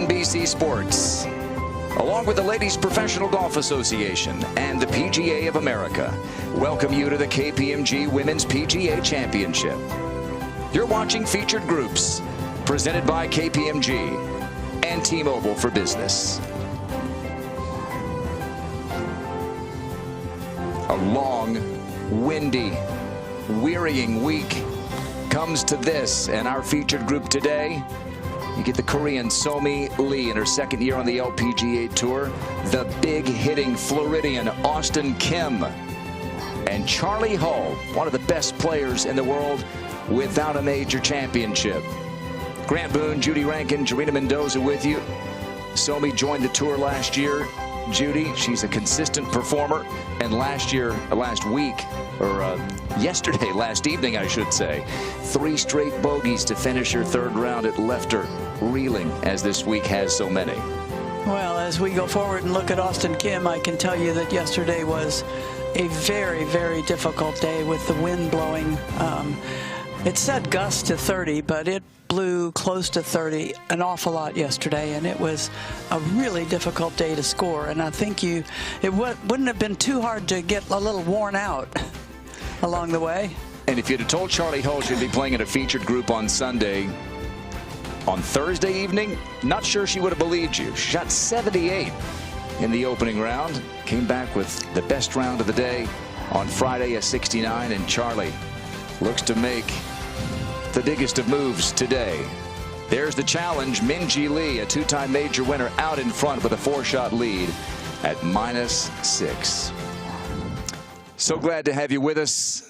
NBC Sports, along with the Ladies Professional Golf Association and the PGA of America, welcome you to the KPMG Women's PGA Championship. You're watching Featured Groups, presented by KPMG and T-Mobile for Business. A long, windy, wearying week comes to this, and our featured group today, you get the Korean Somi Lee in her second year on the LPGA Tour, the big-hitting Floridian Auston Kim, and Charley Hull, one of the best players in the world without a major championship. Grant Boone, Judy Rankin, Jarena Mendoza with you. Somi joined the tour last year. Judy, she's a consistent performer, and last evening, I should say, 3 straight bogeys to finish her third round. It left her reeling, as this week has so many. Well, as we go forward and look at Auston Kim, I can tell you that yesterday was a very, very difficult day with the wind blowing. It said gusts to 30, but it blew close to 30 an awful lot yesterday, and it was a really difficult day to score. And I think it wouldn't have been too hard to get a little worn out along the way. And if you'd have told Charley Hull she'd be playing in a featured group on Sunday, on Thursday evening, not sure she would have believed you. She shot 78 in the opening round, came back with the best round of the day on Friday, a 69, and Charley looks to make the biggest of moves today. There's the challenge. Minjee Lee, a 2-time major winner, out in front with a 4-shot lead at -6. So glad to have you with us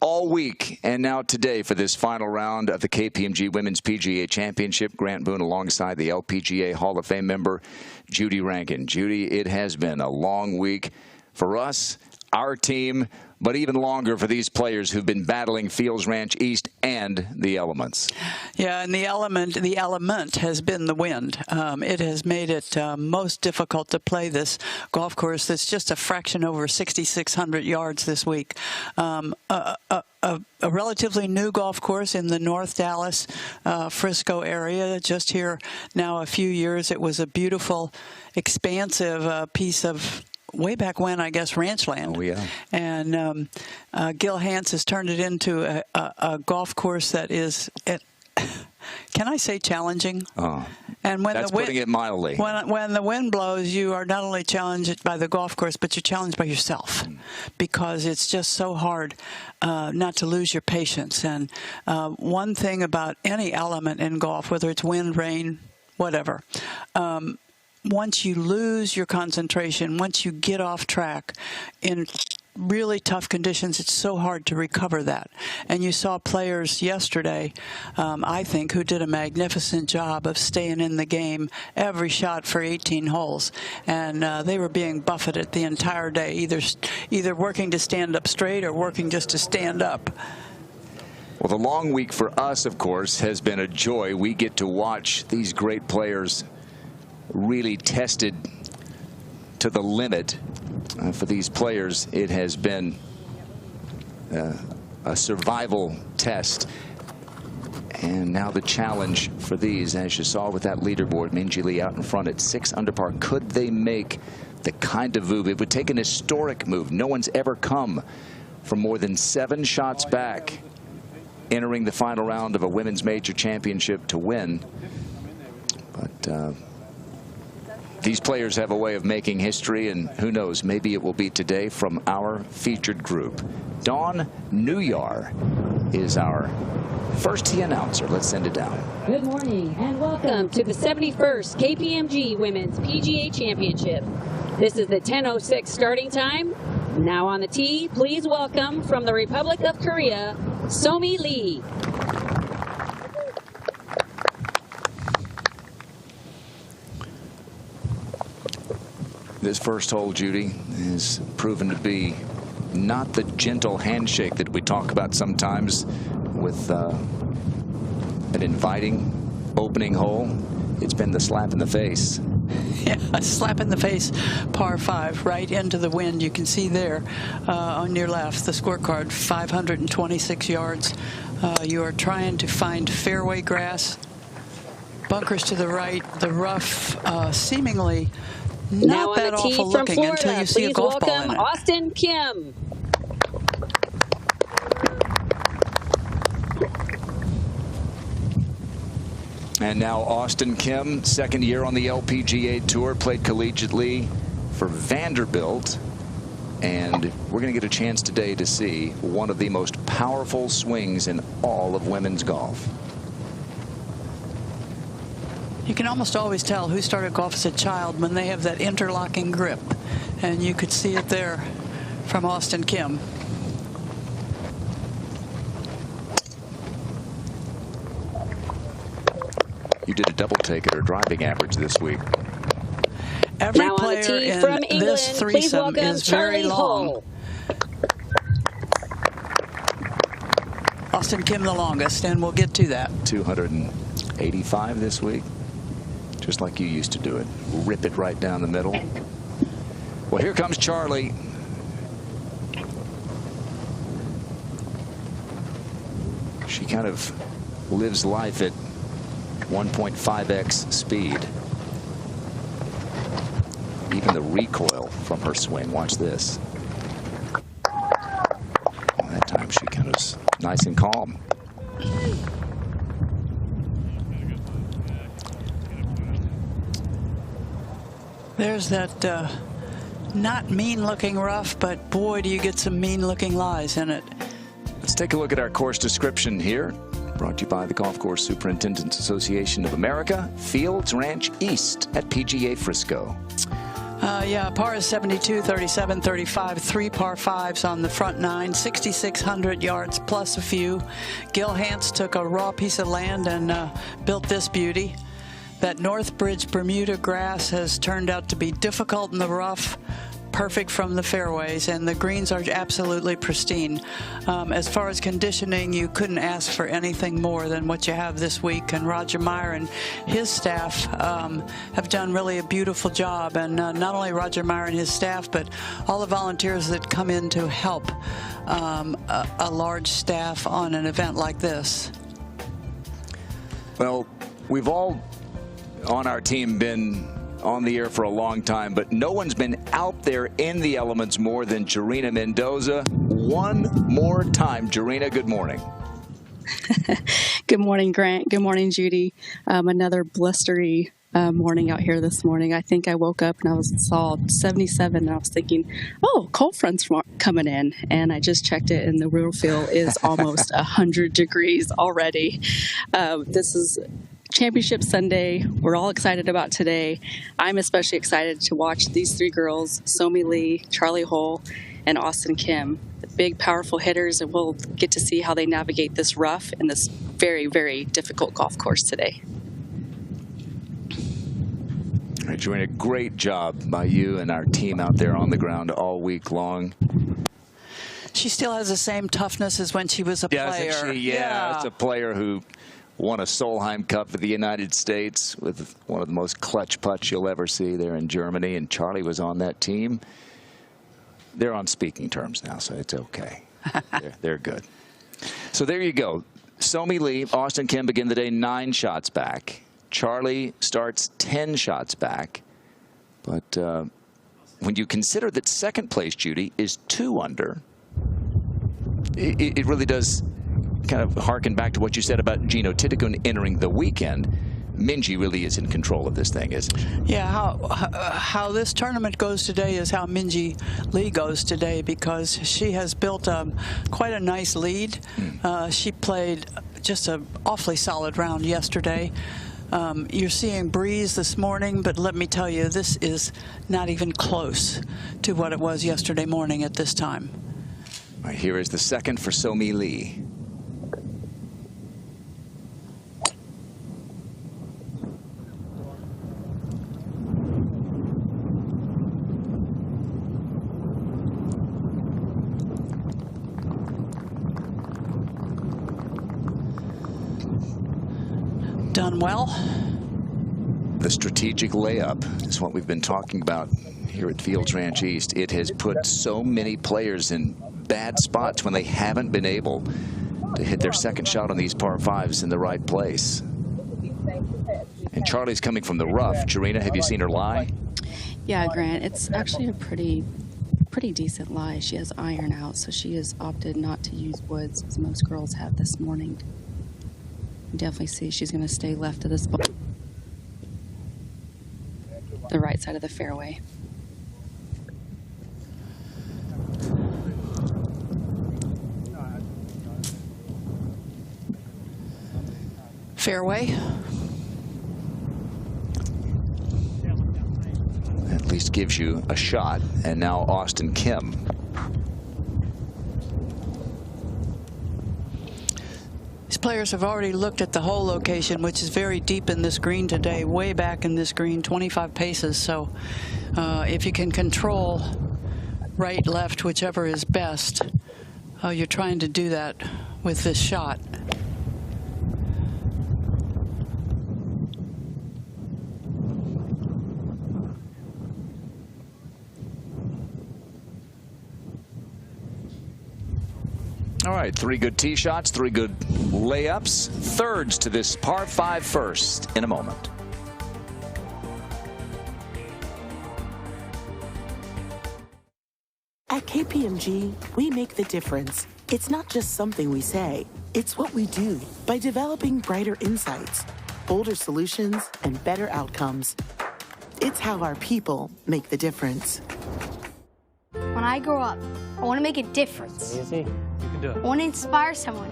all week and now today for this final round of the KPMG Women's PGA Championship. Grant Boone alongside the LPGA Hall of Fame member Judy Rankin. Judy, it has been a long week for us, our team, but even longer for these players who've been battling Fields Ranch East and the elements. Yeah, and the element has been the wind. It has made it most difficult to play this golf course that's just a fraction over 6,600 yards this week. A relatively new golf course in the North Dallas, Frisco area, just here now a few years. It was a beautiful, expansive piece of, way back when, I guess, ranch land. Oh, yeah. And Gil Hanse has turned it into a golf course that is, can I say, challenging? Oh, and when that's putting it mildly. When the wind blows, you are not only challenged by the golf course, but you're challenged by yourself, because it's just so hard not to lose your patience. And one thing about any element in golf, whether it's wind, rain, whatever, once you lose your concentration, once you get off track in really tough conditions, it's so hard to recover that. And you saw players yesterday, I think, who did a magnificent job of staying in the game every shot for 18 holes. And they were being buffeted the entire day, either working to stand up straight or working just to stand up. Well, the long week for us, of course, has been a joy. We get to watch these great players really tested to the limit. For these players, it has been a survival test. And now the challenge for these, as you saw with that leaderboard, Minjee Lee out in front at 6 under par. Could they make the kind of move? It would take an historic move. No one's ever come from more than 7 shots back entering the final round of a women's major championship to win. But these players have a way of making history, and who knows, maybe it will be today from our featured group. Dawn Newyar is our first tee announcer. Let's send it down. Good morning and welcome to the 71st KPMG Women's PGA Championship. This is the 10:06 starting time. Now on the tee, please welcome from the Republic of Korea, Somi Lee. This first hole, Judy, is proven to be not the gentle handshake that we talk about sometimes with an inviting opening hole. It's been the slap in the face. Yeah, a slap in the face, par 5, right into the wind. You can see there on your left, the scorecard, 526 yards. You are trying to find fairway grass. bunkers to the right, the rough seemingly Now not on that the tee awful from looking Florida, until you see a please golf ball in welcome it. Auston Kim. And now Auston Kim, second year on the LPGA Tour, played collegiately for Vanderbilt. And we're going to get a chance today to see one of the most powerful swings in all of women's golf. You can almost always tell who started golf as a child when they have that interlocking grip. And you could see it there from Auston Kim. You did a double take at her driving average this week. Every Now on the player tee in from England, this please threesome welcome is Charley very long. Hull. Auston Kim the longest, and we'll get to that. 285 this week, just like you used to do it. Rip it right down the middle. Well, here comes Charley. She kind of lives life at 1.5x speed. Even the recoil from her swing. Watch this. Well, that time she kind of was nice and calm. There's that not mean-looking rough, but boy, do you get some mean-looking lies in it. Let's take a look at our course description here. Brought to you by the Golf Course Superintendents Association of America, Fields Ranch East at PGA Frisco. Yeah, par is 72, 37, 35, 3 par 5s on the front 9, 6,600 yards plus a few. Gil Hance took a raw piece of land and built this beauty. That North Bridge Bermuda grass has turned out to be difficult in the rough, perfect from the fairways, and the greens are absolutely pristine. As far as conditioning, you couldn't ask for anything more than what you have this week, and Roger Meyer and his staff have done really a beautiful job, and not only Roger Meyer and his staff, but all the volunteers that come in to help a large staff on an event like this. Well, we've all on our team been on the air for a long time, but no one's been out there in the elements more than Jarena Mendoza. One more time. Jarena, good morning. Good morning, Grant. Good morning, Judy. Another blustery morning out here this morning. I think I woke up and saw 77 and I was thinking, oh, cold front's coming in. And I just checked it and the real feel is almost 100 degrees already. This is Championship Sunday. We're all excited about today. I'm especially excited to watch these three girls, Somi Lee, Charley Hull, and Auston Kim, the big, powerful hitters, and we'll get to see how they navigate this rough and this very, very difficult golf course today. All right, Jarena, great job by you and our team out there on the ground all week long. She still has the same toughness as when she was a player. Isn't she? Yeah, it's a player who won a Solheim Cup for the United States with one of the most clutch putts you'll ever see there in Germany, and Charley was on that team. They're on speaking terms now, so it's okay. They're good. So there you go. Somi Lee, Auston Kim begin the day 9 shots back. Charley starts 10 shots back. But when you consider that second place, Judy, is 2 under, it really does kind of harken back to what you said about Gino Titicun entering the weekend. Minjee really is in control of this thing, isn't she? Yeah, how this tournament goes today is how Minjee Lee goes today, because she has built quite a nice lead. She played just an awfully solid round yesterday. You're seeing breeze this morning, but let me tell you, this is not even close to what it was yesterday morning at this time. All right, here is the second for Somi Lee. Done well. The strategic layup is what we've been talking about here at Fields Ranch East. It has put so many players in bad spots when they haven't been able to hit their second shot on these par 5s in the right place. And Charley's coming from the rough. Jarena, have you seen her lie? Yeah, Grant, it's actually a pretty decent lie. She has iron out, so she has opted not to use woods as most girls have this morning. You definitely see she's going to stay left of this ball. The right side of the fairway. Fairway. At least gives you a shot. And now Auston Kim. These players have already looked at the hole location, which is very deep in this green today, way back in this green, 25 paces. So if you can control right, left, whichever is best, you're trying to do that with this shot. All right, 3 good tee shots, 3 good layups. Thirds to this par 5 first in a moment. At KPMG, we make the difference. It's not just something we say, it's what we do. By developing brighter insights, bolder solutions, and better outcomes. It's how our people make the difference. When I grow up, I want to make a difference. Easy. You can do I it. want to inspire someone.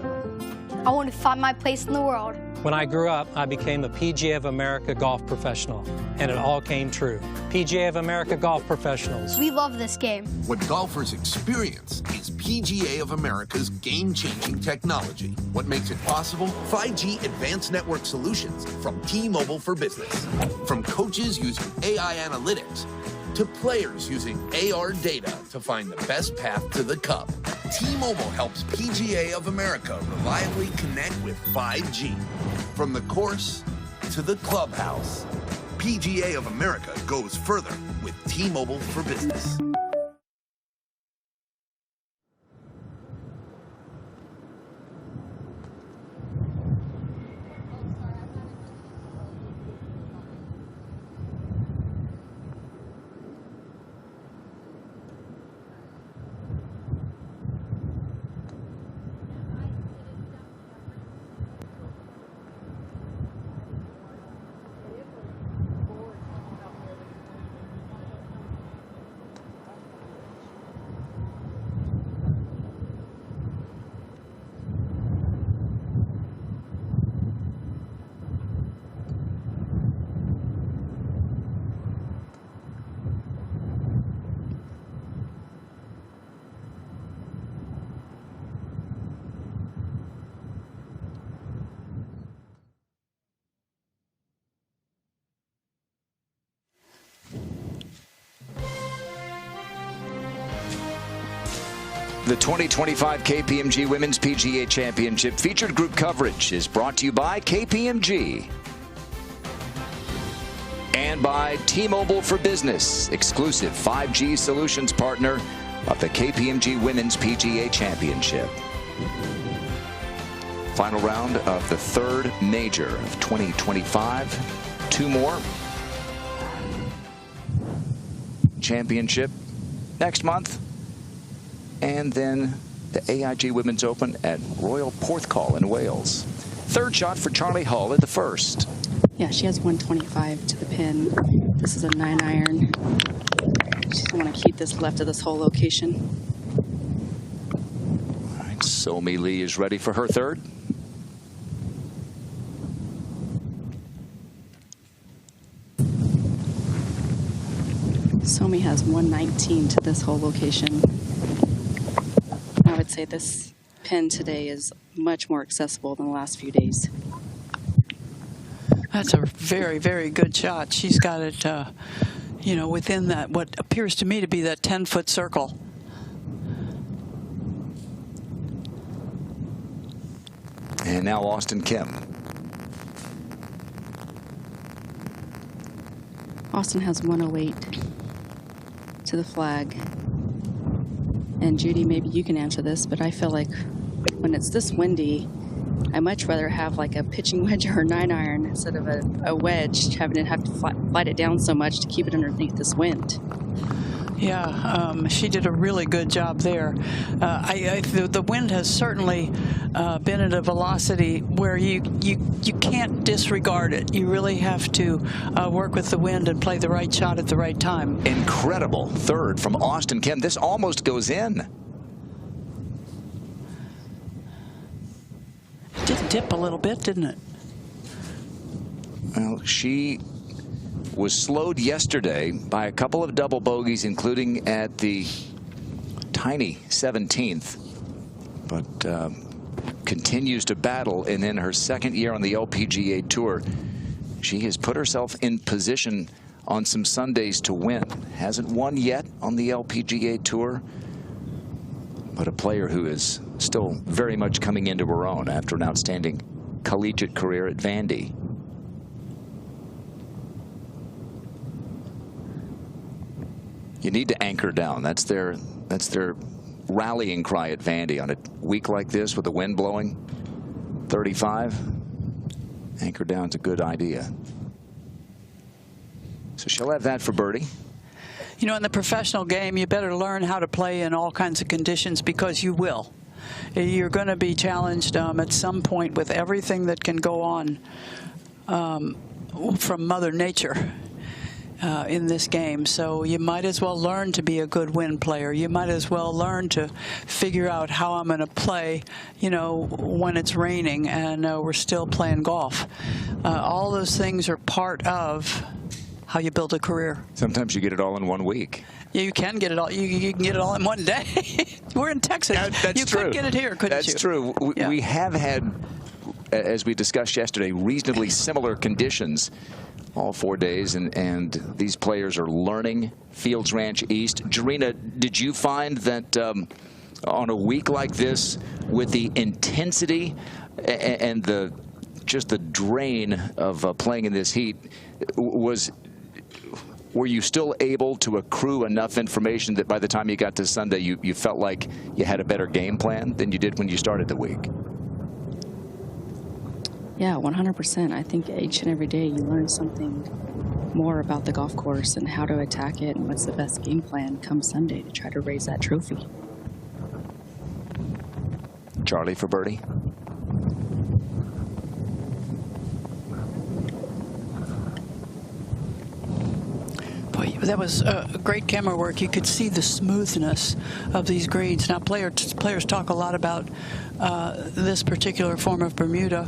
I want to find my place in the world. When I grew up, I became a PGA of America golf professional, and it all came true. PGA of America golf professionals. We love this game. What golfers experience is PGA of America's game-changing technology. What makes it possible? 5G advanced network solutions from T-Mobile for Business. From coaches using AI analytics to players using AR data to find the best path to the cup. T-Mobile helps PGA of America reliably connect with 5G. From the course to the clubhouse, PGA of America goes further with T-Mobile for Business. The 2025 KPMG Women's PGA Championship featured group coverage is brought to you by KPMG and by T-Mobile for Business, exclusive 5G solutions partner of the KPMG Women's PGA Championship. Final round of the 3rd major of 2025. 2 more. Championship next month. And then the AIG Women's Open at Royal Porthcawl in Wales. 3rd shot for Charley Hull at the 1st. Yeah, she has 125 to the pin. This is a 9-iron. She's going to want to keep this left of this whole location. All right, Somi Lee is ready for her 3rd. Somi has 119 to this whole location. I would say this pin today is much more accessible than the last few days. That's a very, very good shot. She's got it, you know, within that, what appears to me to be that 10-foot circle. And now Auston Kim. Auston has 108 to the flag. And Judy, maybe you can answer this, but I feel like when it's this windy I much rather have like a pitching wedge or a 9-iron instead of a wedge, having to have to fight it down so much to keep it underneath this wind. Yeah, she did a really good job there. The wind has certainly been at a velocity where you can't disregard it. You really have to work with the wind and play the right shot at the right time. Incredible third from Auston Kim. This almost goes in. It did dip a little bit, didn't it? Well, she was slowed yesterday by a couple of double bogeys, including at the tiny 17th, but continues to battle. And in her second year on the LPGA Tour, she has put herself in position on some Sundays to win. Hasn't won yet on the LPGA Tour, but a player who is still very much coming into her own after an outstanding collegiate career at Vandy. You need to anchor down. That's their rallying cry at Vandy on a week like this with the wind blowing 35. Anchor down's a good idea. So she'll have that for birdie. You know, in the professional game, you better learn how to play in all kinds of conditions, because you will. You're going to be challenged at some point with everything that can go on from Mother Nature. In this game, so you might as well learn to be a good wind player. You might as well learn to figure out how I'm going to play, you know, when it's raining and we're still playing golf. All those things are part of how you build a career. Sometimes you get it all in 1 week. Yeah, you can get it all. You can get it all in one day. We're in Texas. That's you true. Could get it here, couldn't you? That's true. We have had, as we discussed yesterday, reasonably similar conditions all 4 days, and these players are learning Fields Ranch East. Jarena, did you find that on a week like this, with the intensity and just the drain of playing in this heat, were you still able to accrue enough information that by the time you got to Sunday, you felt like you had a better game plan than you did when you started the week? Yeah, 100%. I think each and every day you learn something more about the golf course and how to attack it and what's the best game plan come Sunday to try to raise that trophy. Charley for birdie. Boy, that was great camera work. You could see the smoothness of these greens. Now, players talk a lot about this particular form of Bermuda.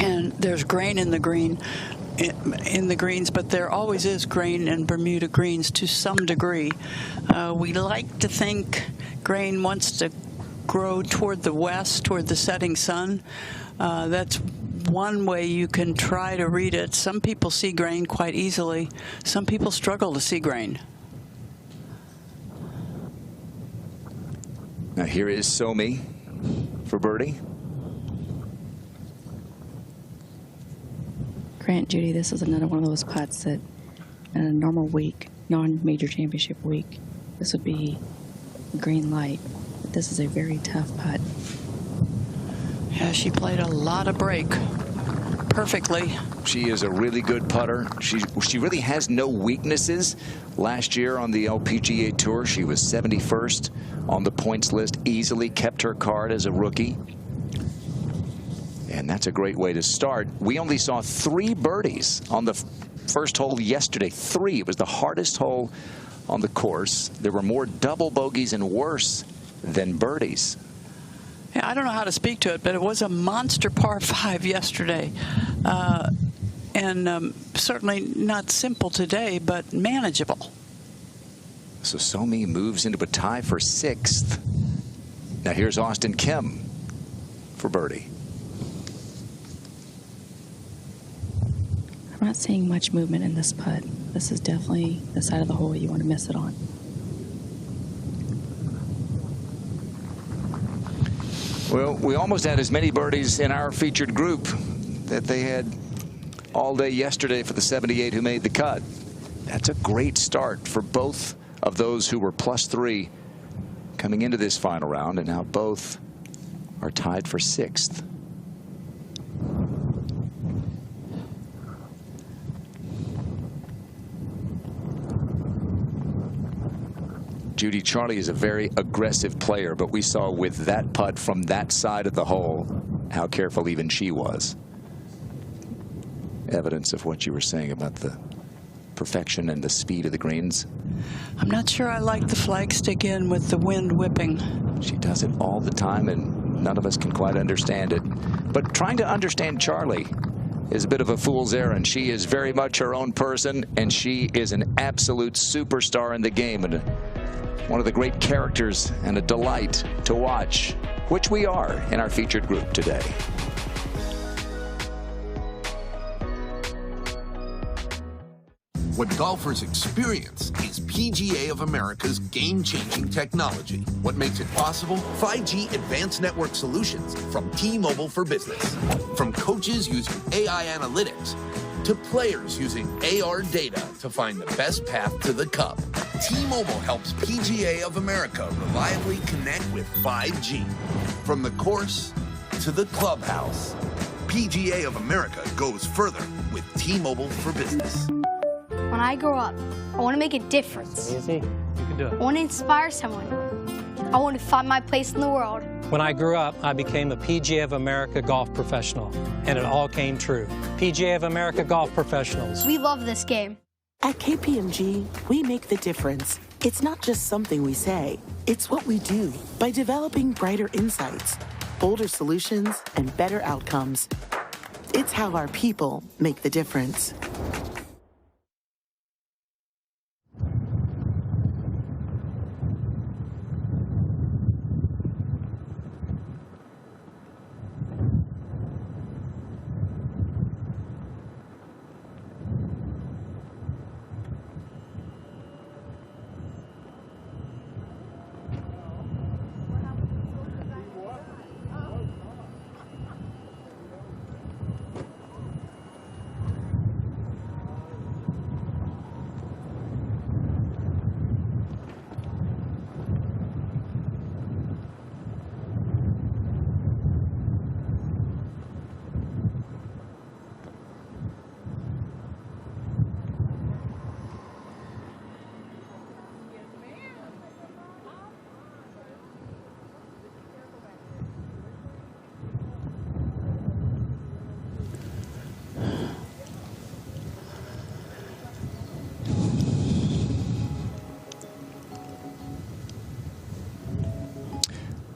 And there's grain in the greens, but there always is grain in Bermuda greens to some degree. We like to think grain wants to grow toward the west, toward the setting sun. That's one way you can try to read it. Some people see grain quite easily. Some people struggle to see grain. Now here is Somi for birdie. Grant, Judy, this is another one of those putts that in a normal week, non-major championship week, this would be green light. But this is a very tough putt. Yeah, she played a lot of break perfectly. She is a really good putter. She really has no weaknesses. Last year on the LPGA Tour, she was 71st on the points list, easily kept her card as a rookie. And that's a great way to start. We only saw 3 birdies on the first hole yesterday. 3. It was the hardest hole on the course. There were more double bogeys and worse than birdies. Yeah, I don't know how to speak to it, but it was a monster par 5 yesterday. And certainly not simple today, but manageable. So Somi moves into a tie for 6th. Now here's Auston Kim for birdie. I'm not seeing much movement in this putt. This is definitely the side of the hole you want to miss it on. Well, we almost had as many birdies in our featured group that they had all day yesterday for the 78 who made the cut. That's a great start for both of those who were +3 coming into this final round, and now both are tied for 6th. Judy, Charley is a very aggressive player, but we saw with that putt from that side of the hole how careful even she was. Evidence of what you were saying about the perfection and the speed of the greens. I'm not sure I like the flagstick in with the wind whipping. She does it all the time, and none of us can quite understand it. But trying to understand Charley is a bit of a fool's errand. She is very much her own person, and she is an absolute superstar in the game, and one of the great characters and a delight to watch, which we are in our featured group today. What golfers experience is PGA of America's game-changing technology. What makes it possible? 5G advanced network solutions from T-Mobile for Business. From coaches using AI analytics to players using AR data to find the best path to the cup. T-Mobile helps PGA of America reliably connect with 5G. From the course to the clubhouse, PGA of America goes further with T-Mobile for Business. When I grow up, I want to make a difference. Easy. You can do I it. want to inspire someone. I want to find my place in the world. When I grew up, I became a PGA of America golf professional, and it all came true. PGA of America golf professionals. We love this game. At KPMG, we make the difference. It's not just something we say, it's what we do. By developing brighter insights, bolder solutions, and better outcomes. It's how our people make the difference.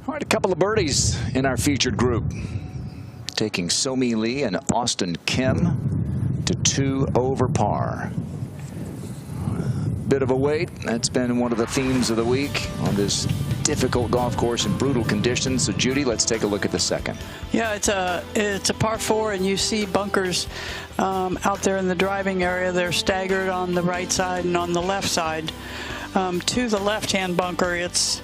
All right, a couple of birdies in our featured group, taking Somi Lee and Auston Kim to 2 over par. Bit of a wait. That's been one of the themes of the week on this difficult golf course in brutal conditions. So Judy, let's take a look at the second. Yeah, it's a par 4, and you see bunkers out there in the driving area. They're staggered on the right side and on the left side. To the left-hand bunker, it's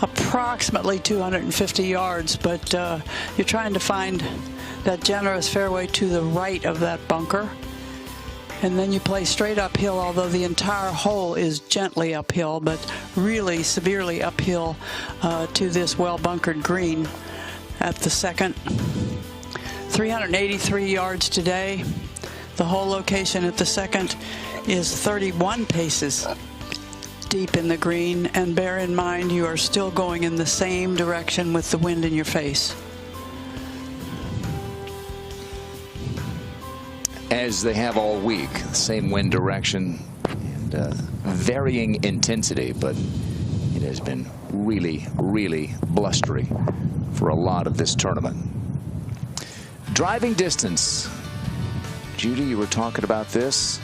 approximately 250 yards, but you're trying to find that generous fairway to the right of that bunker. And then you play straight uphill, although the entire hole is gently uphill, but really severely uphill to this well-bunkered green at the second. 383 yards today. The hole location at the second is 31 paces deep in the green, and bear in mind you are still going in the same direction with the wind in your face. As they have all week, the same wind direction and varying intensity, but it has been really, really blustery for a lot of this tournament. Driving distance. Judy, you were talking about this.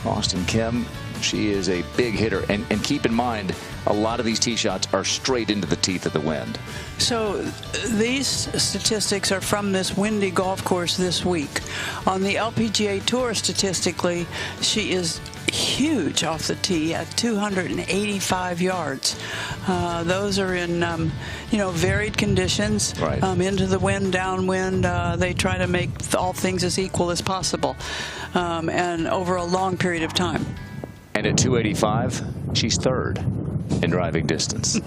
Auston Kim, she is a big hitter, and keep in mind a lot of these tee shots are straight into the teeth of the wind. So these statistics are from this windy golf course this week. On the LPGA Tour, statistically, she is huge off the tee at 285 yards. Those are in varied conditions. Right. Into the wind, downwind. They try to make all things as equal as possible, and over a long period of time. And at 285, she's third in driving distance.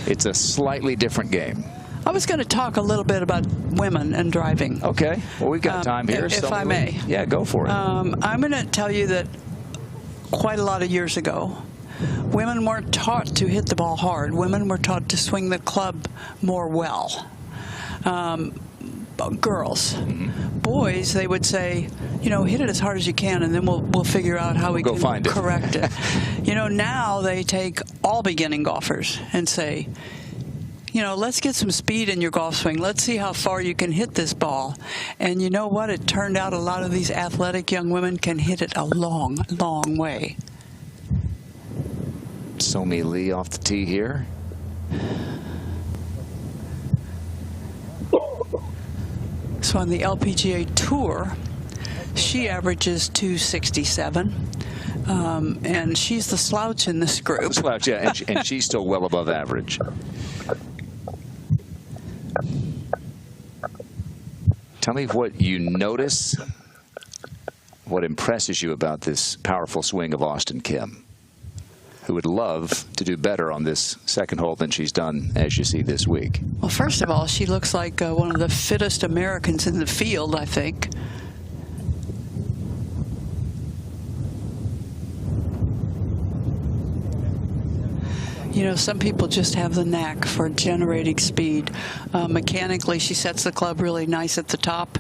It's a slightly different game. I was going to talk a little bit about women and driving. Okay. Well, we've got time here. If I may. Yeah, go for it. I'm going to tell you that quite a lot of years ago, women weren't taught to hit the ball hard. Women were taught to swing the club more well. Girls. Boys, they would say, you know, hit it as hard as you can, and then we'll figure out how we can correct it. You know, now they take all beginning golfers and say, you know, let's get some speed in your golf swing. Let's see how far you can hit this ball. And you know what? It turned out a lot of these athletic young women can hit it a long, long way. Somi Lee off the tee here. So on the LPGA Tour, she averages 267, and she's the slouch in this group. Slouch, yeah, and she's still well above average. Tell me what you notice, what impresses you about this powerful swing of Auston Kim, who would love to do better on this second hole than she's done, as you see this week. Well, first of all, she looks like one of the fittest Americans in the field, I think. You know, some people just have the knack for generating speed. Mechanically, she sets the club really nice at the top.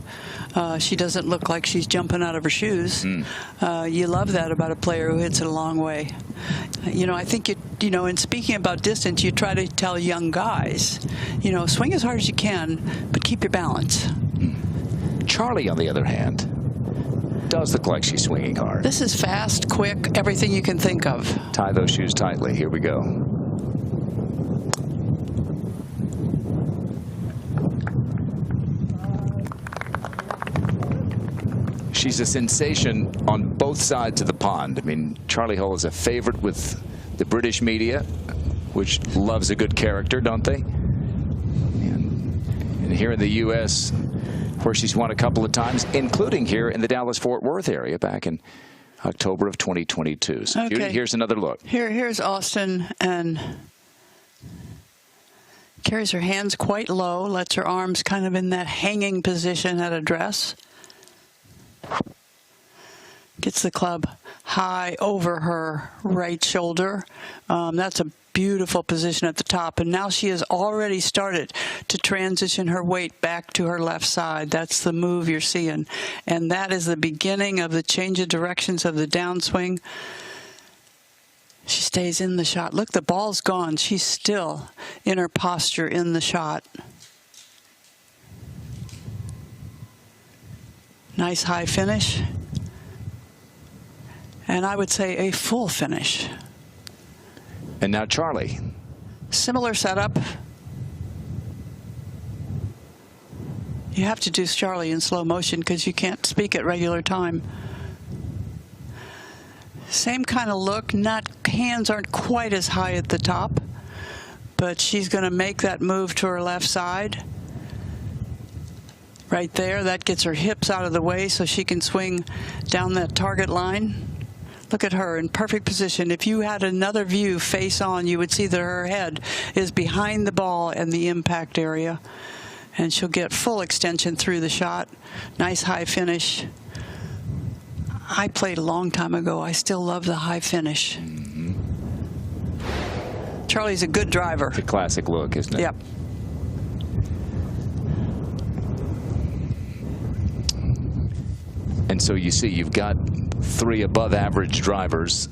She doesn't look like she's jumping out of her shoes. You love that about a player who hits it a long way. You know, I think, you know, in speaking about distance, you try to tell young guys, you know, swing as hard as you can, but keep your balance. Charley, on the other hand, does look like she's swinging hard. This is fast, quick, everything you can think of. Tie those shoes tightly. Here we go. She's a sensation on both sides of the pond. I mean, Charley Hull is a favorite with the British media, which loves a good character, don't they? And here in the U.S., where she's won a couple of times, including here in the Dallas-Fort Worth area back in October of 2022. So okay. Judy, here's another look. Here's Auston, and carries her hands quite low, lets her arms kind of in that hanging position at address. Gets the club high over her right shoulder. That's a beautiful position at the top, and now she has already started to transition her weight back to her left side. That's the move you're seeing, and that is the beginning of the change of directions of the downswing. She stays in the shot. Look, the ball's gone. She's still in her posture in the shot. Nice high finish. And I would say a full finish. And now Charley. Similar setup. You have to do Charley in slow motion because you can't speak at regular time. Same kind of look. Hands aren't quite as high at the top, but she's going to make that move to her left side. Right there, that gets her hips out of the way so she can swing down that target line. Look at her in perfect position. If you had another view face on, you would see that her head is behind the ball and the impact area. And she'll get full extension through the shot. Nice high finish. I played a long time ago. I still love the high finish. Charley's a good driver. It's a classic look, isn't it? Yep. And so you see you've got three above average drivers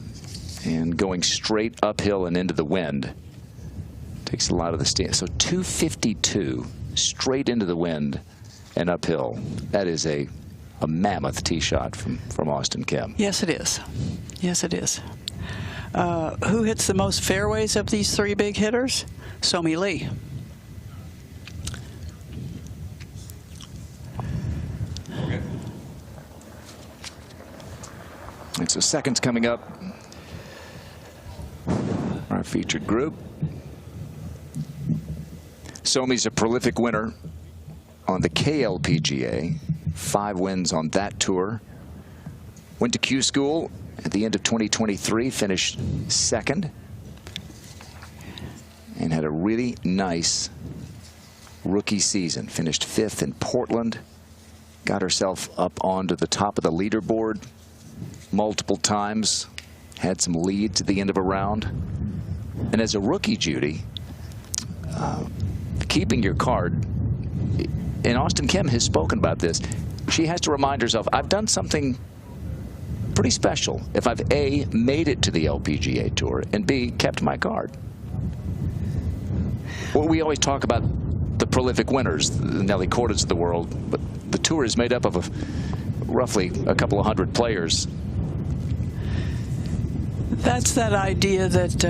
and going straight uphill and into the wind. Takes a lot of the stand. So 252 straight into the wind and uphill. That is a mammoth tee shot from Auston Kim. Yes, it is. Yes, it is. Who hits the most fairways of these three big hitters? Somi Lee. And so seconds coming up. Our featured group. Somi's a prolific winner on the KLPGA. 5 wins on that tour. Went to Q School at the end of 2023, finished second, and had a really nice rookie season. Finished 5th in Portland, got herself up onto the top of the leaderboard multiple times, had some leads at the end of a round. And as a rookie, Judy, keeping your card, and Auston Kim has spoken about this, she has to remind herself, I've done something pretty special if I've A, made it to the LPGA Tour, and B, kept my card. Well, we always talk about the prolific winners, the Nelly Cordas of the world, but the tour is made up of roughly a couple of hundred players. That's that idea that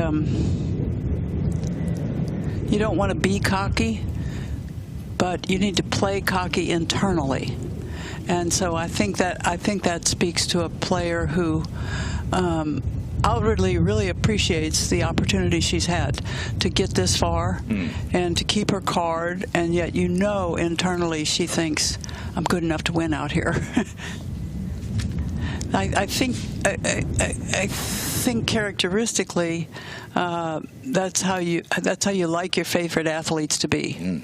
you don't want to be cocky, but you need to play cocky internally. And so I think that speaks to a player who outwardly really appreciates the opportunity she's had to get this far and to keep her card, and yet internally she thinks, I'm good enough to win out here. I think characteristically that's how you like your favorite athletes to be.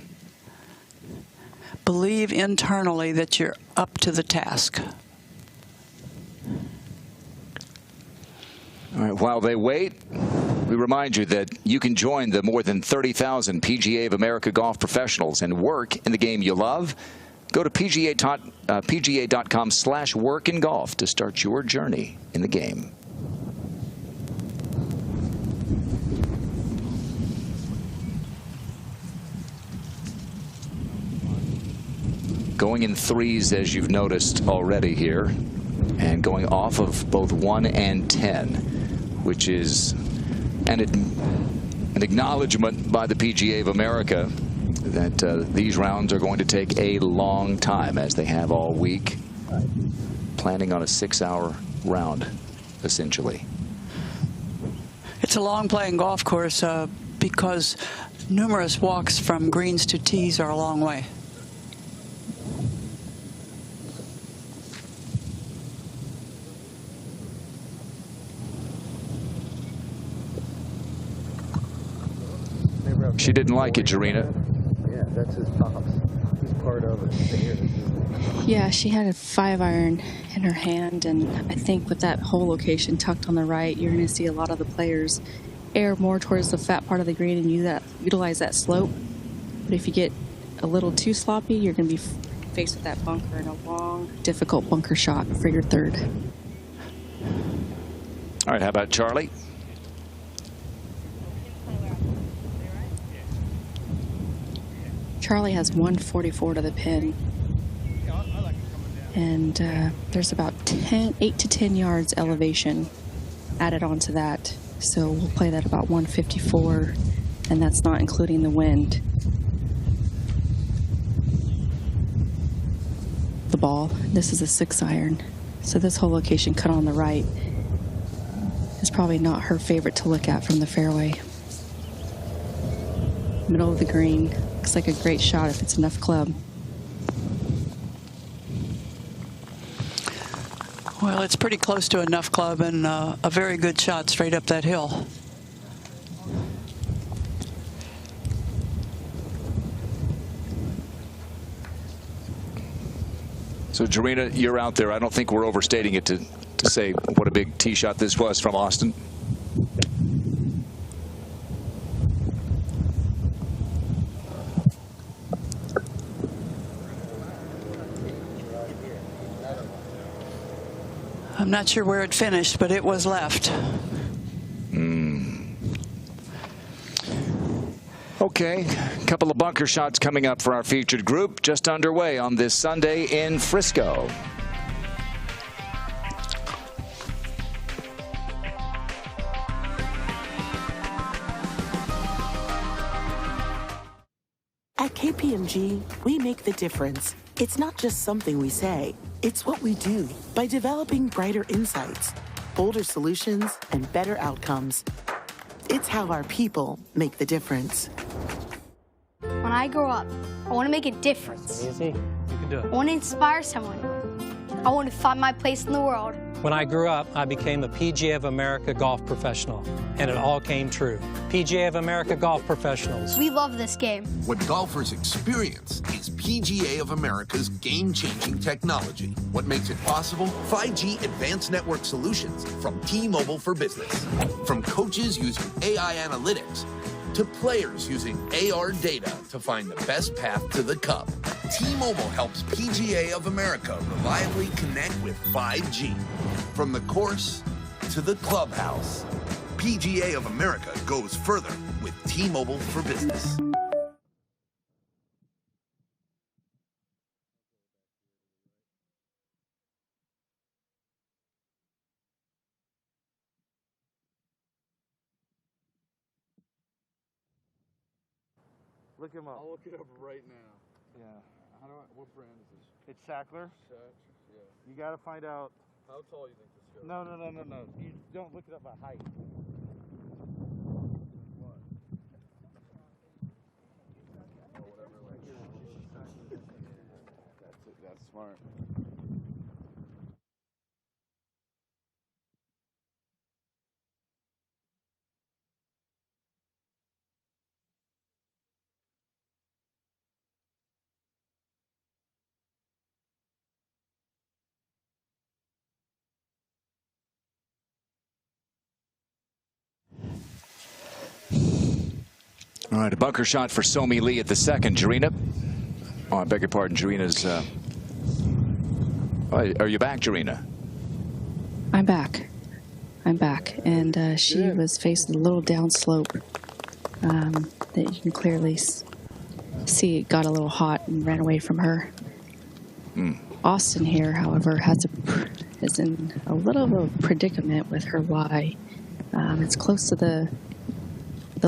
Believe internally that you're up to the task. All right, while they wait, we remind you that you can join the more than 30,000 PGA of America golf professionals and work in the game you love. Go to PGA.com/workingolf to start your journey in the game. Going in threes, as you've noticed already here, and going off of both 1 and 10, which is an acknowledgement by the PGA of America that these rounds are going to take a long time, as they have all week, planning on a 6-hour round, essentially. It's a long playing golf course because numerous walks from greens to tees are a long way. She didn't like it, Jarena. Yeah, that's his pops. He's part of it. Yeah, she had a 5-iron in her hand, and I think with that hole location tucked on the right, you're going to see a lot of the players err more towards the fat part of the green and utilize that slope. But if you get a little too sloppy, you're going to be faced with that bunker and a long, difficult bunker shot for your third. All right, how about Charley? Charley has 144 to the pin, and there's about 8 to 10 yards elevation added onto that, so we'll play that about 154, and that's not including the wind. The ball, this is a 6-iron, so this whole location cut on the right is probably not her favorite to look at from the fairway. Middle of the green. Looks like a great shot if it's enough club. Well, it's pretty close to enough club, and a very good shot straight up that hill. So, Jarena, you're out there. I don't think we're overstating it to say what a big tee shot this was from Auston. I'm not sure where it finished, but it was left. Okay, a couple of bunker shots coming up for our featured group, just underway on this Sunday in Frisco. At KPMG, we make the difference. It's not just something we say, it's what we do by developing brighter insights, bolder solutions, and better outcomes. It's how our people make the difference. When I grow up, I want to make a difference. Easy. You can do it. I want to inspire someone. I want to find my place in the world When I grew up, I became a PGA of America golf professional, and it all came true. PGA of America golf professionals. We love this game. What golfers experience is PGA of America's game-changing technology. What makes it possible? 5G advanced network solutions from T-Mobile for Business. From coaches using AI analytics to players using AR data to find the best path to the cup. T-Mobile helps PGA of America reliably connect with 5G. From the course to the clubhouse, PGA of America goes further with T-Mobile for Business. Look him up. I'll look it up right now. Yeah. What brand is this? It's Sackler. Yeah. You got to find out. How tall you think this goes? No. You don't look it up by height. What? Oh, whatever. That's it. That's smart. All right, a bunker shot for Somi Lee at the second. Jarina. Oh, I beg your pardon. Jarina's. Are you back, Jarina? I'm back. And she was facing a little downslope that you can clearly see it got a little hot and ran away from her. Auston here, however, is in a little of a predicament with her lie. It's close to the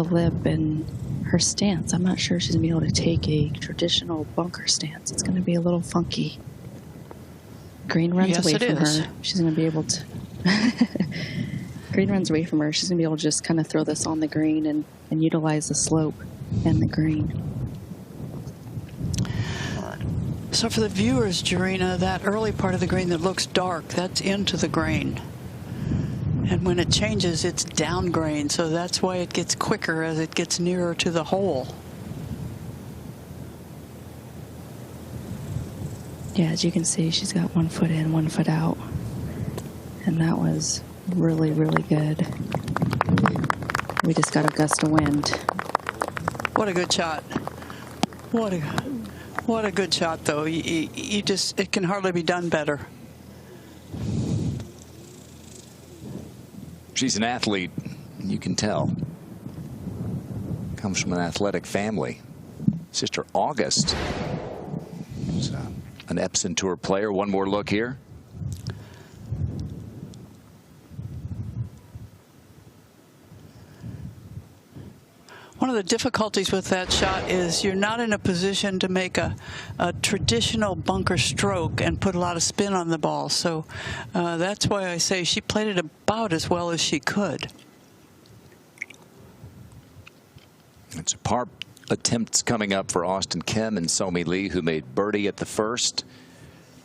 lip and her stance. I'm not sure she's going to be able to take a traditional bunker stance. It's going to be a little funky. Green runs away from her. She's going to be able to. Green runs away from her. She's going to be able to just kind of throw this on the green and utilize the slope and the green. So for the viewers, Jarina, that early part of the green that looks dark, that's into the grain. And when it changes, it's down grain, so that's why it gets quicker as it gets nearer to the hole. Yeah, as you can see, she's got 1 foot in, 1 foot out. And that was really, really good. We just got a gust of wind. What a good shot. What a good shot, though. It can hardly be done better. She's an athlete, you can tell. Comes from an athletic family. Sister August is an Epson Tour player. One more look here. One of the difficulties with that shot is you're not in a position to make a traditional bunker stroke and put a lot of spin on the ball. So that's why I say she played it about as well as she could. It's a par attempts coming up for Auston Kim and Somi Lee, who made birdie at the first.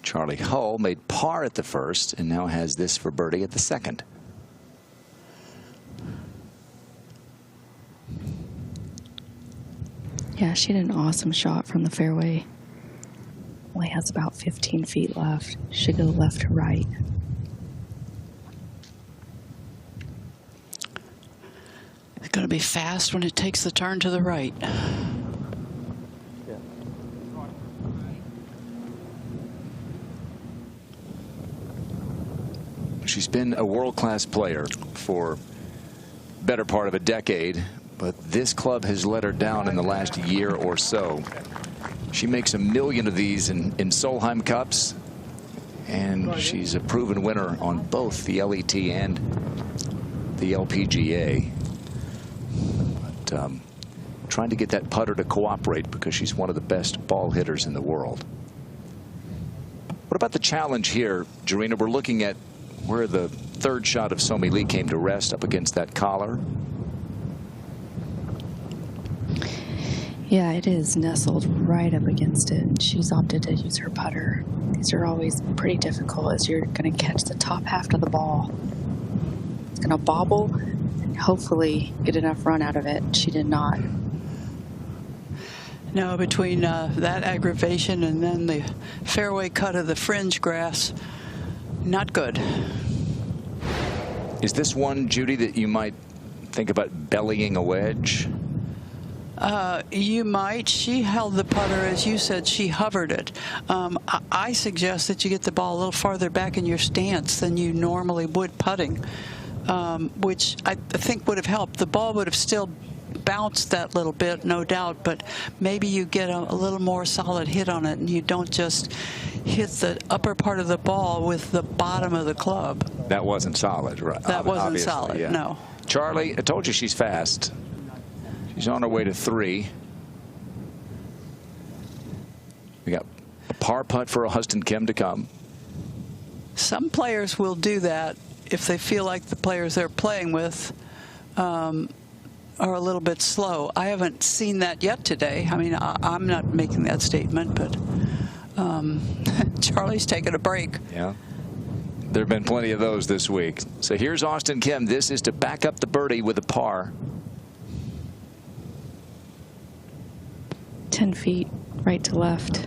Charley Hull made par at the first and now has this for birdie at the second. Yeah, she had an awesome shot from the fairway. Only has about 15 feet left. Should go left to right. It's going to be fast when it takes the turn to the right. She's been a world-class player for better part of a decade, but this club has let her down in the last year or so. She makes 1 million of these in Solheim Cups, and she's a proven winner on both the LET and the LPGA. But trying to get that putter to cooperate because she's one of the best ball hitters in the world. What about the challenge here, Jarina? We're looking at where the third shot of Somi Lee came to rest up against that collar. Yeah, it is nestled right up against it. She's opted to use her putter. These are always pretty difficult as you're going to catch the top half of the ball. It's going to bobble and hopefully get enough run out of it. She did not. No, between that aggravation and then the fairway cut of the fringe grass, not good. Is this one, Judy, that you might think about bellying a wedge? You might. She held the putter, as you said, she hovered it. I suggest that you get the ball a little farther back in your stance than you normally would putting, which I think would have helped. The ball would have still bounced that little bit, no doubt, but maybe you get a little more solid hit on it and you don't just hit the upper part of the ball with the bottom of the club. That wasn't solid, right? That wasn't Obviously, solid, yeah. no. Charley, I told you she's fast. She's on her way to 3. We got a par putt for Auston Kim to come. Some players will do that if they feel like the players they're playing with are a little bit slow. I haven't seen that yet today. I mean, I'm not making that statement, but Charley's taking a break. Yeah. There have been plenty of those this week. So here's Auston Kim. This is to back up the birdie with a par. 10 feet right to left.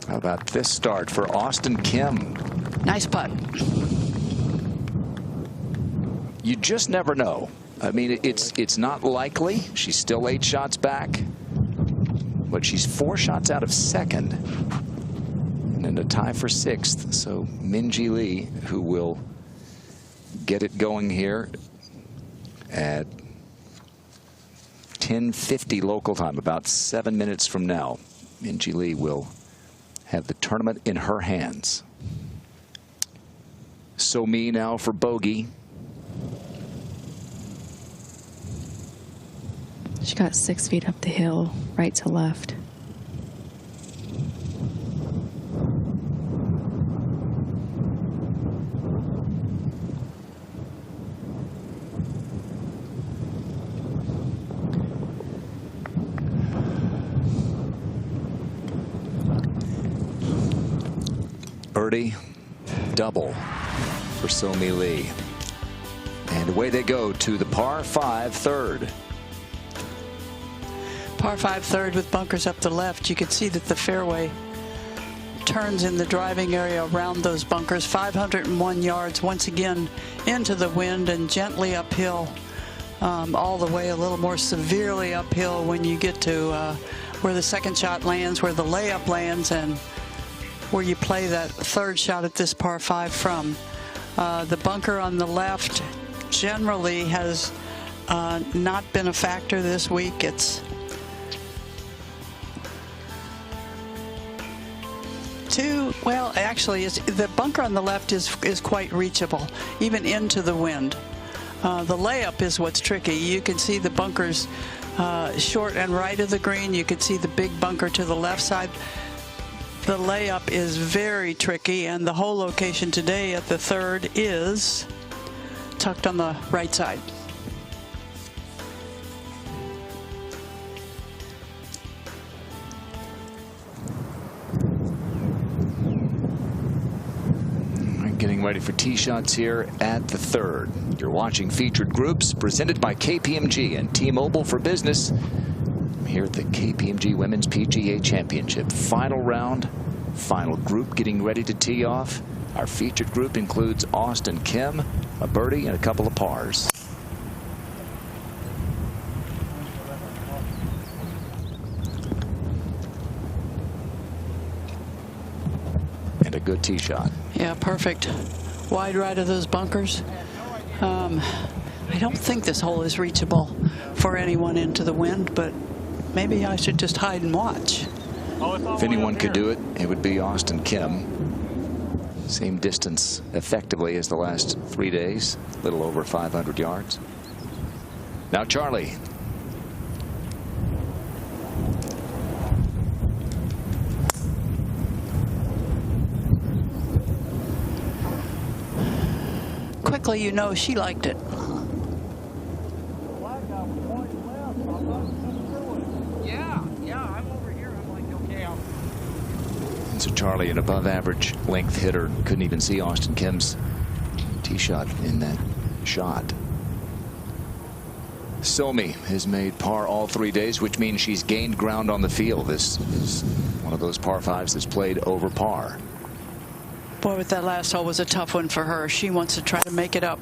How about this start for Auston Kim? Nice putt. You just never know. I mean, it's not likely. She's still 8 shots back, but she's 4 shots out of second and in a tie for 6th. So Lee, who will get it going here at 10:50 local time, about 7 minutes from now, Lee will have the tournament in her hands. Somi now for bogey. She got 6 feet up the hill, right to left. Birdie, double for Somi Lee. And away they go to the par 5 third. Par 5 third with bunkers up the left. You can see that the fairway turns in the driving area around those bunkers. 501 yards once again into the wind and gently uphill, all the way a little more severely uphill when you get to where the second shot lands, where the layup lands, and where you play that third shot at this par 5 from. The bunker on the left generally has not been a factor this week. It's well, actually, the bunker on the left is quite reachable, even into the wind. The layup is what's tricky. You can see the bunkers short and right of the green. You can see the big bunker to the left side. The layup is very tricky, and the hole location today at the third is tucked on the right side. Getting ready for tee shots here at the third. You're watching Featured Groups presented by KPMG and T-Mobile for Business here at the KPMG Women's PGA Championship. Final round, final group getting ready to tee off. Our featured group includes Auston Kim, a birdie, and a couple of pars. And a good tee shot. Yeah, perfect. Wide right of those bunkers. I don't think this hole is reachable for anyone into the wind, but maybe I should just hide and watch. If anyone could do it, it would be Auston Kim. Same distance effectively as the last 3 days, a little over 500 yards. Now Charley. Quickly, you know she liked it. Charley, an above-average length hitter. Couldn't even see Auston Kim's tee shot in that shot. Somi has made par all 3 days, which means she's gained ground on the field. This is one of those par fives that's played over par. Boy, but that last hole was a tough one for her. She wants to try to make it up.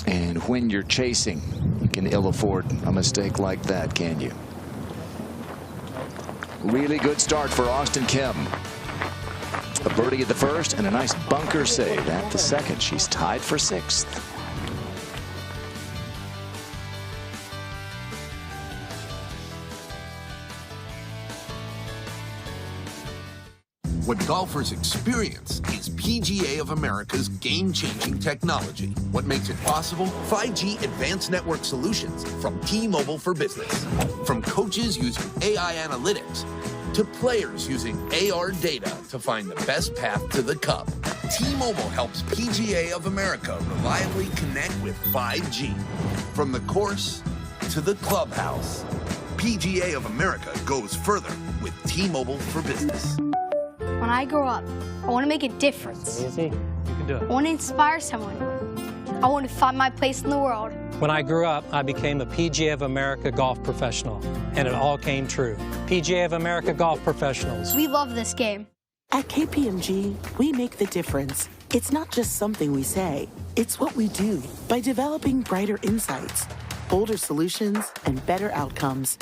And when you're chasing, you can ill afford a mistake like that, can you? Really good start for Auston Kim. A birdie at the first and a nice bunker save at the second. She's tied for 6th. What golfers experience is PGA of America's game-changing technology. What makes it possible? 5G advanced network solutions from T-Mobile for Business. From coaches using AI analytics to players using AR data to find the best path to the cup. T-Mobile helps PGA of America reliably connect with 5G. From the course to the clubhouse, PGA of America goes further with T-Mobile for Business. When I grow up, I want to make a difference. Easy. You can do I it. want to inspire someone. I want to find my place in the world. When I grew up, I became a PGA of America golf professional, and it all came true. PGA of America golf professionals. We love this game. At KPMG, we make the difference. It's not just something we say, it's what we do. By developing brighter insights, bolder solutions, and better outcomes.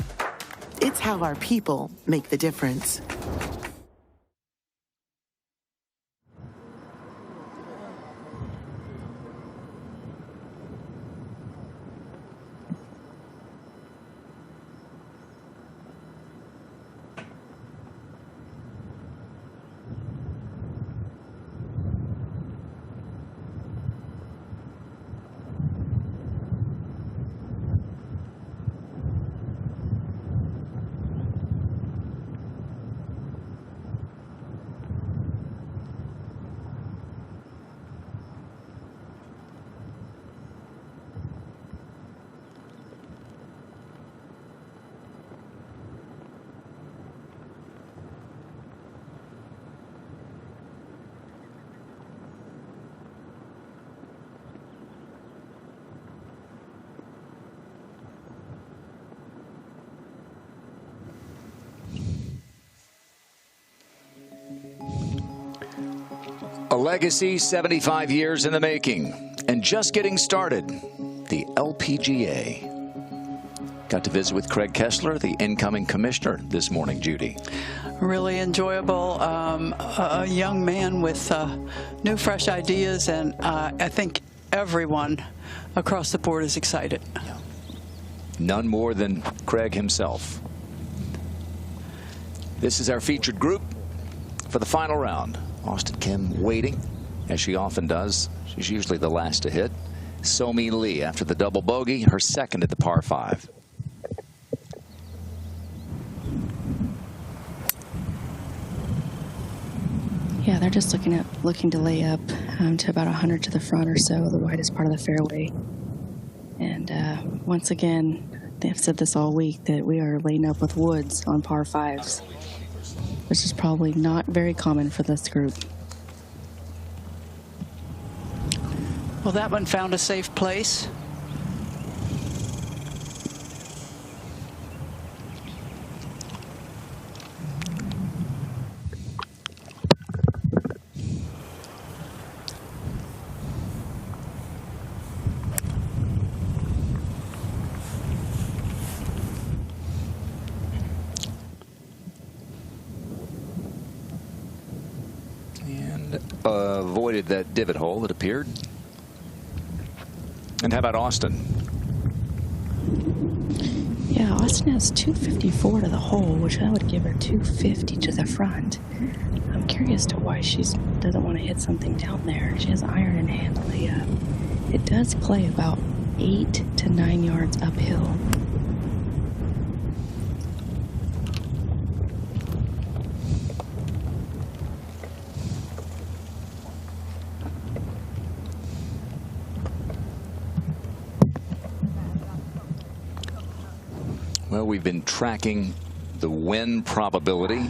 It's how our people make the difference. A legacy 75 years in the making, and just getting started. The LPGA. Got to visit with Craig Kessler, the incoming commissioner, this morning, Judy. Really enjoyable. A young man with new, fresh ideas, and I think everyone across the board is excited. Yeah. None more than Craig himself. This is our featured group for the final round. Auston Kim waiting, as she often does. She's usually the last to hit. Somi Lee, after the double bogey, her second at the par 5. Yeah, they're just looking to lay up to about 100 to the front or so, the widest part of the fairway. And once again, they've said this all week, that we are laying up with woods on par 5s, which is probably not very common for this group. Well, that one found a safe place. Avoided that divot hole that appeared. And how about Auston? Yeah, Auston has 254 to the hole, which I would give her 250 to the front. I'm curious to why she doesn't want to hit something down there. She has iron in hand to lay up. It does play about 8 to 9 yards uphill. Well, we've been tracking the win probability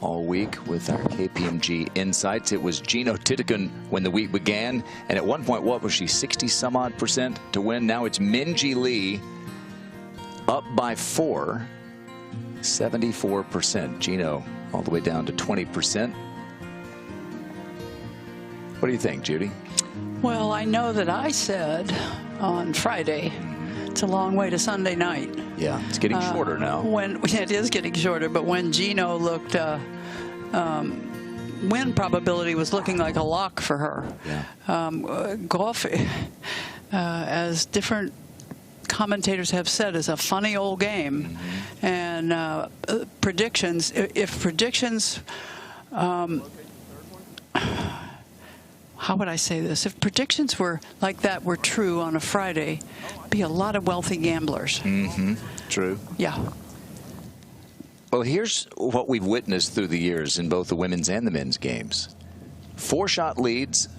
all week with our KPMG insights. It was Gino Titigan when the week began, and at one point, what was she, 60-some-odd% to win? Now it's Minjee Lee up by 4, 74%. Gino all the way down to 20%. What do you think, Judy? Well, I know that I said on Friday, it's a long way to Sunday night. Yeah, it's getting shorter now. When it is getting shorter, but when Gino looked, win probability was looking like a lock for her. Yeah. Golf, as different commentators have said, is a funny old game. And predictions, if predictions, how would I say this? If predictions were like that were true on a Friday, be a lot of wealthy gamblers. True. Yeah. Well, here's what we've witnessed through the years in both the women's and the men's games. 4-shot leads,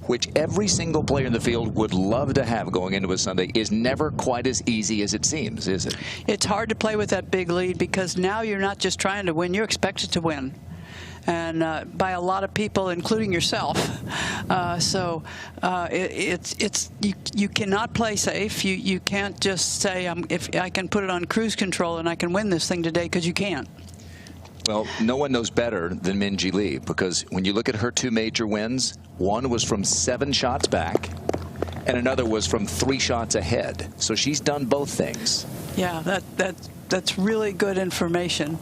which every single player in the field would love to have going into a Sunday, is never quite as easy as it seems, is it? It's hard to play with that big lead because now you're not just trying to win, you're expected to win. And by a lot of people, including yourself. You cannot play safe. You can't just say, if I can put it on cruise control and I can win this thing today, because you can't. Well, no one knows better than Minjee Lee, because when you look at her 2 major wins, one was from 7 shots back and another was from 3 shots ahead. So she's done both things. Yeah, that's really good information.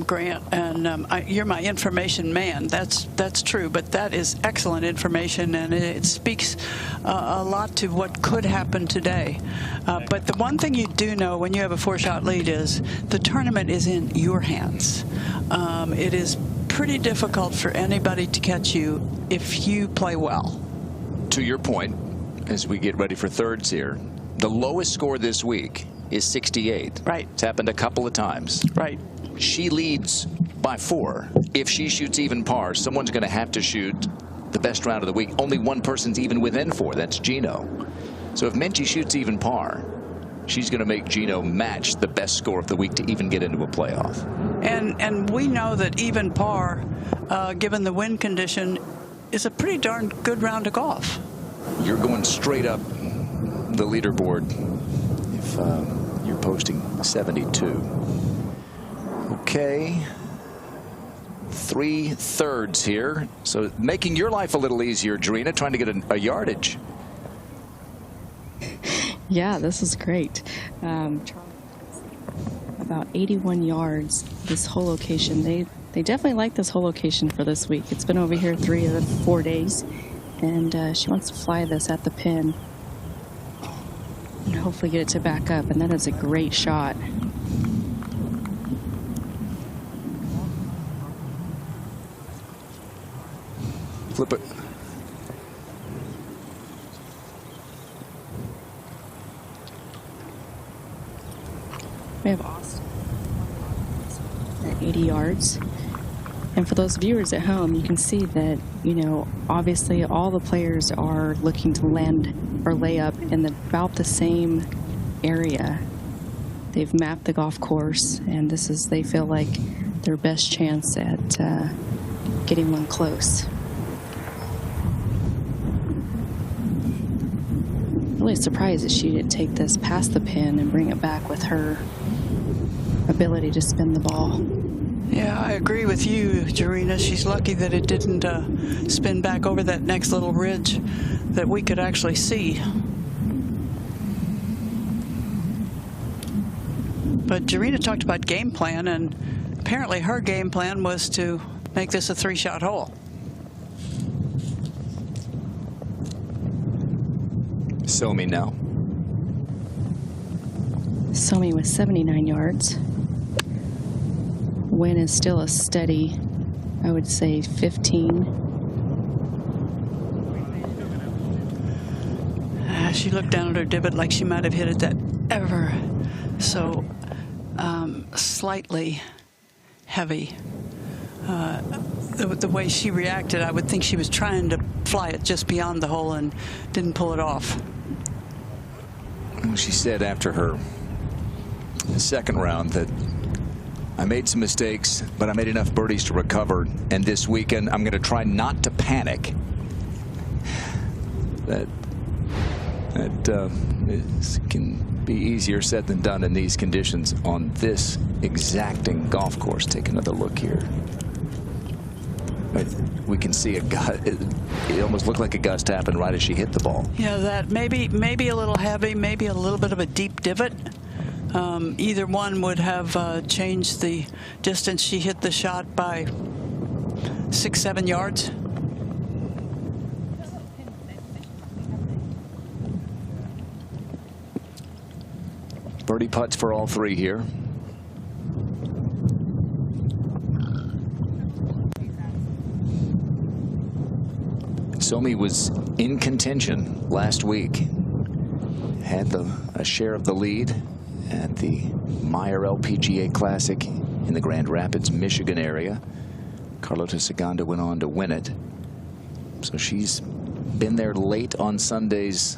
Grant, and you're my information man. That's true, but that is excellent information, and it speaks a lot to what could happen today. But the one thing you do know when you have a 4-shot lead is the tournament is in your hands. It is pretty difficult for anybody to catch you if you play well. To your point, as we get ready for thirds here, the lowest score this week is 68. Right. It's happened a couple of times. Right. She leads by 4. If she shoots even par, someone's going to have to shoot the best round of the week. Only one person's even within 4. That's Gino. So if Minjee shoots even par, she's going to make Gino match the best score of the week to even get into a playoff. And we know that even par, given the wind condition, is a pretty darn good round of golf. You're going straight up the leaderboard if you're posting 72. Okay, 3 thirds here, so making your life a little easier, Jarena, trying to get a yardage. Yeah, this is great. About 81 yards, this whole location. They definitely like this whole location for this week. It's been over here 3 of the 4 days, and she wants to fly this at the pin and hopefully get it to back up, and that is a great shot. Flip it. We have Auston at 80 yards. And for those viewers at home, you can see that, you know, obviously all the players are looking to land or lay up in about the same area. They've mapped the golf course, and this is, they feel like, their best chance at getting one close. Really surprised that she didn't take this past the pin and bring it back with her ability to spin the ball. Yeah, I agree with you, Jarena. She's lucky that it didn't spin back over that next little ridge that we could actually see. But Jarena talked about game plan, and apparently her game plan was to make this a 3-shot hole. Somi now. Somi with 79 yards. Wind is still a steady, I would say, 15. She looked down at her divot like she might have hit it that ever so slightly heavy. The way she reacted, I would think she was trying to fly it just beyond the hole and didn't pull it off. She said after her second round that I made some mistakes, but I made enough birdies to recover. And this weekend, I'm going to try not to panic. That can be easier said than done in these conditions on this exacting golf course. Take another look here. But we can see a gust. It almost looked like a gust happened right as she hit the ball. Yeah, that maybe a little heavy, maybe a little bit of a deep divot. Either one would have changed the distance she hit the shot by 6-7 yards. Birdie putts for all three here. Somi was in contention last week. Had a share of the lead at the Meyer LPGA Classic in the Grand Rapids, Michigan area. Carlota Segunda went on to win it. So she's been there late on Sundays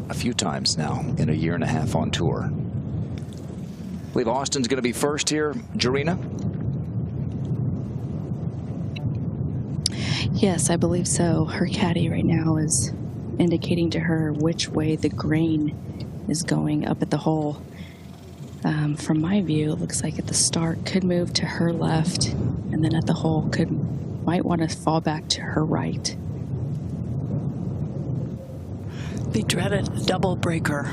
a few times now in a year and a half on tour. I believe Auston's going to be first here. Jarena? Yes, I believe so. Her caddy right now is indicating to her which way the grain is going up at the hole. From my view, it looks like at the start could move to her left, and then at the hole might want to fall back to her right. The dreaded double breaker.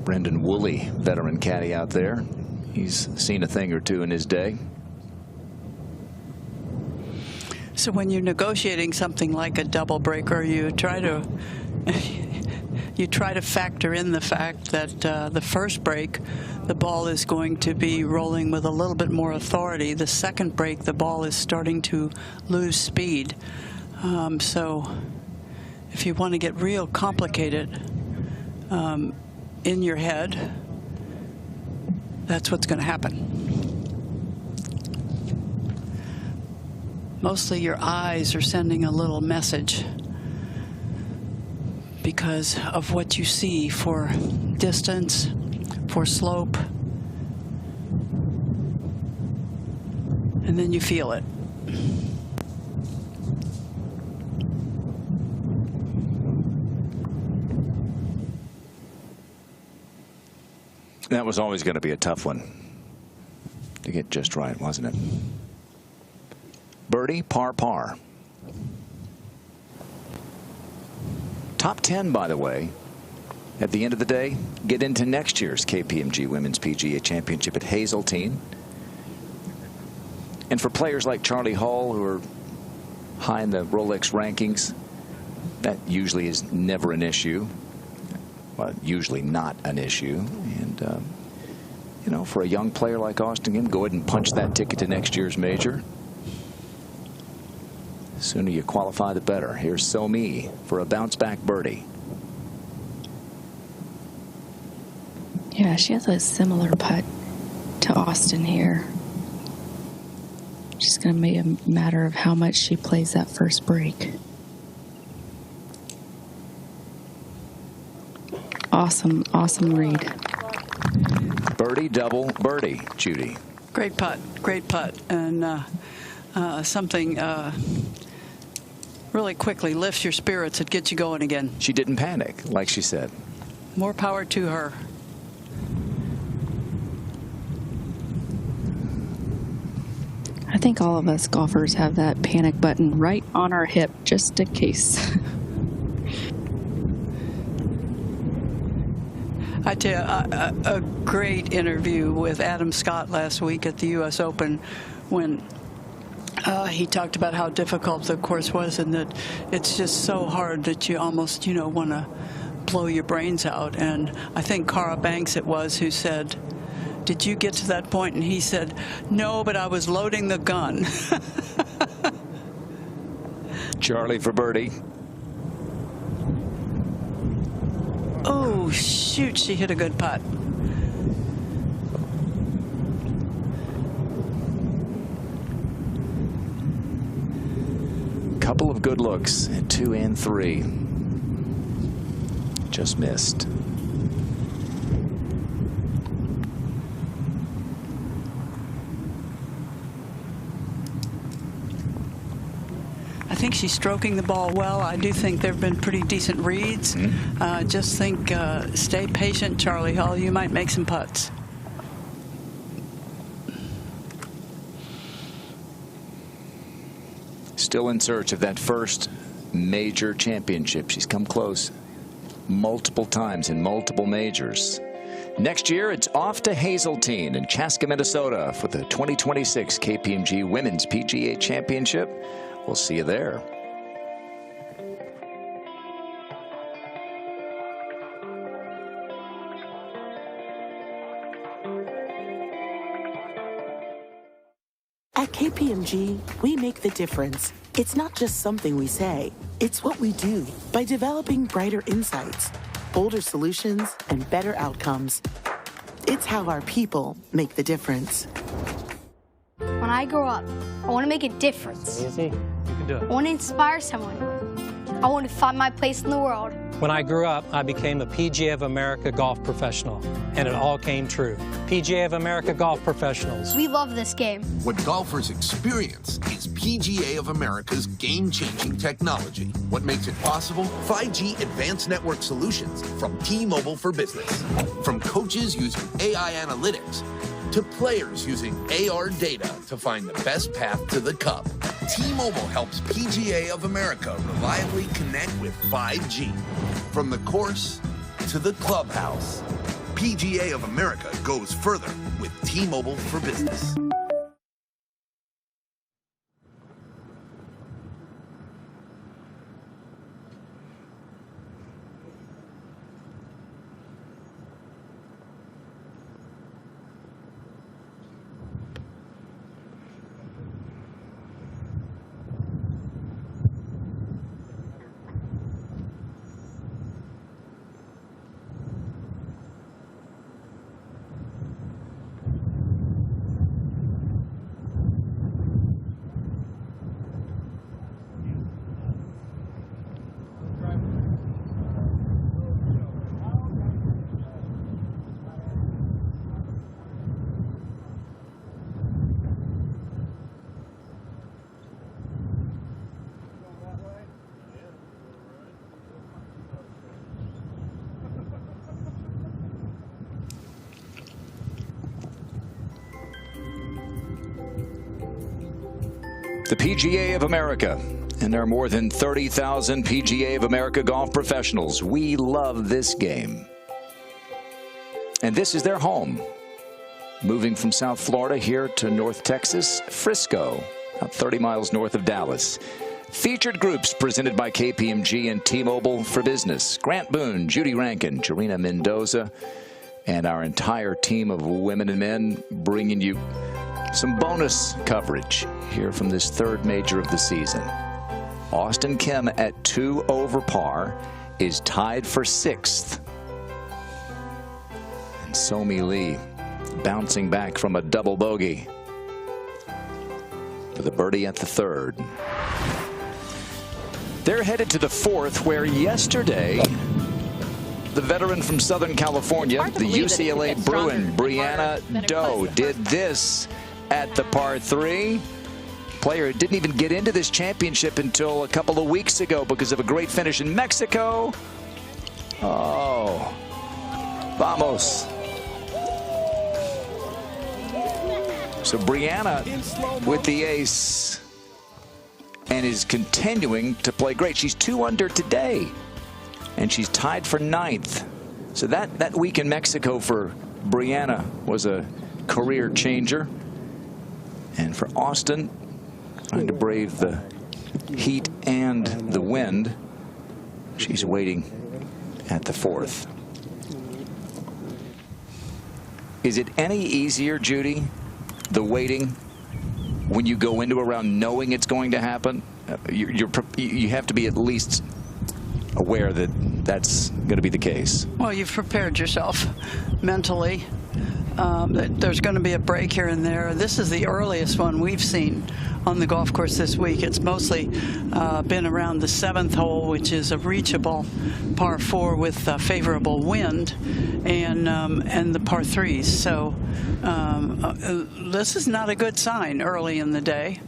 Brendan Woolley, veteran caddy out there. He's seen a thing or two in his day. So when you're negotiating something like a double breaker, you try to factor in the fact that the first break, the ball is going to be rolling with a little bit more authority. The second break, the ball is starting to lose speed. So if you want to get real complicated in your head, that's what's going to happen. Mostly your eyes are sending a little message because of what you see for distance, for slope, and then you feel it. That was always going to be a tough one to get just right, wasn't it? Birdie, par, par. Top 10, by the way, at the end of the day, get into next year's KPMG Women's PGA Championship at Hazeltine. And for players like Charley Hull, who are high in the Rolex rankings, that usually is never an issue. Well, usually not an issue. And, you know, for a young player like Auston Kim, go ahead and punch that ticket to next year's major. The sooner you qualify, the better. Here's Somi for a bounce-back birdie. Yeah, she has a similar putt to Auston here. Just going to be a matter of how much she plays that first break. Awesome, awesome read. Birdie, double, birdie, Judy. Great putt, and something really quickly lifts your spirits. It gets you going again. She didn't panic, like she said. More power to her. I think all of us golfers have that panic button right on our hip, just in case. I tell you, a great interview with Adam Scott last week at the U.S. Open when he talked about how difficult the course was and that it's just so hard that you almost, you know, want to blow your brains out. And I think Cara Banks it was who said, "Did you get to that point?" And he said, "No, but I was loading the gun." Charley for birdie. Oh, shoot, she hit a good putt. Couple of good looks at 2 and 3. Just missed. I think she's stroking the ball well. I do think there have been pretty decent reads. Just think, stay patient, Charley Hull. You might make some putts. Still in search of that first major championship. She's come close multiple times in multiple majors. Next year, it's off to Hazeltine in Chaska, Minnesota for the 2026 KPMG Women's PGA Championship. We'll see you there. At KPMG, we make the difference. It's not just something we say, it's what we do by developing brighter insights, bolder solutions, and better outcomes. It's how our people make the difference. When I grow up, I want to make a difference. Easy. You can do I it. want to inspire someone. I want to find my place in the world. When I grew up, I became a PGA of America golf professional, and it all came true. PGA of America golf professionals. We love this game. What golfers experience is PGA of America's game-changing technology. What makes it possible? 5G advanced network solutions from T-Mobile for Business. From coaches using AI analytics to players using AR data to find the best path to the cup. T-Mobile helps PGA of America reliably connect with 5G. From the course to the clubhouse, PGA of America goes further with T-Mobile for Business. The PGA of America, and there are more than 30,000 PGA of America golf professionals. We love this game. And this is their home. Moving from South Florida here to North Texas, Frisco, about 30 miles north of Dallas. Featured groups presented by KPMG and T-Mobile for Business. Grant Boone, Judy Rankin, Jarena Mendoza, and our entire team of women and men bringing you some bonus coverage here from this third major of the season. Auston Kim at 2 over par is tied for 6th. And Somi Lee bouncing back from a double bogey for the birdie at the 3rd. They're headed to the 4th, where yesterday the veteran from Southern California, the UCLA Bruin, Brianna Doe, did this at the par 3. Player didn't even get into this championship until a couple of weeks ago because of a great finish in Mexico. Oh, vamos. So Brianna with the ace and is continuing to play great. She's 2 under today, and she's tied for 9th. So that week in Mexico for Brianna was a career changer. And for Auston, trying to brave the heat and the wind, she's waiting at the 4th. Is it any easier, Judy, the waiting, when you go into a round knowing it's going to happen? You have to be at least aware that that's going to be the case. Well, you've prepared yourself mentally. There's going to be a break here and there. This is the earliest one we've seen on the golf course this week. It's mostly been around the 7th hole, which is a reachable par 4 with favorable wind, and the par 3s. So this is not a good sign early in the day,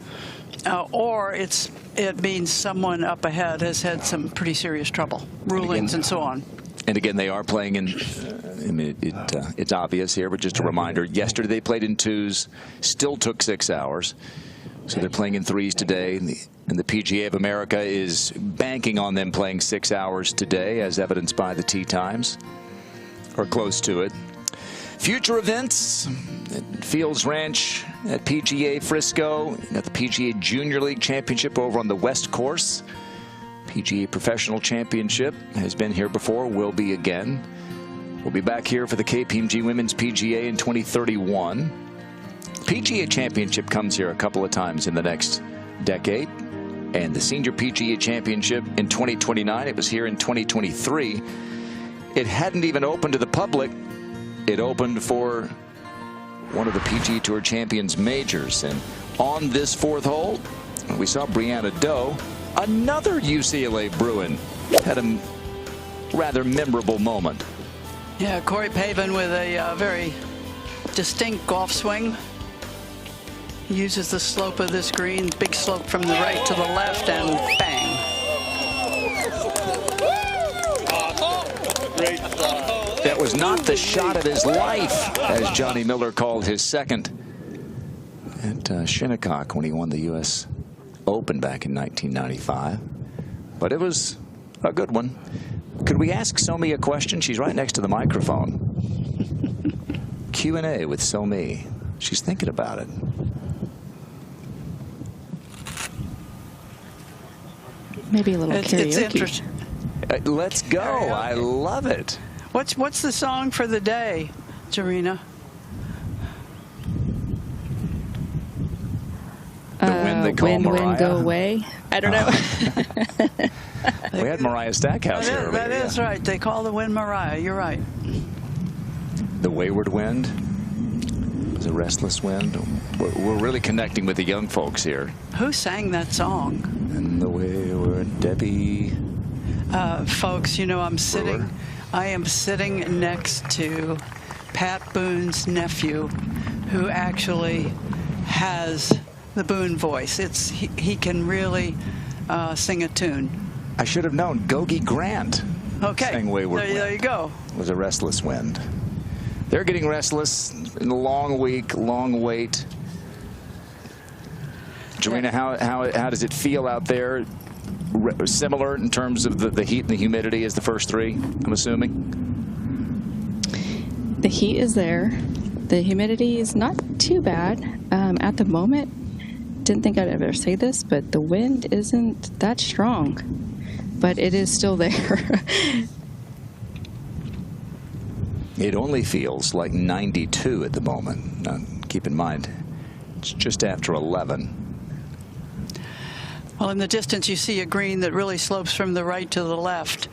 or it means someone up ahead has had some pretty serious trouble, rulings and so on. And again, they are playing in, I mean, it's obvious here, but just a reminder, yesterday they played in 2s, still took 6 hours. So they're playing in 3s today. And the PGA of America is banking on them playing 6 hours today, as evidenced by the tee times, or close to it. Future events at Fields Ranch, at PGA Frisco, at the PGA Junior League Championship over on the West Course. PGA Professional Championship has been here before, will be again. We'll be back here for the KPMG Women's PGA in 2031. PGA Championship comes here a couple of times in the next decade. And the Senior PGA Championship in 2029, it was here in 2023. It hadn't even opened to the public. It opened for one of the PGA Tour Champions majors. And on this 4th hole, we saw Brianna Doe. Another UCLA Bruin had a rather memorable moment. Yeah, Corey Pavin with a very distinct golf swing. He uses the slope of this green, big slope from the right to the left, and bang. That was not the shot of his life, as Johnny Miller called his second at Shinnecock when he won the U.S. Open back in 1995. But it was a good one. Could we ask Somi a question? She's right next to the microphone. Q&A with Somi. She's thinking about it. Maybe a little karaoke. It's interesting. Let's go. Karaoke. I love it. What's the song for the day, Jarena? When go away. I don't know. We had Mariah Stackhouse here earlier. That is right. They call the wind Mariah. You're right. The wayward wind. It was a restless wind. We're really connecting with the young folks here. Who sang that song? And the wayward Debbie. Folks, you know, I am sitting next to Pat Boone's nephew, who actually has the Boone voice. He can really sing a tune. I should have known. Gogi Grant. Okay. Sang Wayward Wind. There you go. It was a restless wind. They're getting restless in the long week, long wait. Jarena, how does it feel out there? Similar in terms of the heat and the humidity as the first 3, I'm assuming? The heat is there. The humidity is not too bad. At the moment, didn't think I'd ever say this, but the wind isn't that strong. But it is still there. It only feels like 92 at the moment. Now, keep in mind, it's just after 11. Well, in the distance, you see a green that really slopes from the right to the left.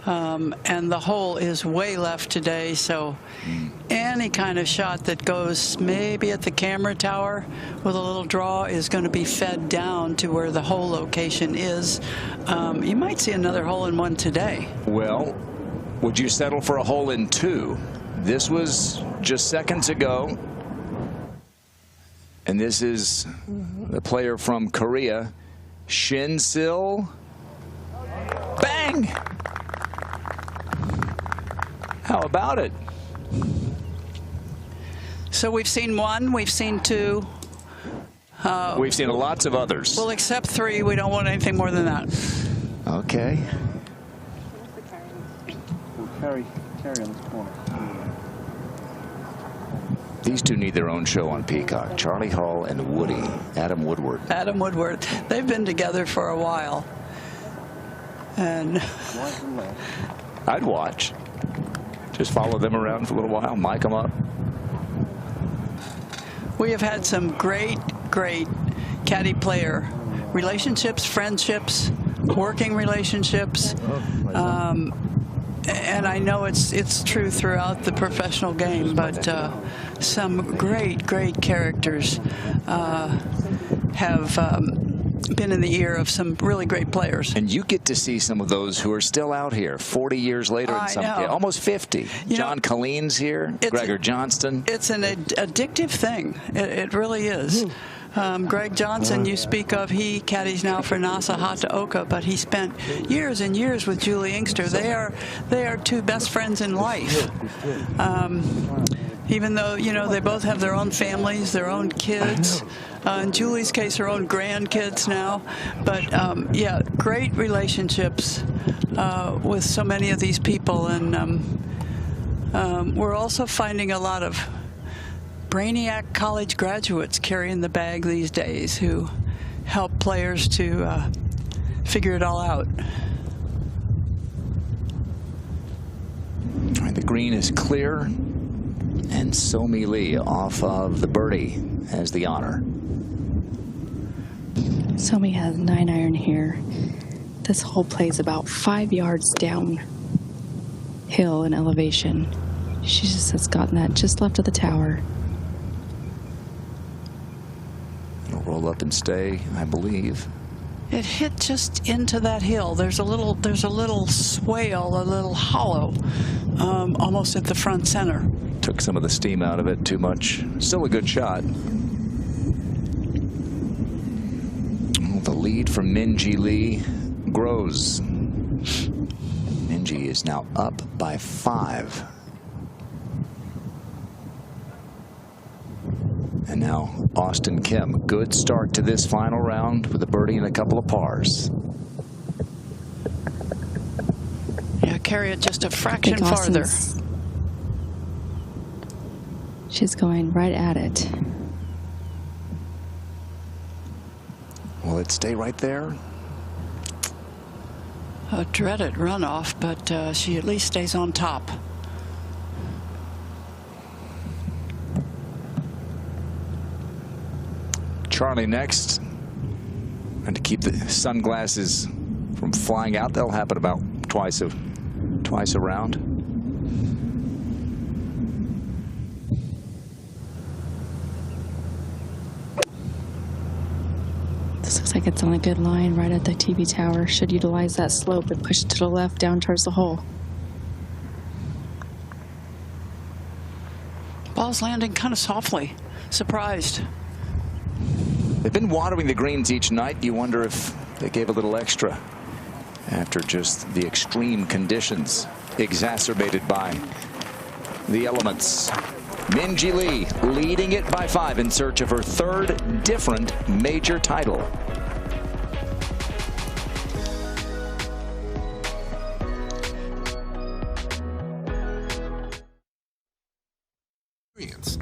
And the hole is way left today, so any kind of shot that goes maybe at the camera tower with a little draw is going to be fed down to where the hole location is. You might see another hole in 1 today. Well, would you settle for a hole in 2? This was just seconds ago. And this is the player from Korea, Shin Sil. Bang! How about it? So we've seen 1, we've seen 2. We've seen lots of others. We'll accept 3. We don't want anything more than that. Okay. Carry on this corner. These two need their own show on Peacock. Charley Hull and Woody. Adam Woodward. Adam Woodward. They've been together for a while. And I'd watch. Just follow them around for a little while, mic them up. We have had some great caddy player relationships, friendships, working relationships. and I know it's true throughout the professional game, but some great characters have been in the ear of some really great players. And you get to see some of those who are still out here 40 years later, in some case, almost 50. John Colleen's here, Gregor Johnston. It's an addictive thing. It really is. Greg Johnson, you speak of, he caddies now for NASA Hataoka, but he spent years and years with Julie Inkster. They are two best friends in life. Even though, you know, they both have their own families, their own kids. In Julie's case, her own grandkids now. But, yeah, great relationships with so many of these people. And we're also finding a lot of brainiac college graduates carrying the bag these days who help players to figure it all out. All right, the green is clear, and Somi Lee off of the birdie has the honor. Somi has 9-iron here. This hole plays about 5 yards downhill in elevation. She just has gotten that just left of the tower. It'll roll up and stay, I believe. It hit just into that hill. There's a little swale, a little hollow, almost at the front center. Took some of the steam out of it, too much. Still a good shot. The lead from Minjee Lee grows. Minjee is now up by 5. And now Auston Kim. Good start to this final round with a birdie and a couple of pars. Yeah, carry it just a fraction farther. She's going right at it. Will it stay right there? A dreaded runoff, but she at least stays on top. Charley next. And to keep the sunglasses from flying out, that'll happen about twice a round. This looks like it's on a good line right at the TV tower. Should utilize that slope and push it to the left down towards the hole. Ball's landing kind of softly. Surprised. They've been watering the greens each night. You wonder if they gave a little extra after just the extreme conditions exacerbated by the elements. Minjee Lee leading it by 5 in search of her 3rd different major title.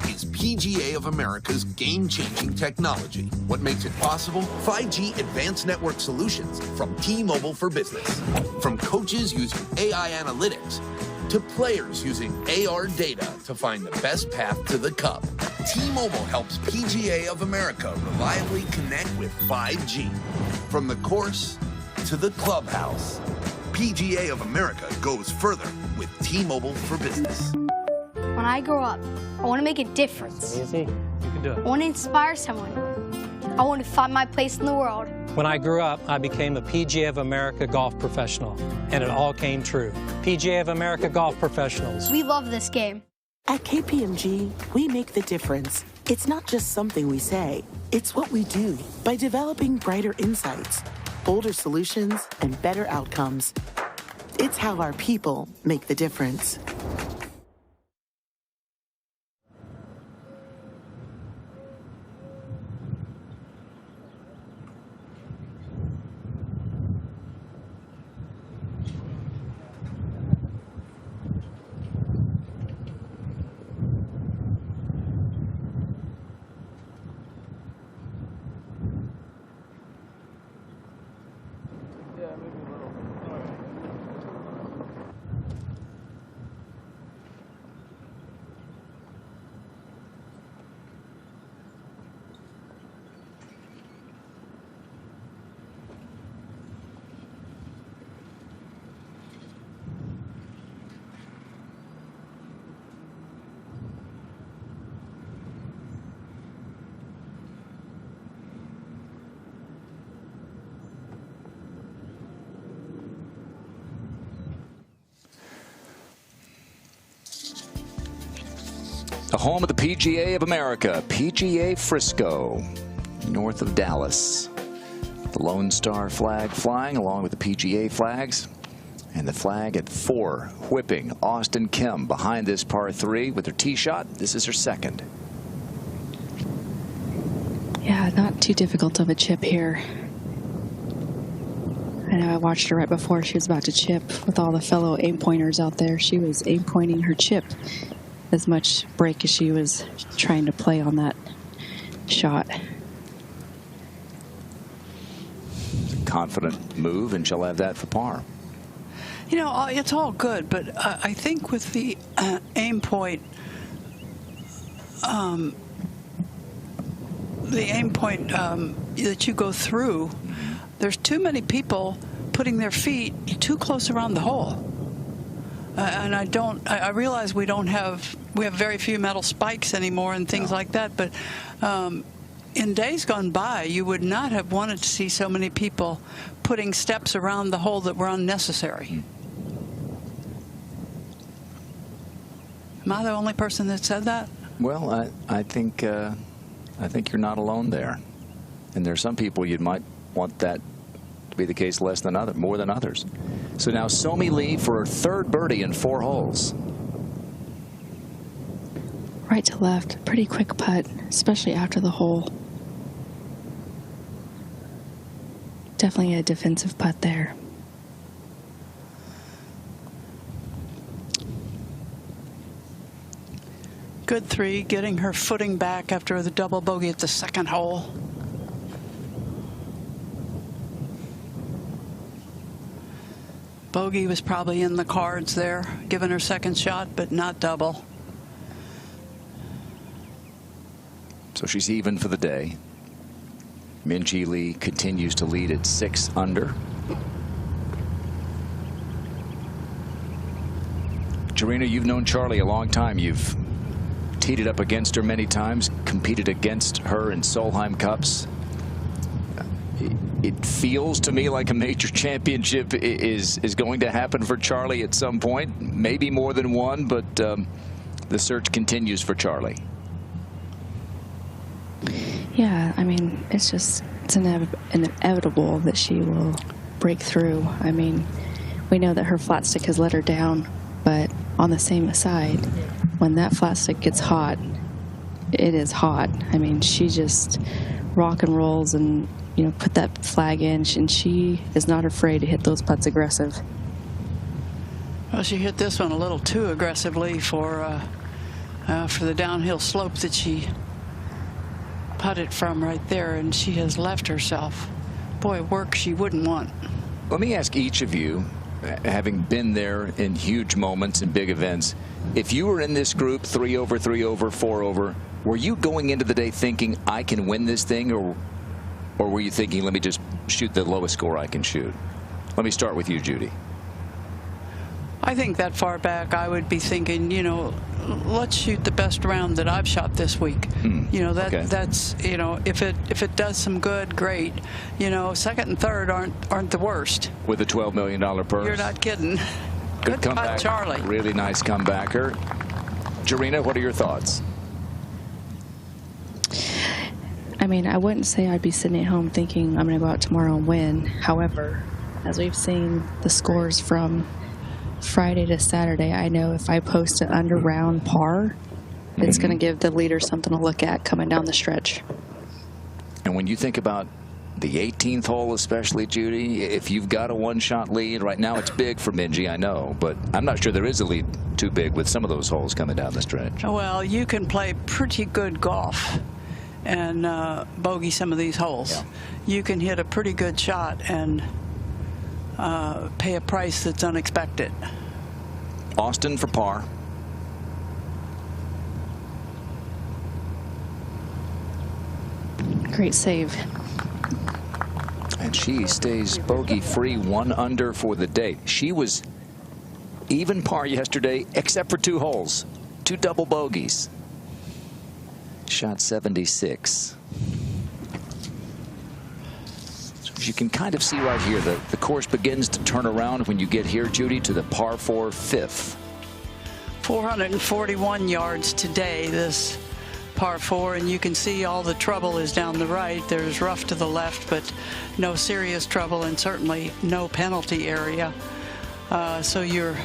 Is PGA of America's game-changing technology. What makes it possible? 5G advanced network solutions from T-Mobile for Business. From coaches using AI analytics to players using AR data to find the best path to the cup. T-Mobile helps PGA of America reliably connect with 5G. From the course to the clubhouse, PGA of America goes further with T-Mobile for Business. When I grow up, I want to make a difference. Easy. You can do it. I want to inspire someone. I want to find my place in the world. When I grew up, I became a PGA of America golf professional, and it all came true. PGA of America golf professionals. We love this game. At KPMG, we make the difference. It's not just something we say, it's what we do. By developing brighter insights, bolder solutions, and better outcomes. It's how our people make the difference. The home of the PGA of America, PGA Frisco, north of Dallas. The Lone Star flag flying along with the PGA flags. And the flag at 4, whipping Auston Kim behind this par 3 with her tee shot. This is her second. Yeah, not too difficult of a chip here. I know I watched her right before she was about to chip with all the fellow aim pointers out there. She was aim pointing her chip as much break as she was trying to play on that shot. Confident move, and she'll have that for par. You know, it's all good, but I think with the aim point, that you go through, there's too many people putting their feet too close around the hole. And I realize we have very few metal spikes anymore and things like that, but in days gone by, you would not have wanted to see so many people putting steps around the hole that were unnecessary. Am I the only person that said that? Well, I think you're not alone there. And there are some people you might want that to be the case more than others. So now Somi Lee for her third birdie in 4 holes. Right to left, pretty quick putt, especially after the hole. Definitely a defensive putt there. Good 3, getting her footing back after the double bogey at the second hole. Bogey was probably in the cards there, giving her second shot, but not double. So she's even for the day. Minjee Lee continues to lead at 6 under. Jarena, you've known Charley a long time. You've teed it up against her many times, competed against her in Solheim Cups. It feels to me like a major championship is going to happen for Charley at some point. Maybe more than one, but the search continues for Charley. Yeah, I mean, it's inevitable that she will break through. I mean, we know that her flat stick has let her down, but on the same side, when that flat stick gets hot, it is hot. I mean, she just rock and rolls and, you know, put that flag in, and she is not afraid to hit those putts aggressive. Well, she hit this one a little too aggressively for the downhill slope that she putted from right there, and she has left herself. Boy, work she wouldn't want. Let me ask each of you, having been there in huge moments and big events, if you were in this group, 3 over, 3 over, 4 over, were you going into the day thinking, I can win this thing, or were you thinking, let me just shoot the lowest score I can shoot? Let me start with you, Judy. I think that far back, I would be thinking, you know, let's shoot the best round that I've shot this week. You know, that's, you know, if it does some good, great. You know, second and third aren't the worst. With a $12 million purse. You're not kidding. Good comeback, putt, Charley. Really nice comebacker. Jarena, what are your thoughts? I mean, I wouldn't say I'd be sitting at home thinking I'm going to go out tomorrow and win. However, as we've seen the scores from Friday to Saturday, I know if I post an under round par, it's going to give the leader something to look at coming down the stretch. And when you think about the 18th hole, especially, Judy, if you've got a one-shot lead, right now it's big for Minjee, I know, but I'm not sure there is a lead too big with some of those holes coming down the stretch. Well, you can play pretty good golf and bogey some of these holes. Yeah. You can hit a pretty good shot and pay a price that's unexpected. Auston for par. Great save. And she stays bogey free, 1 under for the day. She was even par yesterday, except for 2 holes, 2 double bogeys. Shot 76. So as you can kind of see right here, the course begins to turn around when you get here, Judy, to the par 4 fifth. 441 yards today, this par 4, and you can see all the trouble is down the right. There's rough to the left, but no serious trouble, and certainly no penalty area. So you're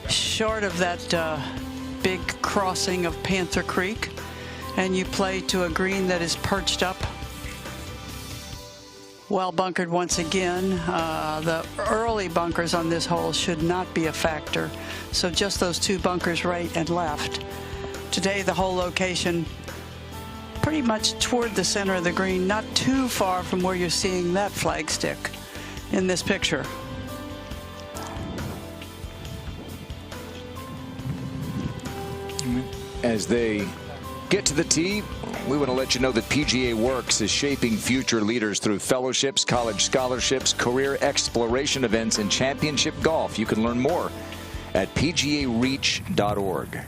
short of that big crossing of Panther Creek, and you play to a green that is perched up, well bunkered once again. The early bunkers on this hole should not be a factor, so just those 2 bunkers right and left. Today the hole location pretty much toward the center of the green, not too far from where you're seeing that flagstick in this picture. As they get to the tee, we want to let you know that PGA Works is shaping future leaders through fellowships, college scholarships, career exploration events, and championship golf. You can learn more at pgareach.org.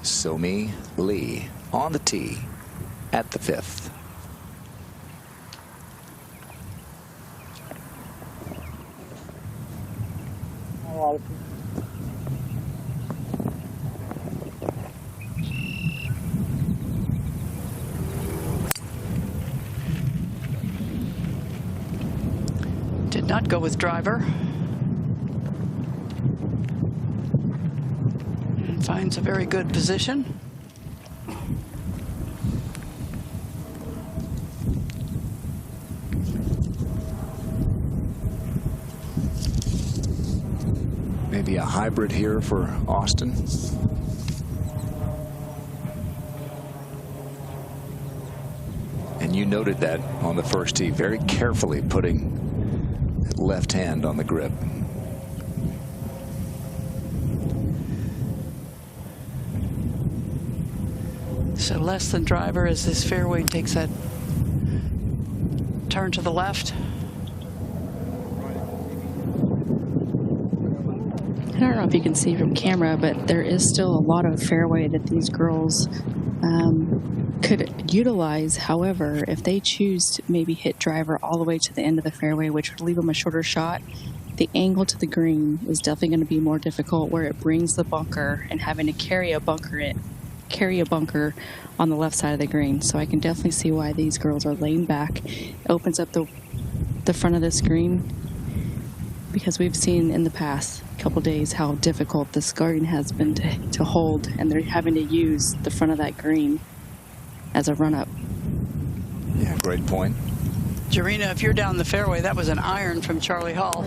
Somi Lee on the tee at the 5th. Did not go with driver. Finds a very good position. Maybe a hybrid here for Auston. And you noted that on the first tee, very carefully putting that left hand on the grip. So less than driver as this fairway takes that turn to the left. I don't know if you can see from camera, but there is still a lot of fairway that these girls could utilize. However, if they choose to maybe hit driver all the way to the end of the fairway, which would leave them a shorter shot, the angle to the green is definitely going to be more difficult, where it brings the bunker and having to carry a bunker on the left side of the green. So I can definitely see why these girls are laying back. It opens up the front of this green, because we've seen in the past couple days how difficult this green has been to hold, and they're having to use the front of that green as a run-up. Yeah, great point. Jarena, if you're down the fairway, that was an iron from Charley Hull.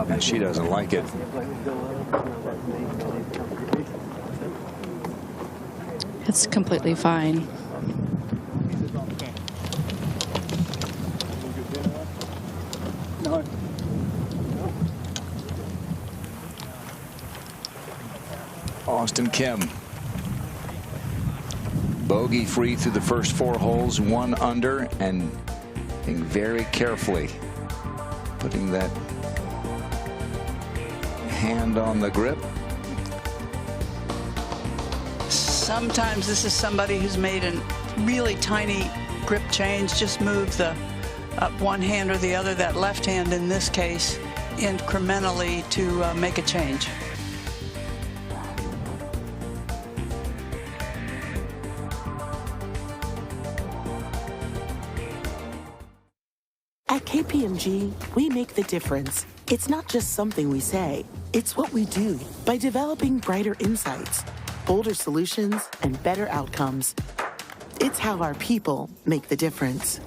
And she doesn't like it. It's completely fine. Auston Kim, bogey free through the first 4 holes, 1 under, and being very carefully putting that hand on the grip. Sometimes this is somebody who's made a really tiny grip change, just move the up one hand or the other, that left hand in this case, incrementally to make a change. At KPMG, we make the difference. It's not just something we say, it's what we do by developing brighter insights, bolder solutions, and better outcomes. It's how our people make the difference.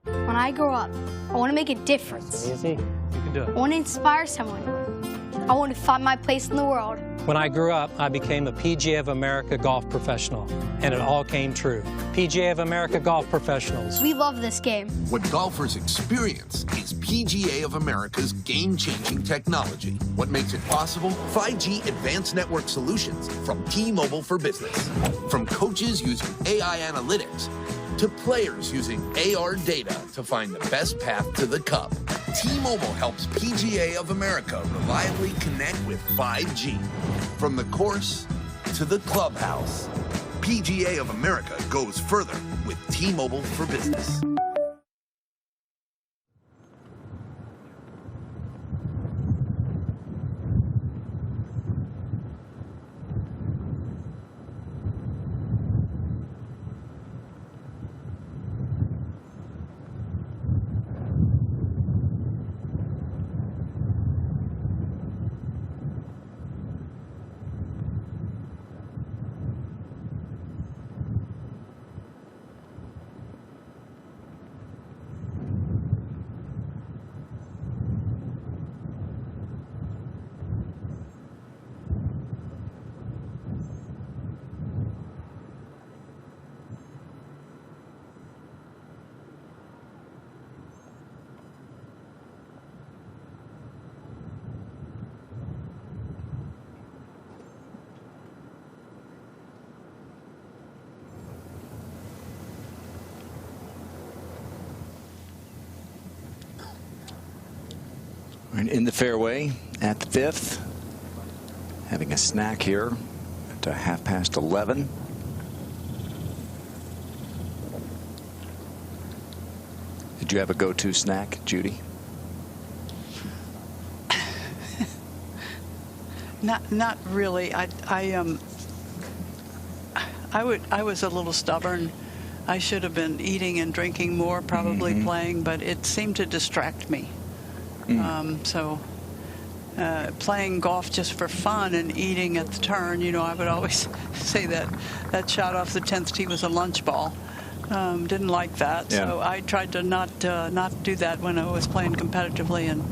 When I grow up, I want to make a difference. Easy. You can do I it. want to inspire someone. I want to find my place in the world. When I grew up, I became a PGA of America golf professional, and it all came true. PGA of America golf professionals. We love this game. What golfers experience is PGA of America's game-changing technology. What makes it possible? 5G advanced network solutions from T-Mobile for Business. From coaches using AI analytics to players using AR data to find the best path to the cup. T-Mobile helps PGA of America reliably connect with 5G. From the course to the clubhouse, PGA of America goes further with T-Mobile for Business. And in the fairway at the 5th, having a snack here at 11:30. Did you have a go-to snack, Judy? Not really. I was a little stubborn. I should have been eating and drinking more, probably playing, but it seemed to distract me. So playing golf just for fun and eating at the turn, you know, I would always say that shot off the 10th tee was a lunch ball. Didn't like that, so I tried to not do that when I was playing competitively. And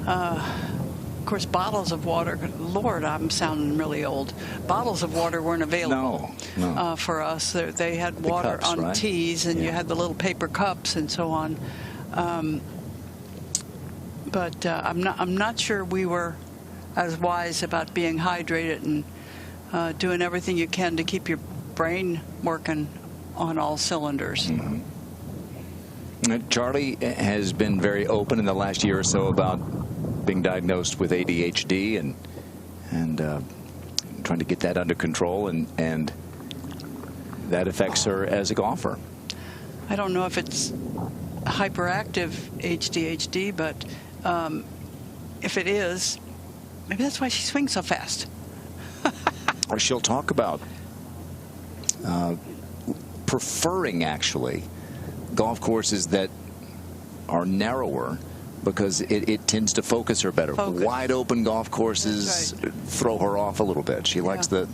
of course, bottles of water. Lord, I'm sounding really old. Bottles of water weren't available for us. They had water cups, on right? tees, and you had the little paper cups and so on. But I'm not sure we were as wise about being hydrated and doing everything you can to keep your brain working on all cylinders. Charley has been very open in the last year or so about being diagnosed with ADHD and trying to get that under control, and that affects her as a golfer. I don't know if it's hyperactive ADHD, but if it is, maybe that's why she swings so fast. Or she'll talk about preferring, actually, golf courses that are narrower because it tends to focus her better. Wide open golf courses throw her off a little bit. She likes the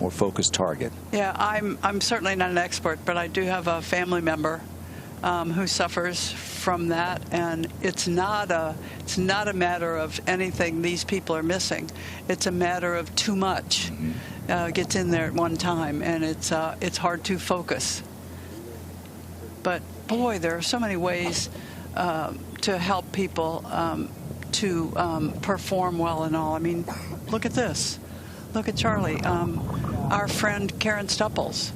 more focused target. Yeah, I'm certainly not an expert, but I do have a family member who suffers from that, and it's not a matter of anything these people are missing. It's a matter of too much gets in there at one time, and it's hard to focus. But boy, there are so many ways to help people to perform well and all. I mean, look at this. Look at Charley. Our friend Karen Stupples.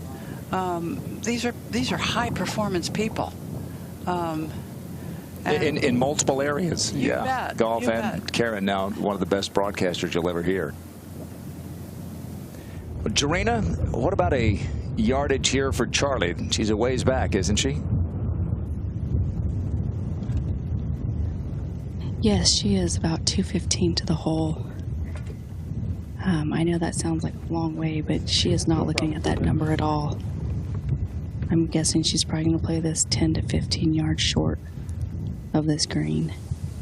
These are high performance people. In multiple areas. Bet, golf and Karen, now one of the best broadcasters you'll ever hear. Jarena, what about a yardage here for Charley? She's a ways back, isn't she? Yes, she is about 215 to the hole. I know that sounds like a long way, but she is not looking at that number at all. I'm guessing she's probably going to play this 10 to 15 yards short of this green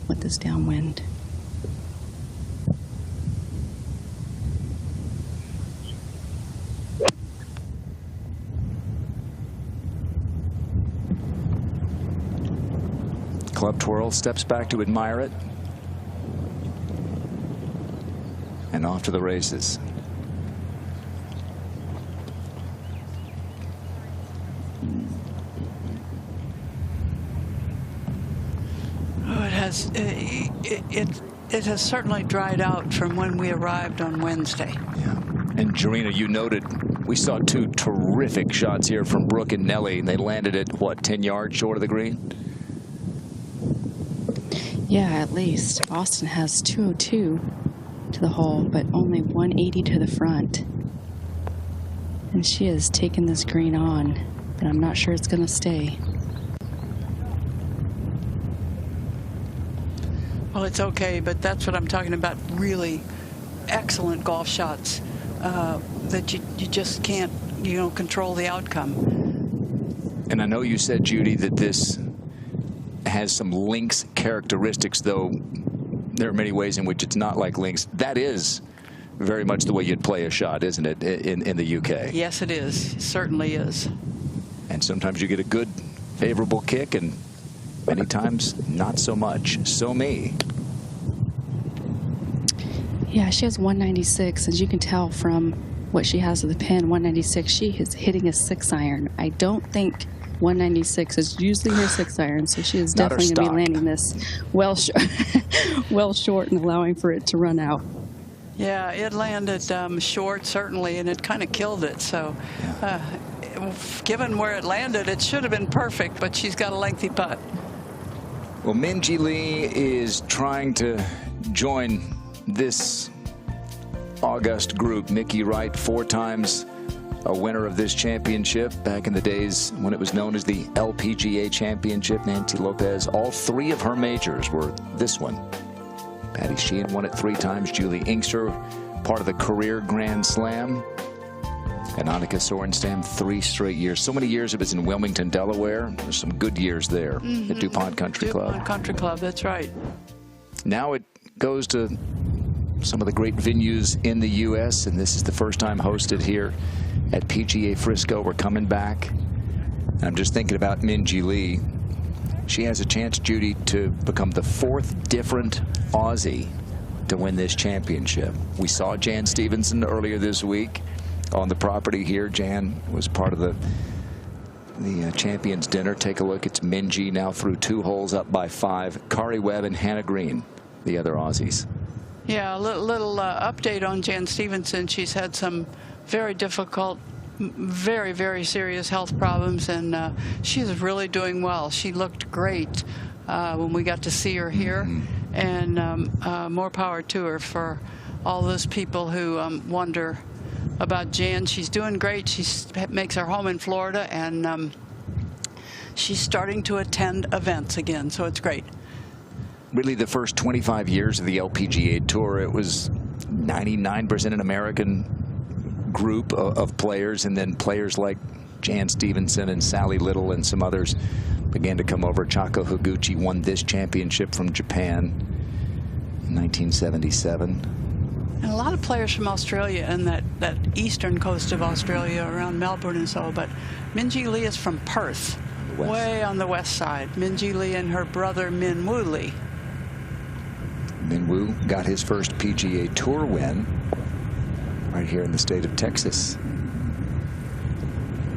with this downwind. Club twirl, steps back to admire it. And off to the races. It has certainly dried out from when we arrived on Wednesday. Yeah. And Jarena, you noted we saw two terrific shots here from Brooke and Nelly, and they landed at what, 10 yards short of the green? Yeah, at least. Auston has 202 to the hole, but only 180 to the front. And she has taken this green on, but I'm not sure it's going to stay. Well, it's okay, but that's what I'm talking about. Really excellent golf shots that you just can't, control the outcome. And I know you said, Judy, that this has some links characteristics, though there are many ways in which it's not like links. That is very much the way you'd play a shot, isn't it, in the UK? Yes, it is. It certainly is. And sometimes you get a good, favorable kick, and many times not so much. Somi. Yeah, she has 196, as you can tell from what she has of the pin, 196. She is hitting a 6-iron. I don't think 196 is usually her 6-iron, so she is definitely going to be landing this well short and allowing for it to run out. Yeah, it landed short, certainly, and it kind of killed it. So given where it landed, it should have been perfect, but she's got a lengthy putt. Well, Minjee Lee is trying to join this august group. Mickey Wright, 4 times a winner of this championship back in the days when it was known as the LPGA Championship. Nancy Lopez, all 3 of her majors were this one. Patty Sheehan won it 3 times. Julie Inkster, part of the career Grand Slam. And Annika Sorenstam, 3 straight years. So many years it was in Wilmington, Delaware. There's some good years there at DuPont Country Club. DuPont Country Club, that's right. Now it goes to some of the great venues in the U.S., and this is the first time hosted here at PGA Frisco. We're coming back. And I'm just thinking about Minjee Lee. She has a chance, Judy, to become the 4th different Aussie to win this championship. We saw Jan Stevenson earlier this week on the property here. Jan was part of the Champions Dinner. Take a look. It's Minjee now through 2 holes, up by 5. Kari Webb and Hannah Green, the other Aussies. Yeah, a little update on Jan Stevenson. She's had some very difficult, very, very serious health problems, and she's really doing well. She looked great when we got to see her here, and more power to her for all those people who wonder about Jan. She's doing great. She makes her home in Florida, and she's starting to attend events again, so it's great. Really, the first 25 years of the LPGA Tour, it was 99% an American group of players, and then players like Jan Stevenson and Sally Little and some others began to come over. Chako Higuchi won this championship from Japan in 1977. And a lot of players from Australia and that eastern coast of Australia around Melbourne and so, but Minjee Lee is from Perth, way on the west side. Minjee Lee and her brother Min Woo Lee. Min Woo got his first PGA Tour win right here in the state of Texas.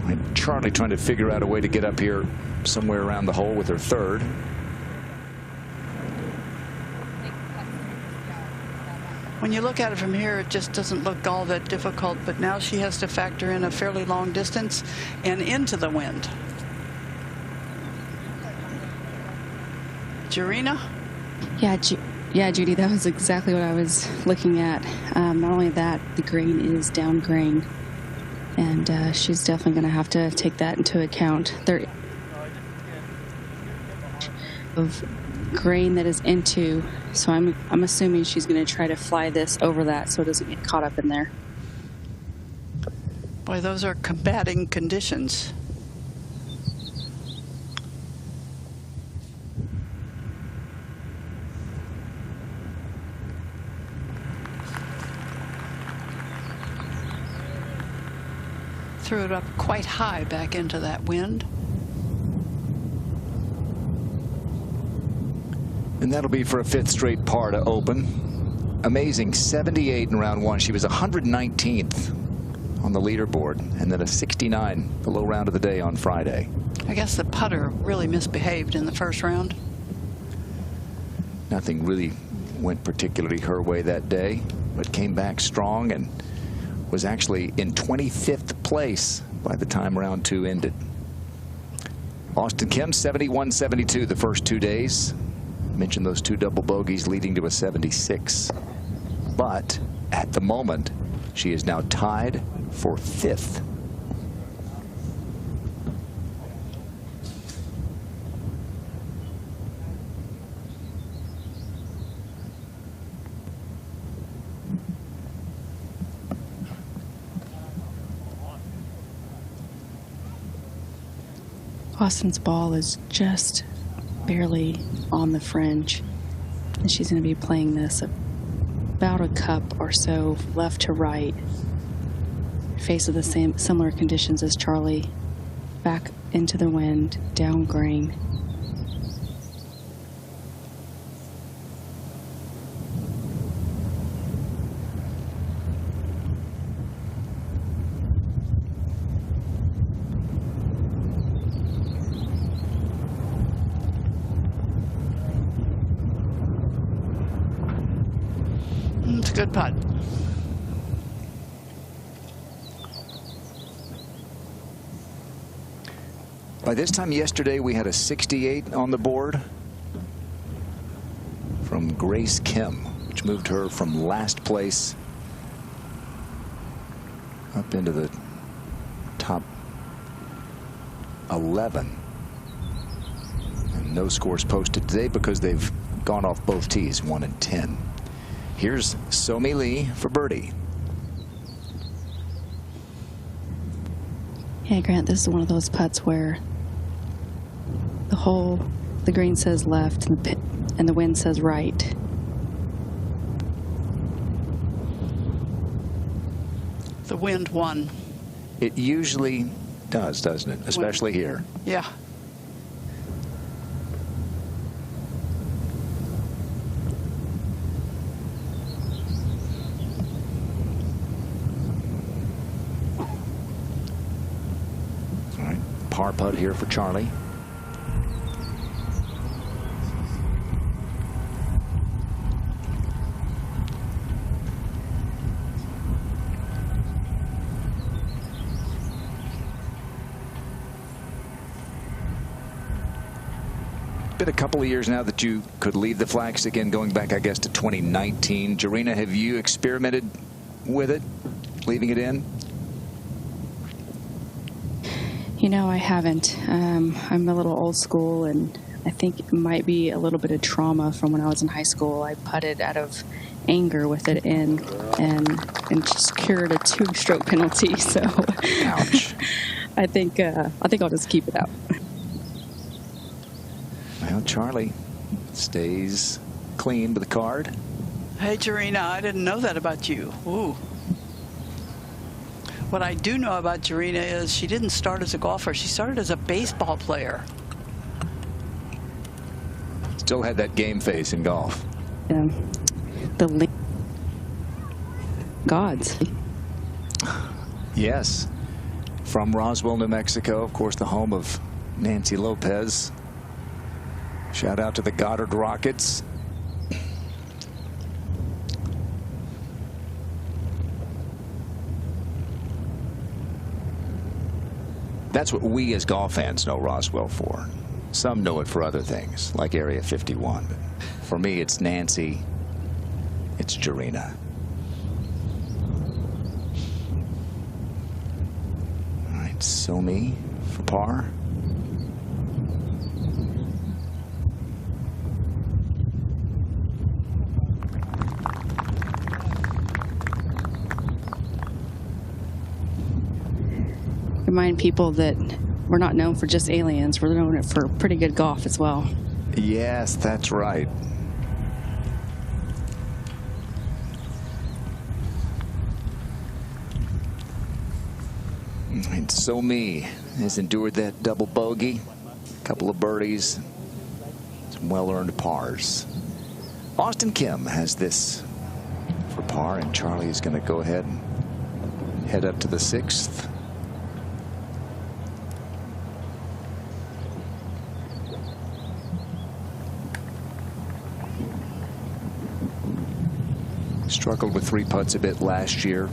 And Charley trying to figure out a way to get up here somewhere around the hole with her 3rd. When you look at it from here, it just doesn't look all that difficult, but now she has to factor in a fairly long distance and into the wind. Jarena? Yeah, Judy, that was exactly what I was looking at. Not only that, the grain is down grain, and she's definitely going to have to take that into account. There of grain that is into, so I'm assuming she's going to try to fly this over that so it doesn't get caught up in there. Boy, those are combating conditions. Threw it up quite high back into that wind. And that'll be for a 5th straight par to open. Amazing, 78 in round 1. She was 119th on the leaderboard, and then a 69 the low round of the day on Friday. I guess the putter really misbehaved in the first round. Nothing really went particularly her way that day, but came back strong and was actually in 25th place by the time round 2 ended. Auston Kim, 71-72 the first 2 days. Mentioned those 2 double bogeys leading to a 76. But at the moment, she is now tied for 5th. Austin's ball is just barely on the fringe, and she's going to be playing this about a cup or so left to right. Face of the similar conditions as Charley. Back into the wind, down grain. It's a good putt. By this time yesterday, we had a 68 on the board. from Grace Kim, which moved her from last place up into the top 11. And no scores posted today because they've gone off both tees, 1 and 10. Here's Somi Lee for birdie. Yeah, Grant, this is one of those putts where the green says left and the wind says right. The wind won. It usually does, doesn't it? Especially here. Yeah. All right, par putt here for Charley. Been a couple of years now that you could leave the flags again, going back, I guess, to 2019. Jarena, have you experimented with it, leaving it in? You know, I haven't. I'm a little old school, and I think it might be a little bit of trauma from when I was in high school. I putted out of anger with it in and secured a 2-stroke penalty. So, ouch. I think I'll just keep it out. Well, Charley stays clean with the card. Hey, Jarena, I didn't know that about you. Ooh. What I do know about Jarena is she didn't start as a golfer. She started as a baseball player. Still had that game face in golf. The gods. Yes. From Roswell, New Mexico, of course, the home of Nancy Lopez. Shout out to the Goddard Rockets. That's what we as golf fans know Roswell for. Some know it for other things, like Area 51. But for me, it's Nancy. It's Jarena. All right, Somi for par. Remind people that we're not known for just aliens. We're known for pretty good golf as well. Yes, that's right. And Somi has endured that double bogey, a couple of birdies, some well-earned pars. Auston Kim has this for par, and Charley is going to go ahead and head up to the 6th. Struggled with 3 putts a bit last year.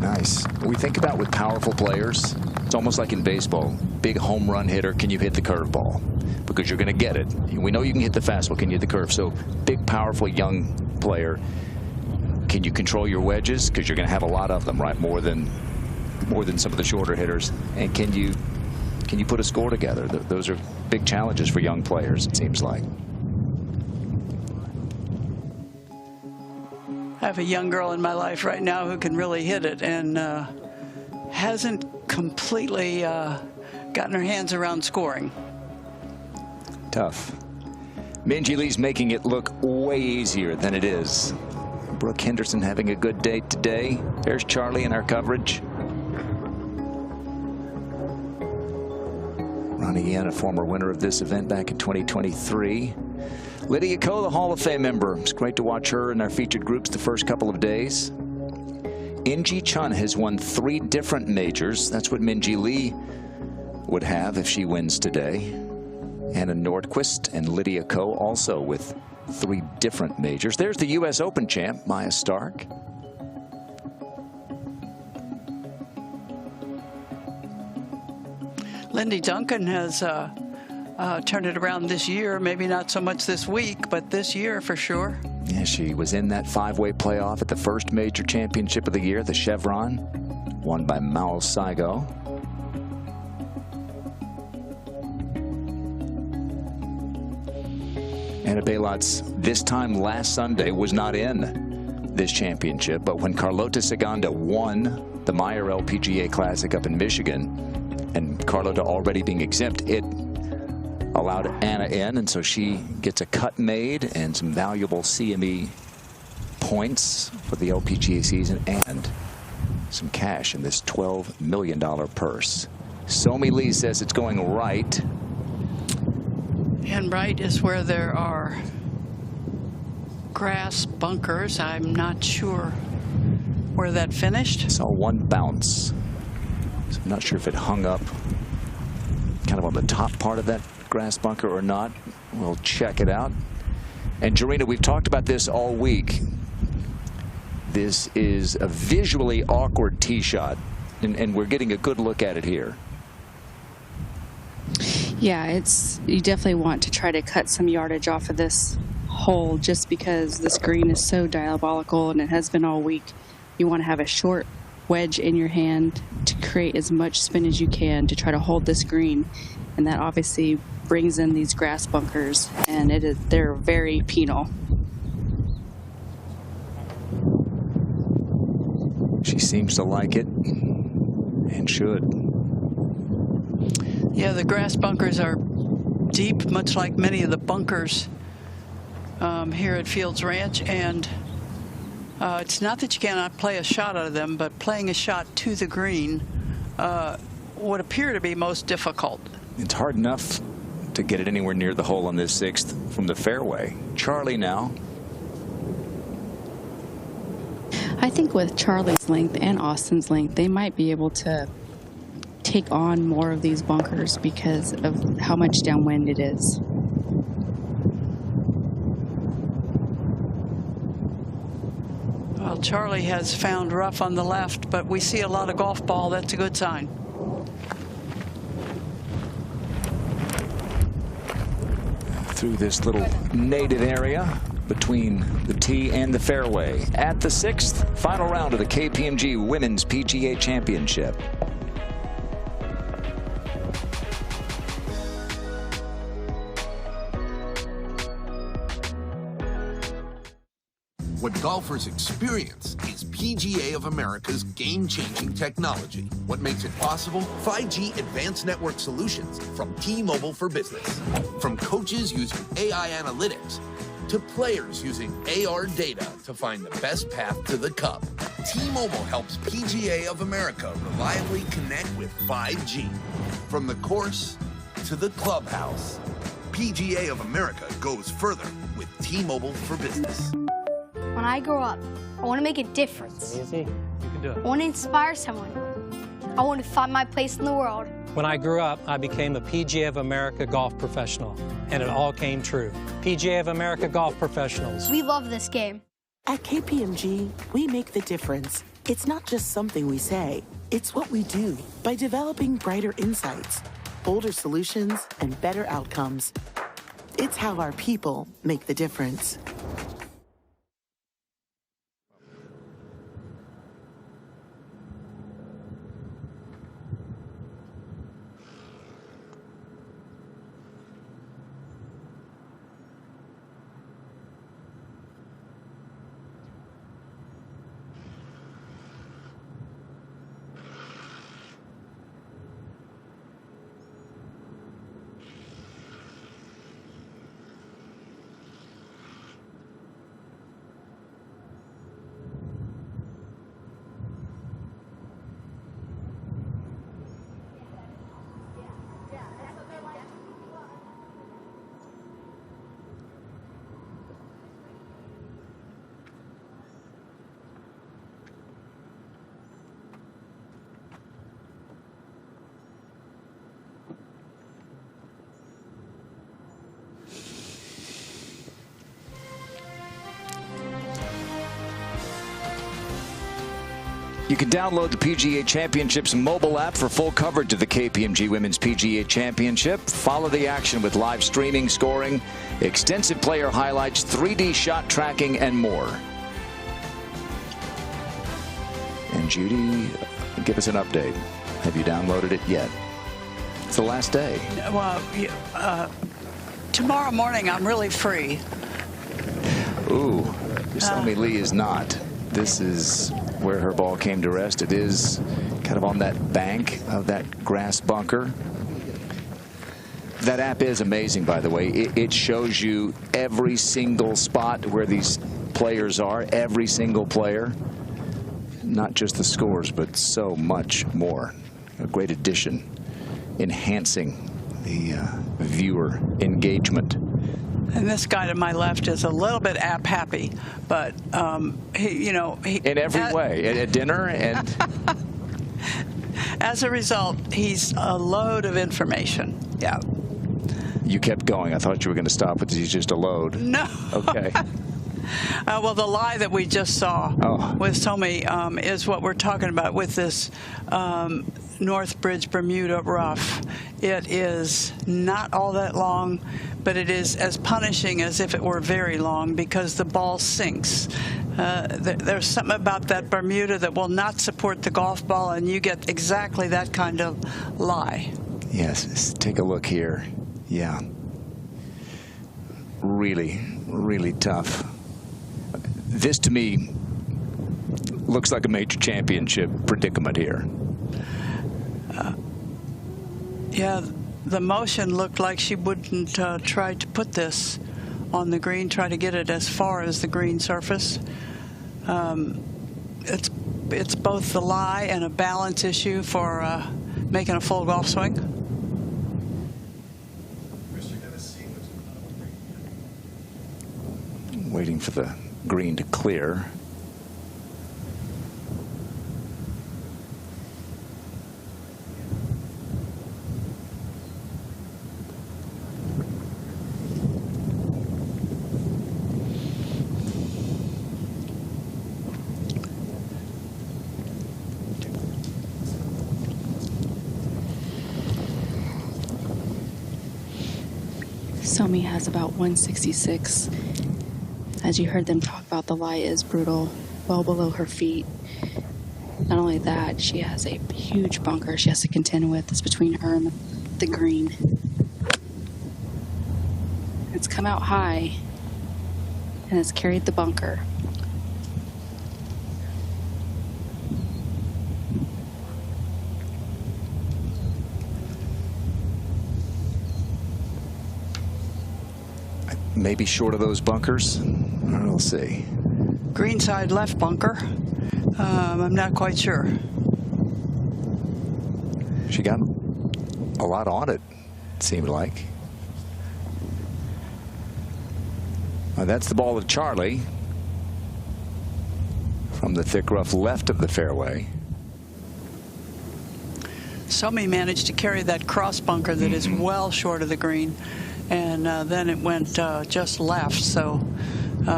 Nice. We think about with powerful players, it's almost like in baseball. Big home run hitter, can you hit the curveball? Because you're going to get it. We know you can hit the fastball, can you hit the curve? So big, powerful, young player. Can you control your wedges? Because you're going to have a lot of them, right? More than some of the shorter hitters. And can you put a score together? Those are big challenges for young players, it seems like. I have a young girl in my life right now who can really hit it and hasn't completely gotten her hands around scoring. Tough. Minjee Lee's making it look way easier than it is. Brooke Henderson having a good day today. There's Charley in our coverage. Ronnie Yen, a former winner of this event back in 2023. Lydia Ko, the Hall of Fame member. It's great to watch her in our featured groups the first couple of days. In-Gee Chun has won 3 different majors. That's what Minjee Lee would have if she wins today. Anna Nordquist and Lydia Ko also with 3 different majors. There's the U.S. Open champ, Maya Stark. Lindy Duncan has turned it around this year. Maybe not so much this week, but this year for sure. Yeah, she was in that five-way playoff at the first major championship of the year, the Chevron, won by Mao Saigo. Anna Belot's this time last Sunday was not in this championship, but when Carlota Ciganda won the Meyer LPGA Classic up in Michigan, and Carlota already being exempt, it allowed Anna in, and so she gets a cut made and some valuable CME points for the LPGA season and some cash in this $12 million purse. Somi Lee says it's going right. And right is where there are grass bunkers. I'm not sure where that finished. Saw one bounce. So I'm not sure if it hung up kind of on the top part of that grass bunker or not. We'll check it out. And Jarena, we've talked about this all week. This is a visually awkward tee shot, and we're getting a good look at it here. Yeah, you definitely want to try to cut some yardage off of this hole just because this green is so diabolical, and it has been all week. You want to have a short wedge in your hand to create as much spin as you can to try to hold this green, and that obviously brings in these grass bunkers, and they're very penal. She seems to like it and should. Yeah, the grass bunkers are deep, much like many of the bunkers here at Fields Ranch, and it's not that you cannot play a shot out of them, but playing a shot to the green would appear to be most difficult. It's hard enough to get it anywhere near the hole on this sixth from the fairway. Charley now. I think with Charley's length and Auston's length, they might be able to take on more of these bunkers because of how much downwind it is. Well, Charley has found rough on the left, but we see a lot of golf ball. That's a good sign. Through this little native area between the tee and the fairway at the sixth final round of the KPMG Women's PGA Championship. What golfers experience is PGA of America's game-changing technology. What makes it possible? 5G advanced network solutions from T-Mobile for Business. From coaches using AI analytics to players using AR data to find the best path to the cup. T-Mobile helps PGA of America reliably connect with 5G. From the course to the clubhouse, PGA of America goes further with T-Mobile for Business. When I grow up, I want to make a difference. Easy. You can do it. I want to inspire someone. I want to find my place in the world. When I grew up, I became a PGA of America golf professional, and it all came true. PGA of America golf professionals. We love this game. At KPMG, we make the difference. It's not just something we say, it's what we do. By developing brighter insights, bolder solutions, and better outcomes. It's how our people make the difference. You can download the PGA Championship's mobile app for full coverage of the KPMG Women's PGA Championship. Follow the action with live streaming, scoring, extensive player highlights, 3D shot tracking, and more. And Judy, give us an update. Have you downloaded it yet? It's the last day. Well, tomorrow morning I'm really free. Ooh, Somi Lee is not. This is where her ball came to rest. It is kind of on that bank of that grass bunker. That app is amazing, by the way. It shows you every single spot where these players are, every single player. Not just the scores, but so much more. A great addition, enhancing the viewer engagement. And this guy to my left is a little bit app happy, but he, in every way, at dinner and. As a result, he's a load of information. Yeah. You kept going. I thought you were going to stop with he's just a load. No. Okay. Well, the lie that we just saw with Somi is what we're talking about with this Northbridge Bermuda rough. It is not all that long, but it is as punishing as if it were very long because the ball sinks. There's something about that Bermuda that will not support the golf ball, and you get exactly that kind of lie. Yes, take a look here. Yeah. Really, really tough. This, to me, looks like a major championship predicament here. Yeah, the motion looked like she wouldn't try to put this on the green, try to get it as far as the green surface. It's both the lie and a balance issue for making a full golf swing. Waiting for the green to clear. Somi has about 166. As you heard them talk about, the lie is brutal, well below her feet. Not only that, she has a huge bunker she has to contend with. It's between her and the green. It's come out high, and it's carried the bunker. Maybe short of those bunkers. We'll see. Green side left bunker. I'm not quite sure. She got a lot on it seemed like. That's the ball of Charley from the thick rough left of the fairway. Somi managed to carry that cross bunker that is well short of the green, and then it went just left, so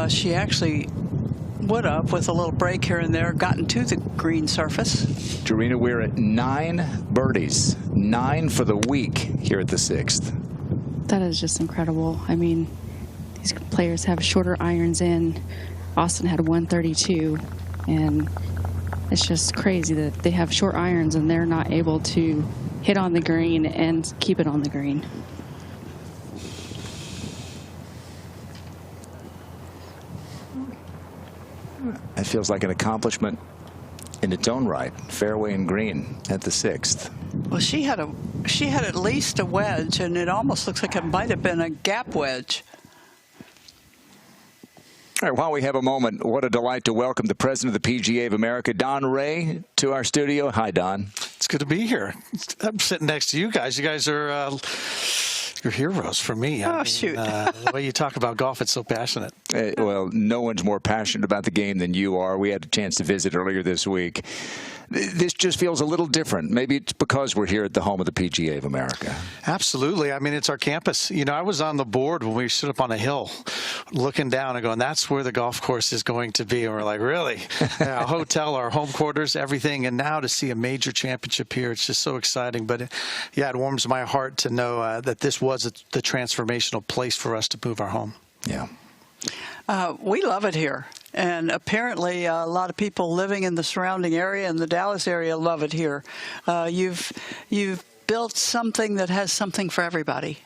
she actually would have, with a little break here and there, gotten to the green surface. Dorena, we're at 9 birdies, 9 for the week here at the Sixth. That is just incredible. I mean, these players have shorter irons in. Auston had 132, and it's just crazy that they have short irons and they're not able to hit on the green and keep it on the green. That feels like an accomplishment in its own right. Fairway and green at the Sixth. Well, she had at least a wedge, and it almost looks like it might have been a gap wedge. All right, while we have a moment, what a delight to welcome the president of the PGA of America, Don Ray, to our studio. Hi, Don. It's good to be here. I'm sitting next to you guys. You guys are You're heroes for me. Shoot. The way you talk about golf, it's so passionate. Well, no one's more passionate about the game than you are. We had a chance to visit earlier this week. This just feels a little different. Maybe it's because we're here at the home of the PGA of America. Absolutely. I mean, it's our campus. You know, I was on the board when we stood up on a hill looking down and going, that's where the golf course is going to be. And we're like, really? A hotel, our home quarters, everything. And now to see a major championship here, it's just so exciting. But, it warms my heart to know that this was the transformational place for us to move our home. Yeah. We love it here. And apparently a lot of people living in the surrounding area and the Dallas area love it here. You've built something that has something for everybody.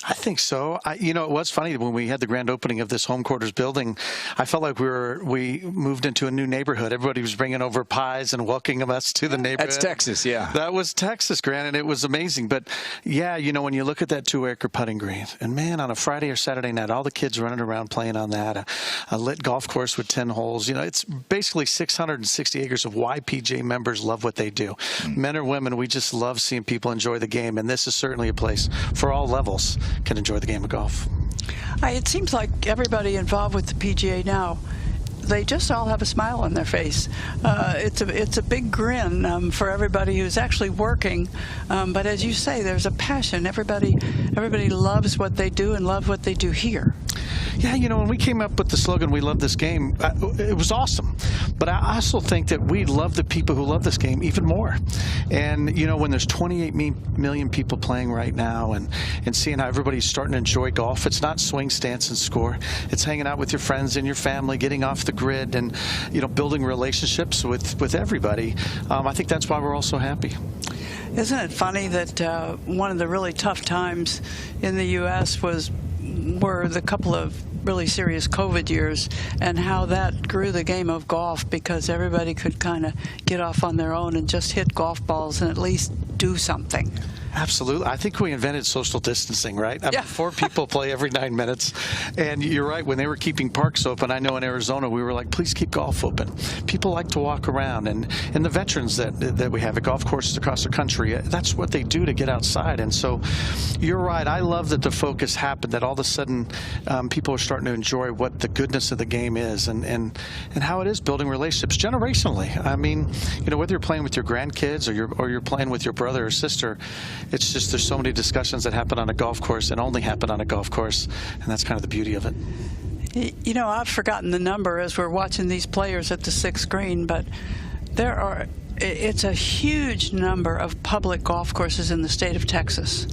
I think so. It was funny when we had the grand opening of this home quarters building. I felt like we moved into a new neighborhood. Everybody was bringing over pies and welcoming us to the neighborhood. That's Texas, yeah. That was Texas, Grant, and it was amazing. But yeah, when you look at that 2-acre putting green, and man, on a Friday or Saturday night, all the kids running around playing on that, a lit golf course with 10 holes. It's basically 660 acres of why PGA members love what they do. Men or women, we just love seeing people enjoy the game, and this is certainly a place for all levels can enjoy the game of golf. It seems like everybody involved with the PGA now, they just all have a smile on their face. It's a big grin for everybody who's actually working. But as you say, there's a passion. Everybody loves what they do and loves what they do here. Yeah, when we came up with the slogan, we love this game, it was awesome. But I also think that we love the people who love this game even more. And, when there's 28 million people playing right now and seeing how everybody's starting to enjoy golf, it's not swing, stance, and score. It's hanging out with your friends and your family, getting off the grid and, building relationships with everybody. I think that's why we're all so happy. Isn't it funny that one of the really tough times in the U.S. were the couple of really serious COVID years, and how that grew the game of golf because everybody could kind of get off on their own and just hit golf balls and at least do something. Absolutely. I think we invented social distancing, right? Yeah. 4 people play every 9 minutes. And you're right, when they were keeping parks open, I know in Arizona, we were like, please keep golf open. People like to walk around. And the veterans that we have at golf courses across the country, that's what they do to get outside. And so you're right. I love that the focus happened, that all of a sudden people are starting to enjoy what the goodness of the game is and how it is building relationships generationally. I mean, whether you're playing with your grandkids or you're playing with your brother or sister, it's just there's so many discussions that happen on a golf course and only happen on a golf course, and that's kind of the beauty of it. I've forgotten the number as we're watching these players at the 6th green, but it's a huge number of public golf courses in the state of Texas.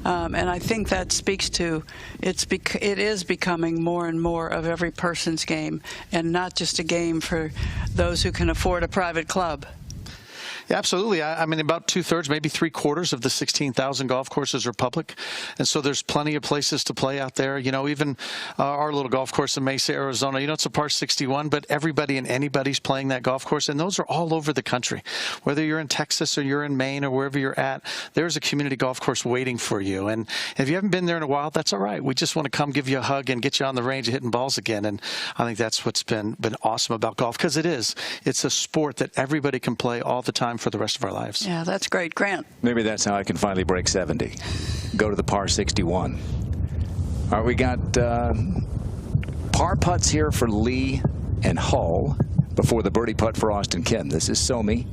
And I think that speaks to it is becoming more and more of every person's game and not just a game for those who can afford a private club. Yeah, absolutely. I mean, about 2/3, maybe 3/4 of the 16,000 golf courses are public. And so there's plenty of places to play out there. Even our little golf course in Mesa, Arizona, it's a par 61, but everybody and anybody's playing that golf course. And those are all over the country. Whether you're in Texas or you're in Maine or wherever you're at, there's a community golf course waiting for you. And if you haven't been there in a while, that's all right. We just want to come give you a hug and get you on the range hitting balls again. And I think that's what's been awesome about golf, because it's a sport that everybody can play all the time for the rest of our lives. Yeah, that's great. Grant. Maybe that's how I can finally break 70. Go to the par 61. All right, we got par putts here for Lee and Hull before the birdie putt for Auston Kim. This is Somi.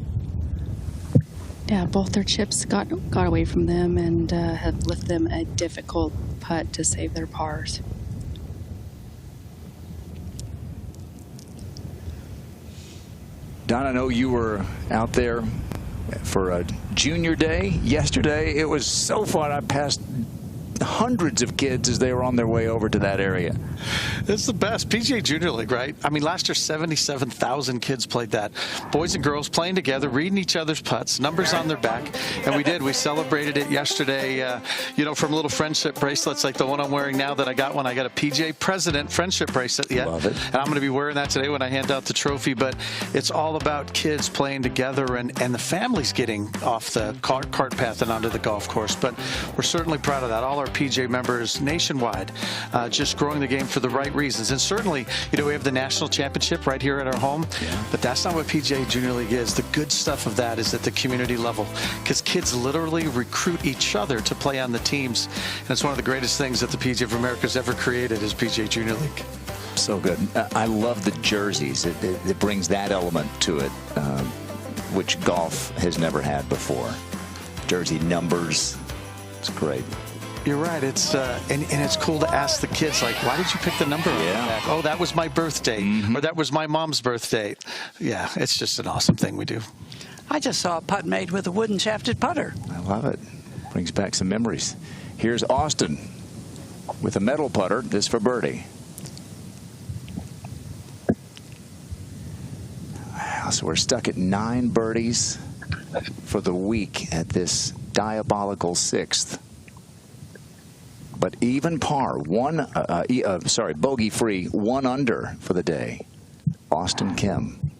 Yeah, both their chips got away from them and have left them a difficult putt to save their pars. Don, I know you were out there for a junior day yesterday. It was so fun. I passed hundreds of kids as they were on their way over to that area. It's the best. PGA Junior League, right? I mean, last year, 77,000 kids played that. Boys and girls playing together, reading each other's putts, numbers on their back. And we did. We celebrated it yesterday, from little friendship bracelets like the one I'm wearing now that I got when I got a PGA President friendship bracelet. Yeah. Love it. And I'm going to be wearing that today when I hand out the trophy. But it's all about kids playing together and the families getting off the cart path and onto the golf course. But we're certainly proud of that. All our PGA members nationwide, just growing the game for the right reasons. And certainly, we have the national championship right here at our home, but that's not what PGA Junior League is. The good stuff of that is at the community level, because kids literally recruit each other to play on the teams. And it's one of the greatest things that the PGA of America has ever created is PGA Junior League. So good. I love the jerseys. It brings that element to it, which golf has never had before. Jersey numbers. It's great. You're right. It's and it's cool to ask the kids, like, why did you pick the number? Yeah. Oh, that was my birthday, or that was my mom's birthday. Yeah, it's just an awesome thing we do. I just saw a putt made with a wooden shafted putter. I love it. Brings back some memories. Here's Auston with a metal putter. This for birdie. Wow, so we're stuck at 9 birdies for the week at this diabolical 6th. But even par, bogey free, 1 under for the day. Auston Kim.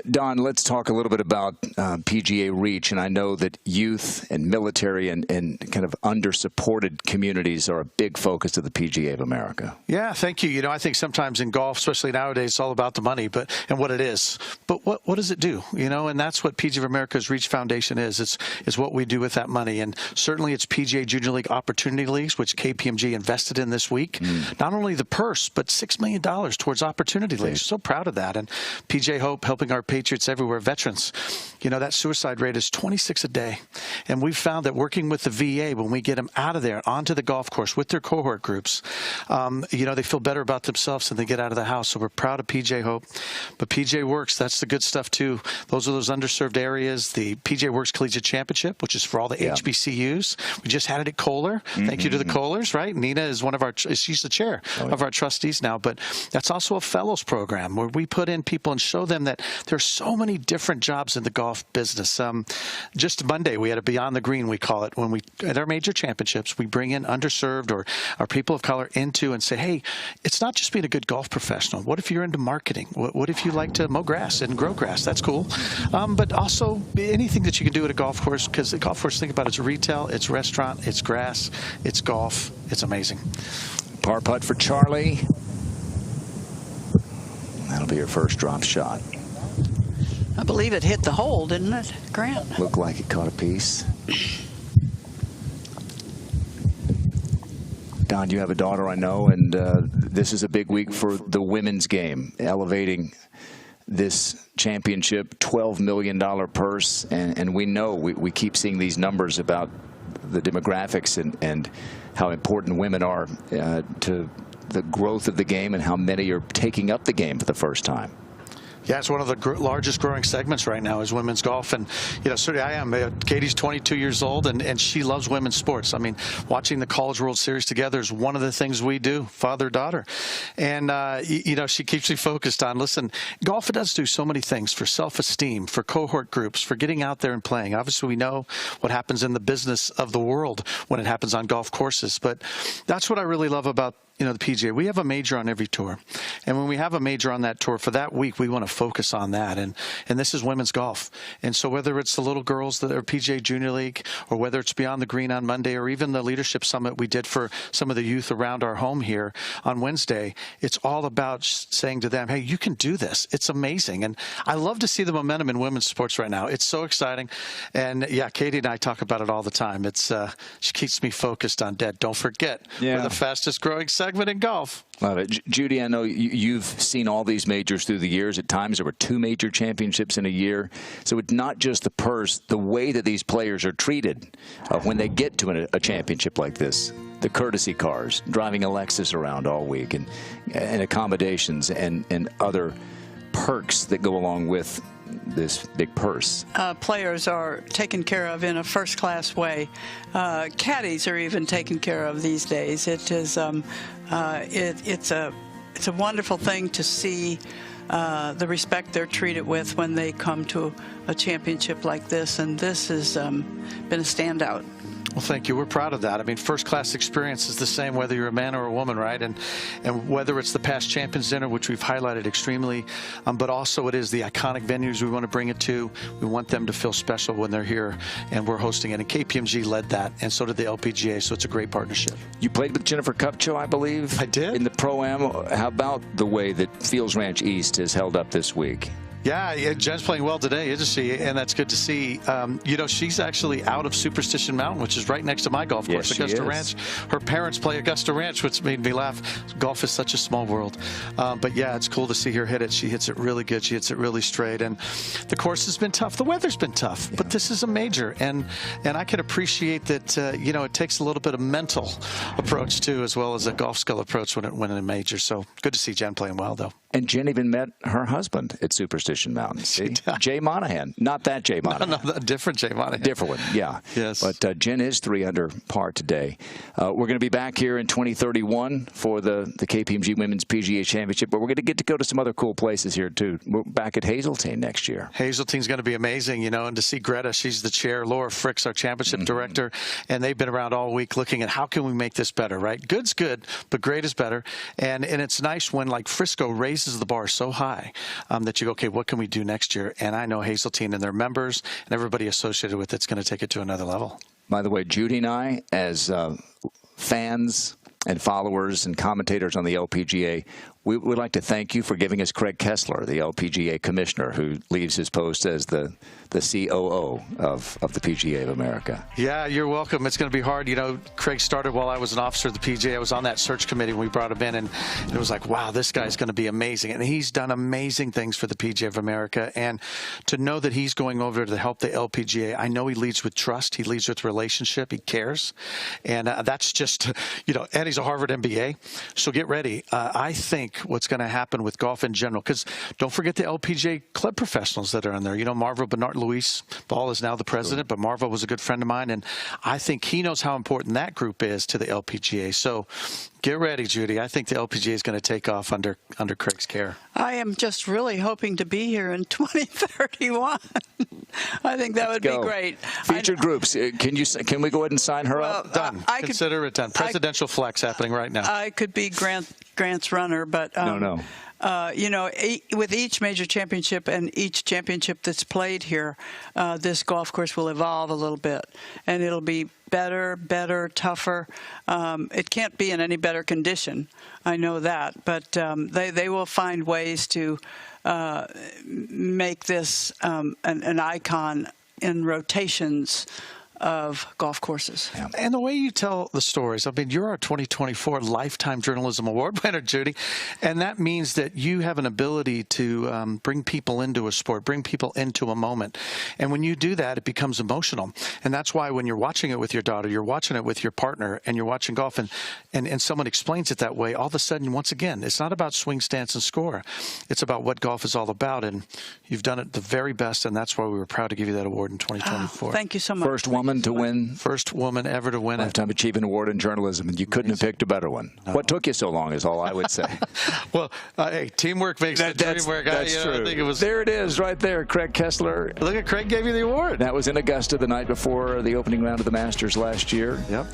Don, let's talk a little bit about PGA reach, and I know that youth and military and kind of under-supported communities are a big focus of the PGA of America. Yeah, thank you. I think sometimes in golf, especially nowadays, it's all about the money, and what it is. But what does it do? And that's what PGA of America's Reach Foundation is. It's what we do with that money, and certainly it's PGA Junior League Opportunity Leagues, which KPMG invested in this week. Not only the purse, but $6 million towards Opportunity Leagues. So proud of that, and PGA Hope helping our Patriots everywhere, veterans. That suicide rate is 26 a day. And we've found that working with the VA, when we get them out of there onto the golf course with their cohort groups, they feel better about themselves when they get out of the house. So we're proud of PGA Hope. But PGA Works, that's the good stuff too. Those are those underserved areas. The PGA Works Collegiate Championship, which is for all the HBCUs. We just had it at Kohler. Thank you to the Kohlers, right? Nina is she's the chair of our trustees now. But that's also a fellows program where we put in people and show them that there's so many different jobs in the golf business. Just Monday, we had a Beyond the Green, we call it, when we, at our major championships, we bring in underserved or our people of color into and say, hey, it's not just being a good golf professional. What if you're into marketing? What if you like to mow grass and grow grass? That's cool. But also anything that you can do at a golf course, because the golf course, think about it, it's retail, it's restaurant, it's grass, it's golf. It's amazing. Par putt for Charley. That'll be your first drop shot. I believe it hit the hole, didn't it, Grant? Looked like it caught a piece. Don, you have a daughter, I know, and this is a big week for the women's game, elevating this championship, $12 million purse, and we know we keep seeing these numbers about the demographics and how important women are to the growth of the game and how many are taking up the game for the first time. Yeah, it's one of the largest growing segments right now is women's golf. And, certainly I am. Katie's 22 years old, and she loves women's sports. I mean, watching the College World Series together is one of the things we do, father-daughter. And, she keeps me focused on, listen, golf does do so many things for self-esteem, for cohort groups, for getting out there and playing. Obviously, we know what happens in the business of the world when it happens on golf courses. But that's what I really love about the PGA. We have a major on every tour. And when we have a major on that tour for that week, we want to focus on that. And this is women's golf. And so whether it's the little girls that are PGA Junior League, or whether it's Beyond the Green on Monday, or even the leadership summit we did for some of the youth around our home here on Wednesday, it's all about saying to them, hey, you can do this. It's amazing. And I love to see the momentum in women's sports right now. It's so exciting. And yeah, Katie and I talk about it all the time. It's she keeps me focused on don't forget, we're the fastest growing segment in golf. Love it. Judy, I know you've seen all these majors through the years. At times there were 2 major championships in a year. So it's not just the purse, the way that these players are treated when they get to a championship like this. The courtesy cars, driving a Lexus around all week, and accommodations and other perks that go along with this big purse. Players are taken care of in a first-class way. Caddies are even taken care of these days. It is it's a wonderful thing to see the respect they're treated with when they come to a championship like this, and this has been a standout. Well, thank you. We're proud of that. I mean, first-class experience is the same whether you're a man or a woman, right? And whether it's the past Champions Dinner, which we've highlighted extremely, but also it is the iconic venues we want to bring it to. We want them to feel special when they're here, and we're hosting it. And KPMG led that, and so did the LPGA, so it's a great partnership. You played with Jennifer Kupcho, I believe. I did. In the Pro-Am. How about the way that Fields Ranch East has held up this week? Yeah, Jen's playing well today, isn't she? And that's good to see. You know, she's actually out of Superstition Mountain, which is right next to my golf course, Augusta Ranch. Her parents play Augusta Ranch, which made me laugh. Golf is such a small world. But yeah, it's cool to see her hit it. She hits it really good. She hits it really straight. And the course has been tough. The weather's been tough, but this is a major. And I can appreciate that, you know, it takes a little bit of mental approach, too, as well as a golf skill approach when in a major. So good to see Jen playing well, though. And Jen even met her husband at Superstition Mountain. See? Jay Monahan. Not that Jay Monahan. No, a different Jay Monahan. Different one, yeah. Yes. But Jen is 3 under par today. We're going to be back here in 2031 for the KPMG Women's PGA Championship, but we're going to get to go to some other cool places here, too. We're back at Hazeltine next year. Hazeltine's going to be amazing, you know, and to see Greta, she's the chair, Laura Fricks, our championship director, and they've been around all week looking at how can we make this better, right? Good's good, but great is better. And it's nice when, like, Frisco raises the bar so high that you go, okay, what can we do next year? And I know Hazeltine and their members and everybody associated with it's going to take it to another level. By the way, Judy and I, as fans and followers and commentators on the LPGA, we would like to thank you for giving us Craig Kessler, the LPGA commissioner, who leaves his post as the COO of the PGA of America. Yeah, you're welcome. It's going to be hard. You know, Craig started while I was an officer of the PGA. I was on that search committee when we brought him in, and it was like, wow, this guy's going to be amazing. And he's done amazing things for the PGA of America. And to know that he's going over to help the LPGA, I know he leads with trust. He leads with relationship. He cares. And that's just, you know, and he's a Harvard MBA. So get ready. I think what's going to happen with golf in general, because don't forget the LPGA club professionals that are in there. You know, Marvo Bernard-Luis Ball is now the president, but Marvo was a good friend of mine, and I think he knows how important that group is to the LPGA. So get ready, Judy. I think the LPGA is going to take off under Craig's care. I am just really hoping to be here in 2031. I think that would be great. Featured groups. Can we go ahead and sign her up? Done. Consider it done. Presidential flex happening right now. I could be Grant's runner, but no. You know, with each major championship and each championship that's played here, this golf course will evolve a little bit, and it'll be better, tougher. It can't be in any better condition. I know that, but they will find ways to make this an icon in rotations of golf courses. Yeah. And the way you tell the stories, I mean, you're our 2024 Lifetime Journalism Award winner, Judy, and that means that you have an ability to bring people into a sport, bring people into a moment. And when you do that, it becomes emotional. And that's why when you're watching it with your daughter, you're watching it with your partner, and you're watching golf, and someone explains it that way, all of a sudden, once again, it's not about swing, stance, and score. It's about what golf is all about, and you've done it the very best, and that's why we were proud to give you that award in 2024. Thank you so much. First woman to win. First woman ever to win Lifetime Achievement Award in journalism, and you couldn't have picked a better one. No. What took you so long is all I would say. Well, hey, teamwork makes the dream work. That's true. I think it was... There it is right there, Craig Kessler. Look at Craig gave you the award. That was in Augusta the night before the opening round of the Masters last year. Yep.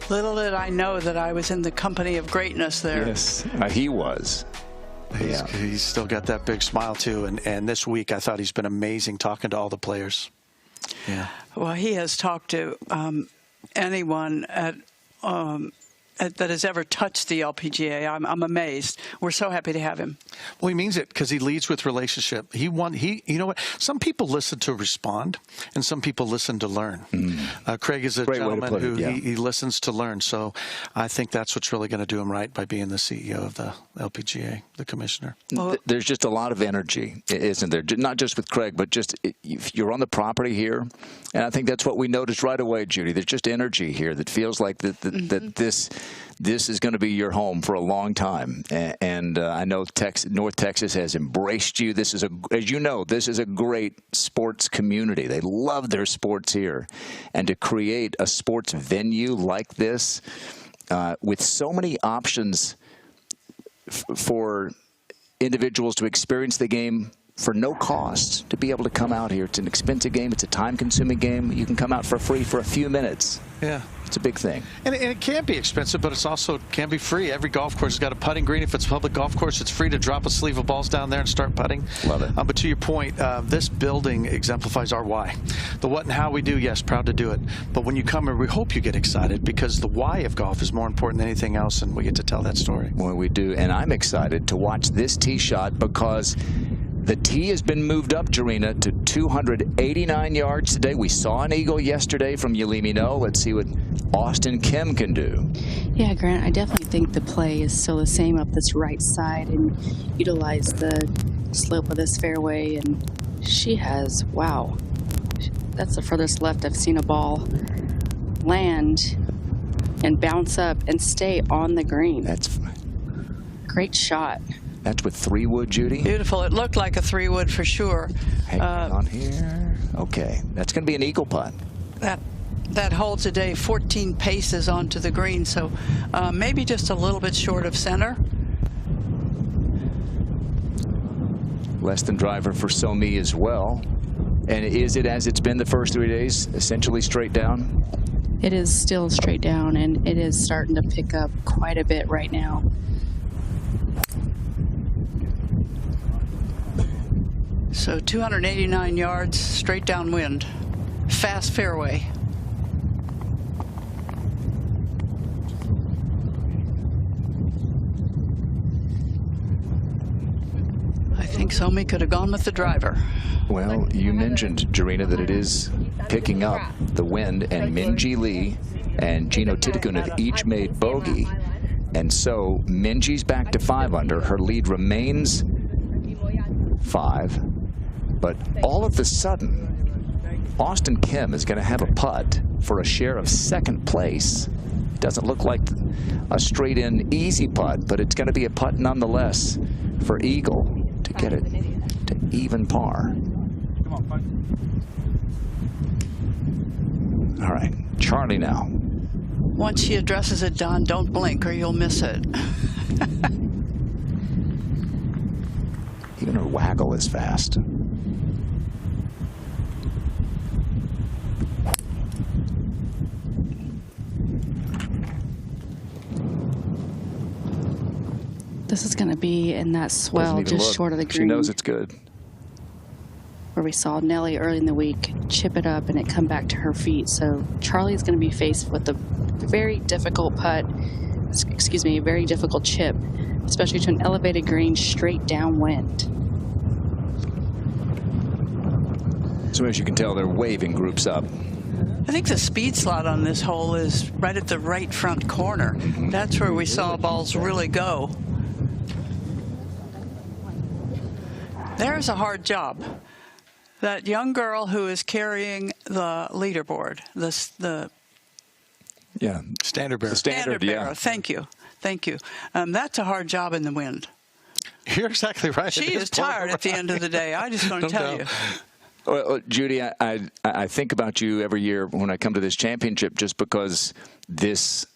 Little did I know that I was in the company of greatness there. Yes, he was. He's still got that big smile, too. And this week, I thought he's been amazing talking to all the players. Yeah. Well, he has talked to anyone that has ever touched the LPGA. I'm amazed. We're so happy to have him. Well, he means it because he leads with relationship. You know what? Some people listen to respond, and some people listen to learn. Craig is a gentleman who he listens to learn. So I think that's what's really going to do him right by being the CEO of the LPGA, the commissioner. Well, there's just a lot of energy, isn't there? Not just with Craig, but just you're on the property here, and I think that's what we noticed right away, Judy. There's just energy here that feels like that this is going to be your home for a long time. And I know North Texas has embraced you. This is as you know, this is a great sports community. They love their sports here. And to create a sports venue like this with so many options for individuals to experience the game for no cost to be able to come out here. It's an expensive game. It's a time-consuming game. You can come out for free for a few minutes. Yeah. It's a big thing. And it can be expensive, but it's also can be free. Every golf course has got a putting green. If it's a public golf course, it's free to drop a sleeve of balls down there and start putting. Love it. But to your point, this building exemplifies our why. The what and how we do, yes, proud to do it. But when you come here, we hope you get excited because the why of golf is more important than anything else, and we get to tell that story. Well, we do, and I'm excited to watch this tee shot because the tee has been moved up, Jarena, to 289 yards today. We saw an eagle yesterday from Yulimi No. Let's see what Auston Kim can do. Yeah, Grant, I definitely think the play is still the same up this right side and utilize the slope of this fairway. And she has, wow, that's the furthest left I've seen a ball land and bounce up and stay on the green. That's great shot. That's with 3-wood, Judy. Beautiful. It looked like a 3-wood for sure. Hang on here. Okay, that's going to be an eagle putt. That hole today, 14 paces onto the green, so maybe just a little bit short of center. Less than driver for Somi as well. And is it, as it's been the first 3 days, essentially straight down? It is still straight down, and it is starting to pick up quite a bit right now. So 289 yards, straight downwind, fast fairway. I think Somi could have gone with the driver. Well, you mentioned, Jarena, that it is picking up the wind, and Minjee Lee and Gino Titakun have each made bogey. And so Minjee's back to 5 under. Her lead remains 5. But all of a sudden, Auston Kim is going to have a putt for a share of 2nd place. It doesn't look like a straight-in easy putt, but it's going to be a putt nonetheless for eagle to get it to even par. All right, Charley now. Once she addresses it, Don, don't blink or you'll miss it. Even her waggle is fast. This is going to be in that swell just short of the green. She knows it's good. Where we saw Nelly early in the week chip it up and it come back to her feet. So Charley's going to be faced with a very difficult putt, excuse me, a very difficult chip, especially to an elevated green straight downwind. So as you can tell, they're waving groups up. I think the speed slot on this hole is right at the right front corner. That's where we saw balls really go. There's a hard job. That young girl who is carrying the leaderboard, the standard bearer. The standard bearer. yeah. Thank you. Thank you. That's a hard job in the wind. You're exactly right. She is tired at the end of the day. I just want to tell you. Well, Judy, I think about you every year when I come to this championship, just because this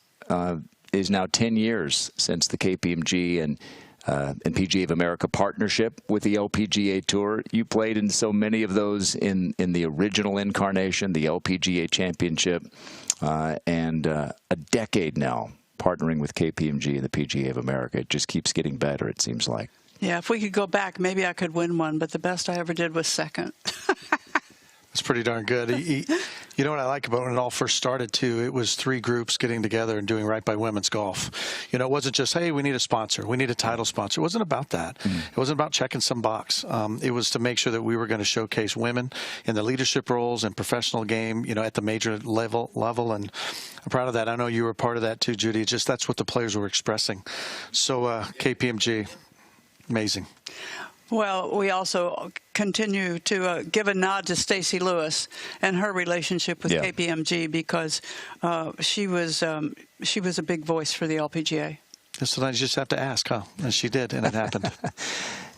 is now 10 years since the KPMG and PGA of America partnership with the LPGA Tour. You played in so many of those in the original incarnation, the LPGA Championship, and a decade now partnering with KPMG and the PGA of America. It just keeps getting better, it seems like. Yeah, if we could go back, maybe I could win one, but the best I ever did was 2nd. That's pretty darn good. You know what I like about when it all first started, too? It was 3 groups getting together and doing right by women's golf. You know, it wasn't just, hey, we need a sponsor. We need a title sponsor. It wasn't about that. It wasn't about checking some box. It was to make sure that we were going to showcase women in the leadership roles and professional game, you know, at the major level. And I'm proud of that. I know you were part of that, too, Judy. Just that's what the players were expressing. So KPMG, amazing. Well, we also continue to give a nod to Stacey Lewis and her relationship with KPMG because she was a big voice for the LPGA. Sometimes you just have to ask, huh? And she did, and it happened.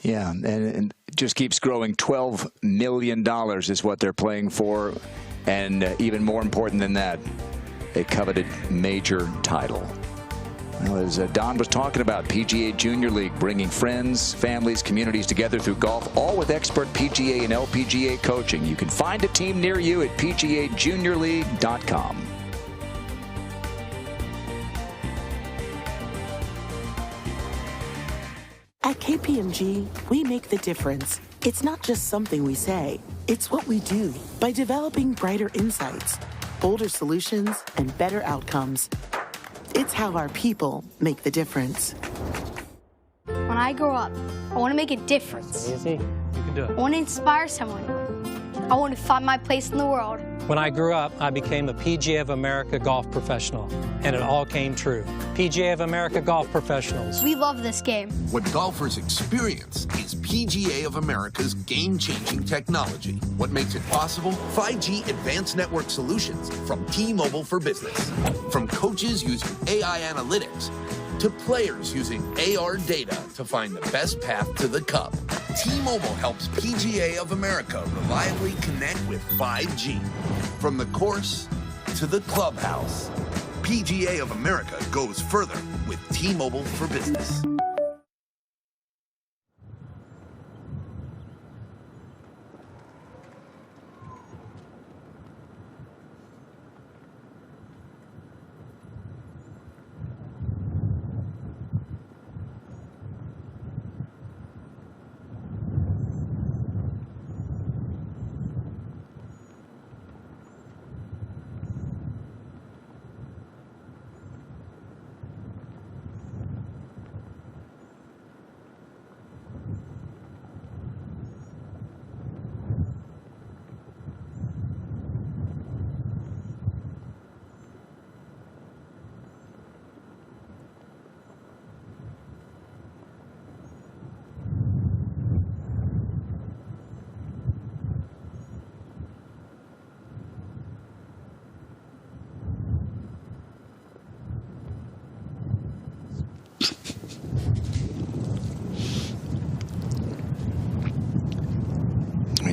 Yeah, and it just keeps growing. $12 million is what they're playing for, and even more important than that, a coveted major title. Well, as Don was talking about, PGA Junior League, bringing friends, families, communities together through golf, all with expert PGA and LPGA coaching. You can find a team near you at PGAJuniorLeague.com. At KPMG, we make the difference. It's not just something we say, it's what we do. By developing brighter insights, bolder solutions, and better outcomes, it's how our people make the difference. When I grow up, I want to make a difference. Easy. You can do I it. want to inspire someone. I want to find my place in the world. When I grew up, I became a PGA of America golf professional, and it all came true. PGA of America golf professionals. We love this game. What golfers experience is PGA of America's game-changing technology. What makes it possible? 5G advanced network solutions from T-Mobile for Business. From coaches using AI analytics to players using AR data to find the best path to the cup. T-Mobile helps PGA of America reliably connect with 5G. From the course to the clubhouse, PGA of America goes further with T-Mobile for Business.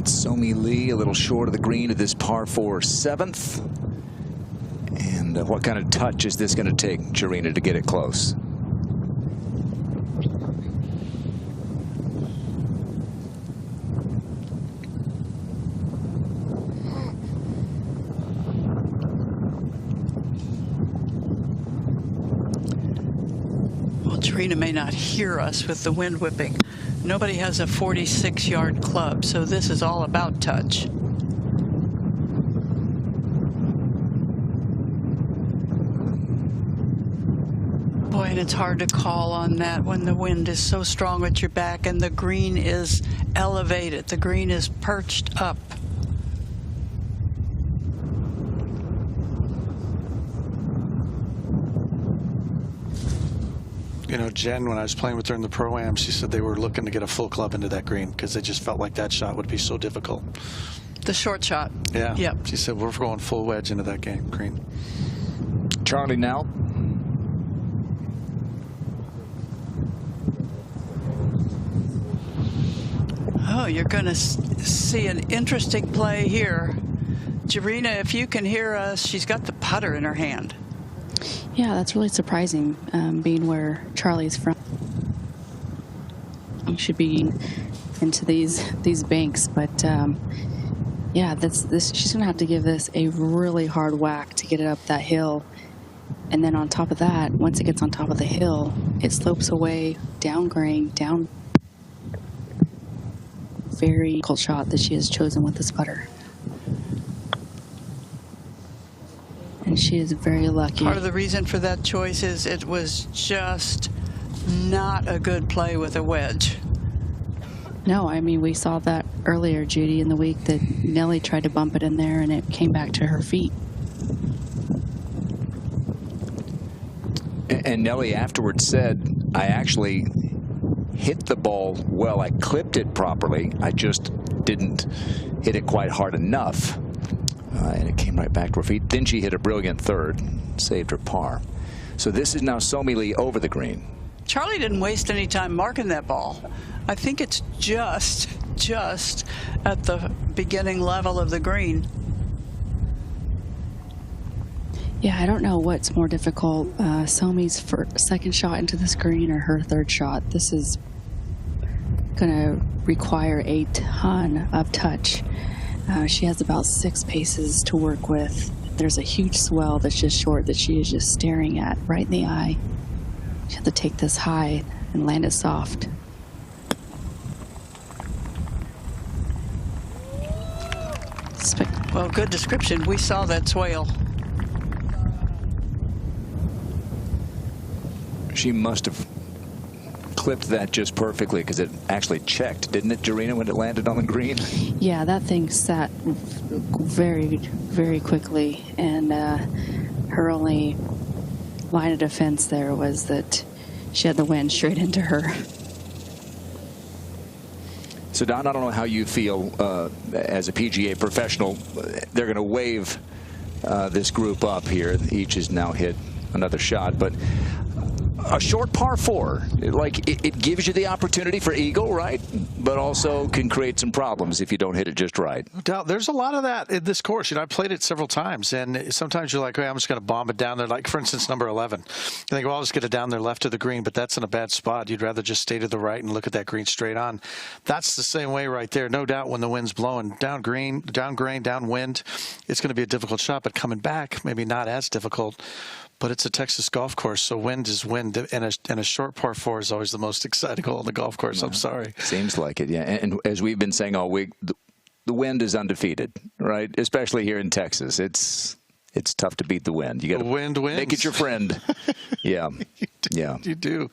Somi Lee a little short of the green at this par 4 7th. And what kind of touch is this going to take, Jarena, to get it close? Well, Jarena may not hear us with the wind whipping. Nobody has a 46-yard club, so this is all about touch. Boy, and it's hard to call on that when the wind is so strong at your back and the green is elevated. The green is perched up. You know, Jen, when I was playing with her in the Pro-Am, she said they were looking to get a full club into that green because they just felt like that shot would be so difficult. The short shot. Yeah. Yep. She said, we're going full wedge into that green. Charley now. Oh, you're going to see an interesting play here. Jarena, if you can hear us, she's got the putter in her hand. Yeah, that's really surprising, being where Charley's from. You should be into these banks, but yeah, she's gonna have to give this a really hard whack to get it up that hill. And then on top of that, once it gets on top of the hill, it slopes away down grade, down. Very difficult shot that she has chosen with this putter. And she is very lucky. Part of the reason for that choice is it was just not a good play with a wedge. No, I mean, we saw that earlier, Judy, in the week that Nelly tried to bump it in there and it came back to her feet. And Nelly afterwards said, I actually hit the ball well. I clipped it properly. I just didn't hit it quite hard enough. And it came right back to her feet. Then she hit a brilliant third, saved her par. So this is now Somi Lee over the green. Charley didn't waste any time marking that ball. I think it's just at the beginning level of the green. Yeah, I don't know what's more difficult, Somi's second shot into this green or her third shot. This is going to require a ton of touch. She has about 6 paces to work with. There's a huge swell that's just short that she is just staring at right in the eye. She has to take this high and land it soft. Well, good description. We saw that swale. She must have clipped that just perfectly because it actually checked, didn't it, Jarena, when it landed on the green? Yeah, that thing sat very, very quickly, and her only line of defense there was that she had the wind straight into her. So, Don, I don't know how you feel as a PGA professional. They're going to wave this group up here. Each has now hit another shot, but a short par 4, like it gives you the opportunity for eagle, right? But also can create some problems if you don't hit it just right. No doubt. There's a lot of that in this course. You know, I played it several times, and sometimes you're like, hey, I'm just going to bomb it down there. Like, for instance, number 11. You think, well, I'll just get it down there left of the green, but that's in a bad spot. You'd rather just stay to the right and look at that green straight on. That's the same way right there. No doubt when the wind's blowing down green, down grain, down wind, it's going to be a difficult shot, but coming back, maybe not as difficult. But it's a Texas golf course, so wind is wind, and a short par 4 is always the most exciting hole on the golf course. Yeah. I'm sorry. Seems like it, yeah. And as we've been saying all week, the wind is undefeated, right? Especially here in Texas. It's tough to beat the wind. You got to make it your friend. Yeah, yeah. You do.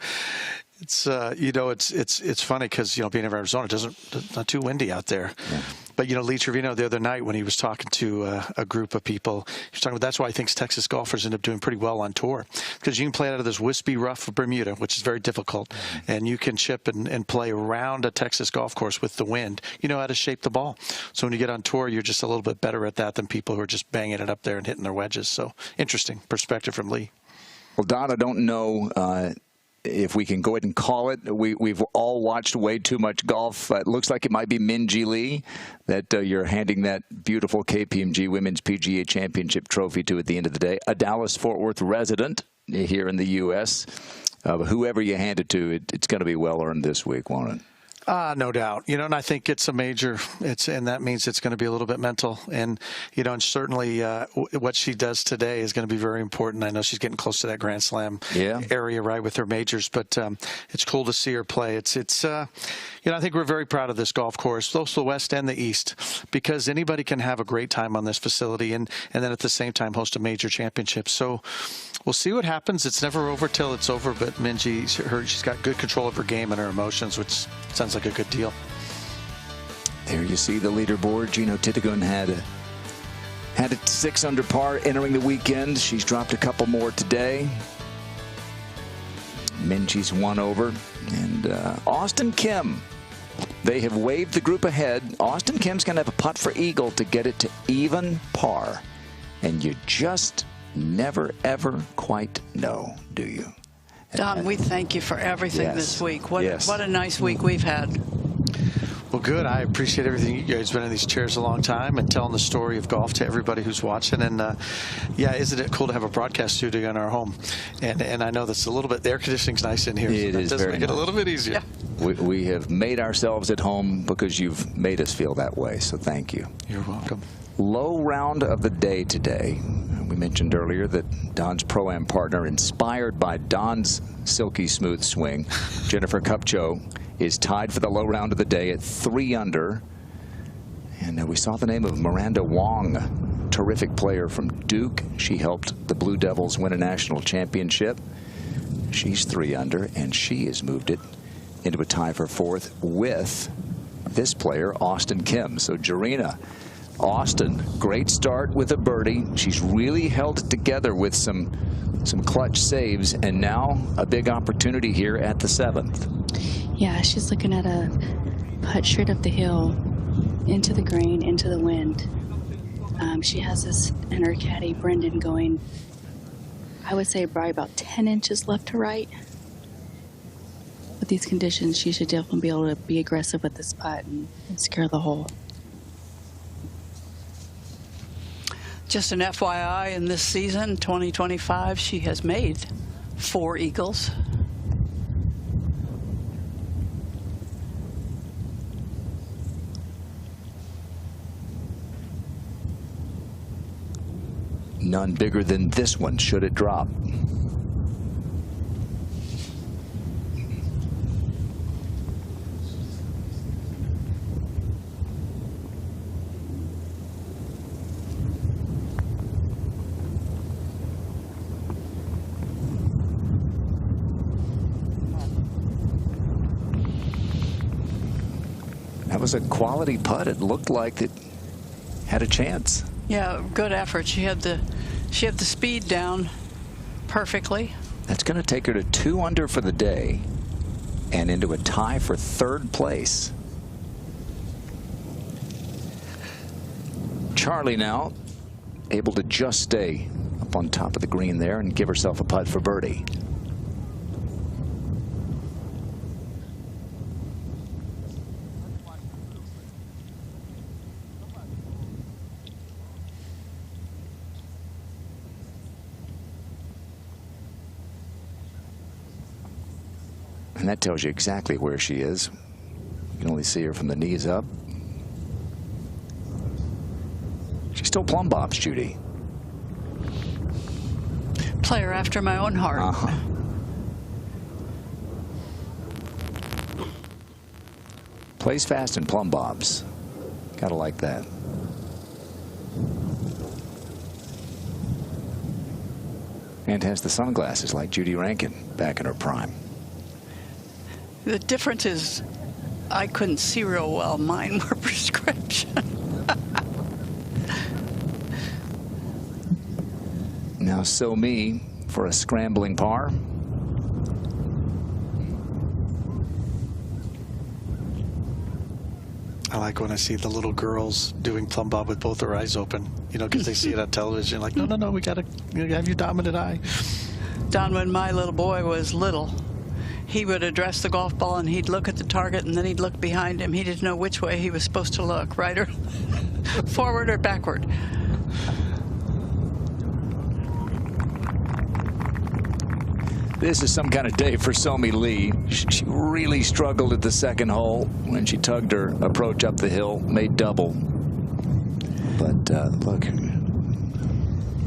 It's you know, it's funny because, you know, being in Arizona, it's not too windy out there. Yeah. But, you know, Lee Trevino the other night when he was talking to a group of people, he was talking about that's why he thinks Texas golfers end up doing pretty well on tour, because you can play out of this wispy, rough Bermuda, which is very difficult, and you can chip and play around a Texas golf course with the wind. You know how to shape the ball. So when you get on tour, you're just a little bit better at that than people who are just banging it up there and hitting their wedges. So interesting perspective from Lee. Well, Don, I don't know if we can go ahead and call it. We've all watched way too much golf. It looks like it might be Minjee Lee that you're handing that beautiful KPMG Women's PGA Championship trophy to at the end of the day. A Dallas-Fort Worth resident here in the U.S. Whoever you hand it to, it's going to be well-earned this week, won't it? No doubt. You know, and I think it's a major, and that means it's going to be a little bit mental. And, you know, and certainly what she does today is going to be very important. I know she's getting close to that Grand Slam area, right, with her majors, but it's cool to see her play. It's you know, I think we're very proud of this golf course, both the West and the East, because anybody can have a great time on this facility and then at the same time host a major championship. So we'll see what happens. It's never over till it's over, but Minjee, she's got good control of her game and her emotions, which sounds like a good deal. There you see the leaderboard. Gino Titigun had it 6 under par entering the weekend. She's dropped a couple more today. Minjee's 1 over. And Auston Kim, they have waved the group ahead. Auston Kim's going to have a putt for eagle to get it to even par. And you just never, ever quite know, do you? Don, we thank you for everything this week. What a nice week we've had. Well, good. I appreciate everything. You guys have been in these chairs a long time and telling the story of golf to everybody who's watching. And, yeah, isn't it cool to have a broadcast studio in our home? And I know that's a little bit, the air conditioning's nice in here. It so is does very make it a little bit easier. Yeah. We have made ourselves at home because you've made us feel that way, so thank you. You're welcome. Low round of the day today. We mentioned earlier that Don's Pro-Am partner, inspired by Don's silky smooth swing, Jennifer Kupcho, is tied for the low round of the day at 3 under. And we saw the name of Miranda Wong, terrific player from Duke. She helped the Blue Devils win a national championship. She's 3 under, and she has moved it into a tie for 4th with this player, Auston Kim. So, Jarena, Auston, great start with a birdie. She's really held it together with some clutch saves, and now a big opportunity here at the 7th. Yeah, she's looking at a putt straight up the hill, into the green, into the wind. She has this and her caddy, Brendan, going, I would say probably about 10 inches left to right. With these conditions, she should definitely be able to be aggressive with this putt and scare the hole. Just an FYI, in this season, 2025, she has made 4 eagles. None bigger than this one, should it drop. That was a quality putt. It looked like it had a chance. Yeah, good effort. She had the speed down perfectly. That's going to take her to 2 under for the day and into a tie for 3rd place. Charley now able to just stay up on top of the green there and give herself a putt for birdie. And that tells you exactly where she is. You can only see her from the knees up. She still plumb bobs, Judy. Player after my own heart. Plays fast and plumb bobs. Gotta like that. And has the sunglasses like Judy Rankin back in her prime. The difference is I couldn't see real well. Mine were prescription. Now Somi for a scrambling par. I like when I see the little girls doing plumb bob with both their eyes open, you know, because they see it on television. Like, no, we gotta have your dominant eye. Don, when my little boy was little, he would address the golf ball and he'd look at the target and then he'd look behind him. He didn't know which way he was supposed to look, right or forward or backward. This is some kind of day for Somi Lee. She really struggled at the 2nd hole when she tugged her approach up the hill, made double. But look.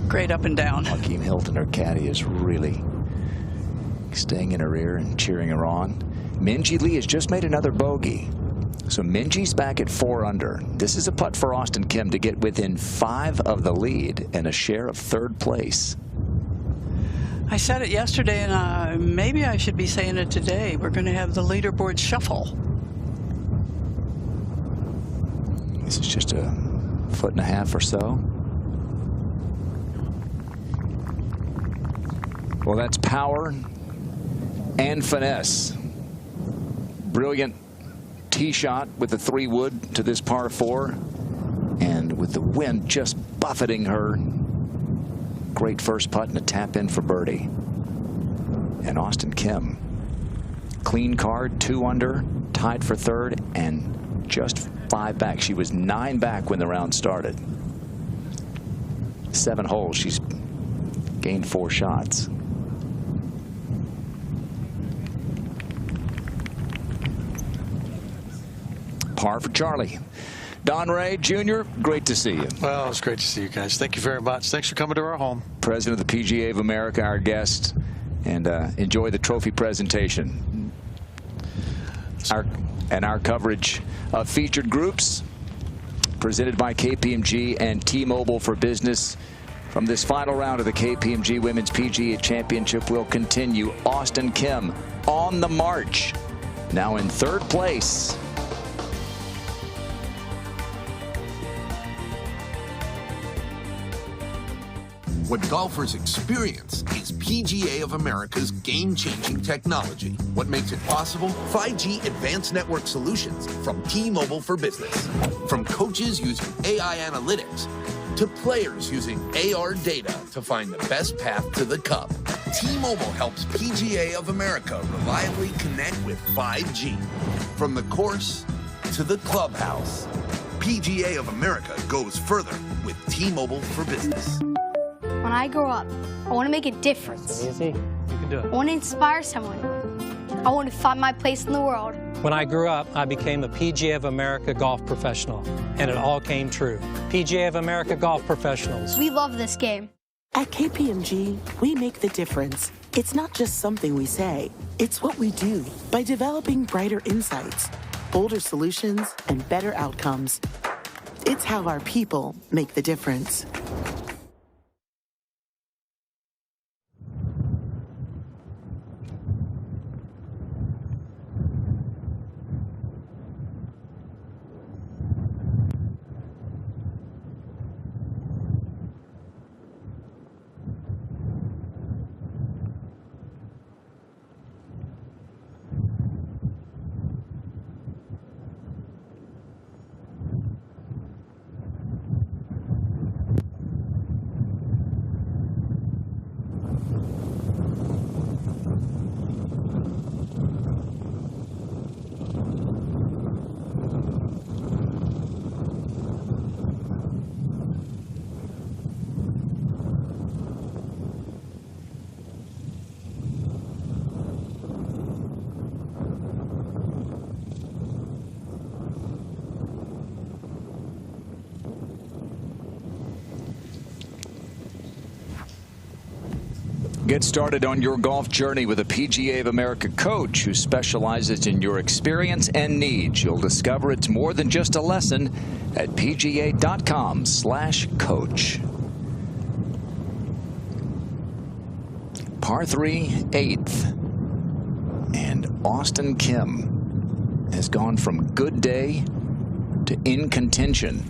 Great up and down. A.Kim Hilton, her caddy, is really staying in her ear and cheering her on. Minjee Lee has just made another bogey. So Minjee's back at 4 under. This is a putt for Auston Kim to get within 5 of the lead and a share of 3rd place. I said it yesterday, and maybe I should be saying it today. We're going to have the leaderboard shuffle. This is just a 1.5 foot or so. Well, that's power and finesse. Brilliant tee shot with the 3-wood to this par 4, and with the wind just buffeting her, great first putt and a tap in for birdie. And Auston Kim, clean card, 2 under, tied for 3rd, and just 5 back. She was 9 back when the round started. 7 holes, she's gained 4 shots. Par for Charley. Don Ray Jr., great to see you. Well, it's great to see you guys. Thank you very much. Thanks for coming to our home. President of the PGA of America, our guest, and enjoy the trophy presentation. Our coverage of featured groups presented by KPMG and T-Mobile for Business. From this final round of the KPMG Women's PGA Championship will continue. Auston Kim on the march, now in 3rd place. What golfers experience is PGA of America's game-changing technology. What makes it possible? 5G advanced network solutions from T-Mobile for Business. From coaches using AI analytics to players using AR data to find the best path to the cup. T-Mobile helps PGA of America reliably connect with 5G. From the course to the clubhouse PGA of America goes further with T-Mobile for Business. When I grow up, I want to make a difference. Easy. You can do I it. want to inspire someone. I want to find my place in the world. When I grew up, I became a PGA of America golf professional, and it all came true. PGA of America golf professionals. We love this game. At KPMG, we make the difference. It's not just something we say, it's what we do by developing brighter insights, bolder solutions, and better outcomes. It's how our people make the difference. Get started on your golf journey with a PGA of America coach who specializes in your experience and needs. You'll discover it's more than just a lesson at PGA.com/coach. Par 3, 8th. And Auston Kim has gone from good day to in contention.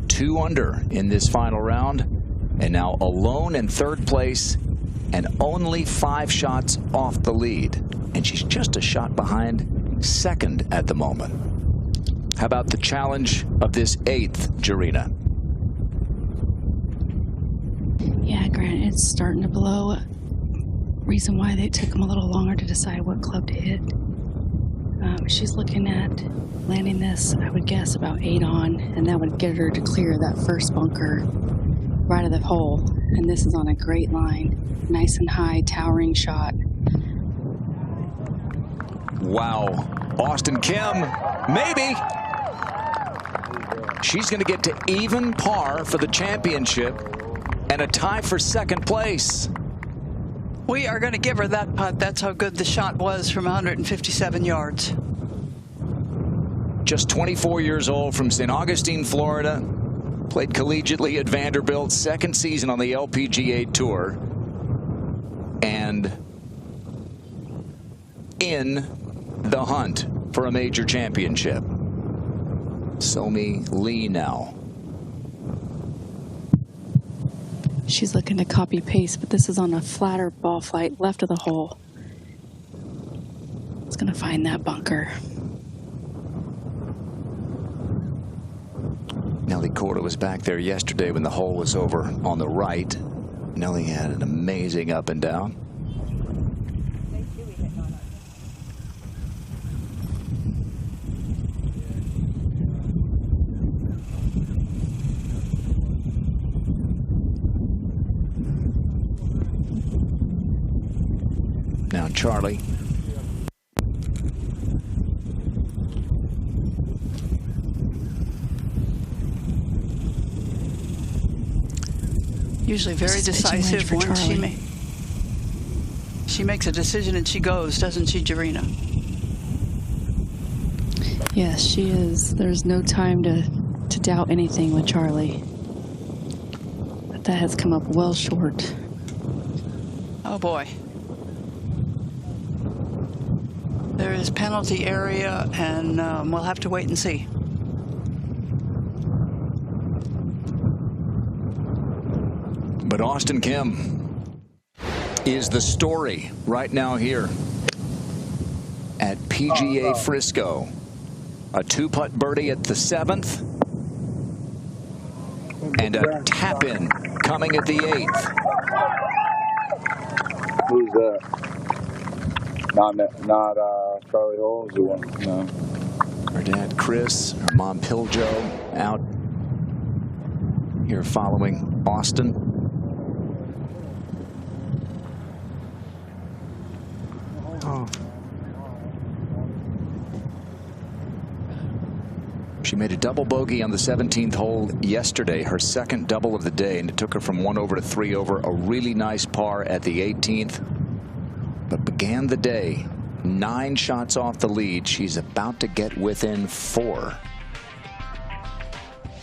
2 under in this final round. And now alone in third place and only 5 shots off the lead. And she's just a shot behind second at the moment. How about the challenge of this 8th, Jarena? Yeah, Grant, it's starting to blow. Reason why they took them a little longer to decide what club to hit. She's looking at landing this, I would guess, about 8 on, and that would get her to clear that first bunker right of the hole. And this is on a great line. Nice and high, towering shot. Wow. Auston Kim, maybe. She's going to get to even par for the championship and a tie for second place. We are going to give her that putt. That's how good the shot was from 157 yards. Just 24 years old from St. Augustine, Florida. Played collegiately at Vanderbilt, second season on the LPGA Tour. And in the hunt for a major championship. Somi Lee now. She's looking to copy paste, but this is on a flatter ball flight left of the hole. It's going to find that bunker. Nelly Korda was back there yesterday when the hole was over on the right. Nelly had an amazing up and down. Now Charley. Usually very decisive when she makes a decision and she goes, doesn't she, Jarena? Yes, she is. There's no time to doubt anything with Charley. But that has come up well short. Oh boy. There is penalty area, and we'll have to wait and see. But Auston Kim is the story right now here at PGA Frisco. A 2-putt birdie at the 7th. And a tap-in coming at the 8th. Who's that? Not Charley Hull? Who won? No. Her dad, Chris, her mom, Piljo, out here following Auston. Oh. She made a double bogey on the 17th hole yesterday, her second double of the day, and it took her from 1 over to 3 over. A really nice par at the 18th, but began the day 9 shots off the lead. She's about to get within 4.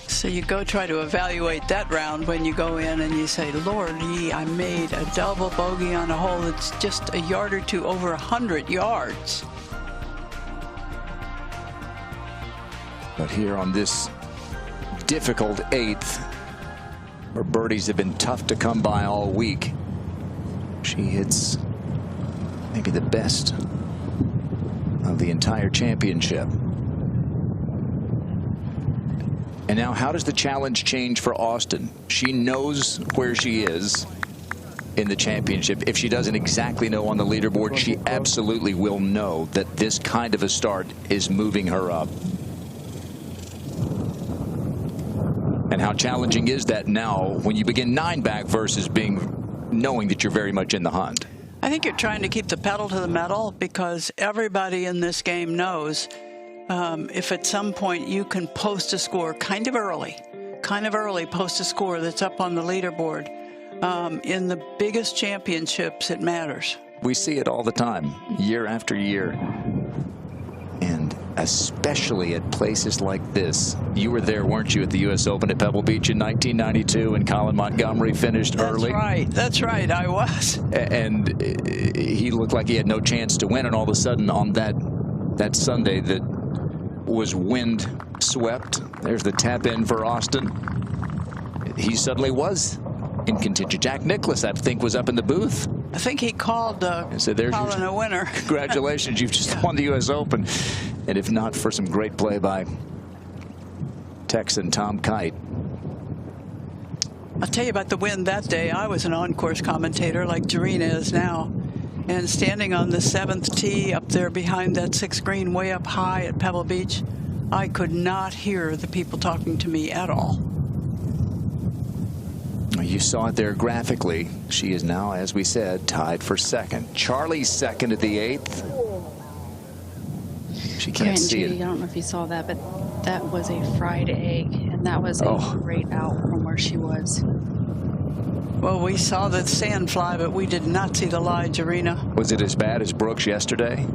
So you go try to evaluate that round when you go in and you say, Lordy, I made a double bogey on a hole that's just a yard or two over 100 yards. But here on this difficult 8th, where birdies have been tough to come by all week, she hits maybe the best of the entire championship. And now, how does the challenge change for Auston? She knows where she is in the championship. If she doesn't exactly know on the leaderboard, she absolutely will know that this kind of a start is moving her up. And how challenging is that now when you begin 9 back versus knowing that you're very much in the hunt? I think you're trying to keep the pedal to the metal, because everybody in this game knows if at some point you can post a score kind of early, post a score that's up on the leaderboard. In the biggest championships, it matters. We see it all the time, year after year. And especially at places like this. You were there, weren't you, at the U.S. Open at Pebble Beach in 1992, and Colin Montgomery finished early? That's right, I was. And he looked like he had no chance to win, and all of a sudden on that Sunday that was wind swept, there's the tap in for Auston. He suddenly was in contention. Jack Nicklaus, I think, was up in the booth. I think he called Colin a winner. Congratulations, you've just won the U.S. Open. And if not for some great play by Texan Tom Kite. I'll tell you about the win that day. I was an on-course commentator like Jarena is now. And standing on the 7th tee up there behind that 6th green way up high at Pebble Beach, I could not hear the people talking to me at all. You saw it there graphically. She is now, as we said, tied for 2nd. Charley's 2nd at the 8th. She can't see it. I don't know if you saw that, but that was a fried egg, and that was a great out from where she was. Well, we saw the sand fly, but we did not see the lie, Jarena. Was it as bad as Brooks yesterday?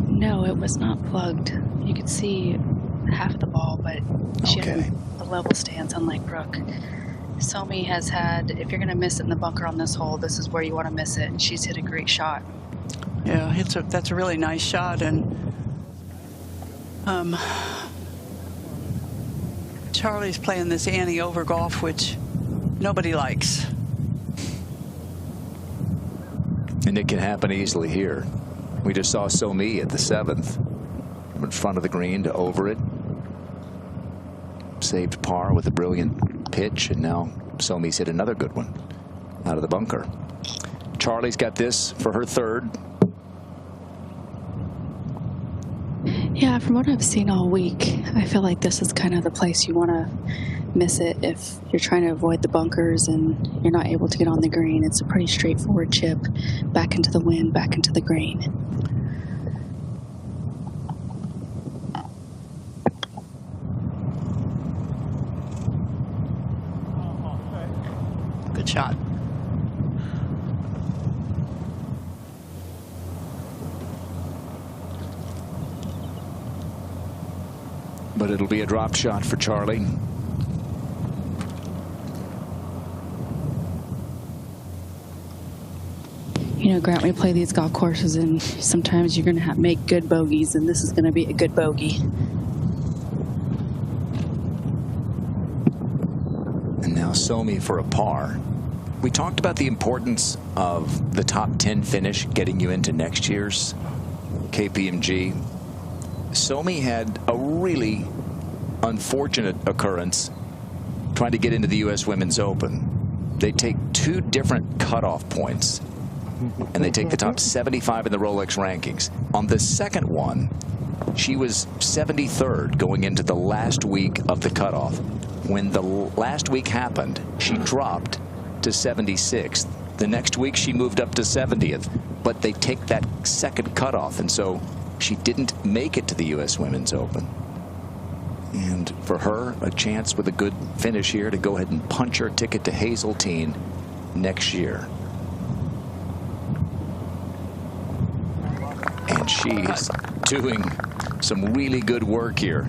No, it was not plugged. You could see half the ball, but she had a level stance, unlike Brooke. Somi has had, if you're going to miss it in the bunker on this hole, this is where you want to miss it, and she's hit a great shot. Yeah, that's a really nice shot, and Charley's playing this Annie over golf, which nobody likes. And it can happen easily here. We just saw Somi at the 7th, in front of the green to over it. Saved par with a brilliant pitch, and now Somi's hit another good one out of the bunker. Charley's got this for her 3rd. Yeah, from what I've seen all week, I feel like this is kind of the place you want to miss it if you're trying to avoid the bunkers and you're not able to get on the green. It's a pretty straightforward chip back into the wind, back into the green. Good shot. But it'll be a drop shot for Charley. You know, Grant, we play these golf courses, and sometimes you're going to make good bogeys, and this is going to be a good bogey. And now Somi for a par. We talked about the importance of the top 10 finish getting you into next year's KPMG. Somi had a really unfortunate occurrence trying to get into the U.S. Women's Open. They take 2 different cutoff points and they take the top 75 in the Rolex rankings. On the second one, she was 73rd going into the last week of the cutoff. When the last week happened, she dropped to 76th. The next week, she moved up to 70th, but they take that second cutoff, and so she didn't make it to the U.S. Women's Open. And for her, a chance with a good finish here to go ahead and punch her ticket to Hazeltine next year. And she's doing some really good work here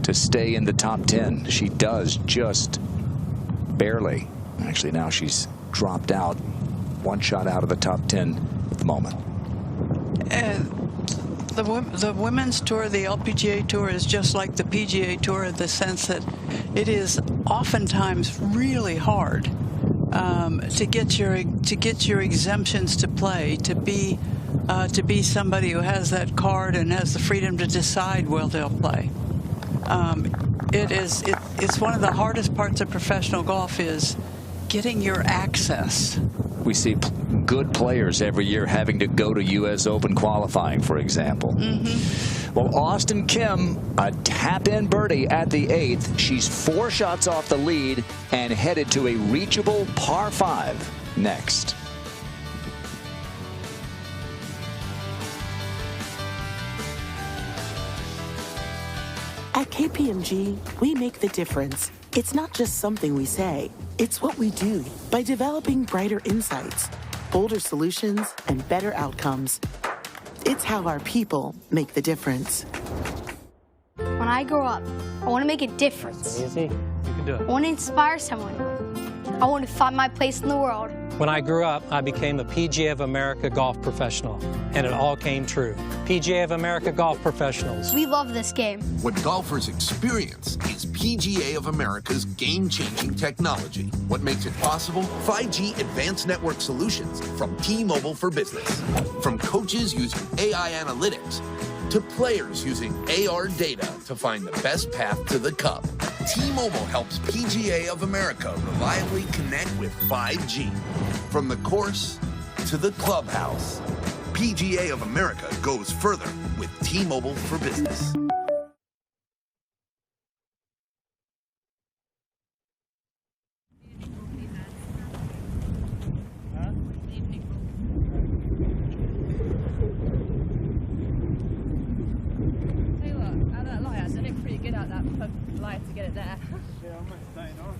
to stay in the top 10. She does just barely. Actually, now she's dropped out, one shot out of the top 10 at the moment. The women's tour, the LPGA tour, is just like the PGA tour in the sense that it is oftentimes really hard to get your exemptions to play, to be somebody who has that card and has the freedom to decide where they'll play. It's one of the hardest parts of professional golf is getting your access. We see good players every year having to go to U.S. Open qualifying, for example. Well, Auston Kim, a tap-in birdie at the 8th. She's 4 shots off the lead and headed to a reachable par 5 next. At KPMG, we make the difference. It's not just something we say, it's what we do by developing brighter insights, bolder solutions, and better outcomes. It's how our people make the difference. When I grow up, I want to make a difference. Easy. You can do I it. want to inspire someone. I want to find my place in the world. When I grew up, I became a PGA of America golf professional, and it all came true. PGA of America golf professionals. We love this game. What golfers experience is PGA of America's game-changing technology. What makes it possible? 5G advanced network solutions from T-Mobile for Business. From coaches using AI analytics to players using AR data to find the best path to the cup. T-Mobile helps PGA of America reliably connect with 5G. From the course to the clubhouse, PGA of America goes further with T-Mobile for Business. To get it there. Yeah, I'm not staying on.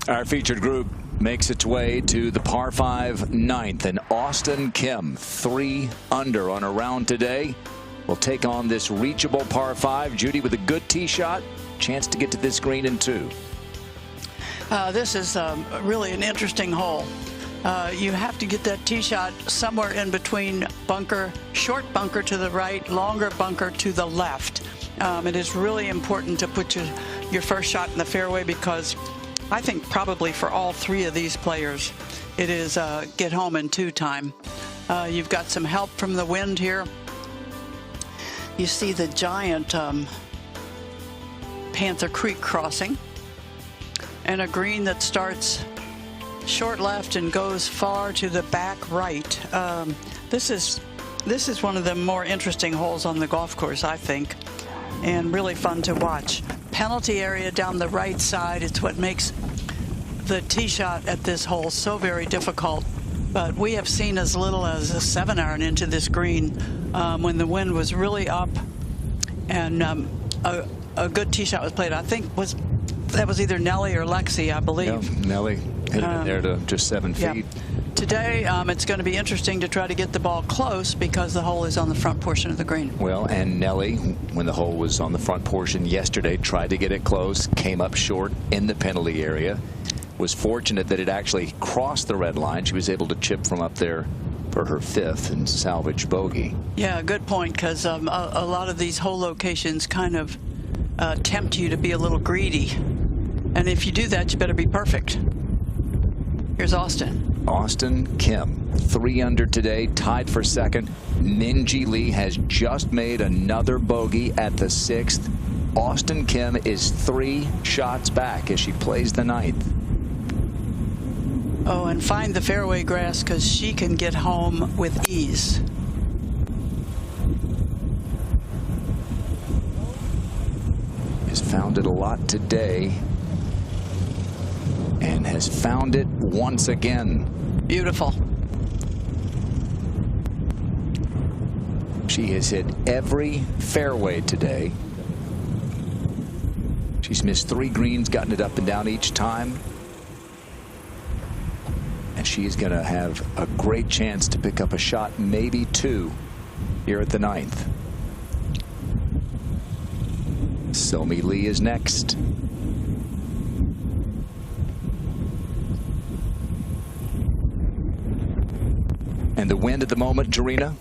Our featured group makes its way to the par 5 9th, and Auston Kim, 3 under on a round today, will take on this reachable par 5. Judy, with a good tee shot, chance to get to this green in 2. This is really an interesting hole. You have to get that tee shot somewhere in between bunker, short bunker to the right, longer bunker to the left. It is really important to put your first shot in the fairway, because I think probably for all 3 of these players, it is get home in 2 time. You've got some help from the wind here. You see the giant Panther Creek crossing, and a green that starts short left and goes far to the back right. This is one of the more interesting holes on the golf course, I think, and really fun to watch. Penalty area down the right side. It's what makes the tee shot at this hole so very difficult. But we have seen as little as a 7-iron into this green when the wind was really up, and a good tee shot was played. I think that was either Nelly or Lexi, I believe. Yeah, Nelly hit it in there to just 7 feet. Yeah. Today, it's going to be interesting to try to get the ball close because the hole is on the front portion of the green. Well, and Nelly, when the hole was on the front portion yesterday, tried to get it close, came up short in the penalty area. Was fortunate that it actually crossed the red line. She was able to chip from up there for her 5th and salvage bogey. Yeah, good point, because a lot of these hole locations kind of tempt you to be a little greedy. And if you do that, you better be perfect. Here's Auston. Auston Kim, 3 under today, tied for 2nd. Minjee Lee has just made another bogey at the 6th. Auston Kim is 3 shots back as she plays the 9th. Oh, and find the fairway grass because she can get home with ease. Has found it a lot today and has found it once again. Beautiful. She has hit every fairway today. She's missed 3 greens, gotten it up and down each time. And she's going to have a great chance to pick up a shot, maybe 2, here at the 9th. Somi Lee is next. And the wind at the moment, Jarena?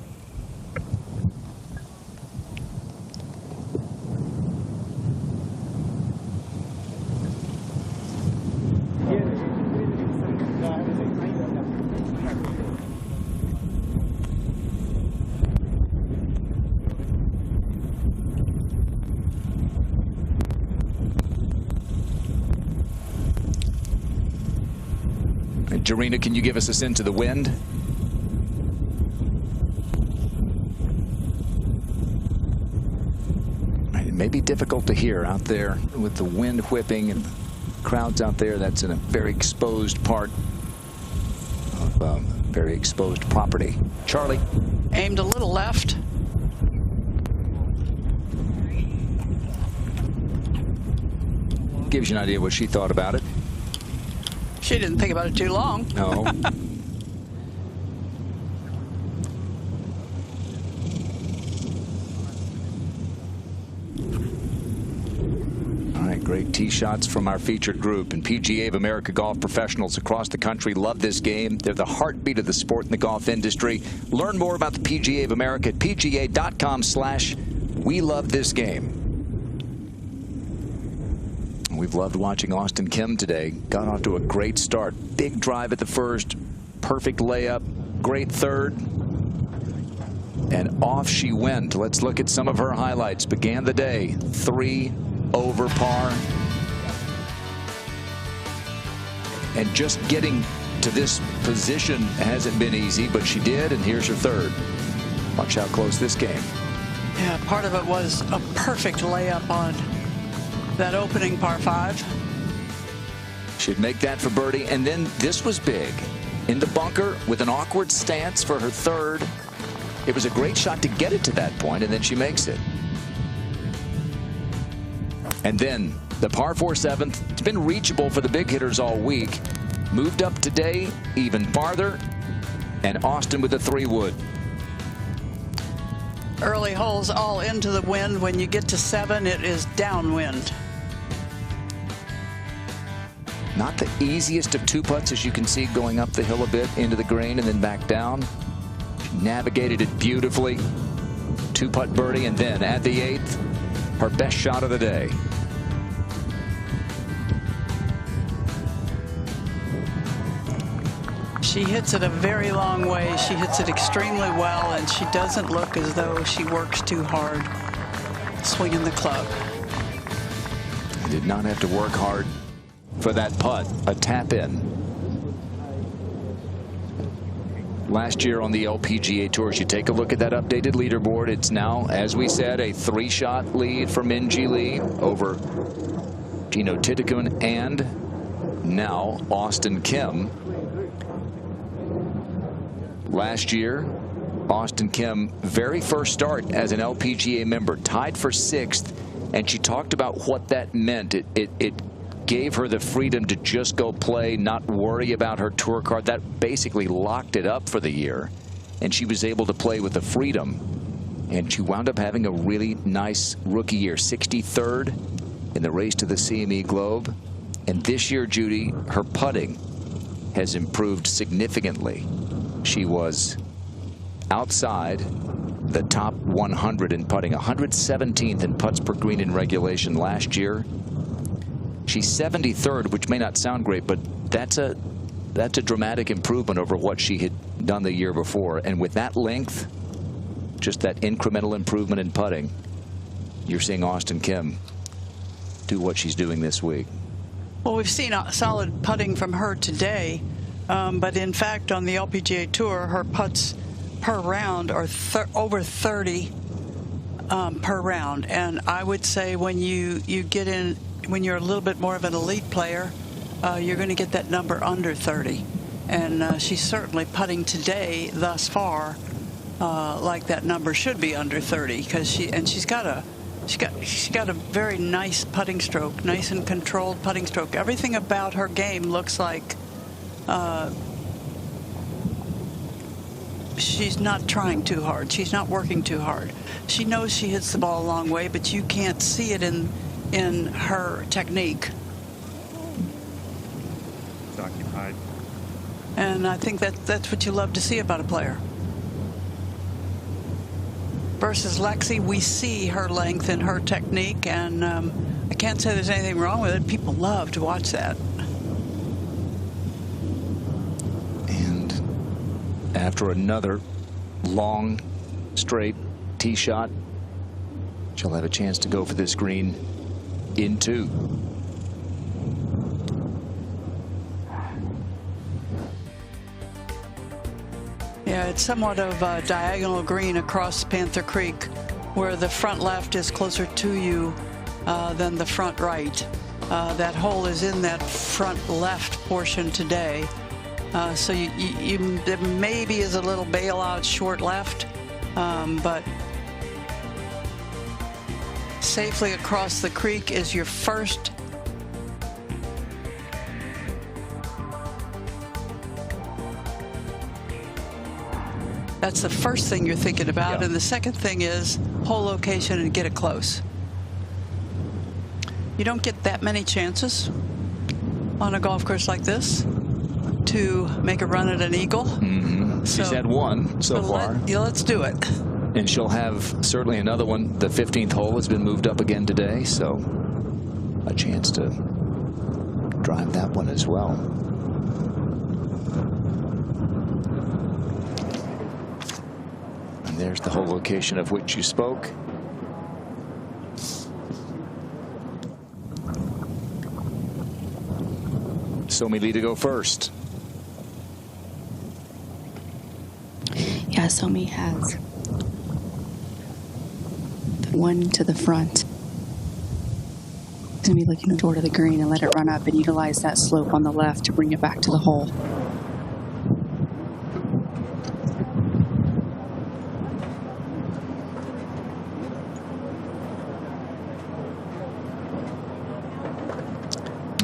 Jarena, can you give us a sense of the wind? It may be difficult to hear out there with the wind whipping and crowds out there. That's in a very exposed part of very exposed property. Charley. Aimed a little left. Gives you an idea what she thought about it. She didn't think about it too long. No. All right, great tee shots from our featured group. And PGA of America golf professionals across the country love this game. They're the heartbeat of the sport in the golf industry. Learn more about the PGA of America at pga.com/we love this game. We've loved watching Auston Kim today. Got off to a great start. Big drive at the first. Perfect layup. Great 3rd. And off she went. Let's look at some of her highlights. Began the day 3 over par. And just getting to this position hasn't been easy, but she did, and here's her 3rd. Watch how close this game. Yeah, part of it was a perfect layup on that opening par 5. She'd make that for birdie, and then this was big. In the bunker with an awkward stance for her 3rd. It was a great shot to get it to that point, and then she makes it. And then the par 4 7th. It's been reachable for the big hitters all week. Moved up today even farther, and Auston with a 3-wood. Early holes all into the wind. When you get to 7, it is downwind. Not the easiest of 2 putts, as you can see, going up the hill a bit into the green and then back down. She navigated it beautifully. 2-putt birdie, and then at the 8th, her best shot of the day. She hits it a very long way. She hits it extremely well, and she doesn't look as though she works too hard swinging the club. I did not have to work hard for that putt. A tap in. Last year on the LPGA Tours, you take a look at that updated leaderboard. It's now, as we said, a 3-shot lead for Minjee Lee over Gino Titicun and now Auston Kim. Last year, Auston Kim, very first start as an LPGA member, tied for 6th, and she talked about what that meant. It gave her the freedom to just go play, not worry about her tour card. That basically locked it up for the year, and she was able to play with the freedom, and she wound up having a really nice rookie year. 63rd in the race to the CME Globe, and this year, Judy, her putting has improved significantly. She was outside the top 100 in putting, 117th in putts per green in regulation last year. She's 73rd, which may not sound great, but that's a dramatic improvement over what she had done the year before. And with that length, just that incremental improvement in putting, you're seeing Auston Kim do what she's doing this week. Well, we've seen solid putting from her today, but in fact on the LPGA Tour, her putts per round are over 30 per round. And I would say when you get in, when you're a little bit more of an elite player, you're going to get that number under 30. And she's certainly putting today thus far like that number should be under 30, because she's got a very nice putting stroke, nice and controlled putting stroke. Everything about her game looks like she's not trying too hard. She's not working too hard. She knows she hits the ball a long way, but you can't see it in her technique. It's occupied. And I think that's what you love to see about a player. Versus Lexi, we see her length and her technique, and I can't say there's anything wrong with it. People love to watch that. And after another long, straight tee shot, she'll have a chance to go for this green in two. Yeah, it's somewhat of a diagonal green across Panther Creek, where the front left is closer to you than the front right. That hole is in that front left portion today. So there maybe is a little bailout short left, but safely across the creek is your first. That's the first thing you're thinking about. Yeah. And the second thing is hole location and get it close. You don't get that many chances on a golf course like this to make a run at an eagle. Mm-hmm. So, she's had one so far. Let's do it. And she'll have certainly another one. The 15th hole has been moved up again today, so a chance to drive that one as well. And there's the hole location of which you spoke. Somi to go first. Yeah, Somi has the one to the front. He's going to be looking toward the green and let it run up and utilize that slope on the left to bring it back to the hole.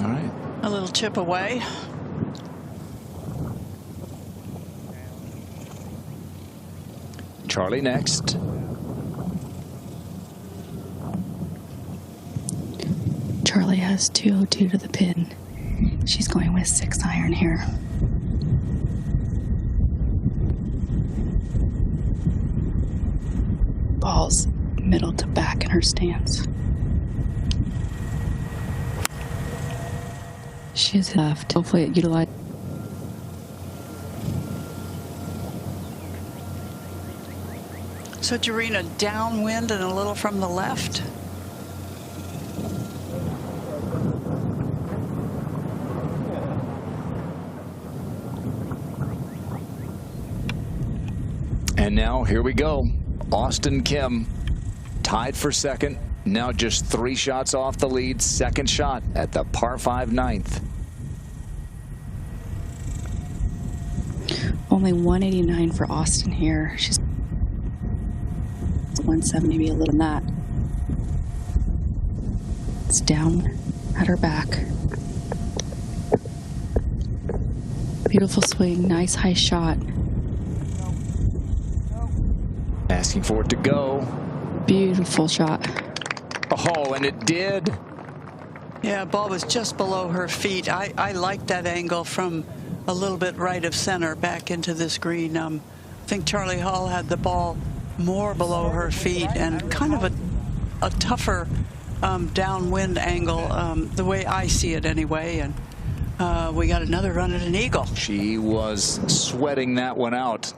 All right. A little chip away. Charley next. Charley has 202 to the pin. She's going with 6 iron here. Ball's middle to back in her stance. She's left. Hopefully it utilized. So Jarena, downwind and a little from the left. And now here we go. Auston Kim tied for second. Now just 3 shots off the lead. Second shot at the par 5 9th. Only 189 for Auston here. She's 170, maybe a little than that. It's down at her back. Beautiful swing, nice high shot. Asking for it to go. Beautiful shot. Oh, and it did. Yeah, ball was just below her feet. I like that angle from a little bit right of center back into this green. I think Charley Hull had the ball more below her feet and kind of a tougher downwind angle, the way I see it anyway. And we got another run at an eagle. She was sweating that one out.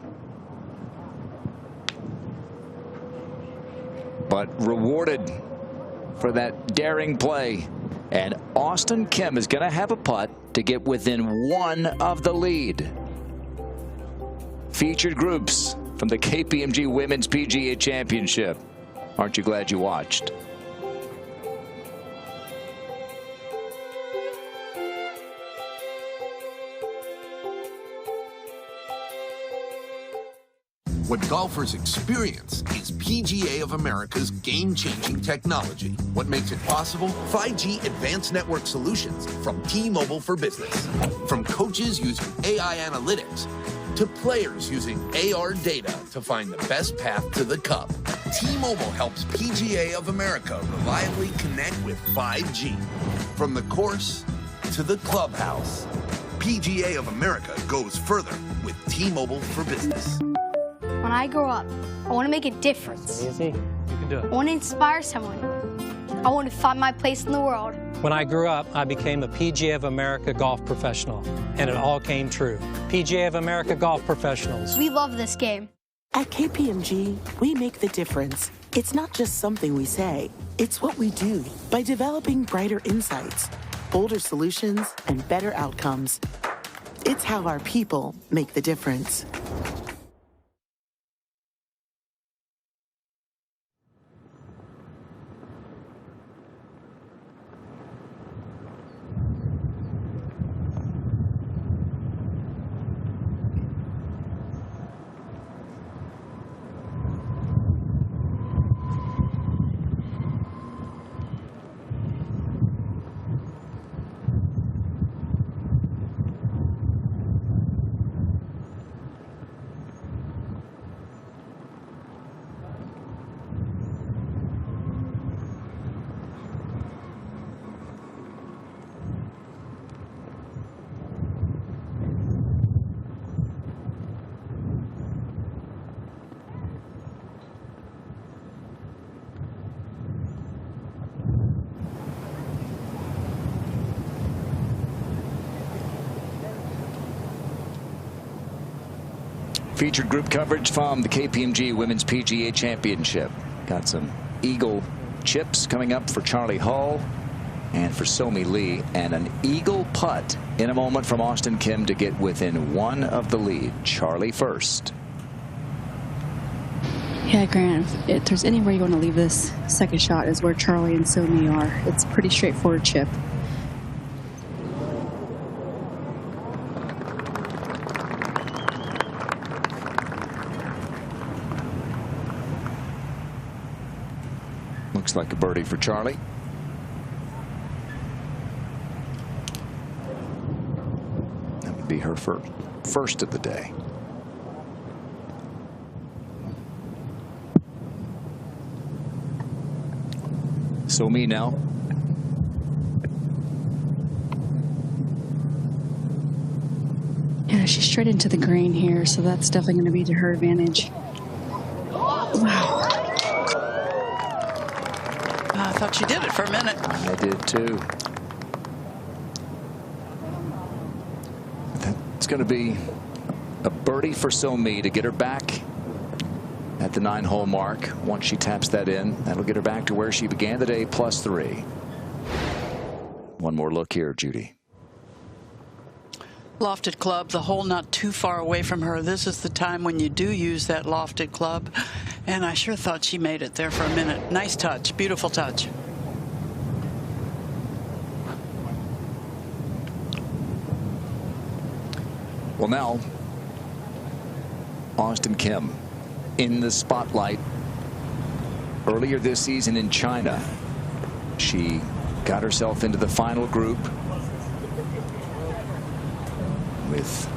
But rewarded for that daring play. And Auston Kim is going to have a putt to get within one of the lead. Featured groups from the KPMG Women's PGA Championship. Aren't you glad you watched? What golfers experience is PGA of America's game-changing technology. What makes it possible? 5G advanced network solutions from T-Mobile for Business. From coaches using AI analytics to players using AR data to find the best path to the cup. T-Mobile helps PGA of America reliably connect with 5G. From the course to the clubhouse, PGA of America goes further with T-Mobile for Business. When I grow up, I want to make a difference. Easy. You can do it. I want to inspire someone. I want to find my place in the world. When I grew up, I became a PGA of America golf professional, and it all came true. PGA of America golf professionals. We love this game. At KPMG, we make the difference. It's not just something we say, it's what we do by developing brighter insights, bolder solutions, and better outcomes. It's how our people make the difference. Featured group coverage from the KPMG Women's PGA Championship. Got some eagle chips coming up for Charley Hull and for Somi Lee, and an eagle putt in a moment from Auston Kim to get within one of the lead. Charley first. Yeah, Grant, if there's anywhere you want to leave this second shot is where Charley and Somi are. It's a pretty straightforward chip. Looks like a birdie for Charley. That would be her first of the day. Somi now. Yeah, she's straight into the green here, so that's definitely going to be to her advantage. Wow. I thought she did it for a minute. I did too. That's going to be a birdie for Somi to get her back at the 9-hole mark. Once she taps that in, that'll get her back to where she began the day, +3. One more look here, Judy. Lofted club, the hole not too far away from her. This is the time when you do use that lofted club. And I sure thought she made it there for a minute. Nice touch, beautiful touch. Well, now, Auston Kim in the spotlight. Earlier this season in China, she got herself into the final group with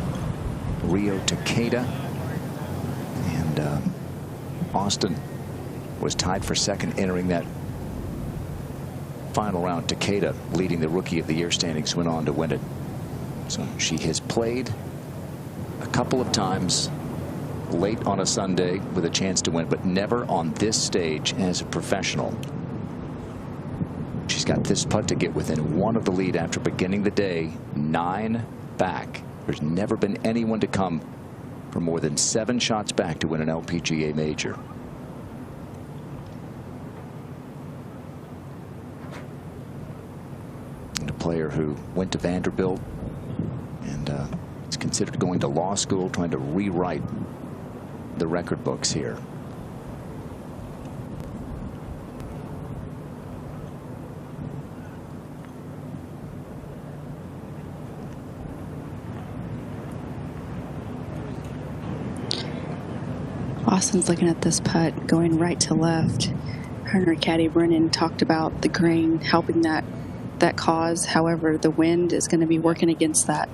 Rio Takeda, and Auston was tied for second entering that final round. Takeda, leading the Rookie of the Year standings, went on to win it. So she has played a couple of times late on a Sunday with a chance to win, but never on this stage as a professional. She's got this putt to get within one of the lead after beginning the day 9 back. There's never been anyone to come from more than 7 shots back to win an LPGA major. And a player who went to Vanderbilt and is considered going to law school, trying to rewrite the record books here. Austin's looking at this putt going right to left. Her and her caddy Brennan talked about the grain helping that cause. However, the wind is going to be working against that.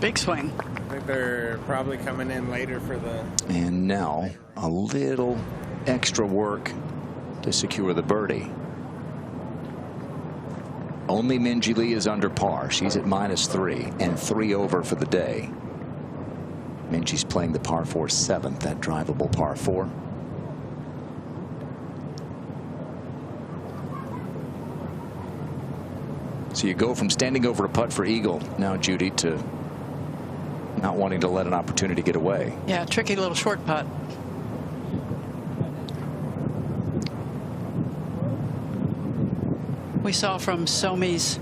Big swing. I think they're probably coming in later for the... And now a little extra work to secure the birdie. Only Minjee Lee is under par. She's at -3 and 3 over for the day. Minjee's playing the par 4 7th, that drivable par 4. So you go from standing over a putt for eagle now, Judy, to not wanting to let an opportunity get away. Yeah, tricky little short putt. We saw from Somi's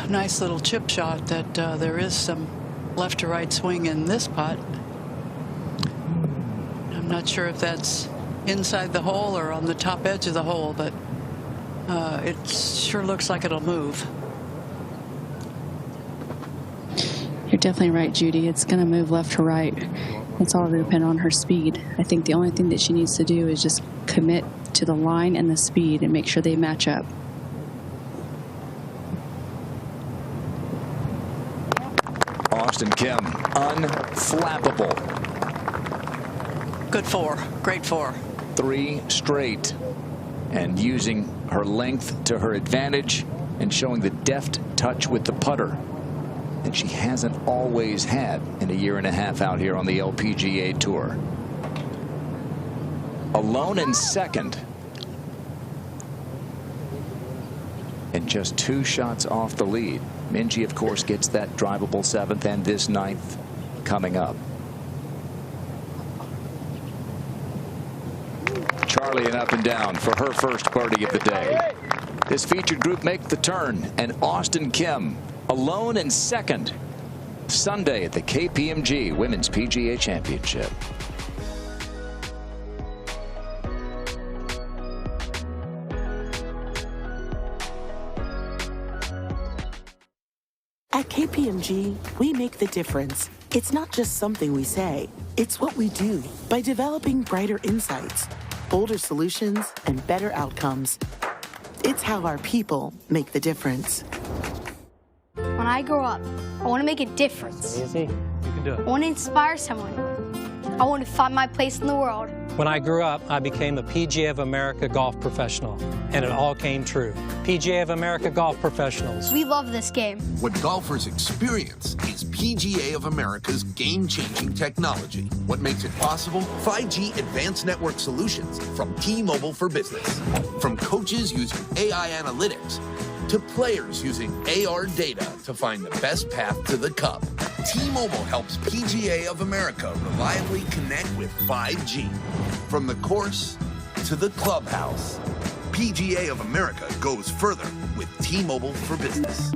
nice little chip shot that there is some left to right swing in this putt. I'm not sure if that's inside the hole or on the top edge of the hole, but it sure looks like it'll move. You're definitely right, Judy. It's going to move left to right. It's all going to depend on her speed. I think the only thing that she needs to do is just commit to the line and the speed and make sure they match up. Auston Kim, unflappable. Good 4. Great 4. 3 straight. And using her length to her advantage and showing the deft touch with the putter that she hasn't always had in a year and a half out here on the LPGA Tour. Alone in second. And just 2 shots off the lead. Minjee, of course, gets that drivable 7th and this 9th coming up. Charley and up and down for her first birdie of the day. This featured group make the turn, and Auston Kim alone in second Sunday at the KPMG Women's PGA Championship. At KPMG, we make the difference. It's not just something we say, it's what we do. By developing brighter insights, bolder solutions, and better outcomes, it's how our people make the difference. When I grow up, I want to make a difference. Easy. You can do I it. want to inspire someone. I want to find my place in the world. When I grew up, I became a PGA of America golf professional, and it all came true. PGA of America golf professionals. We love this game. What golfers experience is PGA of America's game-changing technology. What makes it possible? 5G advanced network solutions from T-Mobile for Business. From coaches using AI analytics to players using AR data to find the best path to the cup. T-Mobile helps PGA of America reliably connect with 5G. From the course to the clubhouse, PGA of America goes further with T-Mobile for Business.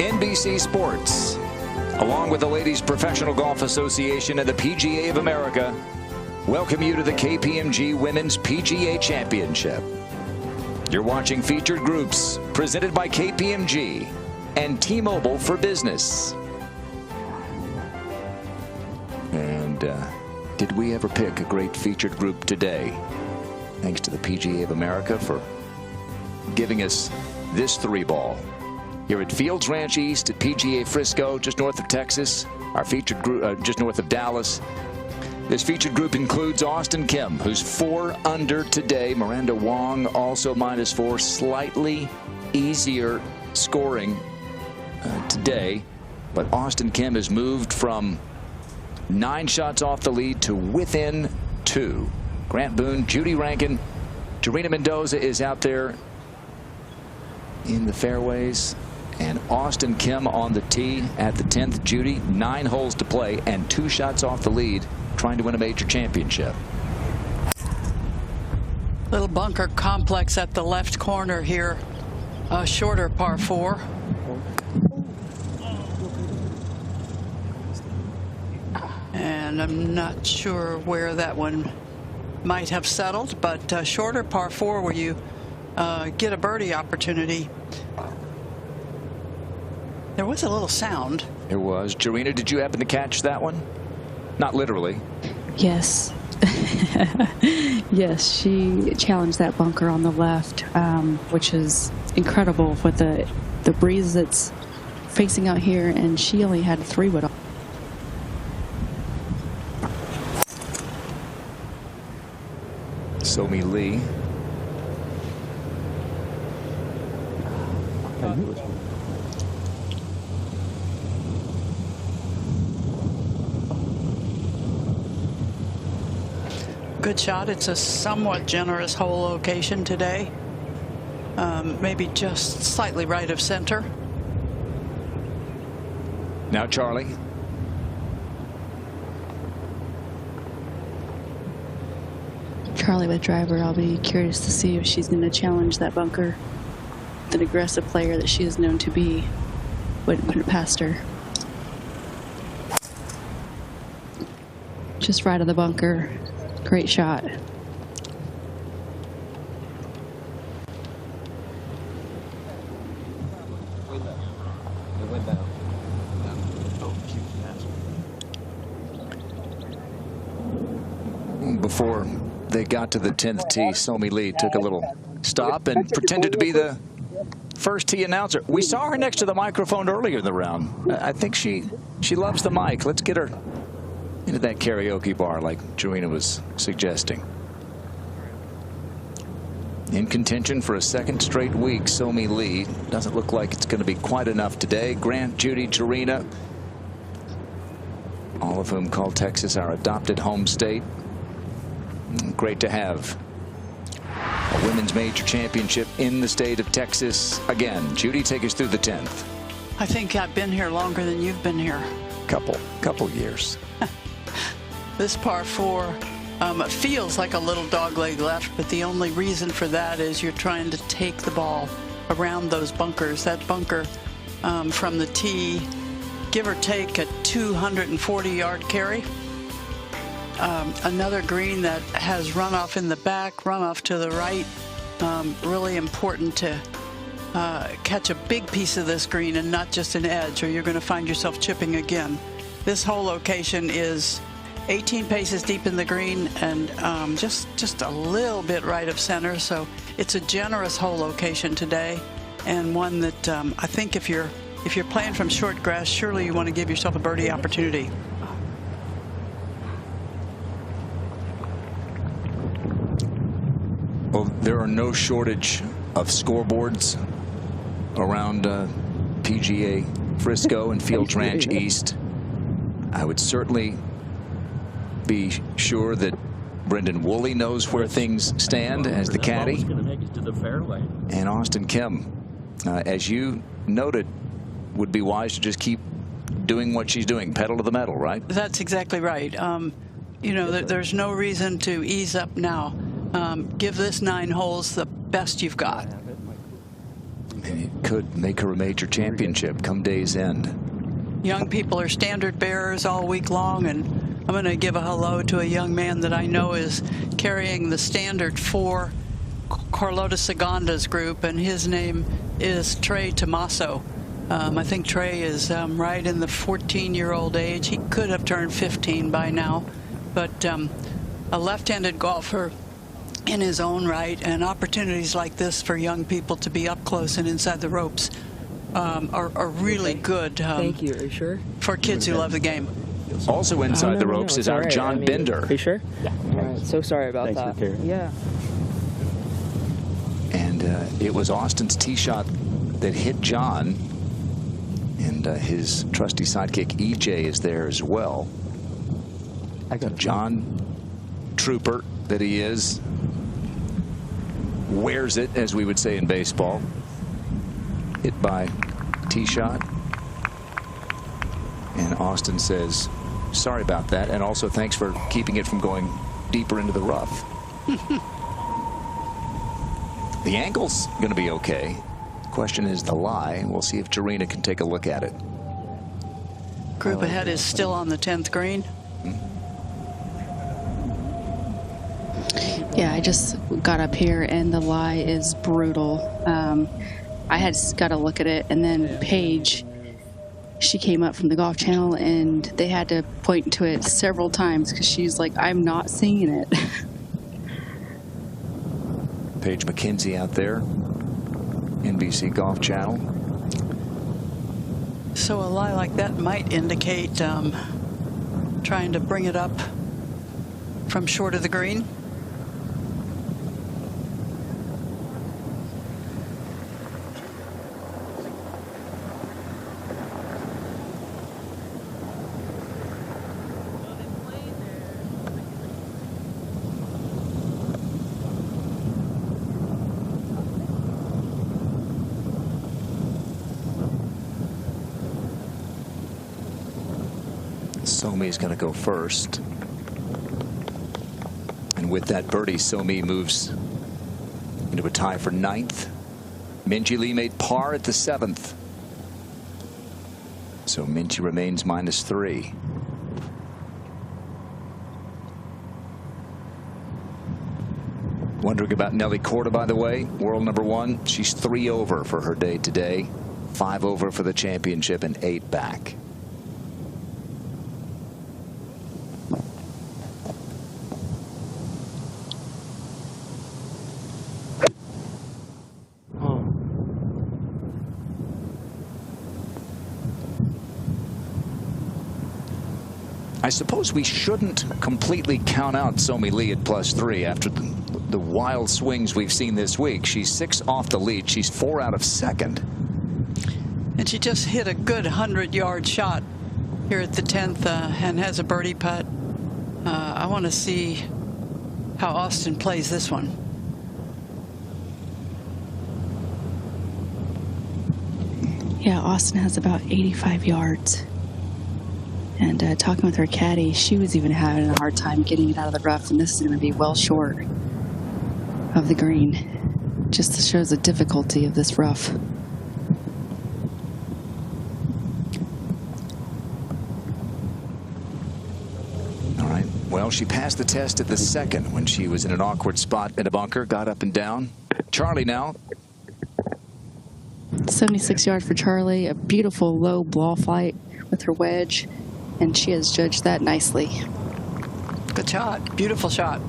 NBC Sports, along with the Ladies Professional Golf Association and the PGA of America, welcome you to the KPMG Women's PGA Championship. You're watching Featured Groups, presented by KPMG and T-Mobile for Business. And did we ever pick a great featured group today? Thanks to the PGA of America for giving us this 3-ball. Here at Fields Ranch East at PGA Frisco, just north of Texas, our featured group, just north of Dallas. This featured group includes Auston Kim, who's 4 under today. Miranda Wong also -4, slightly easier scoring today. But Auston Kim has moved from 9 shots off the lead to within 2. Grant Boone, Judy Rankin, Jarena Mendoza is out there in the fairways. And Auston Kim on the tee at the 10th. Judy, 9 holes to play and 2 shots off the lead, trying to win a major championship. Little bunker complex at the left corner here. A shorter par 4. And I'm not sure where that one might have settled, but shorter par 4 where you get a birdie opportunity. There was a little sound. There was. Jarena, did you happen to catch that one? Not literally. Yes. Yes, she challenged that bunker on the left, which is incredible with the breeze that's facing out here, and she only had 3 wood on. Somi Lee. Good shot. It's a somewhat generous hole location today. Maybe just slightly right of center. Now Charley. Charley with driver. I'll be curious to see if she's going to challenge that bunker. The aggressive player that she is known to be wouldn't put it past her. Just right of the bunker. Great shot. Before they got to the 10th tee, Somi Lee took a little stop and pretended to be the first tee announcer. We saw her next to the microphone earlier in the round. I think she loves the mic. Let's get her into that karaoke bar like Jarena was suggesting. In contention for a 2nd straight week, Somi Lee. Doesn't look like it's going to be quite enough today. Grant, Judy, Jarena, all of whom call Texas our adopted home state. Great to have a women's major championship in the state of Texas again. Judy, take us through the 10th. I think I've been here longer than you've been here. Couple years. This par 4 feels like a little dogleg left, but the only reason for that is you're trying to take the ball around those bunkers. That bunker from the tee, give or take a 240-yard carry. Another green that has runoff in the back, runoff to the right. Really important to catch a big piece of this green and not just an edge, or you're going to find yourself chipping again. This hole location is 18 paces deep in the green and just a little bit right of center. So it's a generous hole location today, and one that I think if you're playing from short grass, surely you want to give yourself a birdie opportunity. Well, there are no shortage of scoreboards around PGA Frisco and Fields Ranch East. I would certainly be sure that Brendan Woolley knows where things stand as the caddy. And Auston Kim, as you noted, would be wise to just keep doing what she's doing, pedal to the metal, right? That's exactly right. You know, there's no reason to ease up now. Give this 9 holes the best you've got. And it could make her a major championship come day's end. Young people are standard bearers all week long, and I'm going to give a hello to a young man that I know is carrying the standard for Carlota Segonda's group, and his name is Trey Tomaso. I think Trey is right in the 14-year-old age. He could have turned 15 by now, but a left-handed golfer in his own right, and opportunities like this for young people to be up close and inside the ropes are really good. Thank you. Are you sure? For kids who love the game. Also inside the ropes is our John Bender. Are you sure? Yeah. All right. So sorry about that. Yeah. And it was Auston's tee shot that hit John, and his trusty sidekick EJ is there as well. John, trooper that he is, wears it, as we would say in baseball. Hit by tee shot. And Auston says, sorry about that, and also thanks for keeping it from going deeper into the rough. The angle's going to be okay. The question is the lie. We'll see if Jarena can take a look at it. Group ahead is still on the 10th green. Yeah, I just got up here and the lie is brutal. I had got to look at it, and then Paige, she came up from the Golf Channel and they had to point to it several times because she's like, I'm not seeing it. Paige McKenzie out there, NBC Golf Channel. So a lie like that might indicate trying to bring it up from short of the green. Somi's going to go first. And with that birdie, Somi moves into a tie for 9th. Minjee Lee made par at the 7th. So Minjee remains -3. Wondering about Nelly Korda, by the way, world #1. She's 3 over for her day today. 5 over for the championship and 8 back. I suppose we shouldn't completely count out Somi Lee at +3 after the wild swings we've seen this week. She's 6 off the lead. She's 4 out of 2nd. And she just hit a good 100-yard shot here at the 10th and has a birdie putt. I want to see how Auston plays this one. Yeah, Auston has about 85 yards. And talking with her caddy, she was even having a hard time getting it out of the rough, and this is going to be well short of the green. Just shows the difficulty of this rough. All right. Well, she passed the test at the 2nd when she was in an awkward spot in a bunker, got up and down. Charley now. 76 yards for Charley. A beautiful low ball flight with her wedge. And she has judged that nicely. Good shot. Beautiful shot.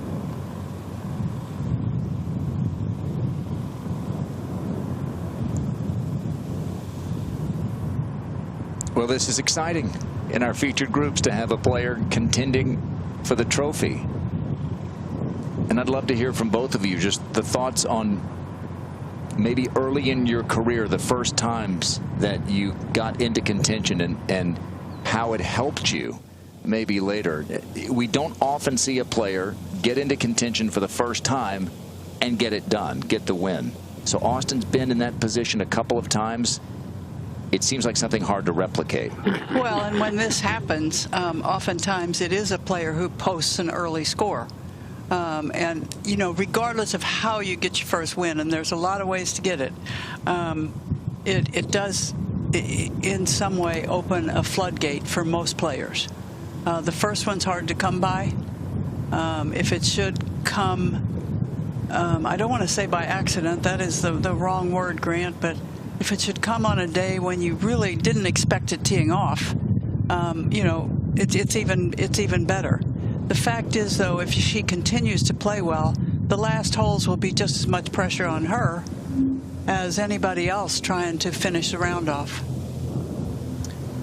Well, this is exciting in our featured groups to have a player contending for the trophy. And I'd love to hear from both of you just the thoughts on maybe early in your career, the first times that you got into contention and how it helped you maybe later. We don't often see a player get into contention for the first time and get it done, get the win. So Auston's been in that position a couple of times. It seems like something hard to replicate. Well, and when this happens, oftentimes it is a player who posts an early score. And, you know, regardless of how you get your first win, and there's a lot of ways to get it, it does, in some way, open a floodgate for most players. The first one's hard to come by. If it should come, I don't want to say by accident, that is the wrong word, Grant, but if it should come on a day when you really didn't expect it teeing off, you know, it's even better. The fact is, though, if she continues to play well, the last holes will be just as much pressure on her as anybody else trying to finish the round off.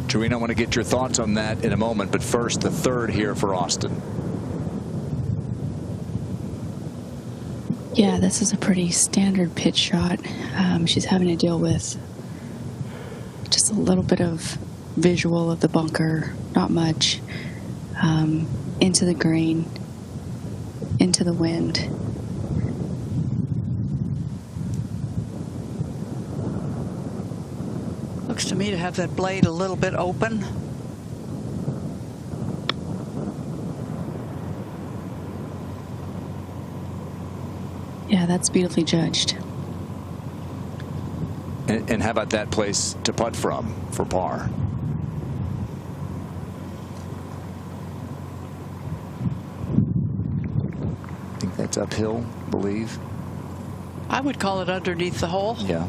Jarena, I want to get your thoughts on that in a moment, but first, the third here for Auston. Yeah, this is a pretty standard pitch shot. She's having to deal with just a little bit of visual of the bunker, not much. Into the green, into the wind. Looks to me to have that blade a little bit open. Yeah, that's beautifully judged. And how about that place to putt from for par? I think that's uphill, I believe. I would call it underneath the hole. Yeah.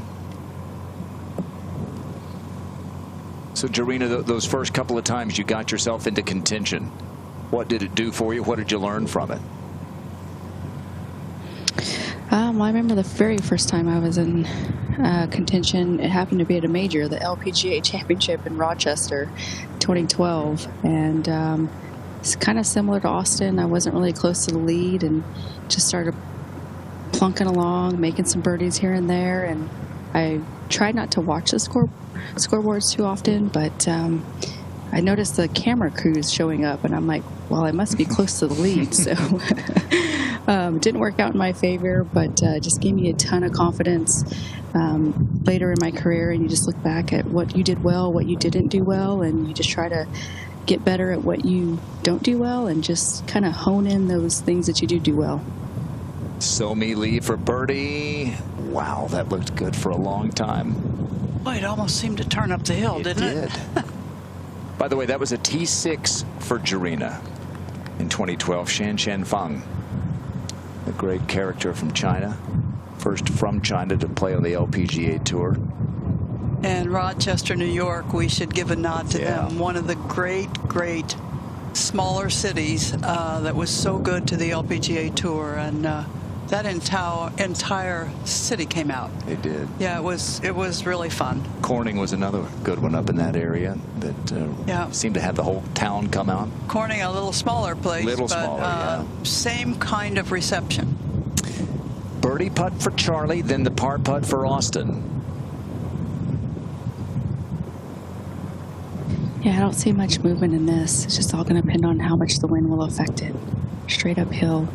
So, Jarena, those first couple of times you got yourself into contention, what did it do for you? What did you learn from it? I remember the very first time I was in contention. It happened to be at a major, the LPGA Championship in Rochester, 2012. And it's kind of similar to Auston. I wasn't really close to the lead and just started plunking along, making some birdies here and there. And I tried not to watch the scoreboards too often, but I noticed the camera crews showing up, and I'm like, well, I must be close to the lead. So it didn't work out in my favor, but just gave me a ton of confidence later in my career. And you just look back at what you did well, what you didn't do well, and you just try to get better at what you don't do well and just kind of hone in those things that you do well. Somi Lee for birdie. Wow, that looked good for a long time. Boy, it almost seemed to turn up the hill, didn't it? By the way, that was a T6 for Jarena in 2012. Shan Fang, a great character from China. First from China to play on the LPGA Tour. And Rochester, New York, we should give a nod to them. One of the great smaller cities that was so good to the LPGA Tour. And that entire city came out. It did. Yeah, it was really fun. Corning was another good one up in that area that seemed to have the whole town come out. Corning, a little smaller place, but same kind of reception. Birdie putt for Charley, then the par putt for Auston. Yeah, I don't see much movement in this. It's just all going to depend on how much the wind will affect it. Straight uphill.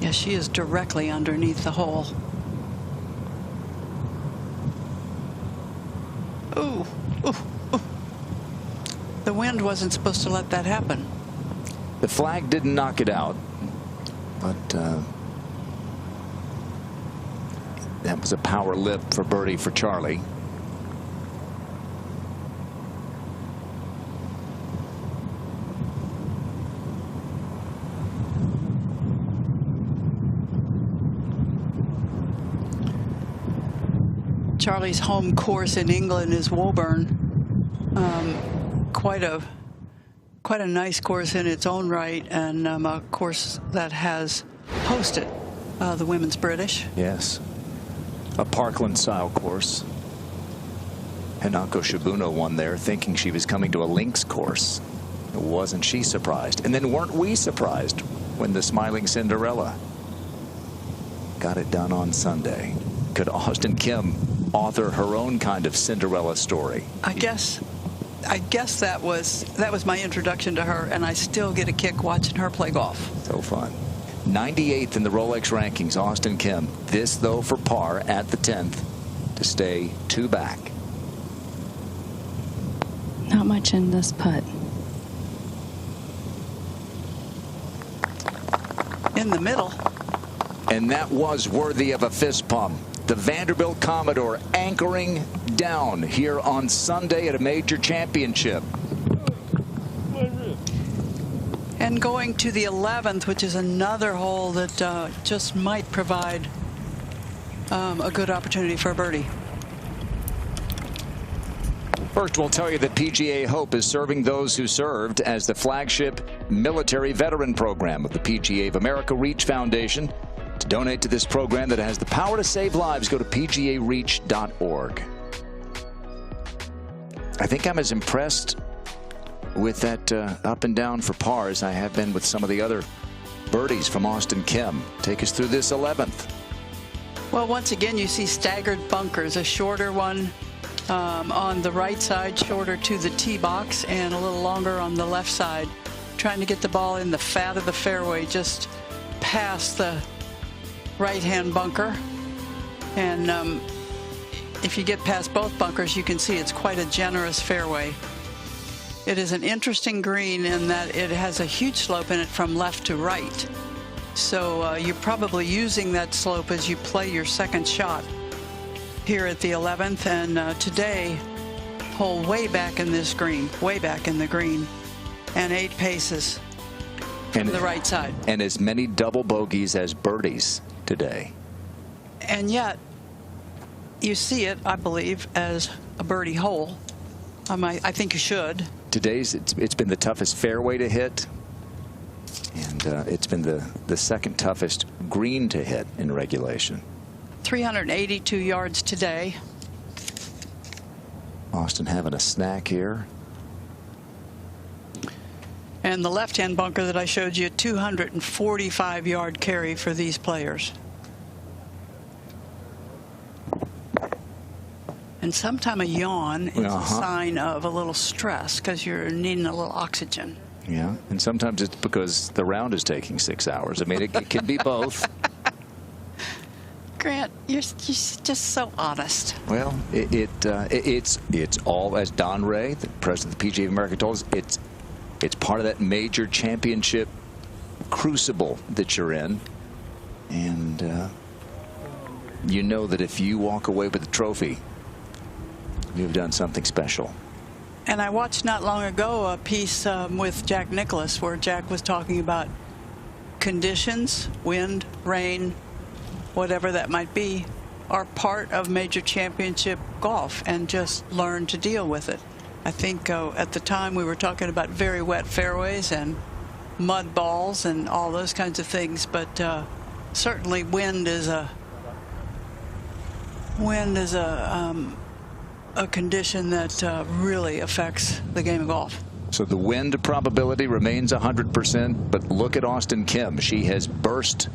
Yeah, she is directly underneath the hole. Ooh. The wind wasn't supposed to let that happen. The flag didn't knock it out, but that was a power lip for birdie for Charley. Charley's home course in England is Woburn. Quite a nice course in its own right, and a course that has hosted the Women's British. Yes, a Parkland-style course. Hinako Shibuno won there, thinking she was coming to a links course. Wasn't she surprised? And then weren't we surprised when the Smiling Cinderella got it done on Sunday? Could Auston Kim author her own kind of Cinderella story? I guess that was my introduction to her, and I still get a kick watching her play golf. So fun. 98th in the Rolex rankings, Auston Kim. This, though, for par at the 10th to stay 2 back. Not much in this putt. in the middle. And that was worthy of a fist pump. The Vanderbilt Commodore anchoring down here on Sunday at a major championship. And going to the 11th, which is another hole that just might provide a good opportunity for a birdie. First, we'll tell you that PGA Hope is serving those who served as the flagship military veteran program of the PGA of America Reach Foundation. To donate to this program that has the power to save lives, go to pgareach.org. I think I'm as impressed with that up and down for par as I have been with some of the other birdies from Auston Kim. Take us through this 11th. Well, once again, you see staggered bunkers, a shorter one on the right side, shorter to the tee box, and a little longer on the left side, trying to get the ball in the fat of the fairway, just past the right-hand bunker. And if you get past both bunkers, you can see it's quite a generous fairway. It is an interesting green in that it has a huge slope in it from left to right. So you're probably using that slope as you play your second shot here at the 11th. And today, hole way back in this green, way back in the green, and 8 paces from the right side. And as many double bogeys as birdies today. And yet, you see it, I believe, as a birdie hole. I think you should. Today's, it's been the toughest fairway to hit. And it's been the second toughest green to hit in regulation. 382 yards today. Auston having a snack here. And the left-hand bunker that I showed you, 245-yard carry for these players. And sometime a yawn is a sign of a little stress because you're needing a little oxygen. Yeah, and sometimes it's because the round is taking 6 hours. I mean, it can be both. Grant, you're just so honest. Well, it's all, as Don Ray, the president of the PGA of America, told us, it's part of that major championship crucible that you're in. And you know that if you walk away with the trophy, you've done something special. And I watched not long ago a piece with Jack Nicklaus where Jack was talking about conditions, wind, rain, whatever that might be, are part of major championship golf, and just learn to deal with it. I think at the time we were talking about very wet fairways and mud balls and all those kinds of things, but certainly wind is a condition that really affects the game of golf. So the wind probability remains 100%, but look at Auston Kim. She has burst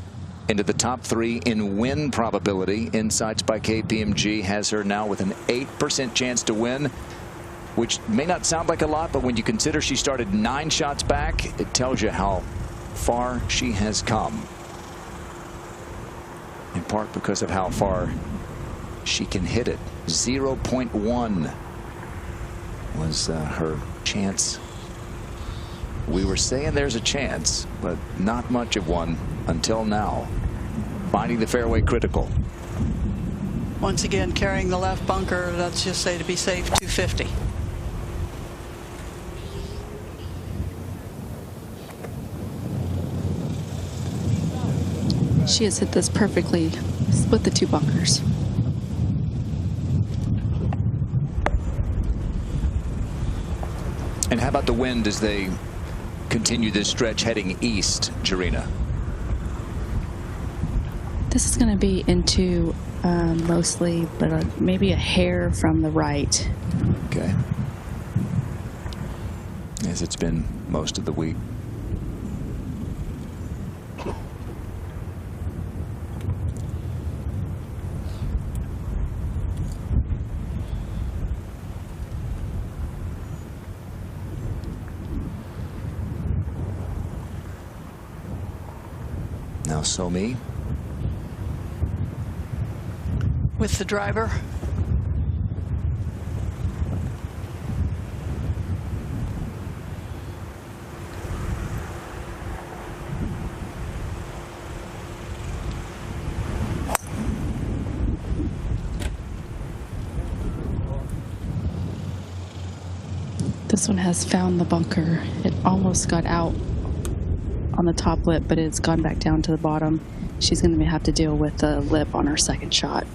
into the top 3 in win probability. Insights by KPMG has her now with an 8% chance to win, which may not sound like a lot, but when you consider she started 9 shots back, it tells you how far she has come. In part because of how far she can hit it. 0.1 was her chance. We were saying there's a chance, but not much of one until now. Finding the fairway critical. Once again, carrying the left bunker, let's just say to be safe, 250. She has hit this perfectly, split the 2 bunkers. And how about the wind as they continue this stretch heading east, Jarena? This is going to be into mostly, but maybe a hair from the right. Okay. As it's been most of the week. Now Somi with the driver. This one has found the bunker. It almost got out on the top lip, but it's gone back down to the bottom. She's going to have to deal with the lip on her second shot.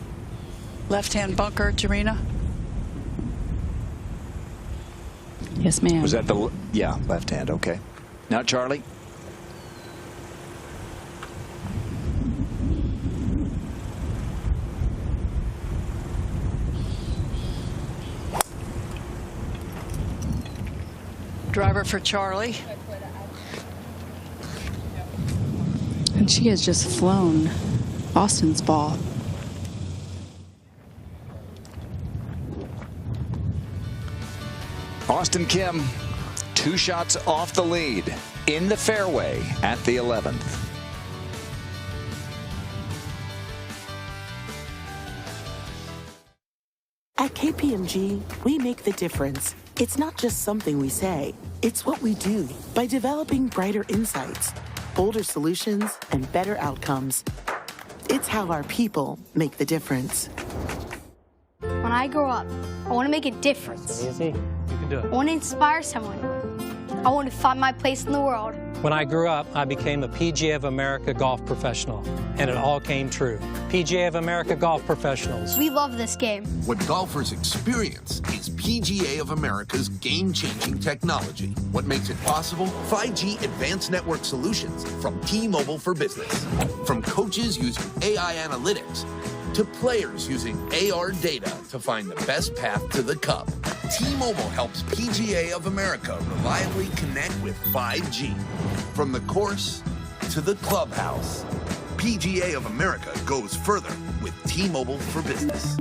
Left-hand bunker, Jarena? Yes, ma'am. Was that the, yeah, left hand, okay. Now Charley. Driver for Charley. And she has just flown Auston's ball. Auston Kim, 2 shots off the lead in the fairway at the 11th. At KPMG, we make the difference. It's not just something we say, it's what we do. By developing brighter insights, bolder solutions, and better outcomes. It's how our people make the difference. When I grow up, I want to make a difference. Easy. You can do I it. want to inspire someone. I want to find my place in the world. When I grew up, I became a PGA of America golf professional, and it all came true. PGA of America golf professionals. We love this game. What golfers experience is PGA of America's game-changing technology. What makes it possible? 5G advanced network solutions from T-Mobile for Business. From coaches using AI analytics to players using AR data to find the best path to the cup. T-Mobile helps PGA of America reliably connect with 5G. From the course to the clubhouse, PGA of America goes further with T-Mobile for Business.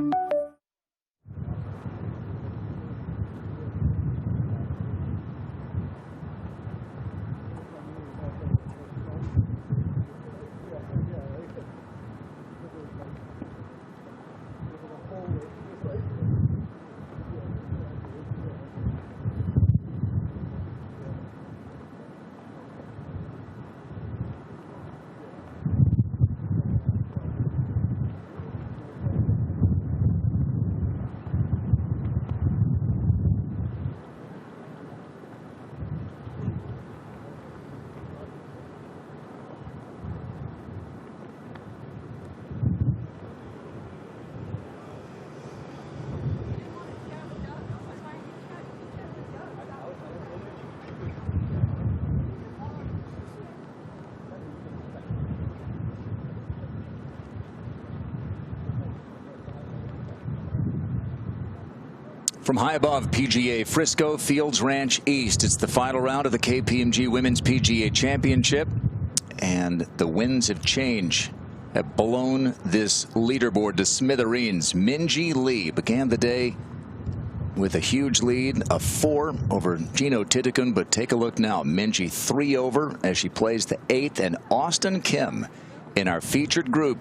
From high above PGA Frisco, Fields Ranch East, it's the final round of the KPMG Women's PGA Championship. And the winds of change have blown this leaderboard to smithereens. Minjee Lee began the day with a huge lead of 4 over Gino Titicum. But take a look now. Minjee 3 over as she plays the 8th. And Auston Kim in our featured group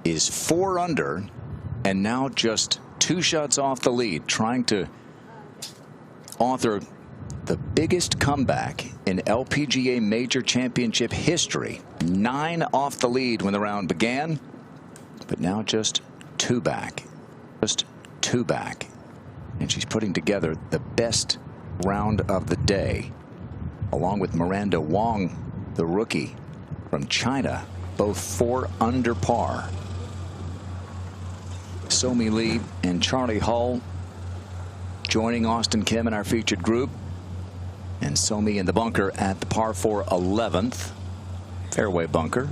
is 4 under and now just 2 shots off the lead, trying to author the biggest comeback in LPGA Major Championship history. 9 off the lead when the round began, but now just 2 back. Just 2 back. And she's putting together the best round of the day, along with Miranda Wong, the rookie from China, both 4 under par. Somi Lee and C.Hull joining Auston Kim in our featured group. And Somi in the bunker at the par 4 11th. Fairway bunker.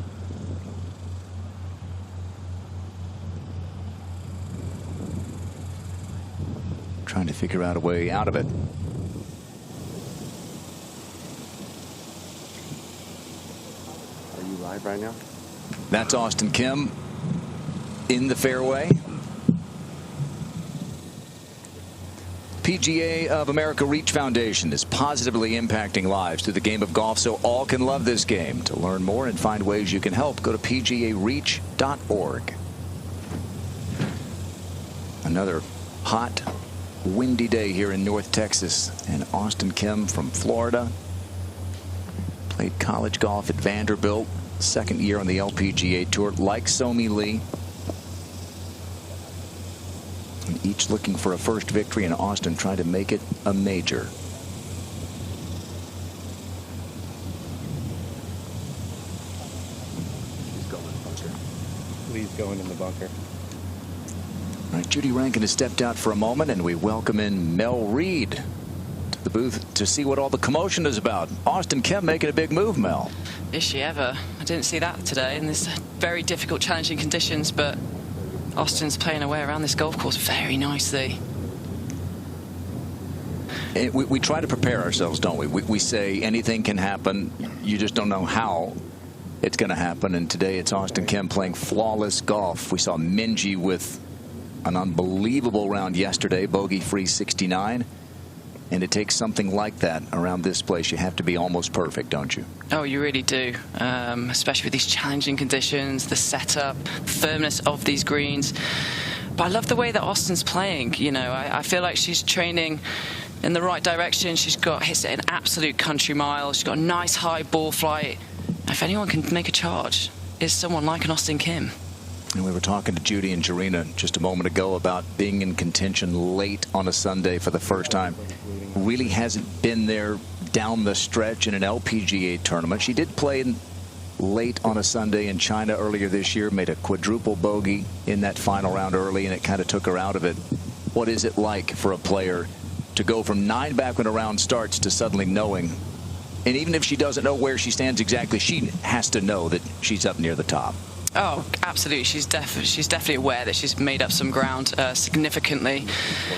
Trying to figure out a way out of it. Are you live right now? That's Auston Kim in the fairway. PGA of America Reach Foundation is positively impacting lives through the game of golf so all can love this game. To learn more and find ways you can help, go to pgareach.org. Another hot, windy day here in North Texas. And Auston Kim from Florida played college golf at Vanderbilt. 2nd year on the LPGA Tour, like Somi Lee. Each looking for a first victory, and Auston trying to make it a major. Lee's going in the bunker. All right, Judy Rankin has stepped out for a moment, and we welcome in Mel Reed to the booth to see what all the commotion is about. Auston Kim making a big move, Mel. Is she ever? I didn't see that today in this very difficult, challenging conditions, but Austin's playing away around this golf course very nicely. We try to prepare ourselves, don't we? We say anything can happen. You just don't know how it's going to happen. And today it's Auston Kim playing flawless golf. We saw Minjee with an unbelievable round yesterday, bogey-free 69. And it takes something like that around this place. You have to be almost perfect, don't you? Oh, you really do, especially with these challenging conditions, the setup, firmness of these greens. But I love the way that Austin's playing. You know, I feel like she's training in the right direction. She's got hits at an absolute country mile. She's got a nice high ball flight. If anyone can make a charge, it's someone like an Auston Kim. And we were talking to Judy and Jarena just a moment ago about being in contention late on a Sunday for the first time. Really hasn't been there down the stretch in an LPGA tournament. She did play late on a Sunday in China earlier this year, made a quadruple bogey in that final round early, and it kind of took her out of it. What is it like for a player to go from 9 back when a round starts to suddenly knowing, and even if she doesn't know where she stands exactly, she has to know that she's up near the top? Oh, absolutely. She's definitely aware that she's made up some ground significantly.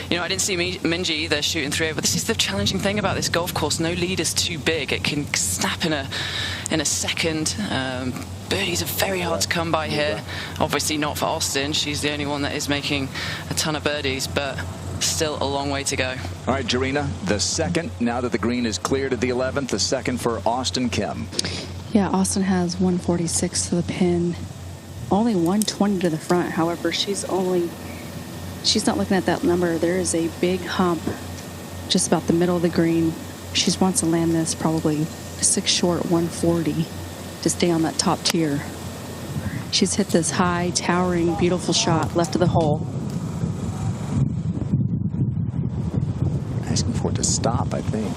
You know, I didn't see Minjee either shooting 3 over. This is the challenging thing about this golf course. No lead is too big. It can snap in a second. Birdies are very hard to come by here. Obviously not for Auston. She's the only one that is making a ton of birdies, but still a long way to go. All right, Jarena, the second, now that the green is cleared at the 11th, the second for Auston Kim. Yeah, Auston has 146 to the pin. Only 120 to the front. However, she's not looking at that number. There is a big hump just about the middle of the green. She wants to land this probably 6 short, 140 to stay on that top tier. She's hit this high, towering, beautiful shot left of the hole. Asking for it to stop, I think.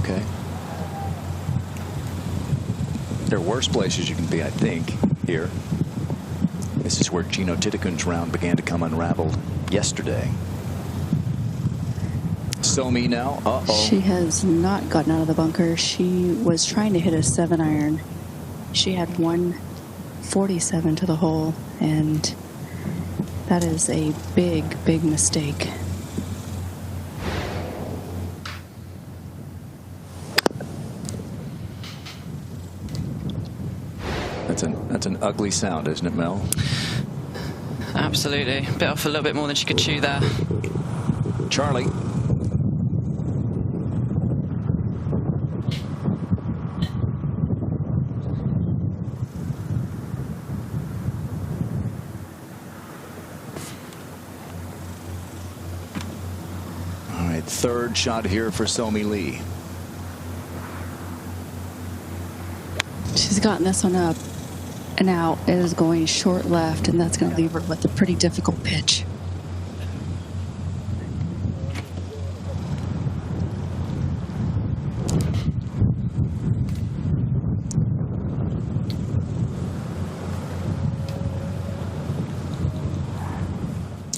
Okay. There are worse places you can be, I think, here. This is where Gino Titakun's round began to come unraveled yesterday. Somi now. Uh-oh. She has not gotten out of the bunker. She was trying to hit a 7-iron. She had 147 to the hole, and that is a big, big mistake. That's an ugly sound, isn't it, Mel? Absolutely. Bit off a little bit more than she could chew there. Charley. All right, third shot here for Somi Lee. She's gotten this one up and out. It is going short left, and that's going to leave her with a pretty difficult pitch.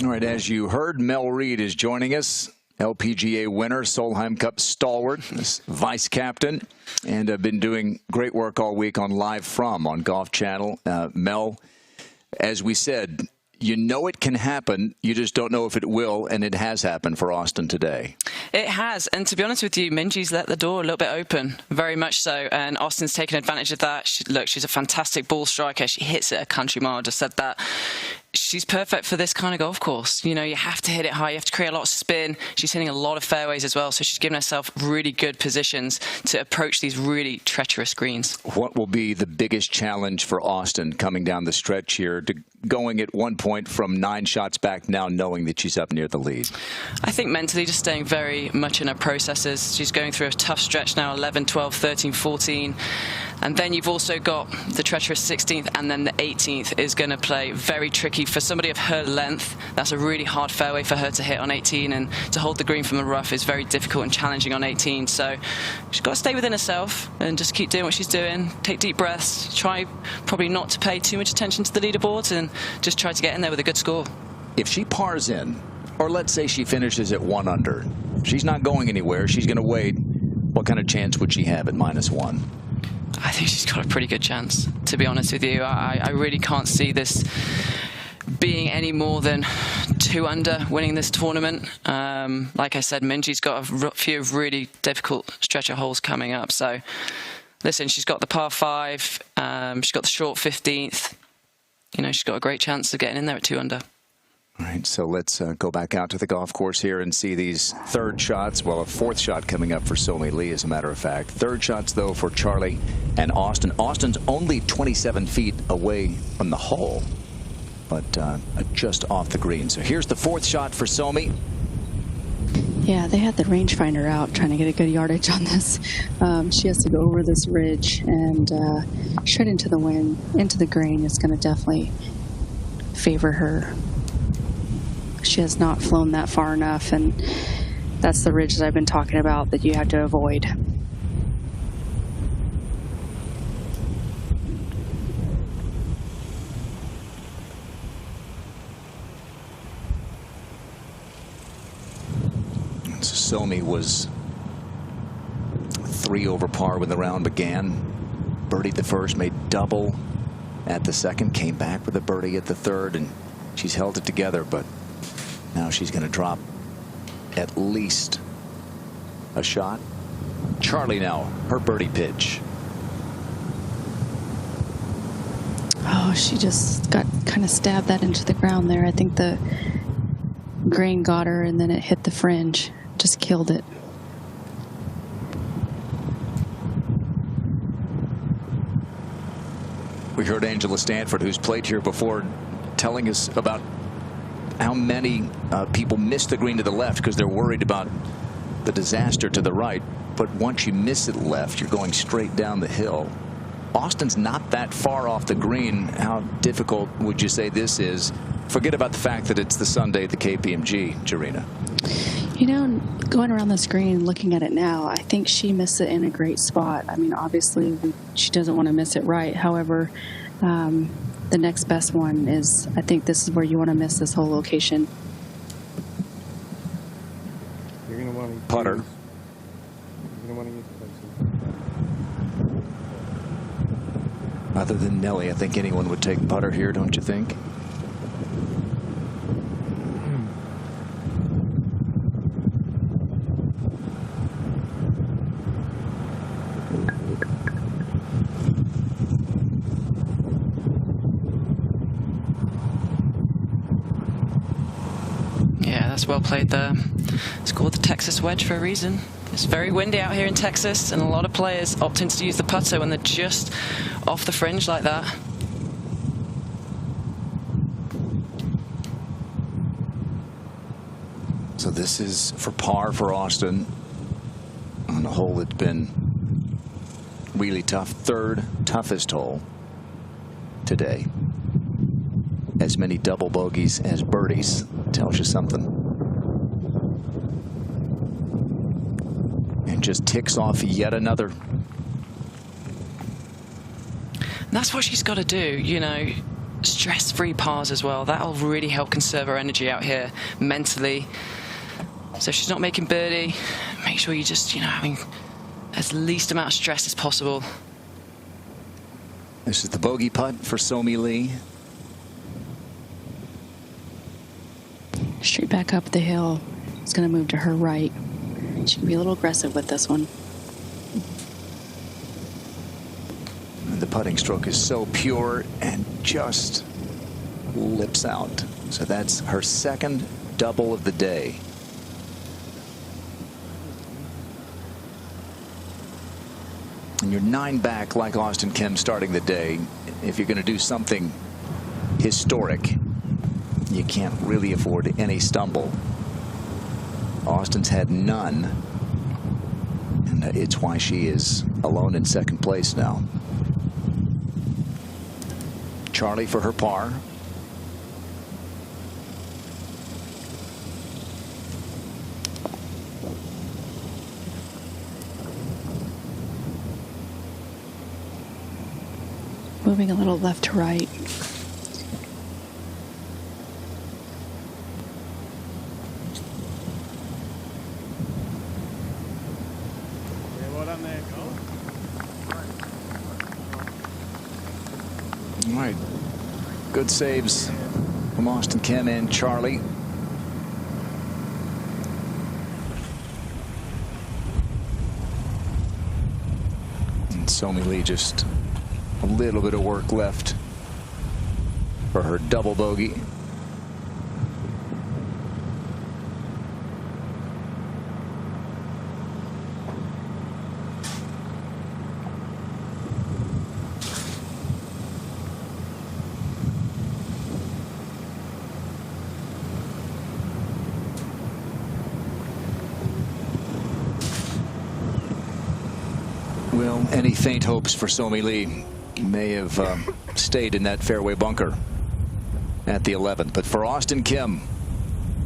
All right, as you heard, Mel Reed is joining us. LPGA winner, Solheim Cup stalwart, vice captain, and have been doing great work all week on Live From on Golf Channel. Mel, as we said, you know it can happen. You just don't know if it will, and it has happened for Auston today. It has, and to be honest with you, Minjee's let the door a little bit open, very much so, and Austin's taken advantage of that. Look, she's a fantastic ball striker. She hits it a country mile. I just said that. She's perfect for this kind of golf course. You know, you have to hit it high. You have to create a lot of spin. She's hitting a lot of fairways as well, so she's given herself really good positions to approach these really treacherous greens. What will be the biggest challenge for Auston coming down the stretch here, to going at one point from 9 shots back, now knowing that she's up near the lead? I think mentally just staying very much in her processes. She's going through a tough stretch now, 11, 12, 13, 14. And then you've also got the treacherous 16th, and then the 18th is going to play very tricky for somebody of her length. That's a really hard fairway for her to hit on 18, and to hold the green from the rough is very difficult and challenging on 18. So she's got to stay within herself and just keep doing what she's doing. Take deep breaths. Try probably not to pay too much attention to the leaderboards, and just try to get in there with a good score. If she pars in, or let's say she finishes at 1 under, she's not going anywhere. She's going to wait. What kind of chance would she have at -1? I think she's got a pretty good chance, to be honest with you. I really can't see this being any more than 2 under winning this tournament. Like I said, Minjee's got a few really difficult stretcher holes coming up. So, listen, she's got the par 5. She's got the short 15th. You know, she's got a great chance of getting in there at 2 under. All right, so let's go back out to the golf course here and see these third shots. Well, a fourth shot coming up for Somi Lee, as a matter of fact. Third shots, though, for Charley and Auston. Auston's only 27 feet away from the hole, but just off the green. So here's the fourth shot for Somi. Yeah, they had the rangefinder out trying to get a good yardage on this. She has to go over this ridge and straight into the wind, into the green. It's going to definitely favor her. She has not flown that far enough, and that's the ridge that I've been talking about that you have to avoid. So Somi was 3 over par when the round began. Birdied the first, made double at the second, came back with a birdie at the third, and she's held it together, but now she's going to drop at least a shot. Charley now, her birdie pitch. Oh, she just got kind of stabbed that into the ground there. I think the grain got her, and then it hit the fringe. Just killed it. We heard Angela Stanford, who's played here before, telling us about how many people miss the green to the left because they're worried about the disaster to the right. But once you miss it left, you're going straight down the hill. Auston's not that far off the green. How difficult would you say this is? Forget about the fact that it's the Sunday at the KPMG, Jarena. You know, going around the screen, looking at it now, I think she missed it in a great spot. I mean, obviously, she doesn't want to miss it right. However, the next best one is, I think this is where you want to miss this whole location. You're going to want to putter. You're going to want to use putter. Other than Nelly, I think anyone would take putter here, don't you think? Well played there. Scored the Texas wedge for a reason. It's very windy out here in Texas, and a lot of players opt in to use the putter when they're just off the fringe like that. So this is for par for Auston on a hole that's been really tough. Third toughest hole today. As many double bogeys as birdies. Tells you something. And just ticks off yet another. And that's what she's got to do, you know, stress-free pars as well. That'll really help conserve her energy out here mentally. So if she's not making birdie, make sure you just, you know, having as least amount of stress as possible. This is the bogey putt for Somi Lee. Straight back up the hill. It's going to move to her right. She can be a little aggressive with this one. And the putting stroke is so pure and just lips out. So that's her second double of the day. And you're 9 back like Auston Kim starting the day. If you're going to do something historic, you can't really afford any stumble. Auston's had none, and it's why she is alone in second place now. Charley for her par. Moving a little left to right. All right. Good saves from Auston, Kim, and Charley. And Somi just a little bit of work left for her double bogey. Well, any faint hopes for Somi Lee may have stayed in that fairway bunker at the 11th. But for Auston Kim,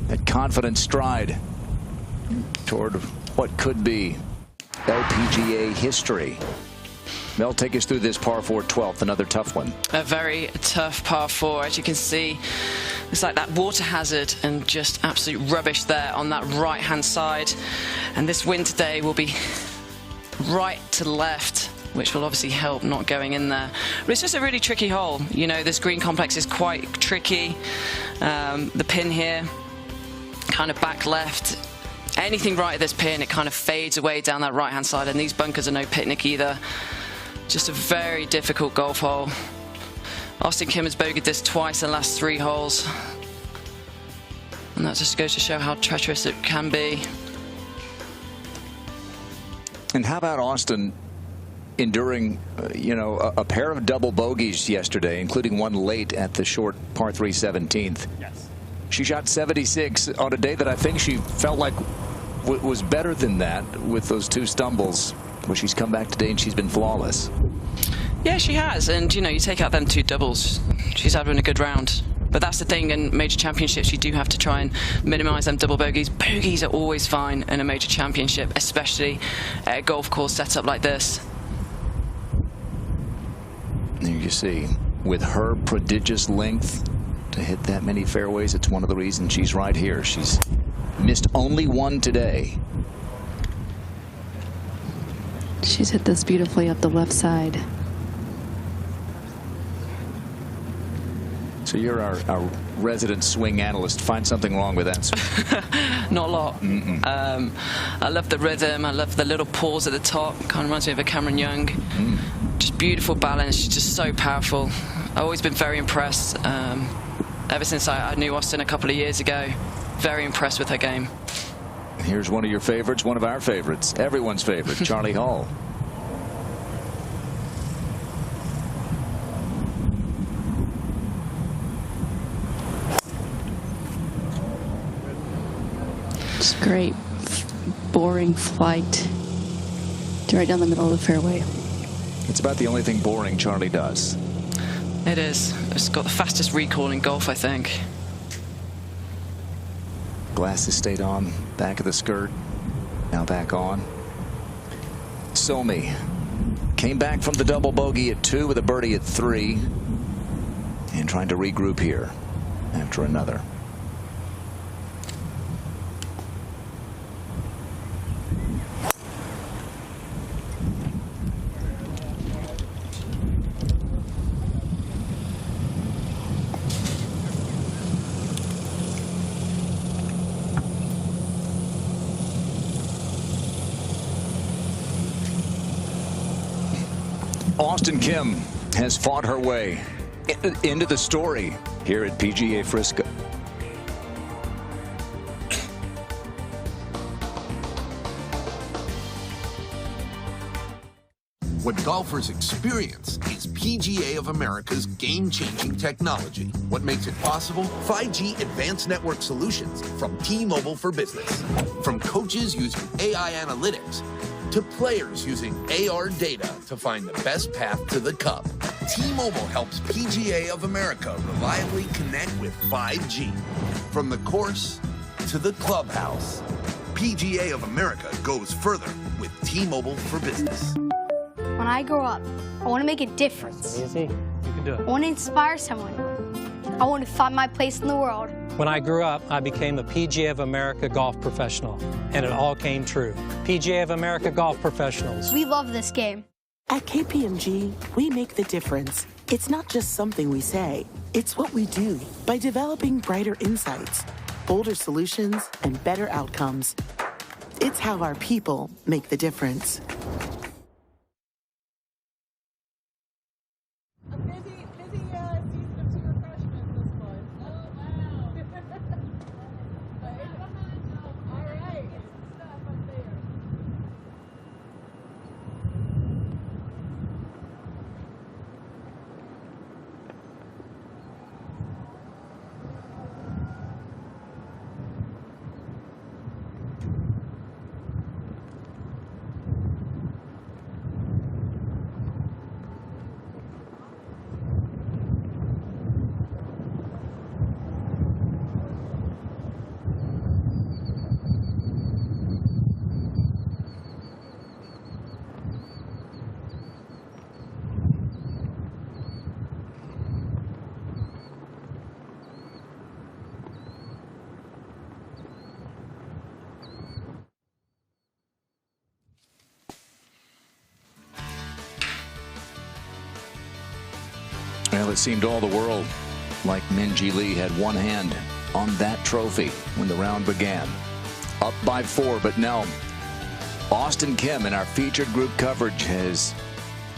that confident stride toward what could be LPGA history. Mel, take us through this par 4 12th, another tough one. A very tough par 4. As you can see, it's like that water hazard and just absolute rubbish there on that right-hand side. And this wind today will be right to left, which will obviously help not going in there. But it's just a really tricky hole. You know, this green complex is quite tricky. The pin here, kind of back left. Anything right at this pin, it kind of fades away down that right-hand side, and these bunkers are no picnic either. Just a very difficult golf hole. Auston Kim has bogeyed this twice in the last 3 holes. And that just goes to show how treacherous it can be. And how about Auston enduring, you know, a pair of double bogeys yesterday, including one late at the short par 3 17th. Yes. She shot 76 on a day that I think she felt like was better than that with those 2 stumbles. But she's come back today and she's been flawless. Yeah, she has. And, you know, you take out them 2 doubles, she's having a good round. But that's the thing, in major championships, you do have to try and minimise them double bogeys. Bogeys are always fine in a major championship, especially at a golf course set up like this. There you see, with her prodigious length to hit that many fairways, it's one of the reasons she's right here. She's missed only 1 today. She's hit this beautifully up the left side. So you're our resident swing analyst. Find something wrong with that swing. Not a lot. I love the rhythm. I love the little pause at the top. Kind of reminds me of a Cameron Young. Just beautiful balance. She's just so powerful. I've always been very impressed. Ever since I knew Auston a couple of years ago. Very impressed with her game. Here's one of your favorites, one of our favorites, everyone's favorite, Charley Hull. Just great, boring flight right down the middle of the fairway. It's about the only thing boring Charley does. It is. It's got the fastest recall in golf, I think. Glasses stayed on, back of the skirt, now back on. Somi came back from the double bogey at 2 with a birdie at 3 and trying to regroup here after another. Auston Kim has fought her way into the story here at PGA Frisco. What golfers experience is PGA of America's game-changing technology. What makes it possible? 5G advanced network solutions from T-Mobile for Business. From coaches using AI analytics to players using AR data to find the best path to the cup. T-Mobile helps PGA of America reliably connect with 5G. From the course to the clubhouse, PGA of America goes further with T-Mobile for Business. When I grow up, I want to make a difference. Easy. You can do it. I want to inspire someone. I want to find my place in the world. When I grew up, I became a PGA of America golf professional, and it all came true. PGA of America golf professionals. We love this game. At KPMG, we make the difference. It's not just something we say, it's what we do. By developing brighter insights, bolder solutions, and better outcomes. It's how our people make the difference. Well, it seemed all the world like Minjee Lee had one hand on that trophy when the round began. Up by 4, but no. Auston Kim in our featured group coverage has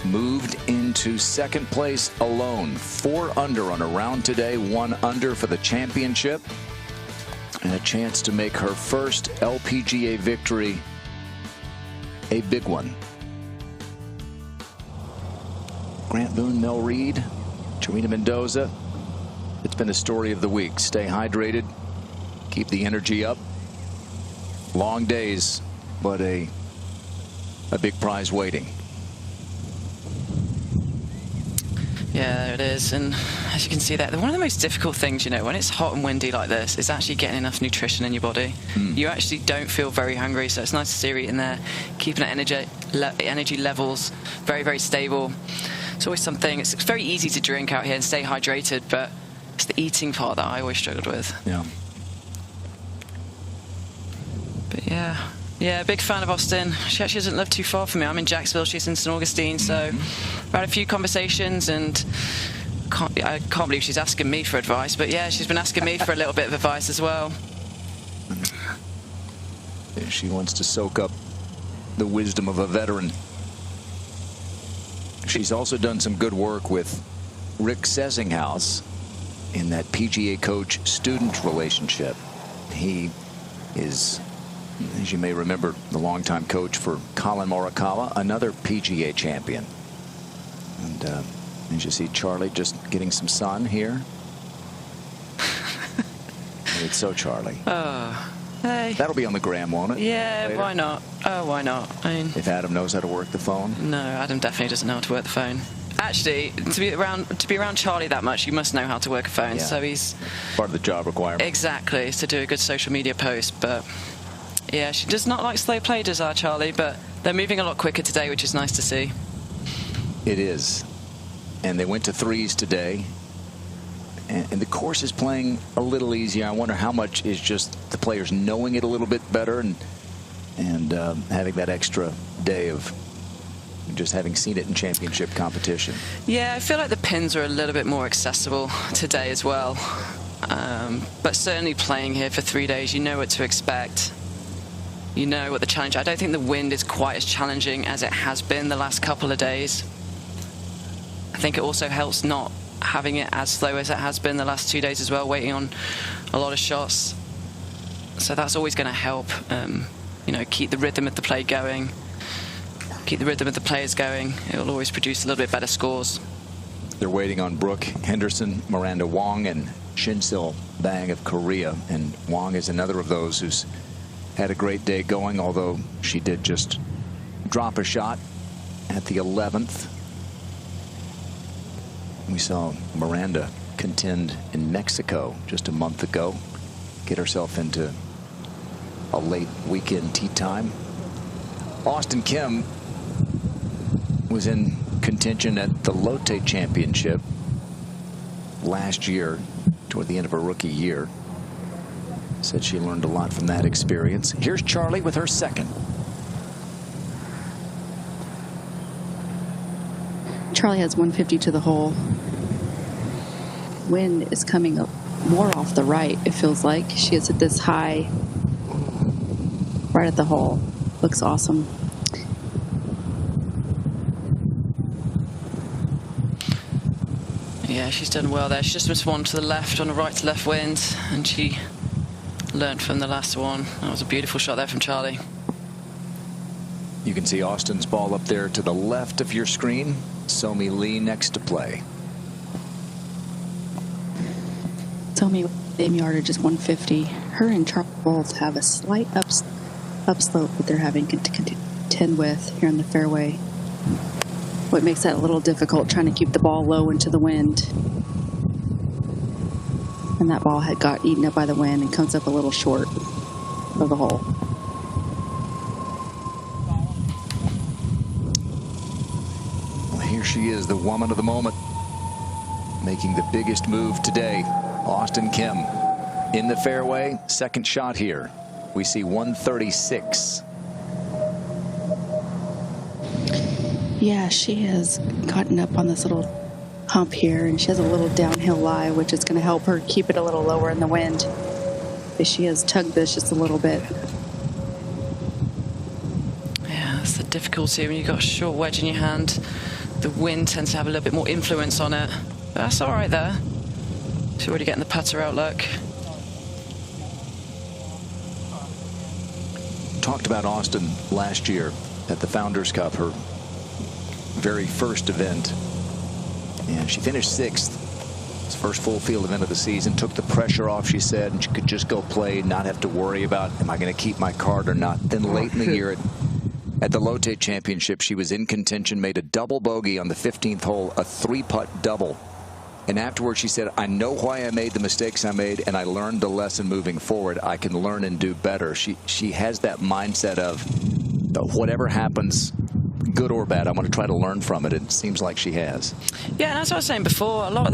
moved into second place alone. 4 under on a round today, 1 under for the championship, and a chance to make her first LPGA victory a big one. Grant Boone, Mel Reed, Charina Mendoza. It's been the story of the week. Stay hydrated, keep the energy up. Long days, but a big prize waiting. Yeah, there it is. And as you can see there, one of the most difficult things, you know, when it's hot and windy like this, is actually getting enough nutrition in your body. You actually don't feel very hungry, so it's nice to see her eating there, keeping that energy levels very, very stable. It's always something. It's very easy to drink out here and stay hydrated, but it's the eating part that I always struggled with. Yeah. But yeah, big fan of Auston. She actually doesn't live too far from me. I'm in Jacksonville, she's in St. Augustine, so we've had a few conversations, and I can't believe she's asking me for advice, but yeah, she's been asking me for a little bit of advice as well. She wants to soak up the wisdom of a veteran. She's also done some good work with Rick Sessinghaus in that PGA coach-student relationship. He is, as you may remember, the longtime coach for Colin Morikawa, another PGA champion. And as you see, Charley just getting some sun here. It's so Charley. Oh, hey. That'll be on the gram, won't it? Yeah, later? Why not? Oh, why not? I mean, if Adam knows how to work the phone. No, Adam definitely doesn't know how to work the phone. Actually, to be around Charley that much, you must know how to work a phone. Yeah. So he's part of the job requirement. Exactly, is to do a good social media post. But yeah, she does not like slow play, does our Charley? But they're moving a lot quicker today, which is nice to see. It is, and they went to 3s today. And the course is playing a little easier. I wonder how much is just the players knowing it a little bit better and having that extra day of just having seen it in championship competition. Yeah, I feel like the pins are a little bit more accessible today as well. But certainly playing here for 3 days, you know what to expect. You know what the challenge. I don't think the wind is quite as challenging as it has been the last couple of days. I think it also helps not having it as slow as it has been the last 2 days as well, waiting on a lot of shots. So that's always going to help, you know, keep the rhythm of the play going, keep the rhythm of the players going. It will always produce a little bit better scores. They're waiting on Brooke Henderson, Miranda Wong, and Shinsil Bang of Korea. And Wong is another of those who's had a great day going, although she did just drop a shot at the 11th. We saw Miranda contend in Mexico just a month ago, get herself into a late weekend tee time. Auston Kim was in contention at the Lotte Championship last year toward the end of her rookie year. Said she learned a lot from that experience. Here's Charley with her second. Charley has 150 to the hole. Wind is coming up more off the right, it feels like. She has hit this high right at the hole. Looks awesome. Yeah, she's done well there. She just missed one to the left on a right to left wind, and she learned from the last one. That was a beautiful shot there from Charley. You can see Auston's ball up there to the left of your screen. Somi Lee next to play. Somi, same yardage is 150. Her and Charley both have a slight upslope that they're having to contend with here in the fairway. What makes that a little difficult, trying to keep the ball low into the wind. And that ball had got eaten up by the wind and comes up a little short of the hole. Well, here she is, the woman of the moment, making the biggest move today. Auston Kim in the fairway, second shot here. We see 136. Yeah, she has gotten up on this little hump here, and she has a little downhill lie, which is going to help her keep it a little lower in the wind. But she has tugged this just a little bit. Yeah, that's the difficulty when you've got a short wedge in your hand. The wind tends to have a little bit more influence on it. But that's all right there. She's already getting the putter outlook. Talked about Auston last year at the Founders Cup, her very first event, and she finished 6th. It's first full field event of the season. Took the pressure off, she said, and she could just go play, not have to worry about, am I going to keep my card or not. Then late in the year at the Lotte Championship, she was in contention, made a double bogey on the 15th hole, a 3-putt double. And afterwards she said, I know why I made the mistakes I made, and I learned the lesson moving forward. I can learn and do better. She has that mindset of whatever happens, good or bad, I'm going to try to learn from it. It seems like she has. Yeah, and as I was saying before, a lot of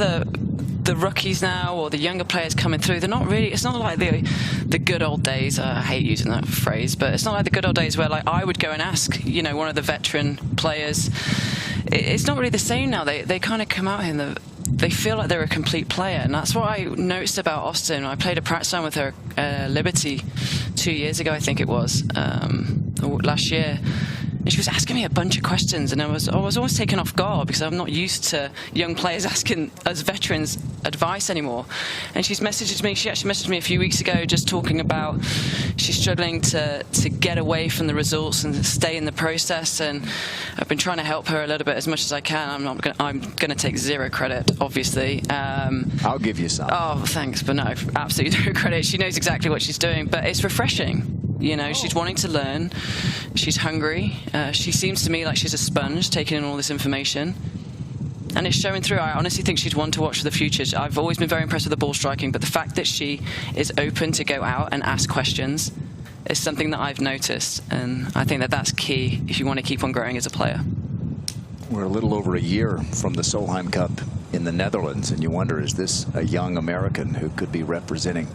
the rookies now, or the younger players coming through, they're not really, it's not like the good old days. I hate using that phrase, but it's not like the good old days where, like, I would go and ask, you know, one of the veteran players. It's not really the same now. They kind of come out here and they feel like they're a complete player, and that's what I noticed about Auston. I played a practice round with her Liberty 2 years ago, I think it was, or last year. And she was asking me a bunch of questions, and I was always taken off guard because I'm not used to young players asking us veterans advice anymore. And she actually messaged me a few weeks ago just talking about she's struggling to get away from the results and stay in the process, and I've been trying to help her a little bit as much as I can. I'm going to take zero credit, obviously. I'll give you some. Oh, thanks, but no, absolutely no credit. She knows exactly what she's doing, but it's refreshing. You know, she's wanting to learn. She's hungry. She seems to me like she's a sponge, taking in all this information. And it's showing through. I honestly think she's one to watch for the future. I've always been very impressed with the ball striking, but the fact that she is open to go out and ask questions is something that I've noticed. And I think that that's key if you want to keep on growing as a player. We're a little over a year from the Solheim Cup in the Netherlands, and you wonder, is this a young American who could be representing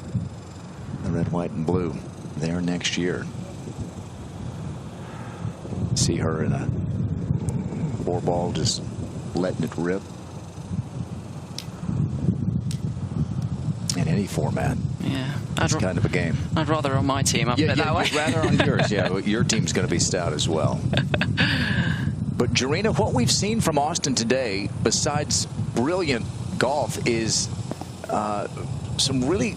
the red, white, and blue there next year? See her in a 4-ball, just letting it rip in any format. Yeah, it's kind of a game. I'd rather on my team. I'll put it that way. You'd rather on yours. Yeah, your team's going to be stout as well. But Jarena, what we've seen from Auston today, besides brilliant golf, is some really,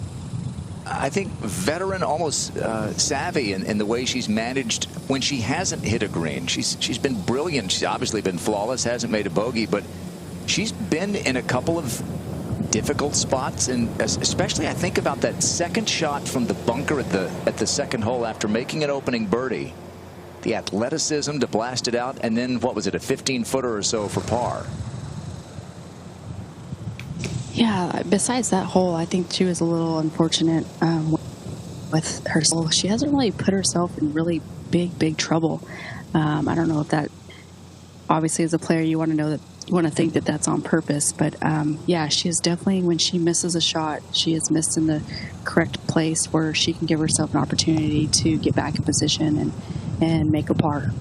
I think, veteran, almost savvy in the way she's managed when she hasn't hit a green. She's been brilliant. She's obviously been flawless, hasn't made a bogey, but she's been in a couple of difficult spots, and especially I think about that second shot from the bunker at the second hole after making an opening birdie. The athleticism to blast it out, and then what was it, a 15-footer or so for par. Yeah, besides that hole, I think she was a little unfortunate with herself. She hasn't really put herself in really big trouble. I don't know if that, obviously as a player, you want to know that, you want to think that that's on purpose. But yeah, she is definitely, when she misses a shot, she is missed in the correct place where she can give herself an opportunity to get back in position and make a par.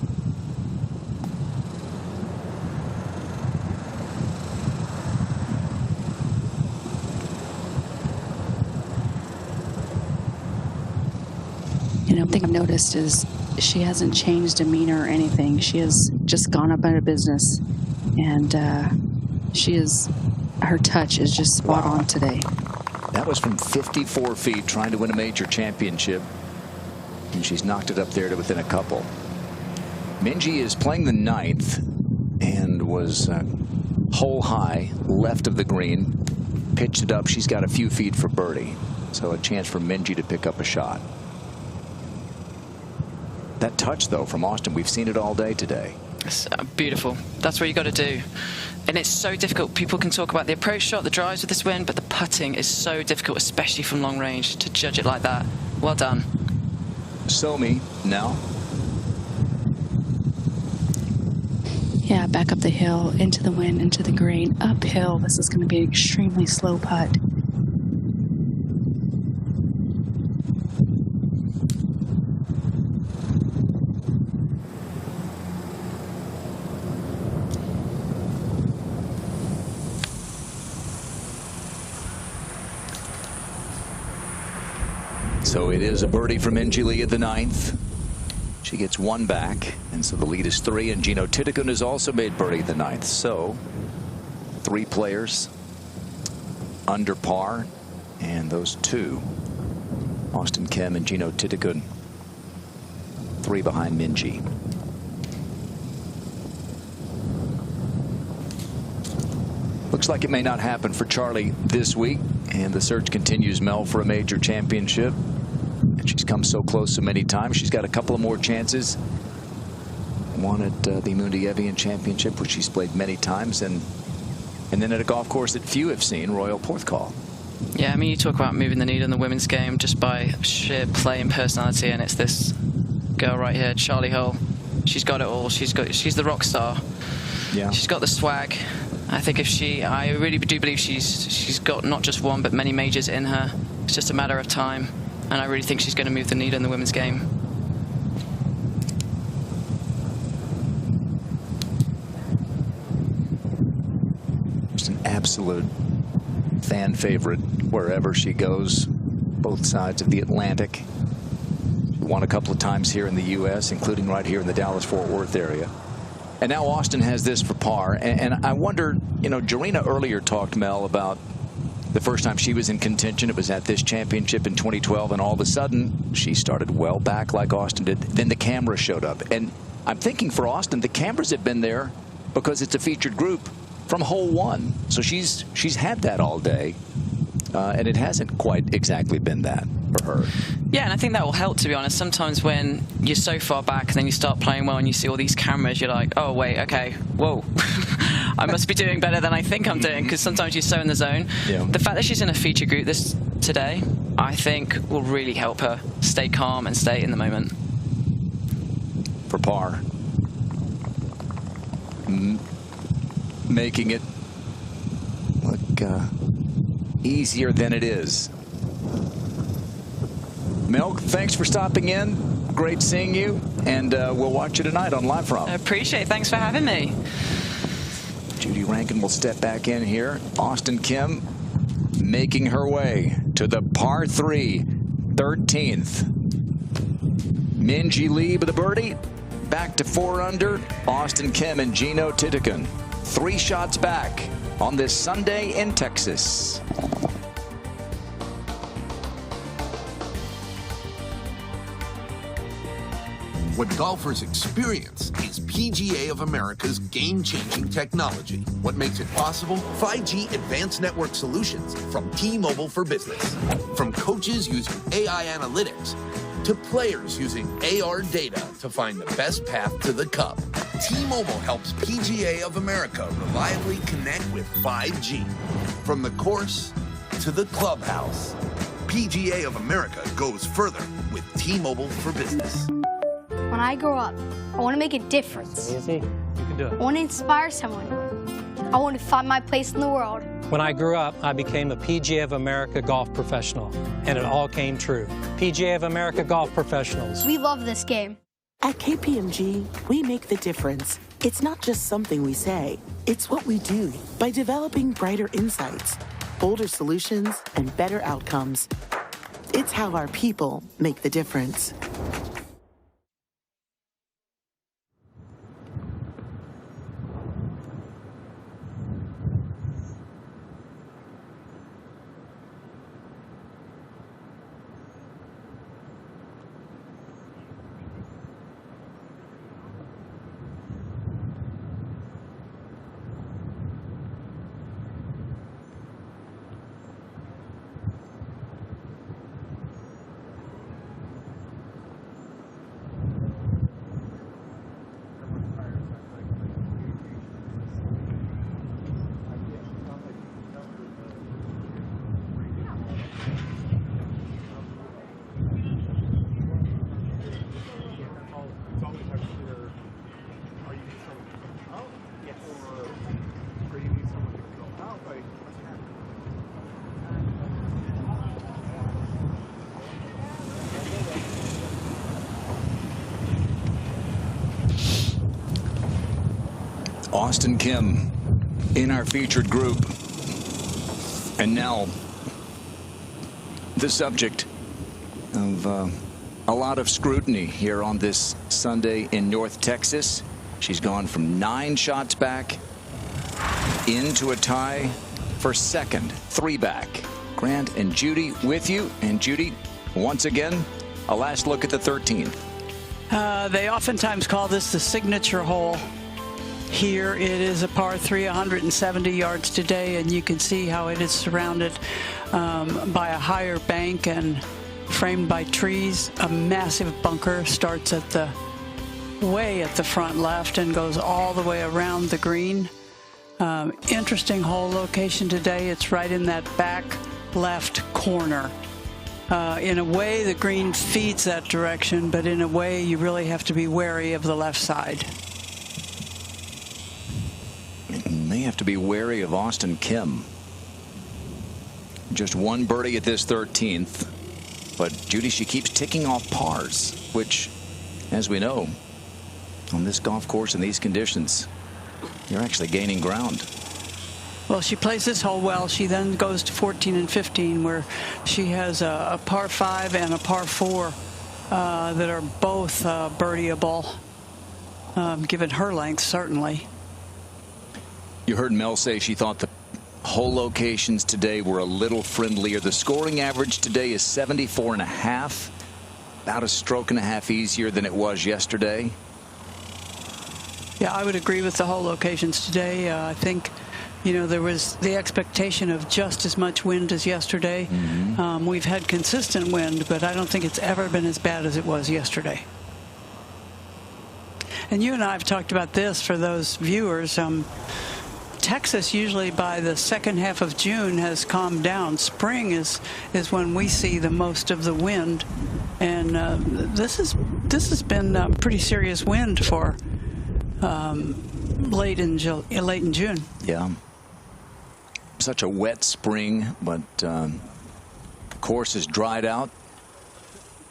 You know, one thing I've noticed is she hasn't changed demeanor or anything. She has just gone up out of business, and her touch is just spot on today. That was from 54 feet, trying to win a major championship, and she's knocked it up there to within a couple. Minjee is playing the 9th and was hole high left of the green, pitched it up. She's got a few feet for birdie, so a chance for Minjee to pick up a shot. That touch, though, from Auston, we've seen it all day today. It's beautiful. That's what you got to do. And it's so difficult. People can talk about the approach shot, the drives with this wind, but the putting is so difficult, especially from long range, to judge it like that. Well done. Somi now. Yeah, back up the hill, into the wind, into the green, uphill. This is going to be an extremely slow putt. So it is a birdie for Minjee Lee at the 9th. She gets one back, and so the lead is 3, and Gino Titicun has also made birdie at the 9th. So 3 players under par, and those 2, Auston Kim and Gino Titicun, 3 behind Minjee. Looks like it may not happen for Charley this week, and the search continues, Mel, for a major championship. And she's come so close so many times. She's got a couple of more chances. One at the Mundialjevian Championship, which she's played many times, and then at a golf course that few have seen, Royal Porthcawl. Yeah, I mean, you talk about moving the needle in the women's game just by sheer play and personality, and it's this girl right here, Charley Hull. She's got it all. She's the rock star. Yeah. She's got the swag. I think I really do believe she's got not just one but many majors in her. It's just a matter of time, and I really think she's going to move the needle in the women's game. Just an absolute fan favorite wherever she goes, both sides of the Atlantic. Won a couple of times here in the U.S., including right here in the Dallas-Fort Worth area. And now Auston has this for par. And I wonder, you know, Jarena earlier talked, Mel, about the first time she was in contention. It was at this championship in 2012, and all of a sudden she started well back like Auston did. Then the camera showed up. And I'm thinking for Auston, the cameras have been there because it's a featured group from hole 1. So she's had that all day. And it hasn't quite exactly been that for her. Yeah, and I think that will help, to be honest. Sometimes when you're so far back and then you start playing well and you see all these cameras, you're like, oh, wait, okay, whoa. I must be doing better than I think I'm doing, because sometimes you're so in the zone. Yeah. The fact that she's in a feature group today, I think will really help her stay calm and stay in the moment. For par. Making it look easier than it is. Mel, thanks for stopping in. Great seeing you, and we'll watch you tonight on Live From. I appreciate it. Thanks for having me. Judy Rankin will step back in here. Auston Kim making her way to the par 3, 13th. Minjee Lee with a birdie. Back to 4 under. Auston Kim and Gino Titicun. 3 shots back on this Sunday in Texas. What golfers experience is PGA of America's game-changing technology. What makes it possible? 5G advanced network solutions from T-Mobile for Business. From coaches using AI analytics to players using AR data to find the best path to the cup. T-Mobile helps PGA of America reliably connect with 5G. From the course to the clubhouse, PGA of America goes further with T-Mobile for Business. When I grow up, I want to make a difference. Easy. You can do it. I want to inspire someone. I want to find my place in the world. When I grew up, I became a PGA of America golf professional, and it all came true. PGA of America golf professionals. We love this game. At KPMG, we make the difference. It's not just something we say, it's what we do. By developing brighter insights, bolder solutions, and better outcomes. It's how our people make the difference. Auston Kim in our featured group. And now the subject of a lot of scrutiny here on this Sunday in North Texas. She's gone from 9 shots back into a tie for second, 3 back. Grant and Judy with you. And Judy, once again, a last look at the 13th. They oftentimes call this the signature hole. Here it is a par 3, 170 yards today, and you can see how it is surrounded by a higher bank and framed by trees. A massive bunker starts at the way at the front left and goes all the way around the green. Interesting hole location today. It's right in that back left corner. In a way, the green feeds that direction, but in a way, you really have to be wary of the left side. May have to be wary of Auston Kim. Just 1 birdie at this 13th. But Judy, she keeps ticking off pars, which, as we know, on this golf course in these conditions, you're actually gaining ground. Well, she plays this hole well. She then goes to 14 and 15, where she has a par 5 and a par 4 that are both birdieable, given her length, certainly. You heard Mel say she thought the hole locations today were a little friendlier. The scoring average today is 74.5, about a stroke and a half easier than it was yesterday. Yeah, I would agree with the hole locations today. I think, you know, there was the expectation of just as much wind as yesterday. Mm-hmm. We've had consistent wind, but I don't think it's ever been as bad as it was yesterday. And you and I have talked about this for those viewers. Texas usually by the second half of June has calmed down. Spring is when we see the most of the wind, and this has been pretty serious wind for late in June. Yeah, such a wet spring, but the course is dried out,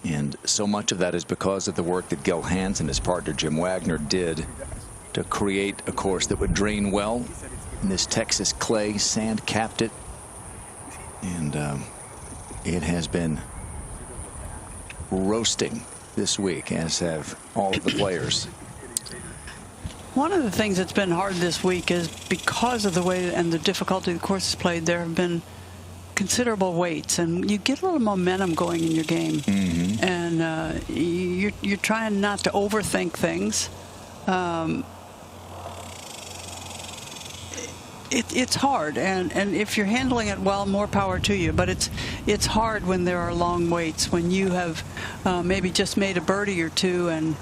and so much of that is because of the work that Gil Hans and his partner Jim Wagner did to create a course that would drain well. And this Texas clay sand capped it, and it has been roasting this week, as have all of the players. One of the things that's been hard this week is because of the way and the difficulty the course is played, there have been considerable weights, and you get a little momentum going in your game. Mm-hmm. And you're trying not to overthink things. it's hard, and if you're handling it well, more power to you. But it's hard when there are long waits, when you have maybe just made a birdie or two, and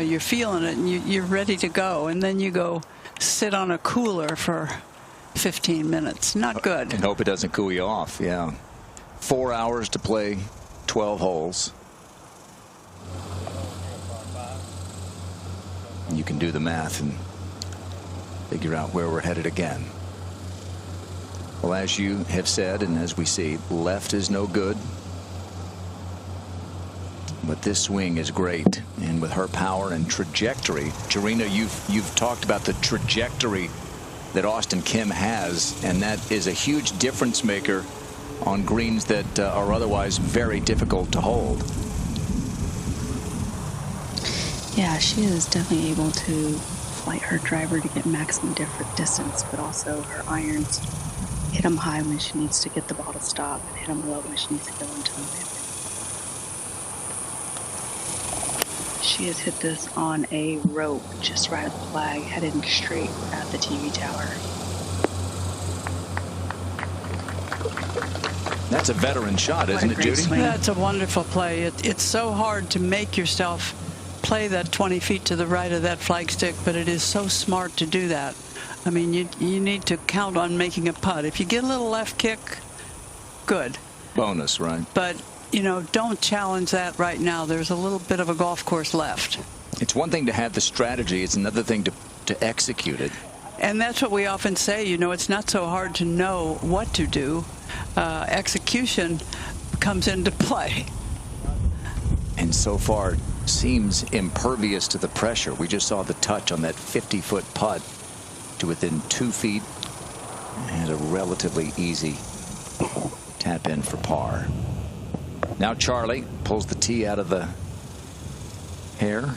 you're feeling it, and you're ready to go, and then you go sit on a cooler for 15 minutes. Not good. And hope it doesn't cool you off. Yeah, 4 hours to play 12 holes. You can do the math and figure out where we're headed again. Well, as you have said, and as we see, left is no good. But this swing is great, and with her power and trajectory, Jarena, you've talked about the trajectory that Auston Kim has, and that is a huge difference maker on greens that are otherwise very difficult to hold. Yeah, she is definitely able to flight her driver to get maximum distance, but also her irons hit them high when she needs to get the ball to stop and hit them low when she needs to go into them. She has hit this on a rope just right at the flag, headed straight at the TV tower. That's a veteran shot, isn't it, Judy? That's a wonderful play. It's so hard to make yourself play that 20 feet to the right of that flagstick, but it is so smart to do that. I mean, you need to count on making a putt. If you get a little left kick, good. Bonus, right? But, you know, don't challenge that right now. There's a little bit of a golf course left. It's one thing to have the strategy. It's another thing to execute it. And that's what we often say. You know, it's not so hard to know what to do. Execution comes into play. And so far seems impervious to the pressure. We just saw the touch on that 50-foot putt to within 2 feet, and a relatively easy tap in for par. Now Charley pulls the tee out of the hair.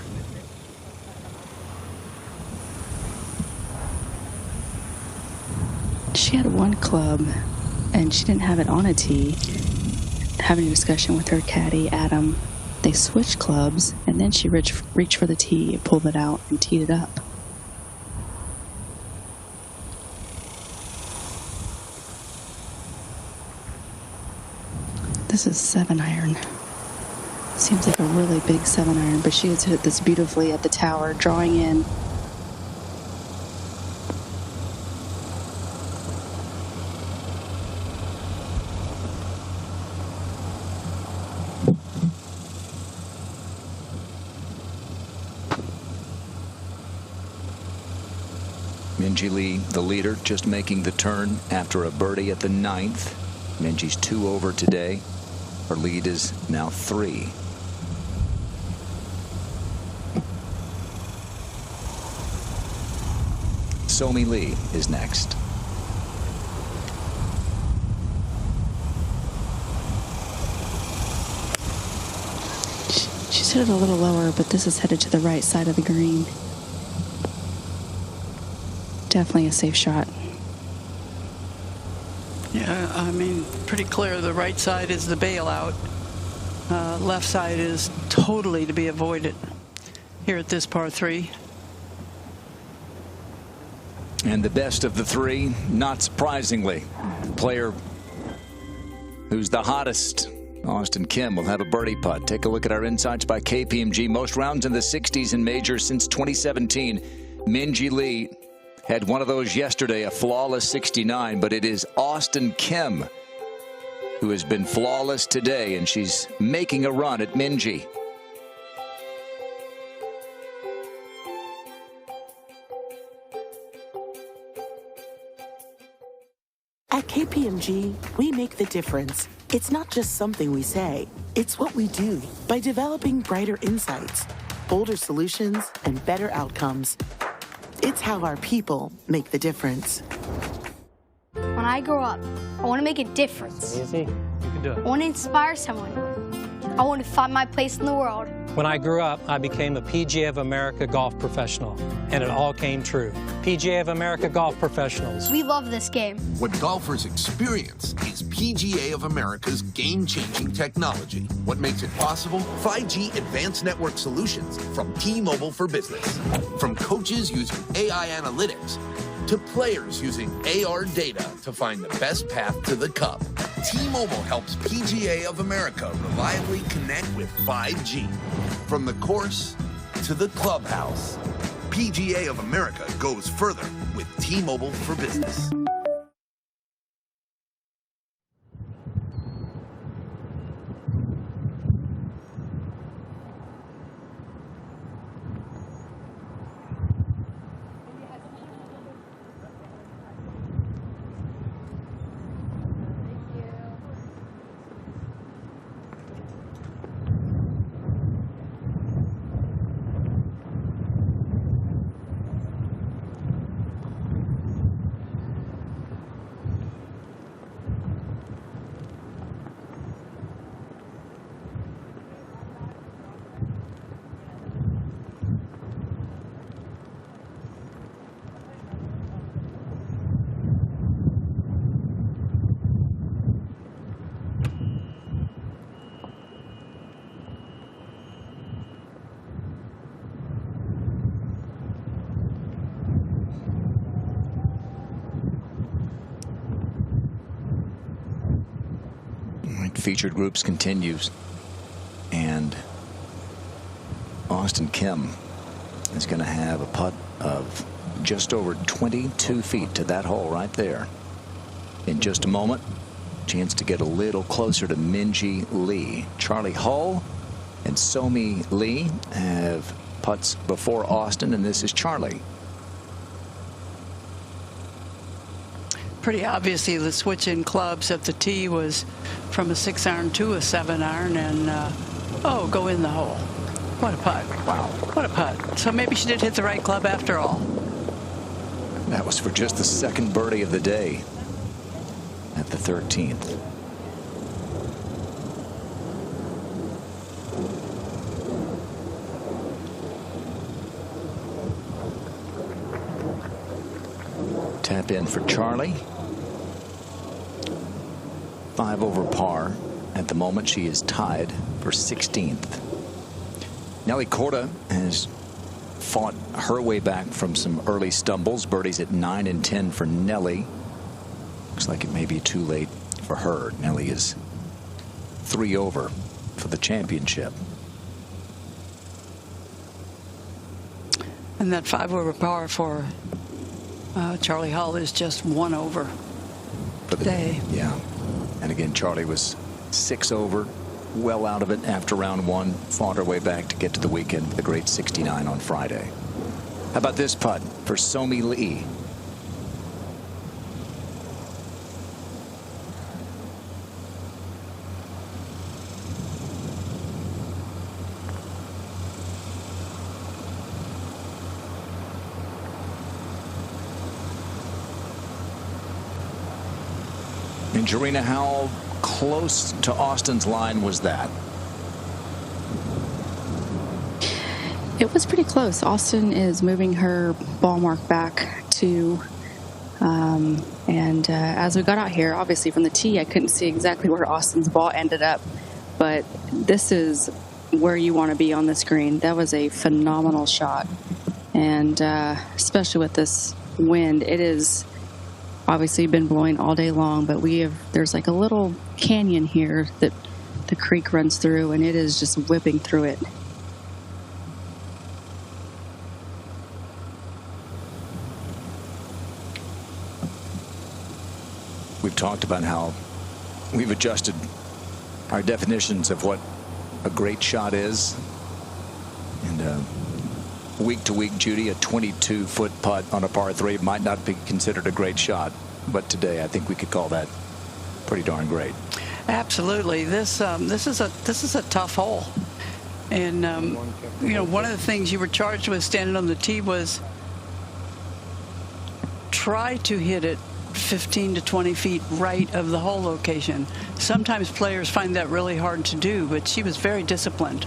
She had one club and she didn't have it on a tee. Having a discussion with her caddy, Adam, they switched clubs, and then she reached for the tee, pulled it out, and teed it up. This is 7-iron. Seems like a really big 7-iron, but she has hit this beautifully at the tower, drawing in. Lee, the leader, just making the turn after a birdie at the 9th. Minjee's 2 over today. Her lead is now 3. Somi Lee is next. She's hit it a little lower, but this is headed to the right side of the green. Definitely a safe shot. Yeah, I mean, pretty clear. The right side is the bailout. Left side is totally to be avoided here at this par 3. And the best of the 3, not surprisingly, the player who's the hottest, Auston Kim, will have a birdie putt. Take a look at our insights by KPMG. Most rounds in the 60s in majors since 2017. Minjee Lee had one of those yesterday, a flawless 69, but it is Auston Kim who has been flawless today, and she's making a run at Minjee. At KPMG, we make the difference. It's not just something we say, it's what we do by developing brighter insights, bolder solutions, and better outcomes. It's how our people make the difference. When I grow up, I want to make a difference. Easy. You can do it. I want to inspire someone. I want to find my place in the world. When I grew up, I became a PGA of America golf professional, and it all came true. PGA of America golf professionals. We love this game. What golfers experience is PGA of America's game-changing technology. What makes it possible? 5G advanced network solutions from T-Mobile for Business. From coaches using AI analytics to players using AR data to find the best path to the cup. T-Mobile helps PGA of America reliably connect with 5G. From the course to the clubhouse, PGA of America goes further with T-Mobile for Business. Featured groups continues, and Auston Kim is going to have a putt of just over 22 feet to that hole right there. In just a moment, chance to get a little closer to Minjee Lee. Charley Hull and Somi Lee have putts before Auston, and this is Charley. Pretty obviously the switch in clubs at the tee was from a 6-iron to a 7-iron, and oh, go in the hole. What a putt. Wow. What a putt. So maybe she did hit the right club after all. That was for just the second birdie of the day at the 13th. Tap in for Charley. 5 over par. At the moment, she is tied for 16th. Nelly Korda has fought her way back from some early stumbles. Birdies at 9 and 10 for Nelly. Looks like it may be too late for her. Nelly is 3 over for the championship. And that 5 over par for Charley Hull is just 1 over for the day. Yeah. And again, Charley was 6 over, well out of it after round 1. Fought her way back to get to the weekend with a great 69 on Friday. How about this putt for Somi Lee? And Jarena, how close to Austin's line was that? It was pretty close. Auston is moving her ball mark back to, and as we got out here, obviously from the tee, I couldn't see exactly where Austin's ball ended up, but this is where you want to be on this green. That was a phenomenal shot, and especially with this wind, it is obviously been blowing all day long, but there's like a little canyon here that the creek runs through, and it is just whipping through it. We've talked about how we've adjusted our definitions of what a great shot is. And week to week, Judy, a 22-foot putt on a par 3 might not be considered a great shot. But today, I think we could call that pretty darn great. Absolutely. This is a tough hole. And, you know, one of the things you were charged with standing on the tee was try to hit it 15 to 20 feet right of the hole location. Sometimes players find that really hard to do, but she was very disciplined.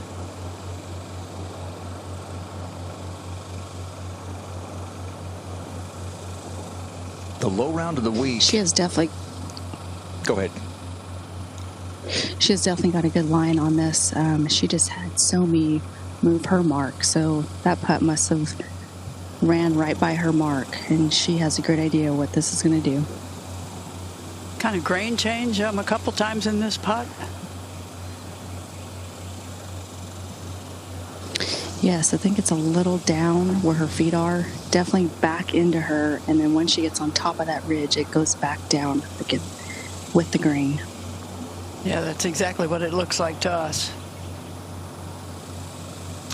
The low round of the week. She has definitely. Go ahead. She has definitely got a good line on this. She just had Somi move her mark, so that putt must have ran right by her mark, and she has a great idea what this is going to do. Kind of grain change a couple times in this putt. Yes, I think it's a little down where her feet are, definitely back into her, and then when she gets on top of that ridge, it goes back down again with the green. Yeah, that's exactly what it looks like to us.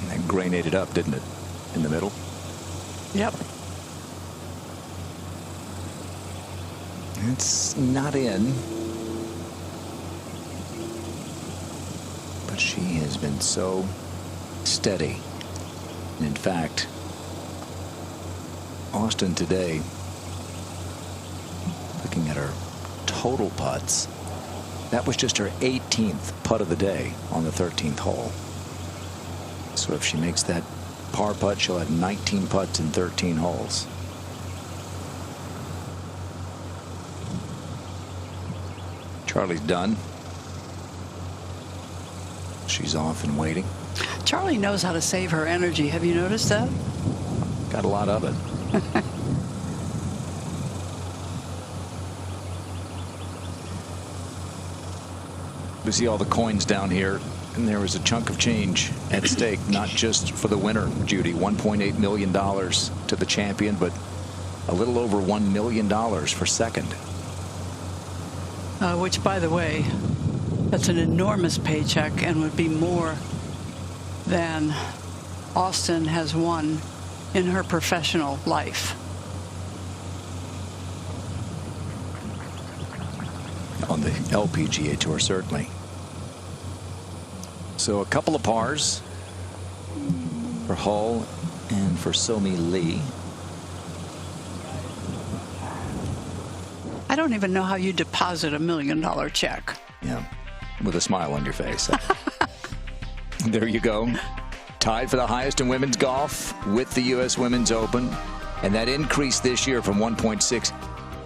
And grainated up, didn't it, in the middle? Yep. It's not in. But she has been so steady. And in fact, Auston today, looking at her total putts, that was just her 18th putt of the day on the 13th hole. So if she makes that par putt, she'll have 19 putts in 13 holes. Charley's done. She's off and waiting. Charley knows how to save her energy. Have you noticed that? Got a lot of it. We see all the coins down here, and there was a chunk of change at stake, not just for the winner, Judy. $1.8 million to the champion, but a little over $1 million for second. Which, by the way, that's an enormous paycheck and would be more than Auston has won in her professional life. On the LPGA Tour, certainly. So a couple of pars for Hull and for Somi Lee. I don't even know how you deposit $1 million check. Yeah, with a smile on your face. There you go. Tied for the highest in women's golf with the U.S. Women's Open. And that increased this year from 1.6.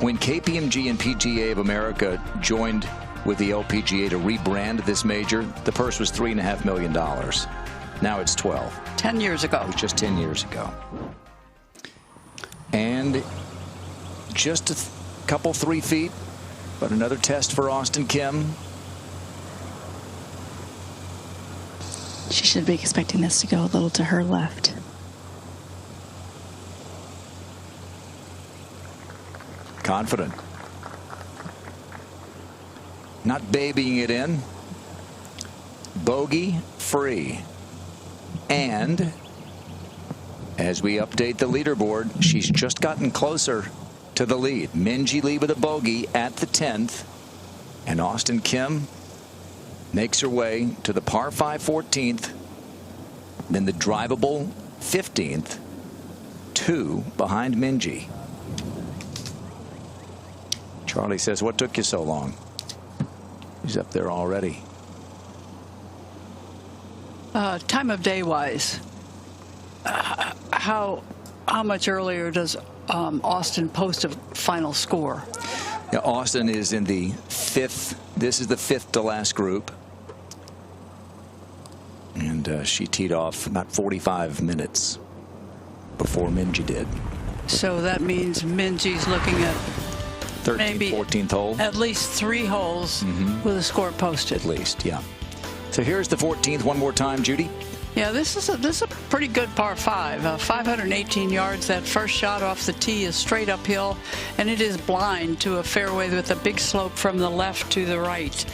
When KPMG and PGA of America joined with the LPGA to rebrand this major, the purse was $3.5 million. Now it's 12. 10 years ago. It was just 10 years ago. And just a couple 3 feet, but another test for Auston Kim. She should be expecting this to go a little to her left. Confident. Not babying it in. Bogey free. And as we update the leaderboard, she's just gotten closer to the lead. Minjee Lee with a bogey at the 10th. And Auston Kim makes her way to the par 5 14th. Then the drivable 15th. 2 behind Minjee. Charley says, what took you so long? He's up there already. Time of day wise, how much earlier does Auston post a final score? Yeah, Auston is in the 5th. This is the 5th to last group. And she teed off about 45 minutes before Minjee did. So that means Minjee's looking at 13th, maybe 14th hole. At least 3 holes with a score posted. At least, yeah. So here's the 14th one more time, Judy. Yeah, this is a pretty good par 5. 518 yards. That first shot off the tee is straight uphill, and it is blind to a fairway with a big slope from the left to the right.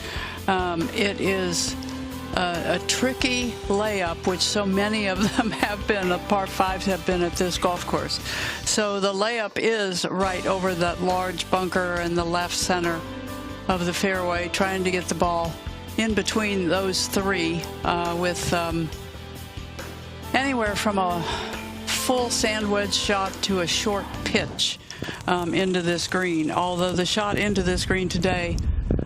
It is a tricky layup, which so many of them have been. The par 5s have been at this golf course. So the layup is right over that large bunker in the left center of the fairway, trying to get the ball in between those 3 with anywhere from a full sand wedge shot to a short pitch into this green. Although the shot into this green today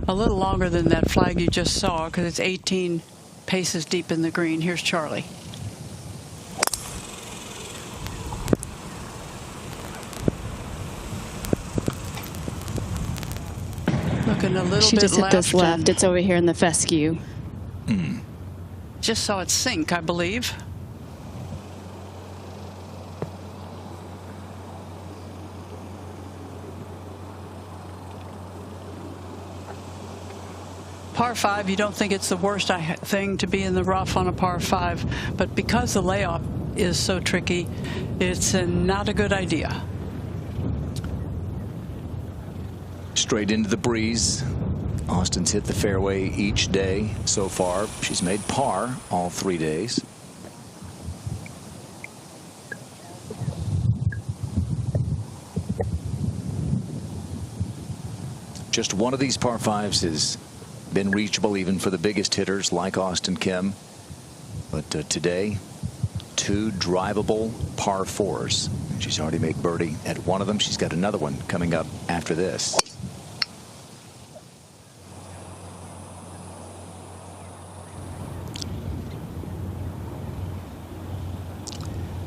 a little longer than that flag you just saw, because it's 18 paces deep in the green. Here's Charley. Looking a little she bit just hit this left. and It's over here in the fescue. just saw it sink, I believe. par 5, you don't think it's the worst thing to be in the rough on a par 5, but because the layoff is so tricky, it's not a good idea. Straight into the breeze. Auston's hit the fairway each day so far. She's made par all 3 days. Just one of these par 5s has been reachable even for the biggest hitters like Auston Kim. But today, 2 drivable par 4s. She's already made birdie at one of them. She's got another one coming up after this.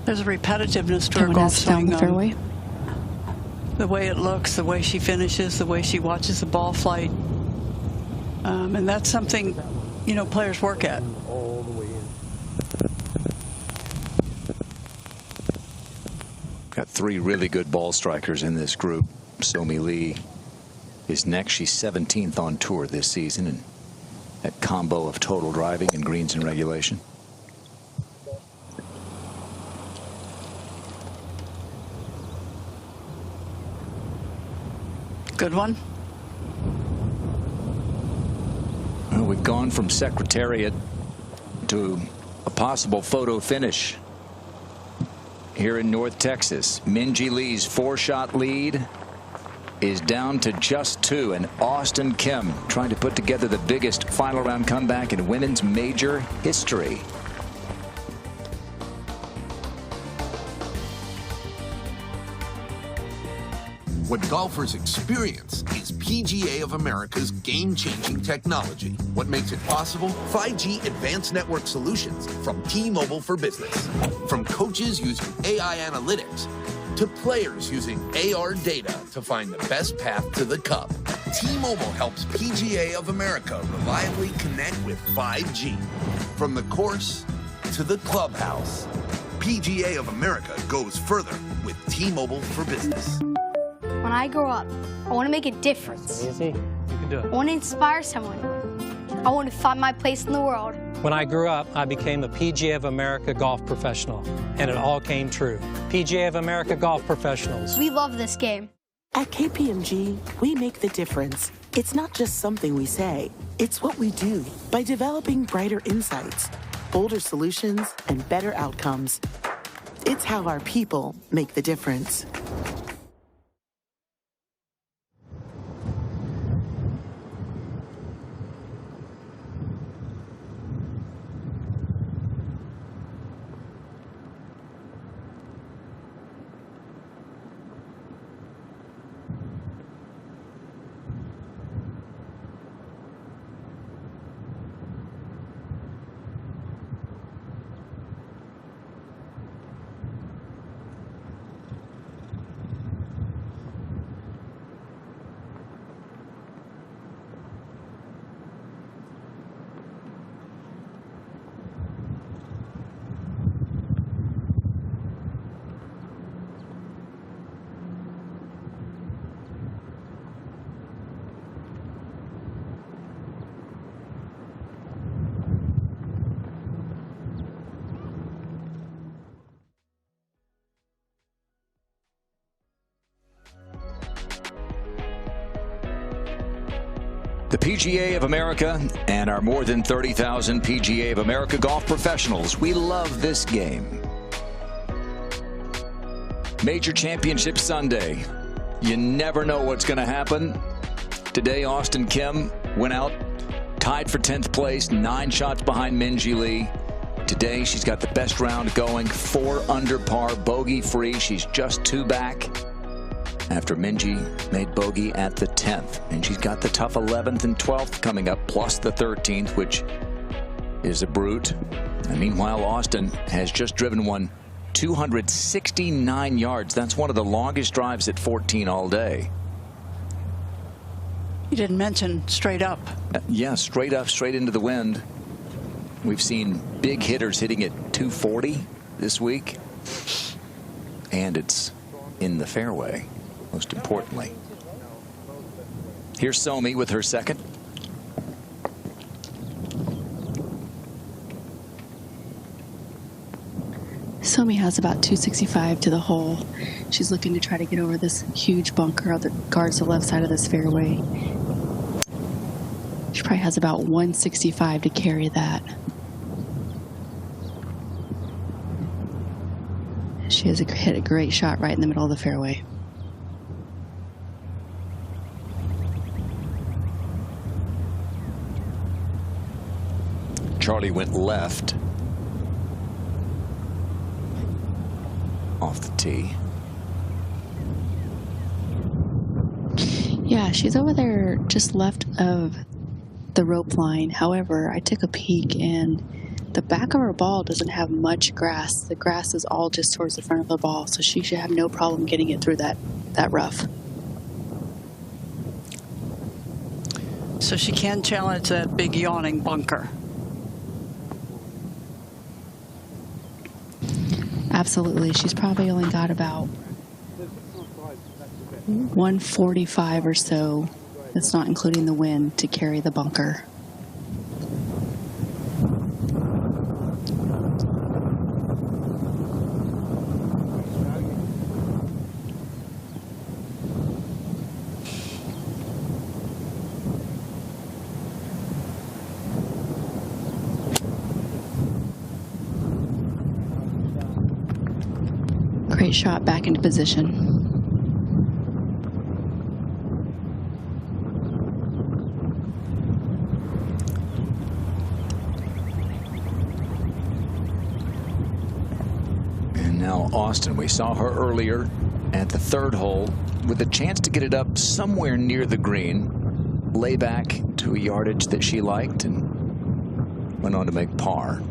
There's a repetitiveness to her golf swing. Fairway. The way it looks, the way she finishes, the way she watches the ball flight. And that's something, you know, players work at. All the way in. Got 3 really good ball strikers in this group. Somi Lee is next. She's 17th on tour this season, and that combo of total driving and greens in regulation. Good one. Well, we've gone from Secretariat to a possible photo finish here in North Texas. Minjee Lee's 4-shot lead is down to just 2, and Auston Kim trying to put together the biggest final round comeback in women's major history. What golfers experience is PGA of America's game-changing technology. What makes it possible? 5G advanced network solutions from T-Mobile for Business. From coaches using AI analytics to players using AR data to find the best path to the cup. T-Mobile helps PGA of America reliably connect with 5G. From the course to the clubhouse, PGA of America goes further with T-Mobile for Business. When I grow up, I want to make a difference. Easy. You can do I it. want to inspire someone. I want to find my place in the world. When I grew up, I became a PGA of America golf professional, and it all came true. PGA of America golf professionals. We love this game. At KPMG, we make the difference. It's not just something we say, it's what we do. By developing brighter insights, bolder solutions, and better outcomes, it's how our people make the difference. The PGA of America and our more than 30,000 PGA of America golf professionals, we love this game. Major Championship Sunday. You never know what's going to happen. Today, Auston Kim went out, tied for 10th place, 9 shots behind Minjee Lee. Today, she's got the best round going, 4 under par, bogey-free. She's just 2 back after Minjee made bogey at the 10th. And she's got the tough 11th and 12th coming up, plus the 13th, which is a brute. And meanwhile, Auston has just driven one 269 yards. That's one of the longest drives at 14 all day. You didn't mention straight up. Yeah, straight up, straight into the wind. We've seen big hitters hitting at 240 this week. And it's in the fairway, most importantly. Here's Somi with her second. Somi has about 265 to the hole. She's looking to try to get over this huge bunker that guards the left side of this fairway. She probably has about 165 to carry that. She has hit a great shot right in the middle of the fairway. Charley went left off the tee. Yeah, she's over there just left of the rope line. However, I took a peek and the back of her ball doesn't have much grass. The grass is all just towards the front of the ball, so she should have no problem getting it through that rough. So she can challenge that big yawning bunker. Absolutely. She's probably only got about 145 or so. That's not including the wind to carry the bunker. Great shot back into position. And now Auston, we saw her earlier at the third hole with a chance to get it up somewhere near the green, lay back to a yardage that she liked, and went on to make par.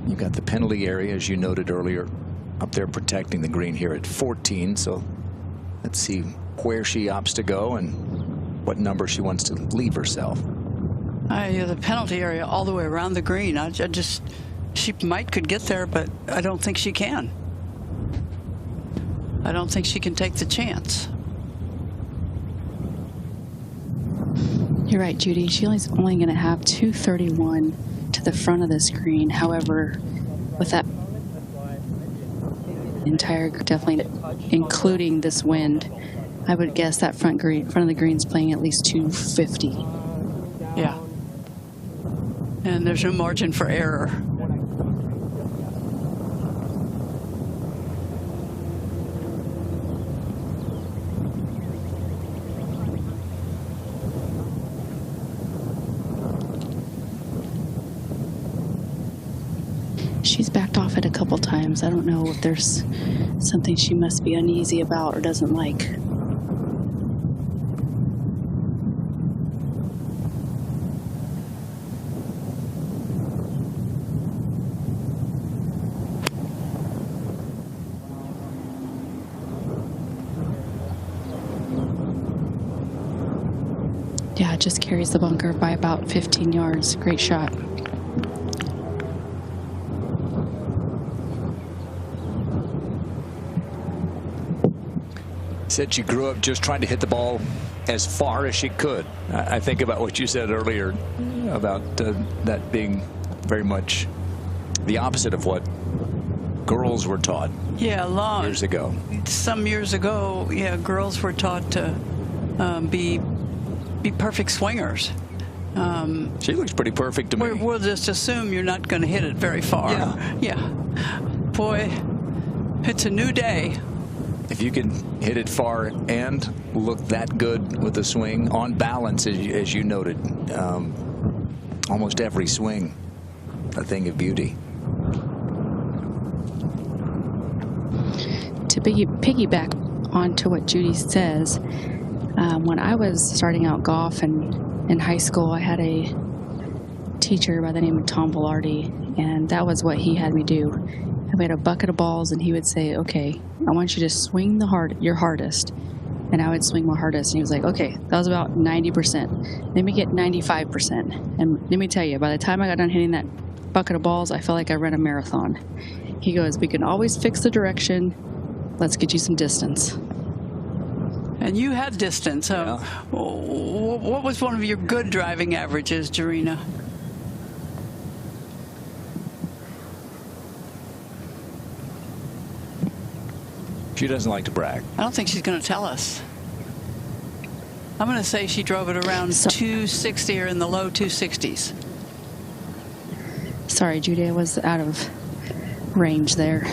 You got the penalty area, as you noted earlier, up there protecting the green here at 14. So let's see where she opts to go and what number she wants to leave herself. The penalty area all the way around the green. She could get there, but I don't think she can. I don't think she can take the chance. You're right, Judy. She's only going to have 231 to the front of the screen. However, with that entire, definitely including this wind, I would guess that front of the green's playing at least 250. Yeah. And there's no margin for error. She's backed off it a couple times. I don't know if there's something she must be uneasy about or doesn't like. Yeah, it just carries the bunker by about 15 yards. Great shot. Said she grew up just trying to hit the ball as far as she could. I think about what you said earlier about that being very much the opposite of what girls were taught. Yeah, years ago. Some years ago, yeah, girls were taught to be perfect swingers. She looks pretty perfect to me. We'll just assume you're not going to hit it very far. Yeah. Boy, it's a new day. If you can hit it far and look that good with the swing, on balance, as you noted, almost every swing, a thing of beauty. To piggyback onto what Judy says, when I was starting out golf and in high school, I had a teacher by the name of Tom Velarde, and that was what he had me do. We had a bucket of balls, and he would say, okay, I want you to swing your hardest. And I would swing my hardest. And he was like, okay, that was about 90%. Let me get 95%. And let me tell you, by the time I got done hitting that bucket of balls, I felt like I ran a marathon. He goes, we can always fix the direction. Let's get you some distance. And you had distance. What was one of your good driving averages, Jarena? She doesn't like to brag. I don't think she's going to tell us. I'm going to say she drove it around 260 or in the low 260s. Sorry, Judy, I was out of range there.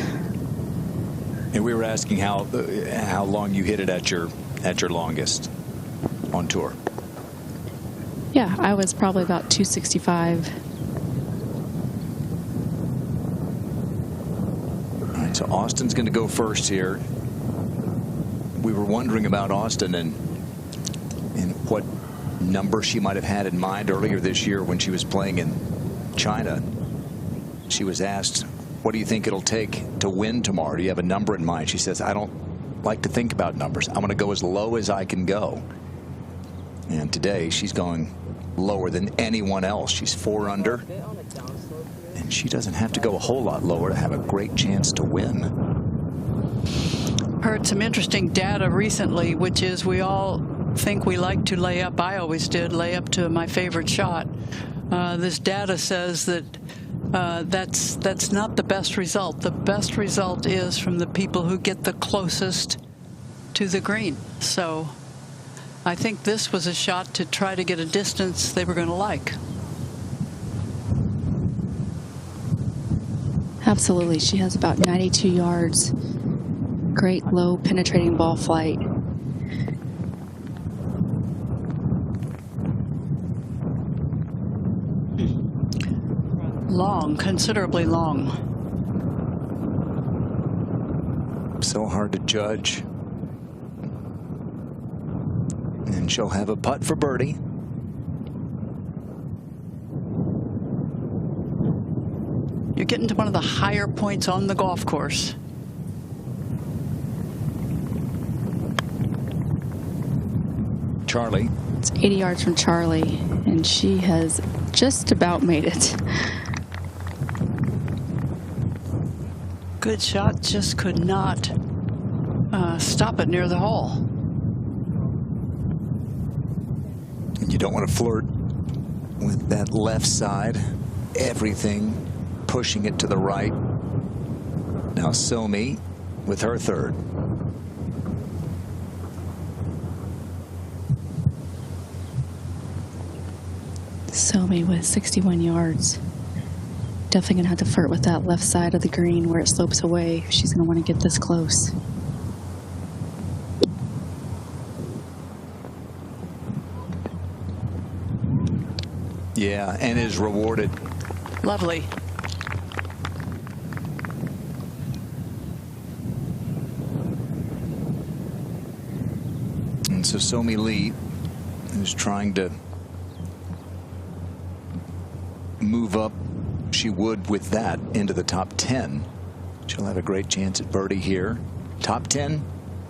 And we were asking how long you hit it at your longest on tour. Yeah, I was probably about 265. All right, so Austin's going to go first here. We were wondering about Auston and what number she might have had in mind earlier this year when she was playing in China. She was asked, what do you think it'll take to win tomorrow? Do you have a number in mind? She says, I don't like to think about numbers. I'm going to go as low as I can go. And today she's going lower than anyone else. She's 4 under. And she doesn't have to go a whole lot lower to have a great chance to win. Heard some interesting data recently, which is we all think we like to lay up. I always did, lay up to my favorite shot. This data says that that's not the best result. The best result is from the people who get the closest to the green. So I think this was a shot to try to get a distance they were going to like. Absolutely. She has about 92 yards. Great low penetrating ball flight. Long, considerably long. So hard to judge. And she'll have a putt for birdie. You're getting to one of the higher points on the golf course. Charley. It's 80 yards from Charley, and she has just about made it. Good shot, just could not stop it near the hole. And you don't want to flirt with that left side. Everything pushing it to the right. Now Somi with her third. Somi with 61 yards. Definitely going to have to flirt with that left side of the green where it slopes away if she's going to want to get this close. Yeah, and is rewarded. Lovely. And so Somi Lee, who's trying to move up, she would with that into the top 10. She'll have a great chance at birdie here. Top 10,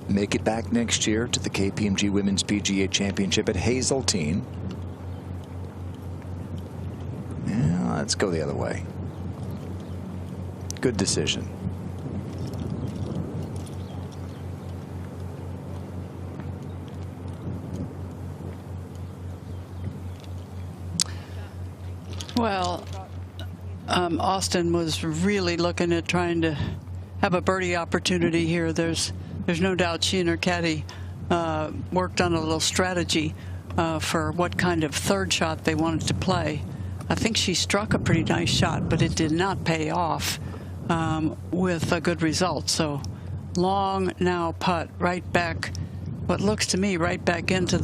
make it back next year to the KPMG Women's PGA Championship at Hazeltine. Yeah, let's go the other way. Good decision. Well, Auston was really looking at trying to have a birdie opportunity here. There's no doubt she and her caddy worked on a little strategy for what kind of third shot they wanted to play. I think she struck a pretty nice shot, but it did not pay off with a good result. So long now putt right back, what looks to me right back into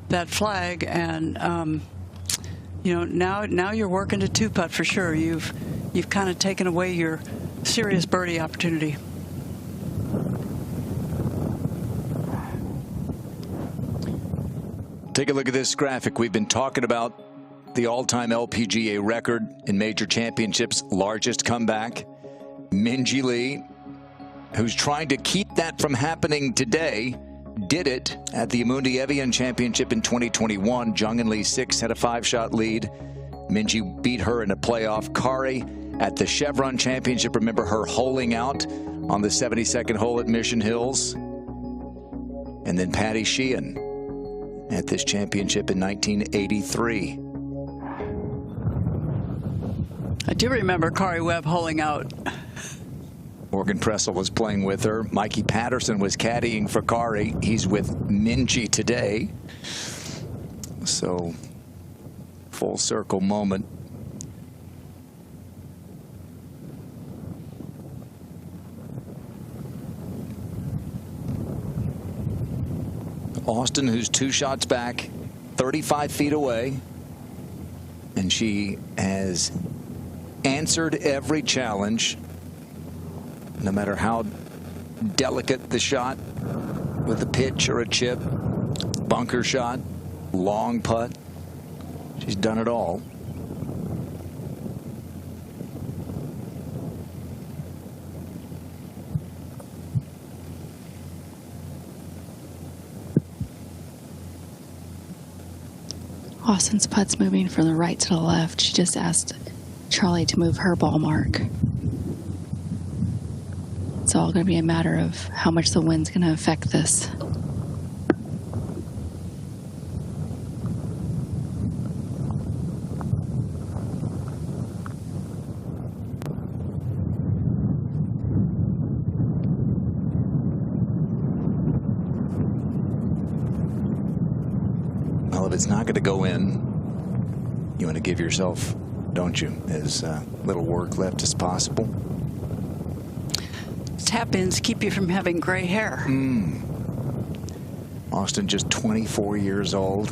that flag, and you know, now you're working to two putt for sure. You've kind of taken away your serious birdie opportunity. Take a look at this graphic. We've been talking about the all-time LPGA record in major championships, largest comeback. Minjee Lee, who's trying to keep that from happening today, did it at the Amundi Evian Championship in 2021. Jung and Lee 6 had a 5-shot lead. Minjee beat her in a playoff. Kari at the Chevron Championship, remember her holing out on the 72nd hole at Mission Hills. And then Patty Sheehan at this championship in 1983. I do remember Kari Webb holing out. Morgan Pressel was playing with her. Mikey Patterson was caddying for Kari. He's with Minjee today. So, full circle moment. Auston, who's 2 shots back, 35 feet away. And she has answered every challenge, no matter how delicate the shot, with a pitch or a chip, bunker shot, long putt. She's done it all. Austin's putt's moving from the right to the left. She just asked Charley to move her ball mark. It's all going to be a matter of how much the wind's going to affect this. Well, if it's not going to go in, you want to give yourself, don't you, as little work left as possible. Tap-ins keep you from having gray hair. Auston just 24 years old.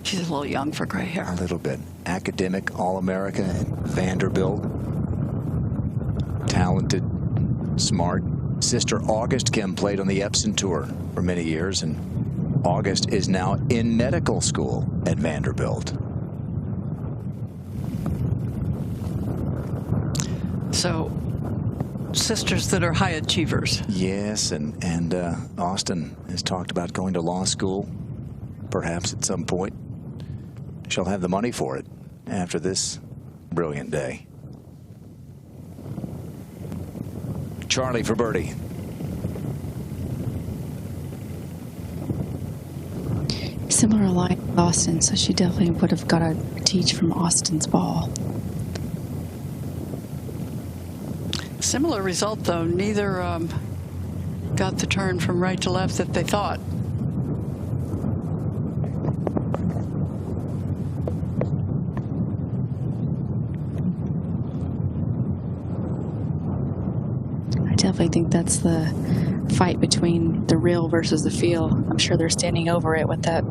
She's a little young for gray hair. A little bit. Academic All-America at Vanderbilt. Talented, smart. Sister August Kim played on the Epson Tour for many years, and August is now in medical school at Vanderbilt. So, sisters that are high achievers. Yes, and Auston has talked about going to law school, perhaps at some point. She'll have the money for it after this brilliant day. Charley for birdie. Similar line with Auston, so she definitely would have got to teach from Austin's ball. Similar result, though. Neither got the turn from right to left that they thought. I definitely think that's the fight between the real versus the feel. I'm sure they're standing over it with that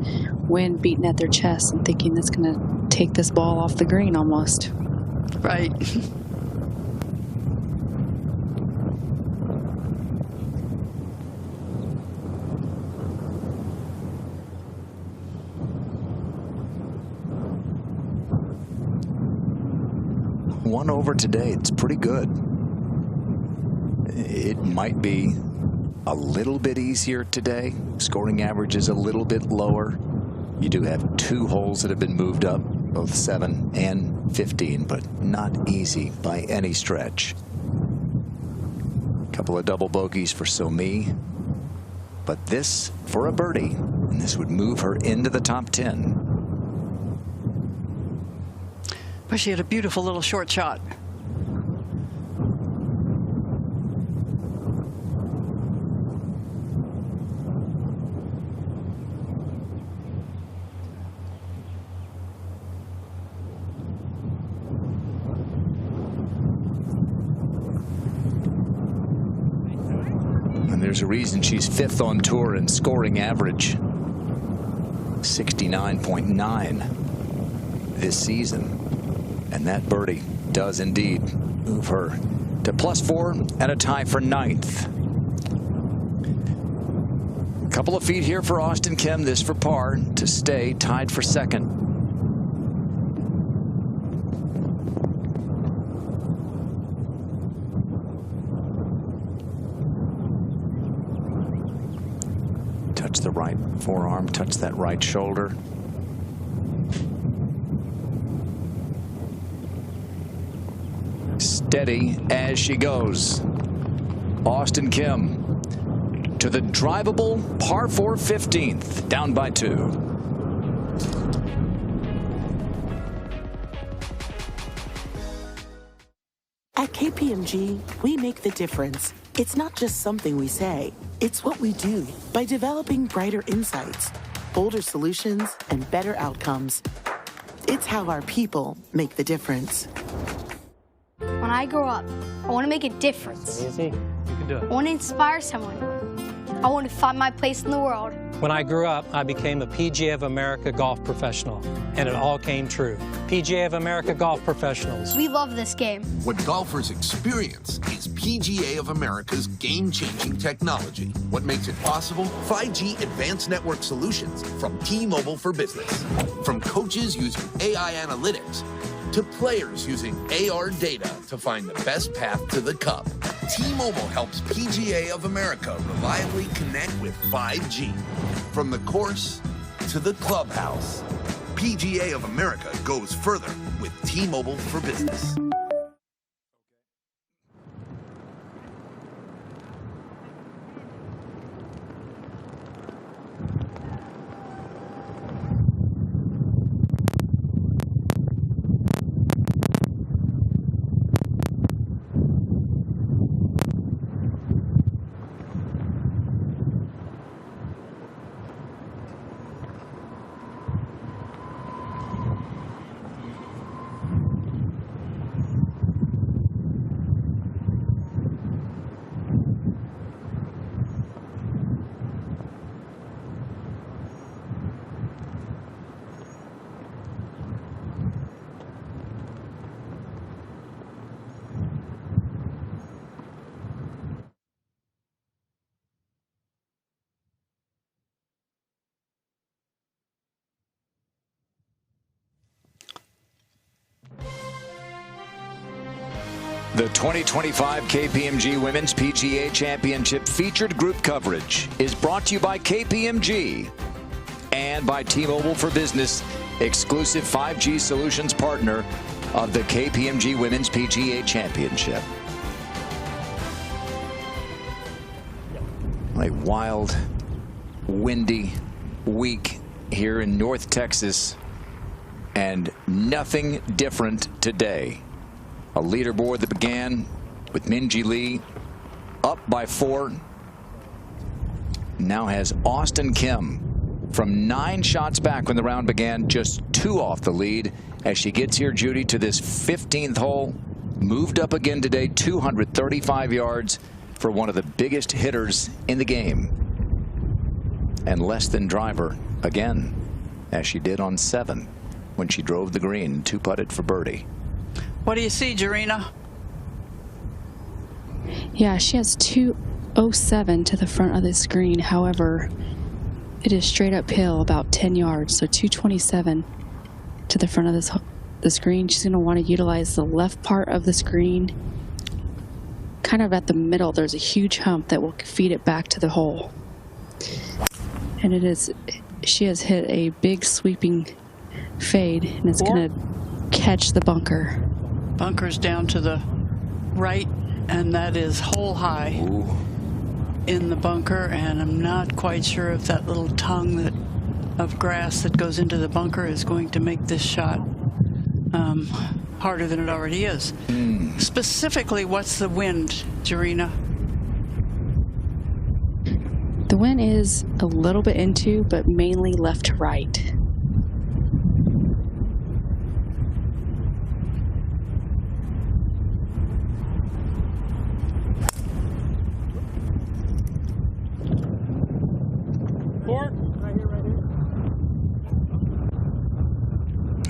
wind beating at their chest and thinking that's going to take this ball off the green almost. Right. One over today. It's pretty good. It might be a little bit easier today. Scoring average is a little bit lower. You do have 2 holes that have been moved up, both 7 and 15, but not easy by any stretch. A couple of double bogeys for Somi, but this for a birdie, and this would move her into the top 10. But she had a beautiful little short shot. And there's a reason she's 5th on tour in scoring average. 69.9 this season. And that birdie does indeed move her to +4 and a tie for 9th. A couple of feet here for Auston Kim. This for par to stay tied for 2nd. Touch the right forearm, touch that right shoulder. Steady as she goes. Auston Kim to the drivable par 4 15th, down by 2. At KPMG, we make the difference. It's not just something we say, it's what we do by developing brighter insights, bolder solutions, and better outcomes. It's how our people make the difference. When I grow up, I want to make a difference. Easy. You can do it. I want to inspire someone. I want to find my place in the world. When I grew up, I became a PGA of America golf professional, and it all came true. PGA of America golf professionals. We love this game. What golfers experience is PGA of America's game-changing technology. What makes it possible? 5G advanced network solutions from T-Mobile for Business. From coaches using AI analytics to players using AR data to find the best path to the cup. T-Mobile helps PGA of America reliably connect with 5G. From the course to the clubhouse, PGA of America goes further with T-Mobile for Business. The 2025 KPMG Women's PGA Championship featured group coverage is brought to you by KPMG and by T-Mobile for Business, exclusive 5G solutions partner of the KPMG Women's PGA Championship. A wild, windy week here in North Texas, and nothing different today. A leaderboard that began with Minjee Lee up by 4. Now has Auston Kim from 9 shots back when the round began, just 2 off the lead as she gets here, Judy, to this 15th hole. Moved up again today, 235 yards for one of the biggest hitters in the game. And less than driver again, as she did on 7 when she drove the green and 2-putted for birdie. What do you see, Jarena? Yeah, she has 207 to the front of the screen. However, it is straight uphill about 10 yards, so 227 to the front of the screen. She's going to want to utilize the left part of the screen. Kind of at the middle, there's a huge hump that will feed it back to the hole. And it is, she has hit a big sweeping fade, and it's going to catch the bunker. Bunker's down to the right, and that is hole high. Ooh. In the bunker, and I'm not quite sure if that little tongue of grass that goes into the bunker is going to make this shot harder than it already is. Specifically, what's the wind, Jarena? The wind is a little bit into, but mainly left to right.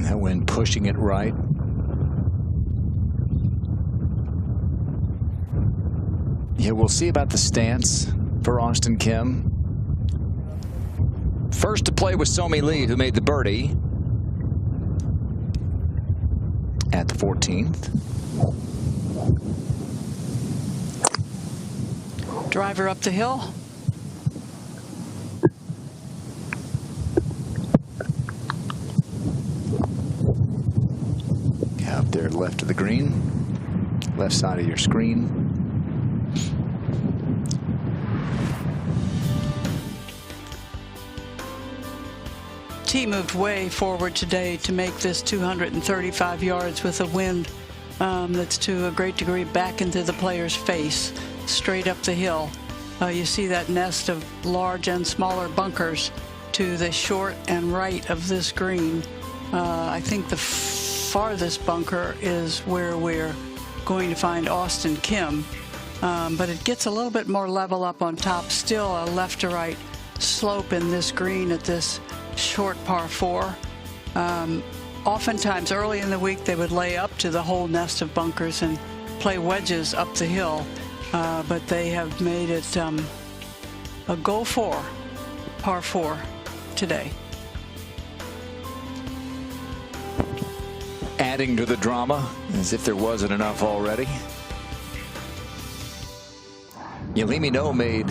That wind pushing it right. Yeah, we'll see about the stance for Auston Kim. First to play was Somi Lee, who made the birdie at the 14th. Driver up the hill. Yeah, up there left of the green, left side of your screen. T moved way forward today to make this 235 yards with a wind that's to a great degree back into the player's face, straight up the hill. You see that nest of large and smaller bunkers to the short and right of this green. I think the farthest bunker is where we're going to find Auston Kim, but it gets a little bit more level up on top. Still a left to right slope in this green at this short par 4. Oftentimes early in the week they would lay up to the whole nest of bunkers and play wedges up the hill, but they have made it a go for par 4 today. Adding to the drama, as if there wasn't enough already. Yelimi No made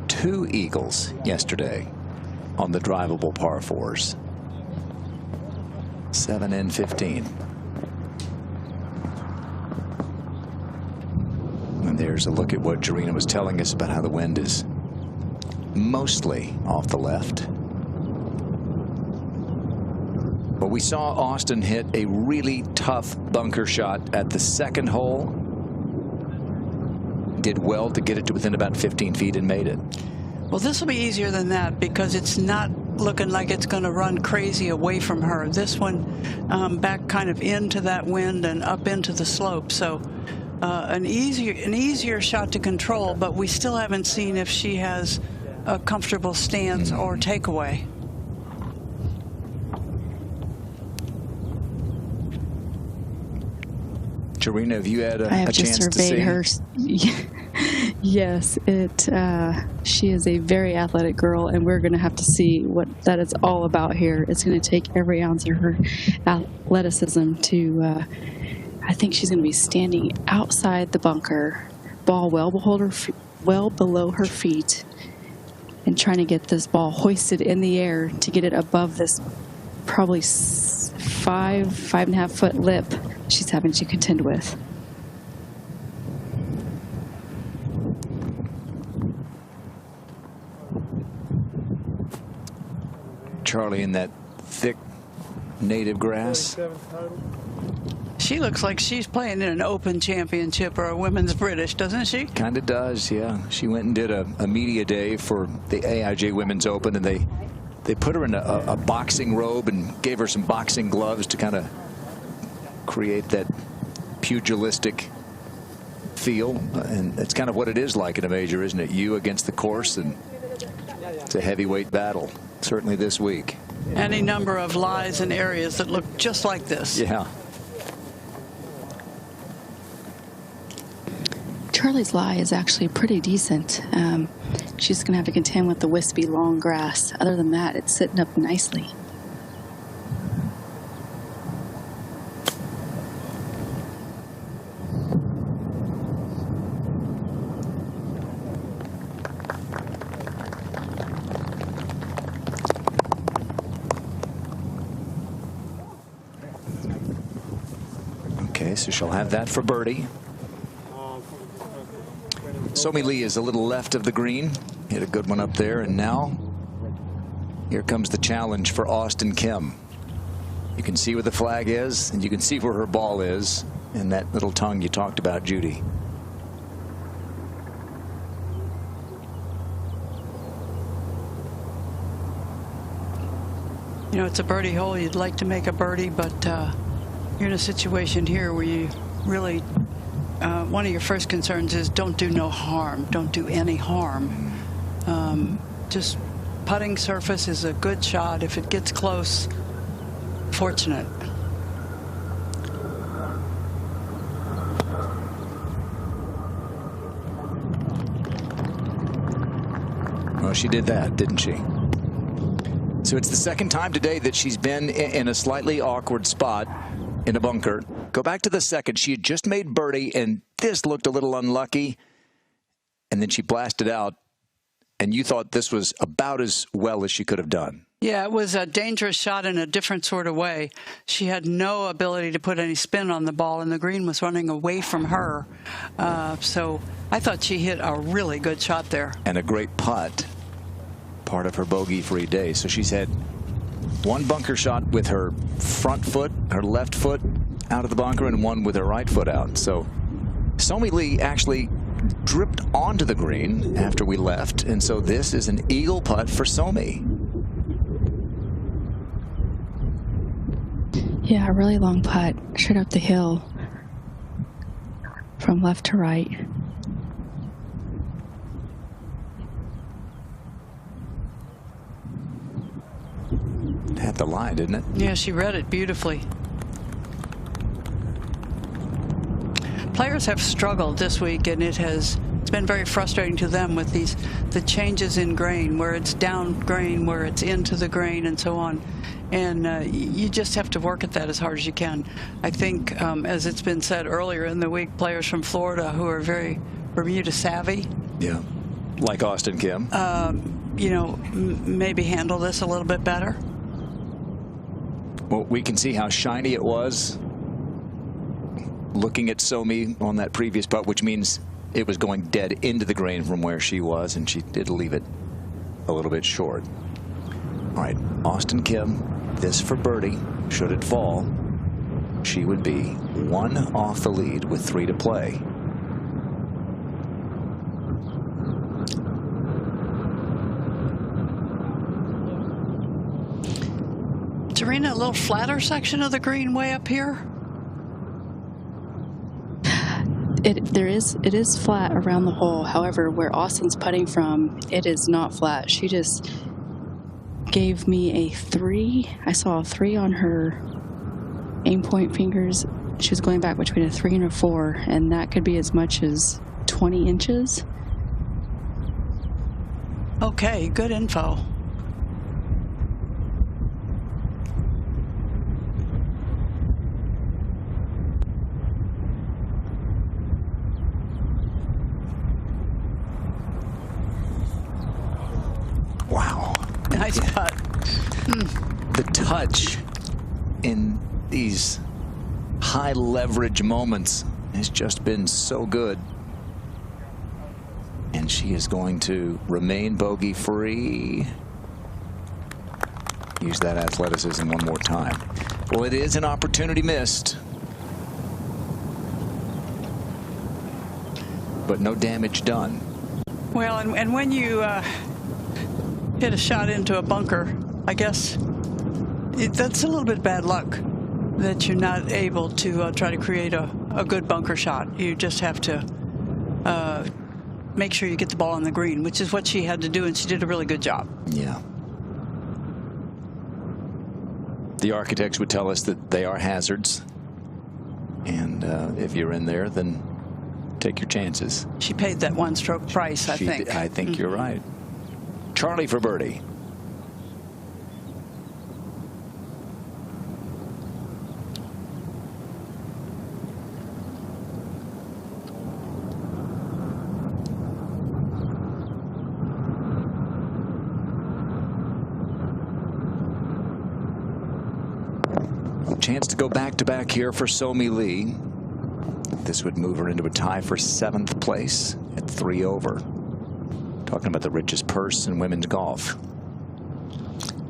2 eagles yesterday on the drivable par 4s. 7 and 15. And there's a look at what Jarena was telling us about how the wind is mostly off the left. But we saw Auston hit a really tough bunker shot at the second hole. Did well to get it to within about 15 feet and made it. Well, this will be easier than that because it's not looking like it's going to run crazy away from her. This one back kind of into that wind and up into the slope. So an easier shot to control, but we still haven't seen if she has a comfortable stance or takeaway. Jarena, have you had a chance to see? I have just surveyed her. Yes, she is a very athletic girl, and we're going to have to see what that is all about here. It's going to take every ounce of her athleticism to, I think she's going to be standing outside the bunker, ball well below her feet, and trying to get this ball hoisted in the air to get it above this probably 5.5 foot lip she's having to contend with. Charley in that thick native grass. She looks like she's playing in an Open Championship or a Women's British, doesn't she? Kind of does, yeah. She went and did a media day for the AIJ Women's Open, and they put her in a boxing robe and gave her some boxing gloves to kind of create that pugilistic feel. And it's kind of what it is like in a major, isn't it? You against the course, and it's a heavyweight battle, certainly this week. Any number of lies and areas that look just like this. Yeah. Charley's lie is actually pretty decent. She's going to have to contend with the wispy long grass. Other than that, it's sitting up nicely. Okay, so she'll have that for birdie. Somi Lee is a little left of the green. Hit a good one up there, and now here comes the challenge for Auston Kim. You can see where the flag is, and you can see where her ball is in that little tongue you talked about, Judy. You know, it's a birdie hole. You'd like to make a birdie, but you're in a situation here where you really one of your first concerns is don't do no harm. Don't do any harm. Just putting surface is a good shot. If it gets close, fortunate. Well, she did that, didn't she? So it's the second time today that she's been in a slightly awkward spot in a bunker. Go back to the second. She had just made birdie, and this looked a little unlucky. And then she blasted out, and you thought this was about as well as she could have done. Yeah, it was a dangerous shot in a different sort of way. She had no ability to put any spin on the ball, and the green was running away from her. So I thought she hit a really good shot there. And a great putt, part of her bogey-free day. So she's had one bunker shot with her front foot, her left foot, out of the bunker and one with her right foot out. So Somi Lee actually dripped onto the green after we left, and so this is an eagle putt for Somi. Yeah, a really long putt, straight up the hill from left to right. Had the line, didn't it? Yeah, she read it beautifully. Players have struggled this week, and it's been very frustrating to them with the changes in grain, where it's down grain, where it's into the grain, and so on. And you just have to work at that as hard as you can. I think, as it's been said earlier in the week, players from Florida who are very Bermuda savvy, yeah, like Auston Kim, you know, maybe handle this a little bit better. Well, we can see how shiny it was looking at Somi on that previous putt, which means it was going dead into the green from where she was, and she did leave it a little bit short. All right, Auston Kim, this for birdie. Should it fall, she would be one off the lead with 3 to play. Serena, a little flatter section of the green way up here. It is flat around the hole. However, where Austin's putting from, it is not flat. She just gave me a 3. I saw a 3 on her aim point fingers. She was going back between a 3 and a 4, and that could be as much as 20 inches. Okay, good info. Wow. Nice putt. The touch in these high leverage moments has just been so good. And she is going to remain bogey free. Use that athleticism one more time. Well, it is an opportunity missed, but no damage done. Well, and when you hit a shot into a bunker, I guess that's a little bit bad luck that you're not able to try to create a good bunker shot. You just have to make sure you get the ball on the green, which is what she had to do, and she did a really good job. Yeah. The architects would tell us that they are hazards, and if you're in there, then take your chances. She paid that one-stroke price, I think. I think you're right. Charley for birdie. Chance to go back-to-back here for Somi Lee. This would move her into a tie for 7th place at 3 over. Talking about the richest purse in women's golf.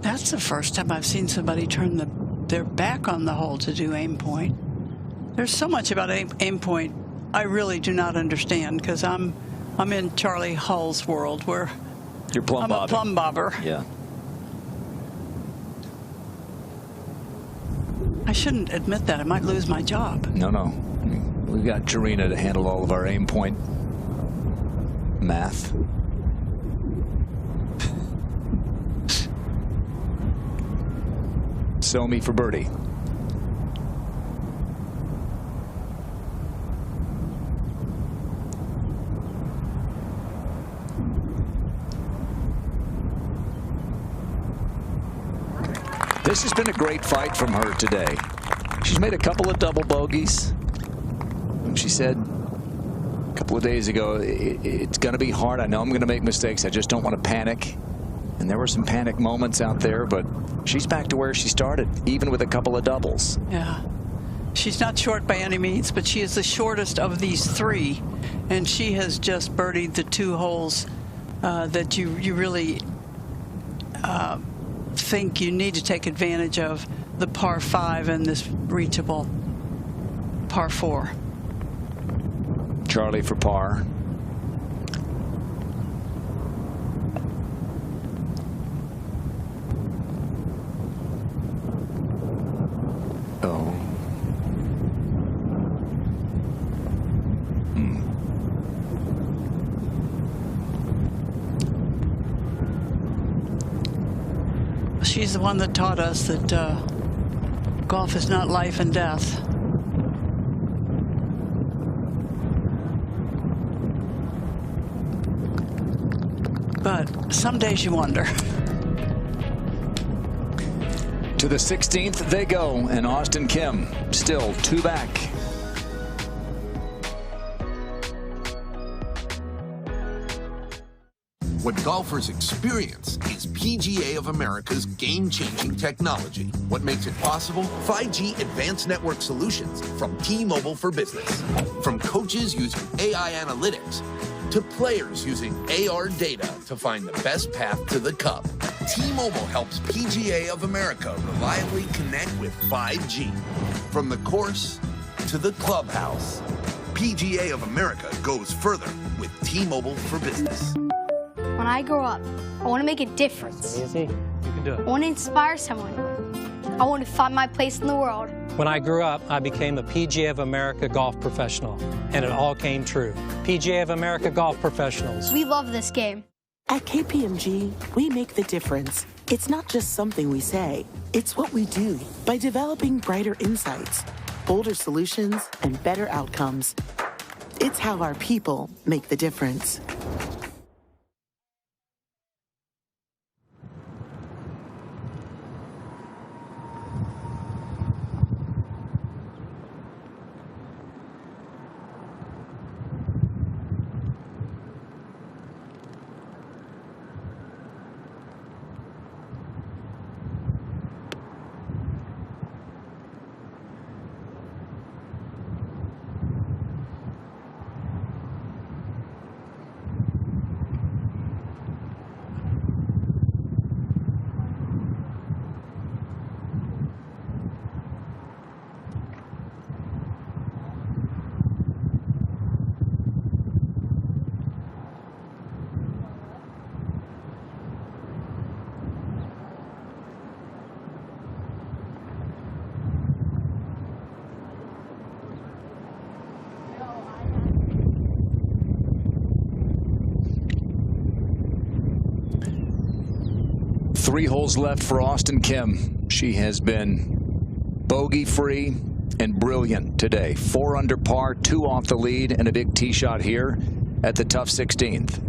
That's the first time I've seen somebody turn their back on the hole to do aim point. There's so much about aim point I really do not understand, because I'm in Charley Hull's world, where you're plumb bobbing. I'm a plumb bobber. Yeah. I shouldn't admit that. I might lose my job. No. We've got Jarena to handle all of our aim point math. Somi for birdie. This has been a great fight from her today. She's made a couple of double bogeys. She said a couple of days ago, it's going to be hard. I know I'm going to make mistakes. I just don't want to panic. And there were some panic moments out there, but she's back to where she started, even with a couple of doubles. Yeah. She's not short by any means, but she is the shortest of these 3. And she has just birdied the 2 holes that you really think you need to take advantage of, the par 5 and this reachable par 4. Charley for par. Oh. She's the one that taught us that golf is not life and death. But some days you wonder. To the 16th they go, and Auston Kim still 2 back. What golfers experience is PGA of America's game-changing technology. What makes it possible? 5G advanced network solutions from T-Mobile for Business. From coaches using AI analytics to players using AR data to find the best path to the cup. T-Mobile helps PGA of America reliably connect with 5G. From the course to the clubhouse, PGA of America goes further with T-Mobile for Business. When I grow up, I want to make a difference. Easy. You can do I it. want to inspire someone. I want to find my place in the world. When I grew up, I became a PGA of America golf professional, and it all came true. PGA of America golf professionals. We love this game. At KPMG, we make the difference. It's not just something we say, it's what we do. By developing brighter insights, bolder solutions, and better outcomes. It's how our people make the difference. Three holes left for Auston Kim. She has been bogey-free and brilliant today. 4 under par, 2 off the lead, and a big tee shot here at the tough 16th.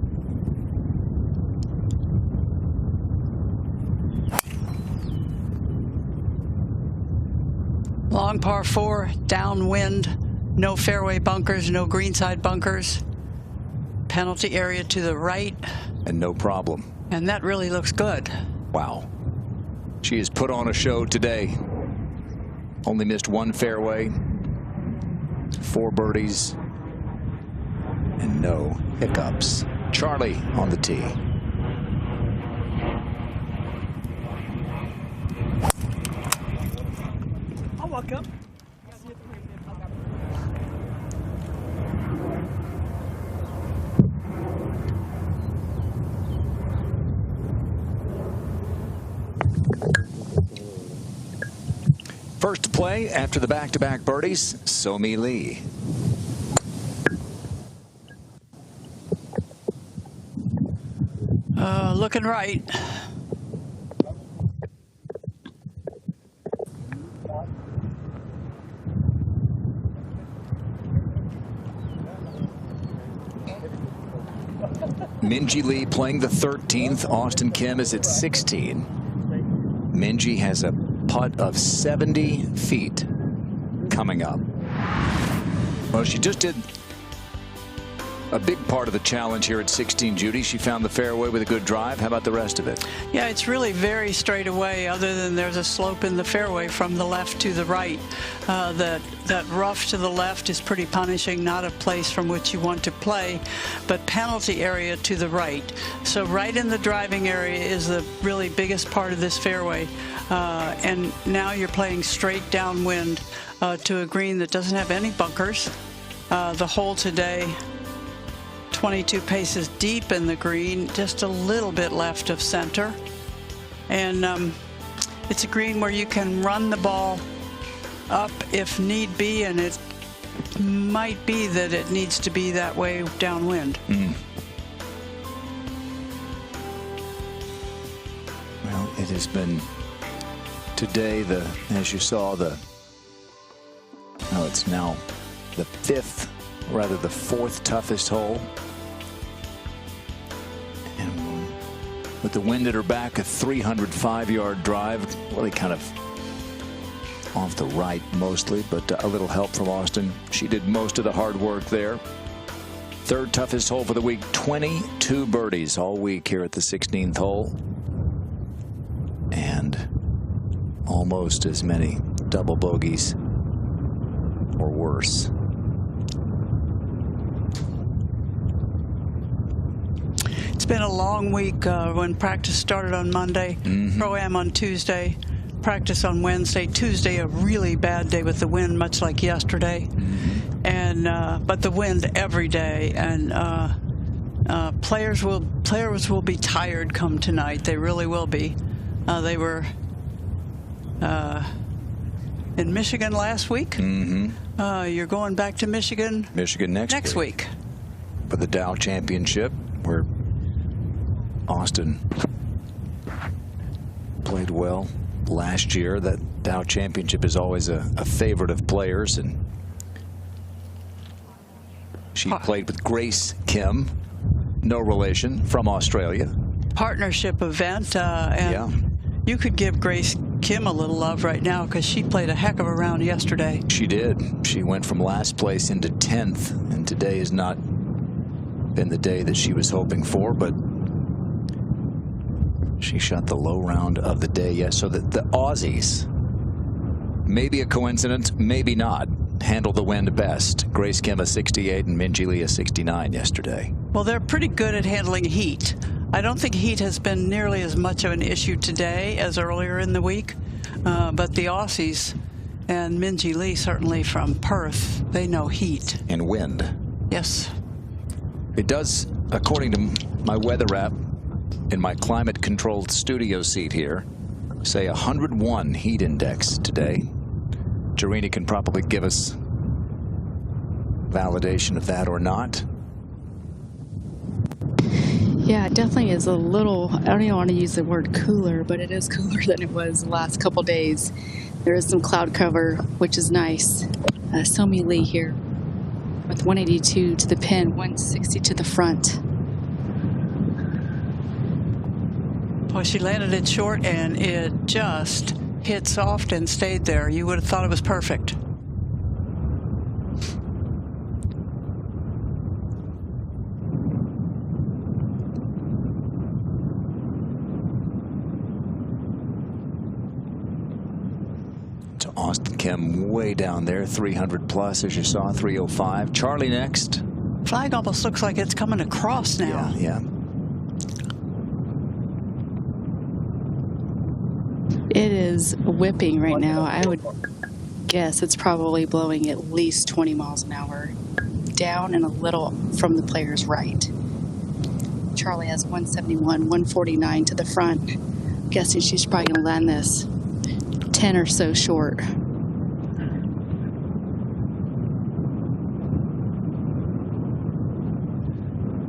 Long par 4, downwind, no fairway bunkers, no greenside bunkers. Penalty area to the right. And no problem. And that really looks good. Wow. She has put on a show today. Only missed 1 fairway, 4 birdies, and no hiccups. Charley on the tee. I'll walk up. First to play after the back-to-back birdies, Somi Lee. Looking right. Minjee Lee playing the 13th. Auston Kim is at 16. Minjee has a putt of 70 feet coming up. Well, she just did a big part of the challenge here at 16, Judy. She found the fairway with a good drive. How about the rest of it? Yeah, it's really very straight away, other than there's a slope in the fairway from the left to the right. That rough to the left is pretty punishing, not a place from which you want to play, but penalty area to the right. So right in the driving area is the really biggest part of this fairway. And now you're playing straight downwind to a green that doesn't have any bunkers. The hole today, 22 paces deep in the green, just a little bit left of center. And it's a green where you can run the ball up if need be, and it might be that it needs to be that way downwind. Well, it has been today, as you saw, it's now the fourth toughest hole. And with the wind at her back, a 305-yard drive, really kind of off the right mostly, but a little help from Auston. She did most of the hard work there. Third toughest hole for the week, 22 birdies all week here at the 16th hole. And almost as many double bogeys or worse. It's been a long week when practice started on Monday, Pro-Am on Tuesday, practice on Wednesday. Tuesday, a really bad day with the wind, much like yesterday. And but the wind every day, and players will be tired come tonight. They really will be. They were in Michigan last week. You're going back to Michigan next week for the Dow Championship, where Auston played well last year. That Dow Championship is always a favorite of players, and she played with Grace Kim, no relation, from Australia. Partnership event, and you could give Grace Kim a little love right now, because she played a heck of a round yesterday. She did. She went from last place into 10th, and today has not been the day that she was hoping for, but she shot the low round of the day. Yes, so the Aussies, maybe a coincidence, maybe not, handled the wind best. Grace Kim a 68 and Minjee Lee a 69 yesterday. Well, they're pretty good at handling heat. I don't think heat has been nearly as much of an issue today as earlier in the week, but the Aussies and Minjee Lee, certainly from Perth, they know heat. And wind. Yes. It does, according to my weather app, in my climate-controlled studio seat here, say 101 heat index today. Jerini can probably give us validation of that or not. Yeah, it definitely is a little, I don't even want to use the word cooler, but it is cooler than it was the last couple days. There is some cloud cover, which is nice. Somi Lee here with 182 to the pin, 160 to the front. Well, she landed it short, and it just hit soft and stayed there. You would have thought it was perfect. So Auston Kim way down there, 300 plus, as you saw, 305. Charley next. Flag almost looks like it's coming across now. Yeah. It is whipping right now. I would guess it's probably blowing at least 20 miles an hour down and a little from the player's right. Charley has 171, 149 to the front. I'm guessing she's probably going to land this 10 or so short.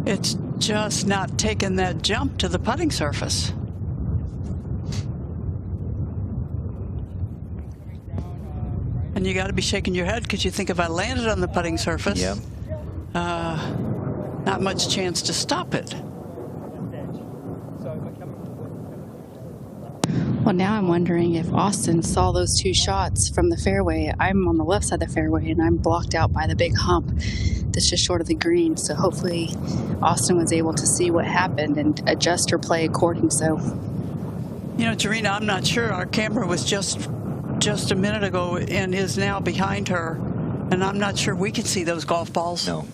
It's just not taking that jump to the putting surface. And you got to be shaking your head, because you think, if I landed on the putting surface, not much chance to stop it. Well, Well, now I'm wondering if Auston saw those two shots from the fairway. I'm on the left side of the fairway, and I'm blocked out by the big hump that's just short of the green. So hopefully Auston was able to see what happened and adjust her play according. So, you know, Jarena, I'm not sure. Our camera was just a minute ago and is now behind her, and I'm not sure we can see those golf balls. No.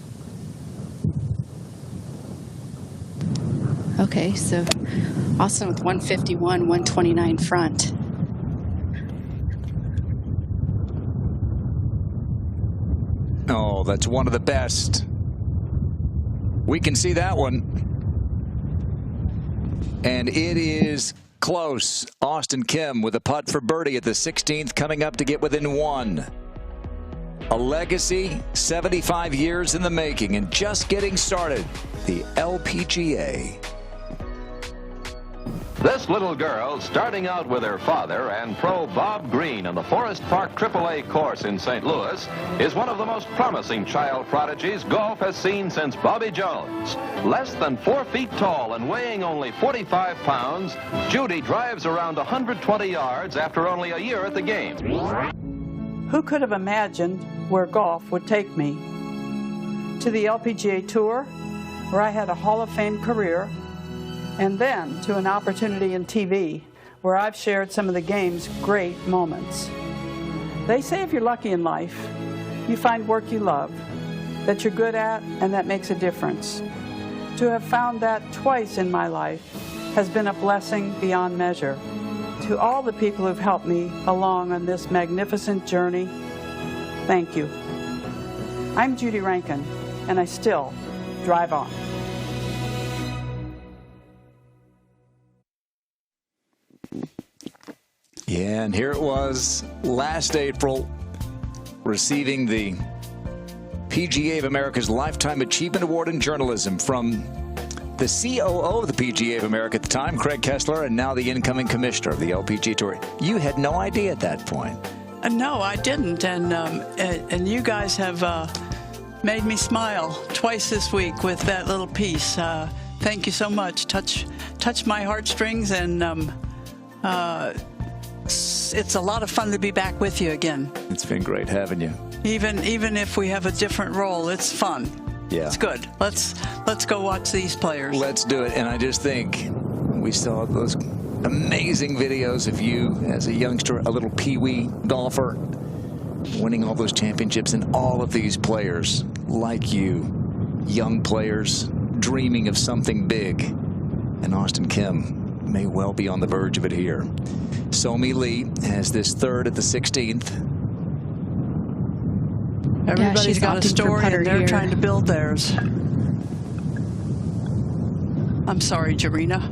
Okay, so Auston with 151, 129 front. Oh, that's one of the best. We can see that one. And it is close. Auston Kim with a putt for birdie at the 16th, coming up to get within one. A legacy, 75 years in the making, and just getting started. The LPGA. This little girl, starting out with her father and pro Bob Green on the Forest Park AAA course in St. Louis, is one of the most promising child prodigies golf has seen since Bobby Jones. Less than 4 feet tall and weighing only 45 pounds, Judy drives around 120 yards after only a year at the game. Who could have imagined where golf would take me? To the LPGA Tour, where I had a Hall of Fame career, and then to an opportunity in TV, where I've shared some of the game's great moments. They say if you're lucky in life, you find work you love, that you're good at, and that makes a difference. To have found that twice in my life has been a blessing beyond measure. To all the people who've helped me along on this magnificent journey, thank you. I'm Judy Rankin, and I still drive on. Yeah, and here it was last April, receiving the PGA of America's Lifetime Achievement Award in Journalism from the COO of the PGA of America at the time, Craig Kessler, and now the incoming commissioner of the LPGA Tour. You had no idea at that point. No, I didn't, and you guys have made me smile twice this week with that little piece. Thank you so much. Touch my heartstrings, and it's a lot of fun to be back with you again. It's been great having you. Even if we have a different role, it's fun. Yeah. It's good. Let's go watch these players. Let's do it. And I just think we saw those amazing videos of you as a youngster, a little peewee golfer, winning all those championships, and all of these players like you, young players dreaming of something big. And Auston Kim may well be on the verge of it here. Somi Lee has this third at the 16th. Everybody's got a story, and they're here. trying to build theirs. I'm sorry, Jarena.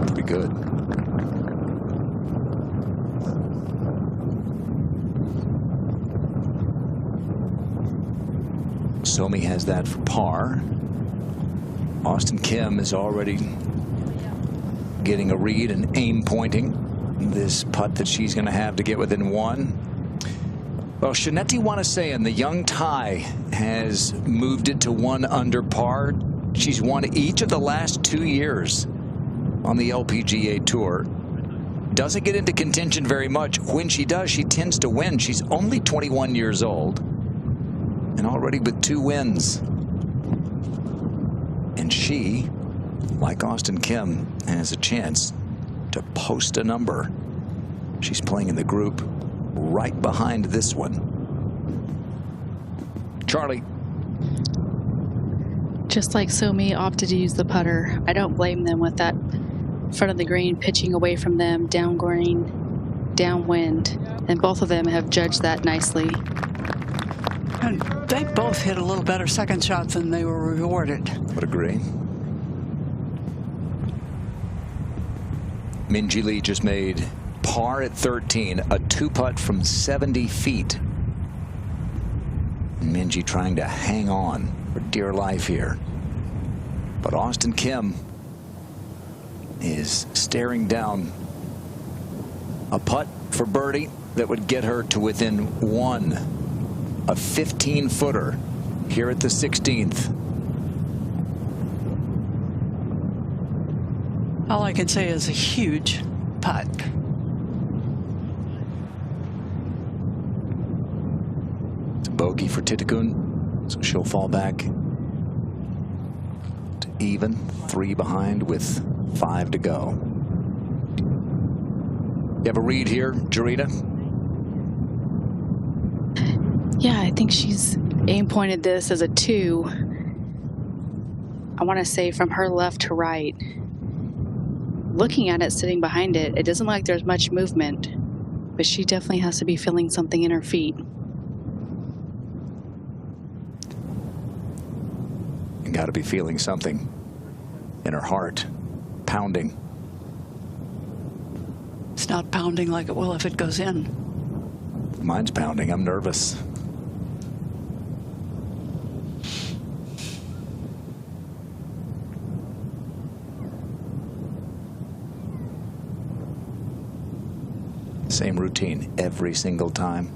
Pretty good. Somi has that for par. Auston Kim is already getting a read and aim pointing this putt that she's going to have to get within one. Well, Shanetti Wanasayan, the young Thai, has moved it to 1 under par. She's won each of the last 2 years on the LPGA Tour. Doesn't get into contention very much. When she does, she tends to win. She's only 21 years old and already with 2 wins. And she, like Auston Kim, has a chance to post a number. She's playing in the group right behind this one. Charley. Just like Somi opted to use the putter, I don't blame them with that front of the green, pitching away from them, down green, downwind. And both of them have judged that nicely. And they both hit a little better second shots than they were rewarded. Would agree. Minjee Lee just made par at 13, a 2-putt from 70 feet. Minjee trying to hang on for dear life here. But Auston Kim is staring down a putt for birdie that would get her to within 1. a 15-footer here at the 16th. All I can say is a huge putt. It's a bogey for Titikun, so she'll fall back to even, 3 behind with 5 to go. You have a read here, Jarita? Yeah, I think she's aim pointed this as a 2. I want to say from her left to right. Looking at it, sitting behind it, it doesn't look like there's much movement, but she definitely has to be feeling something in her feet. And got to be feeling something in her heart, pounding. It's not pounding like it will if it goes in. Mine's pounding. I'm nervous. Same routine every single time.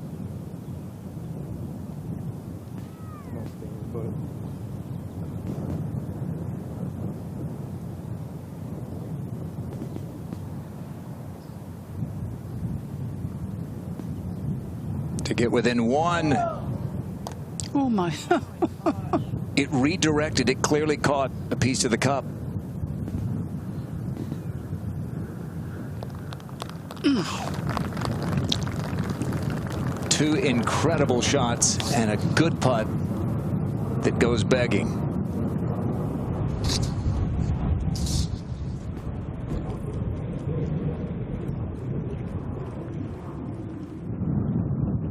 To get within 1. Oh my. It redirected. It clearly caught a piece of the cup. Two incredible shots and a good putt that goes begging.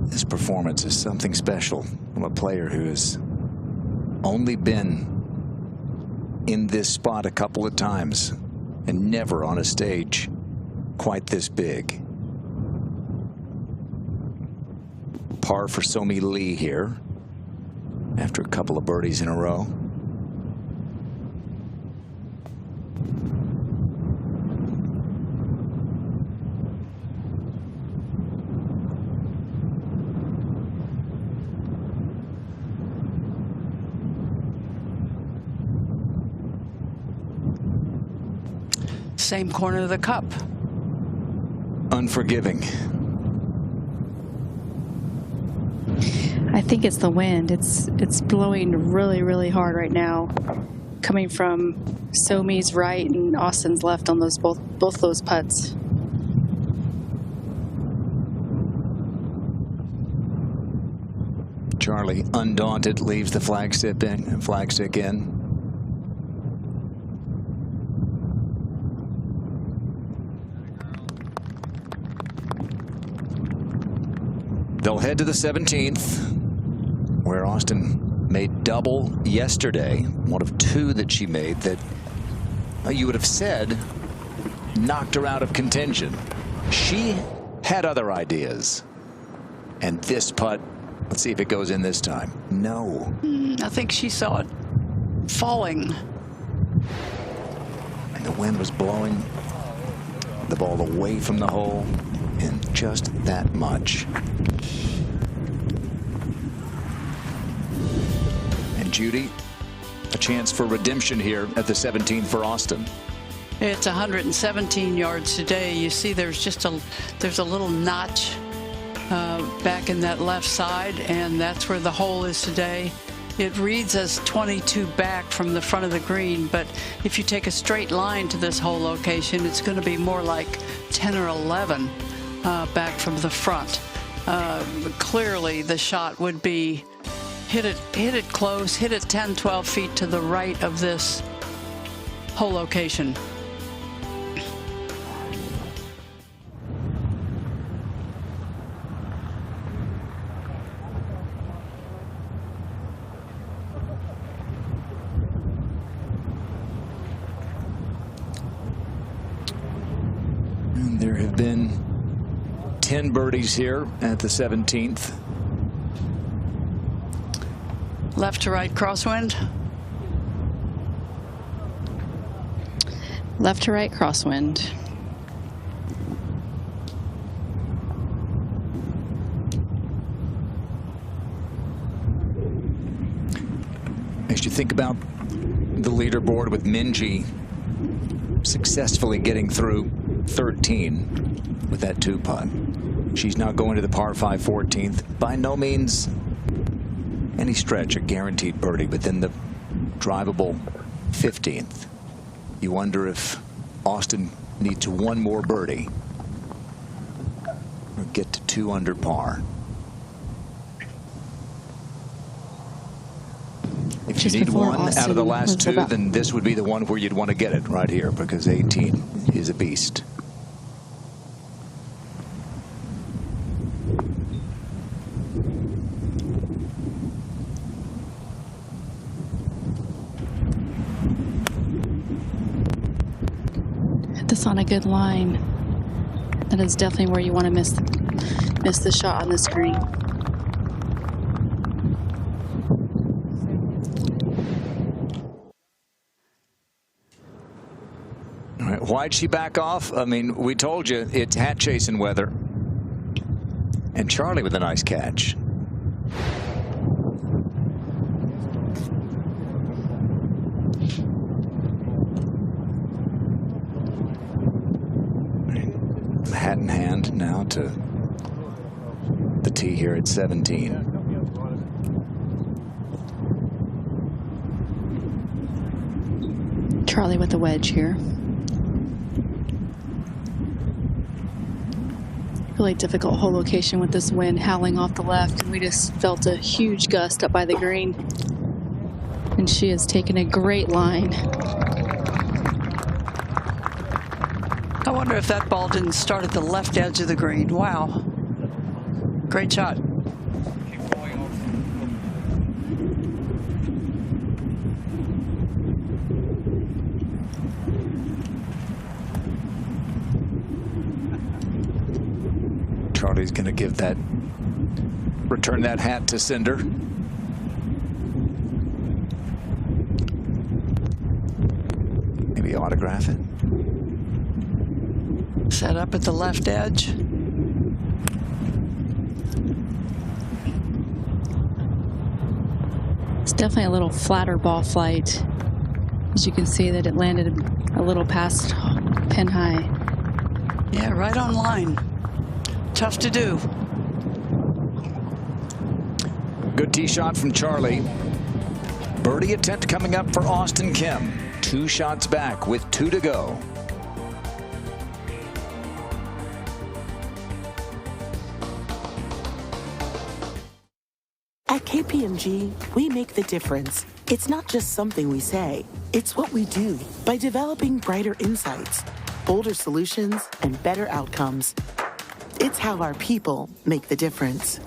This performance is something special from a player who has only been in this spot a couple of times and never on a stage quite this big. Par for Somi Lee here after a couple of birdies in a row. Same corner of the cup. Unforgiving. I think it's the wind. It's blowing really, really hard right now, coming from Somi's right and Auston's left on those both those putts. Charley, undaunted, leaves the flagstick in. They'll head to the 17th, where Auston made double yesterday, one of 2 that she made that you would have said knocked her out of contention. She had other ideas. And this putt, let's see if it goes in this time. No. I think she saw it falling. And the wind was blowing the ball away from the hole, and just that much. Judy, a chance for redemption here at the 17th for Auston. It's 117 yards today. You see there's a little notch back in that left side, and that's where the hole is today. It reads as 22 back from the front of the green, but if you take a straight line to this hole location, it's going to be more like 10 or 11 back from the front. Clearly the shot would be hit it close, hit it 10, 12 feet to the right of this hole location. And there have been 10 birdies here at the 17th. Left to right crosswind. Left to right crosswind. As you think about the leaderboard with Minjee successfully getting through 13 with that 2-putt. She's now going to the par 5 14th. By no means any stretch a guaranteed birdie, but then the drivable 15th. You wonder if Auston needs one more birdie or get to 2 under par. If you need one out of the last 2, then this would be the one where you'd want to get it right here, because 18 is a beast. Hit this on a good line. That is definitely where you want to miss the shot on this green. Why'd she back off? I mean, we told you it's hat chasing weather. And Charley with a nice catch. Hat in hand now to the tee here at 17. Charley with the wedge here. Really difficult hole location with this wind howling off the left, and we just felt a huge gust up by the green, and she has taken a great line. I wonder if that ball didn't start at the left edge of the green. Wow, great shot. Charley's going to give that, return that hat to Cinder. Maybe autograph it. Set up at the left edge. It's definitely a little flatter ball flight. As you can see that it landed a little past pin high. Yeah, right on line. Tough to do. Good tee shot from Charley. Birdie attempt coming up for Auston Kim. 2 shots back with 2 to go. At KPMG, we make the difference. It's not just something we say, it's what we do by developing brighter insights, bolder solutions, and better outcomes. It's how our people make the difference.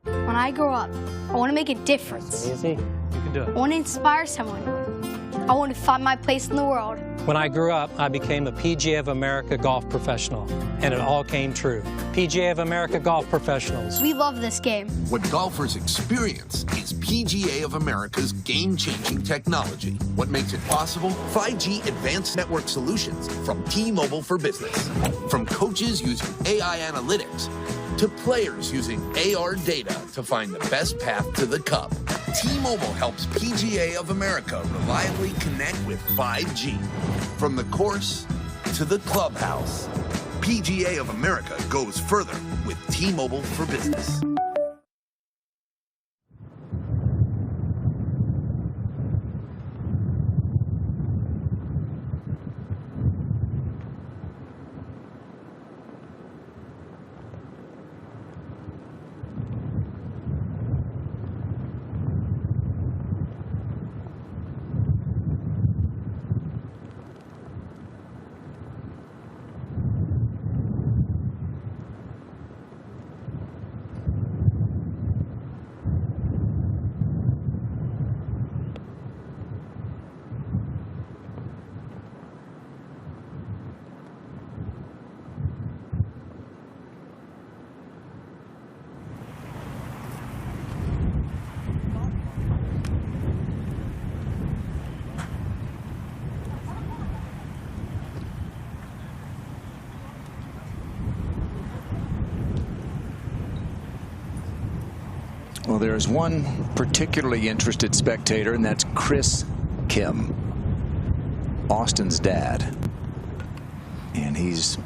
When I grow up, I want to make a difference. Easy. You can do it. I want to inspire someone. I want to find my place in the world. When I grew up, I became a PGA of America golf professional, and it all came true. PGA of America golf professionals. We love this game. What golfers experience is PGA of America's game-changing technology. What makes it possible? 5G advanced network solutions from T-Mobile for Business. From coaches using AI analytics to players using AR data to find the best path to the cup. T-Mobile helps PGA of America reliably connect with 5G. From the course to the clubhouse, PGA of America goes further with T-Mobile for Business. Well, there's one particularly interested spectator, and that's Chris Kim, Auston's dad. And he's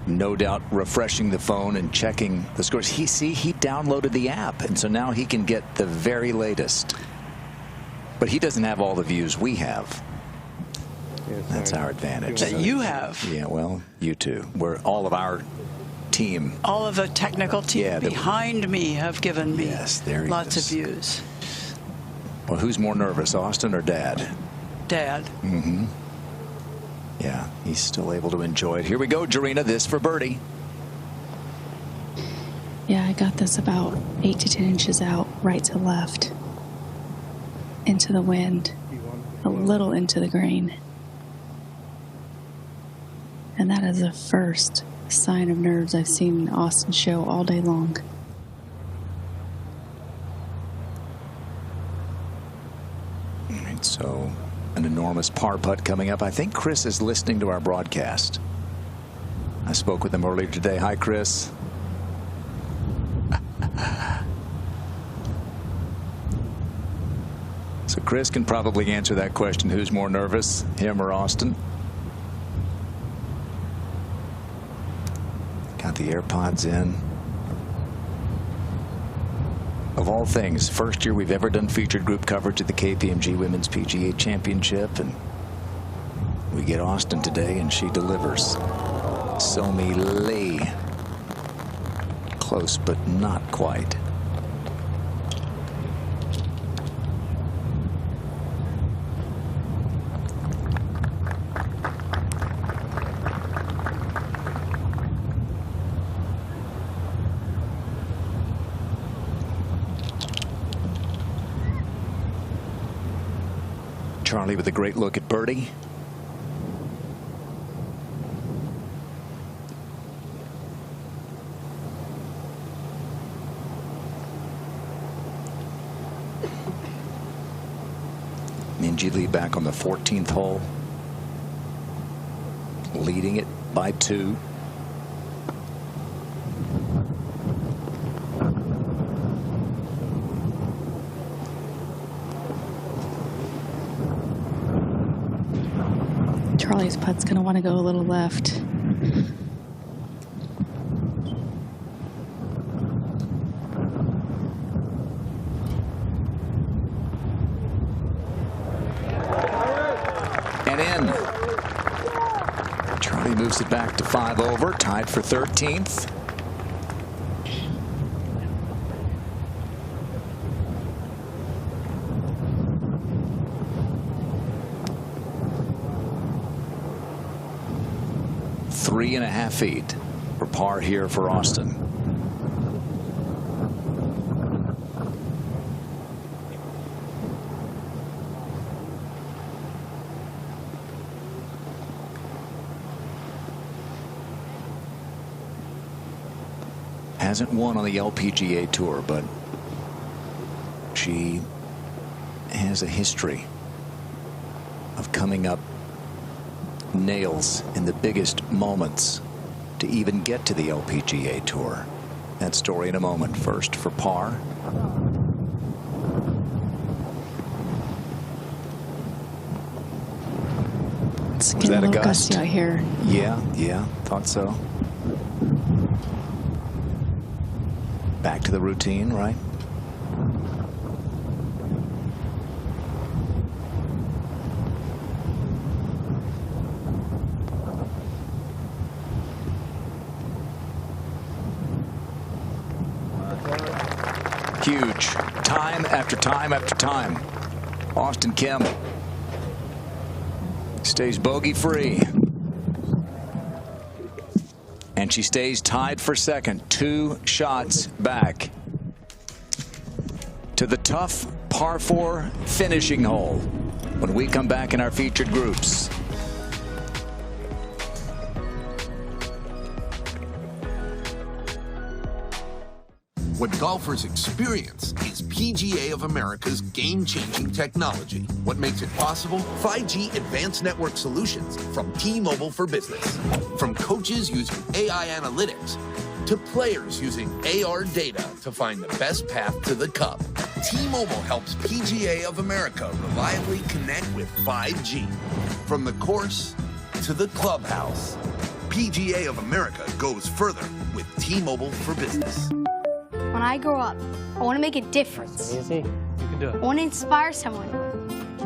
no doubt refreshing the phone and checking the scores. He downloaded the app, and so now he can get the very latest. But he doesn't have all the views we have. That's our advantage. That you have. Yeah, well, you too. We're all of our team. All of the technical team behind me have given me lots of views. Well, who's more nervous, Auston or Dad? Dad. Mm-hmm. Yeah, he's still able to enjoy it. Here we go, Jarena. This for birdie. Yeah, I got this about 8 to 10 inches out, right to left, into the wind, a little into the green. And that is the first sign of nerves I've seen Auston show all day long. All right, so an enormous par putt coming up. I think Chris is listening to our broadcast. I spoke with him earlier today. Hi, Chris. So Chris can probably answer that question. Who's more nervous, him or Auston? Got the AirPods in. Of all things, first year we've ever done featured group coverage at the KPMG Women's PGA Championship, and we get Auston today, and she delivers. Somi Lee. Close, but not quite. Charley with a great look at birdie. Lee back on the 14th hole, leading it by 2. Charley's putt's going to want to go a little left. And in. Charley moves it back to 5 over, tied for 13th. Three and a half feet for par here for Auston. Hasn't won on the LPGA Tour, but she has a history of coming up nails in the biggest moments to even get to the LPGA Tour. That story in a moment. First for par. It's getting a little gusty out here. Yeah, thought so. Back to the routine, right? Huge. Time after time after time. Auston Kim stays bogey free. And she stays tied for second. 2 shots back to the tough par 4 finishing hole when we come back in our featured groups. What golfers experience is PGA of America's game-changing technology. What makes it possible? 5G advanced network solutions from T-Mobile for Business. From coaches using AI analytics to players using AR data to find the best path to the cup. T-Mobile helps PGA of America reliably connect with 5G. From the course to the clubhouse, PGA of America goes further with T-Mobile for Business. When I grow up, I want to make a difference. Easy. You can do it. I want to inspire someone.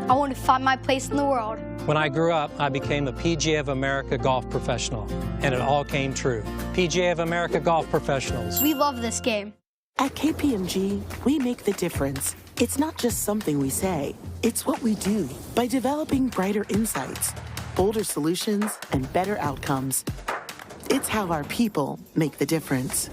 I want to find my place in the world. When I grew up, I became a PGA of America golf professional, and it all came true. PGA of America golf professionals. We love this game. At KPMG, we make the difference. It's not just something we say, it's what we do by developing brighter insights, bolder solutions, and better outcomes. It's how our people make the difference.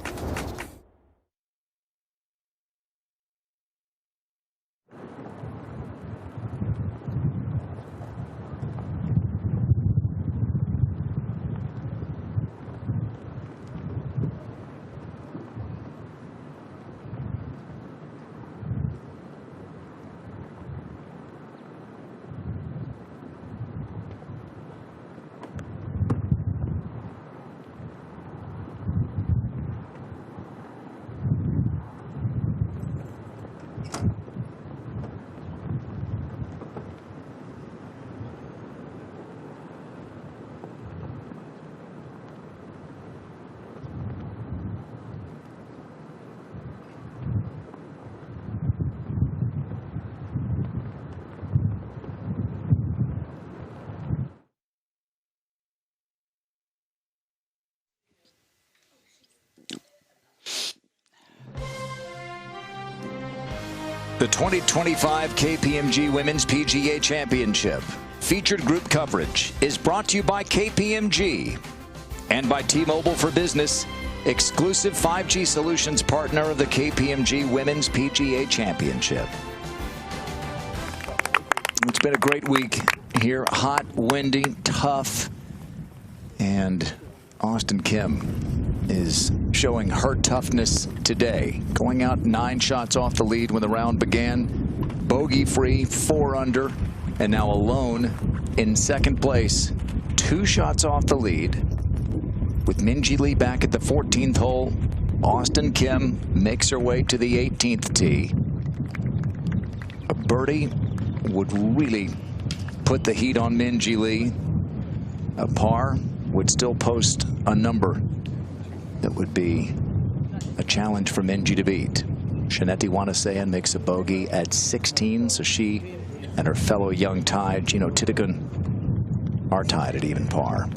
The 2025 KPMG Women's PGA Championship featured group coverage is brought to you by KPMG and by T-Mobile for Business, exclusive 5G solutions partner of the KPMG Women's PGA Championship. It's been a great week here. Hot, windy, tough, and Auston Kim is showing her toughness today. Going out 9 shots off the lead when the round began. Bogey-free, 4 under, and now alone in second place. 2 shots off the lead. With Minjee Lee back at the 14th hole, Auston Kim makes her way to the 18th tee. A birdie would really put the heat on Minjee Lee. A par would still post a number that would be a challenge for Minjee to beat. Shaneti Wanasean makes a bogey at 16, so she and her fellow young tie, Gino Titigun, are tied at even par.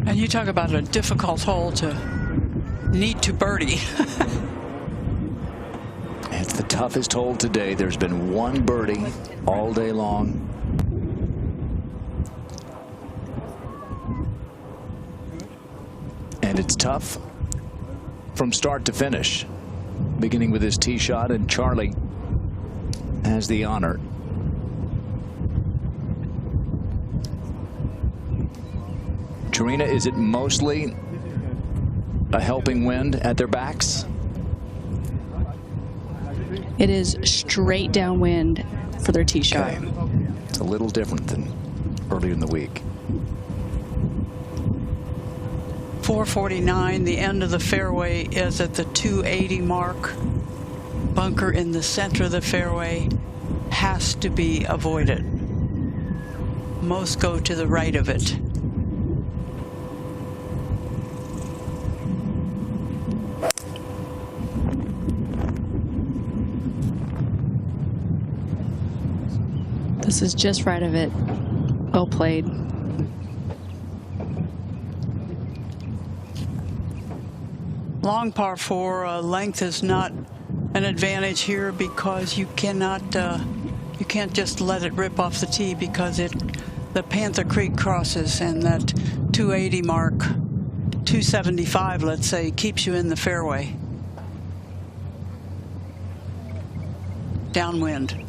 And you talk about a difficult hole to need to birdie. It's the toughest hole today. There's been 1 birdie all day long. And it's tough from start to finish, beginning with his tee shot, and Charley has the honor. Tarina, is it mostly a helping wind at their backs? It is straight downwind for their tee shot. Okay. It's a little different than earlier in the week. 449, the end of the fairway is at the 280 mark. Bunker in the center of the fairway has to be avoided. Most go to the right of it. This is just right of it. Well played. Long par 4, length is not an advantage here because you cannot, you can't just let it rip off the tee because the Panther Creek crosses, and that 280 mark, 275, let's say, keeps you in the fairway. Downwind.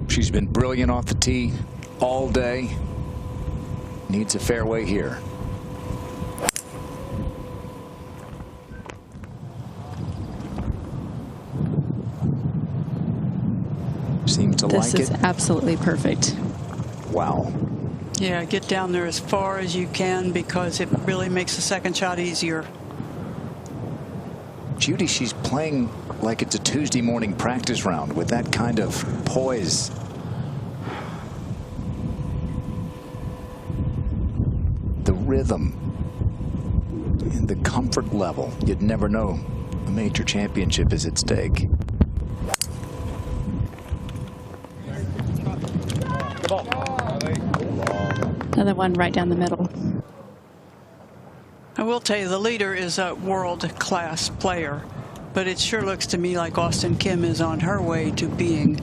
She's been brilliant off the tee all day. Needs a fairway here. Seems to like it. This is absolutely perfect. Wow. Yeah, get down there as far as you can because it really makes the second shot easier. Judy, she's playing like it's a Tuesday morning practice round with that kind of poise. The rhythm and the comfort level. You'd never know a major championship is at stake. Another one right down the middle. I will tell you, the leader is a world-class player, but it sure looks to me like Auston Kim is on her way to being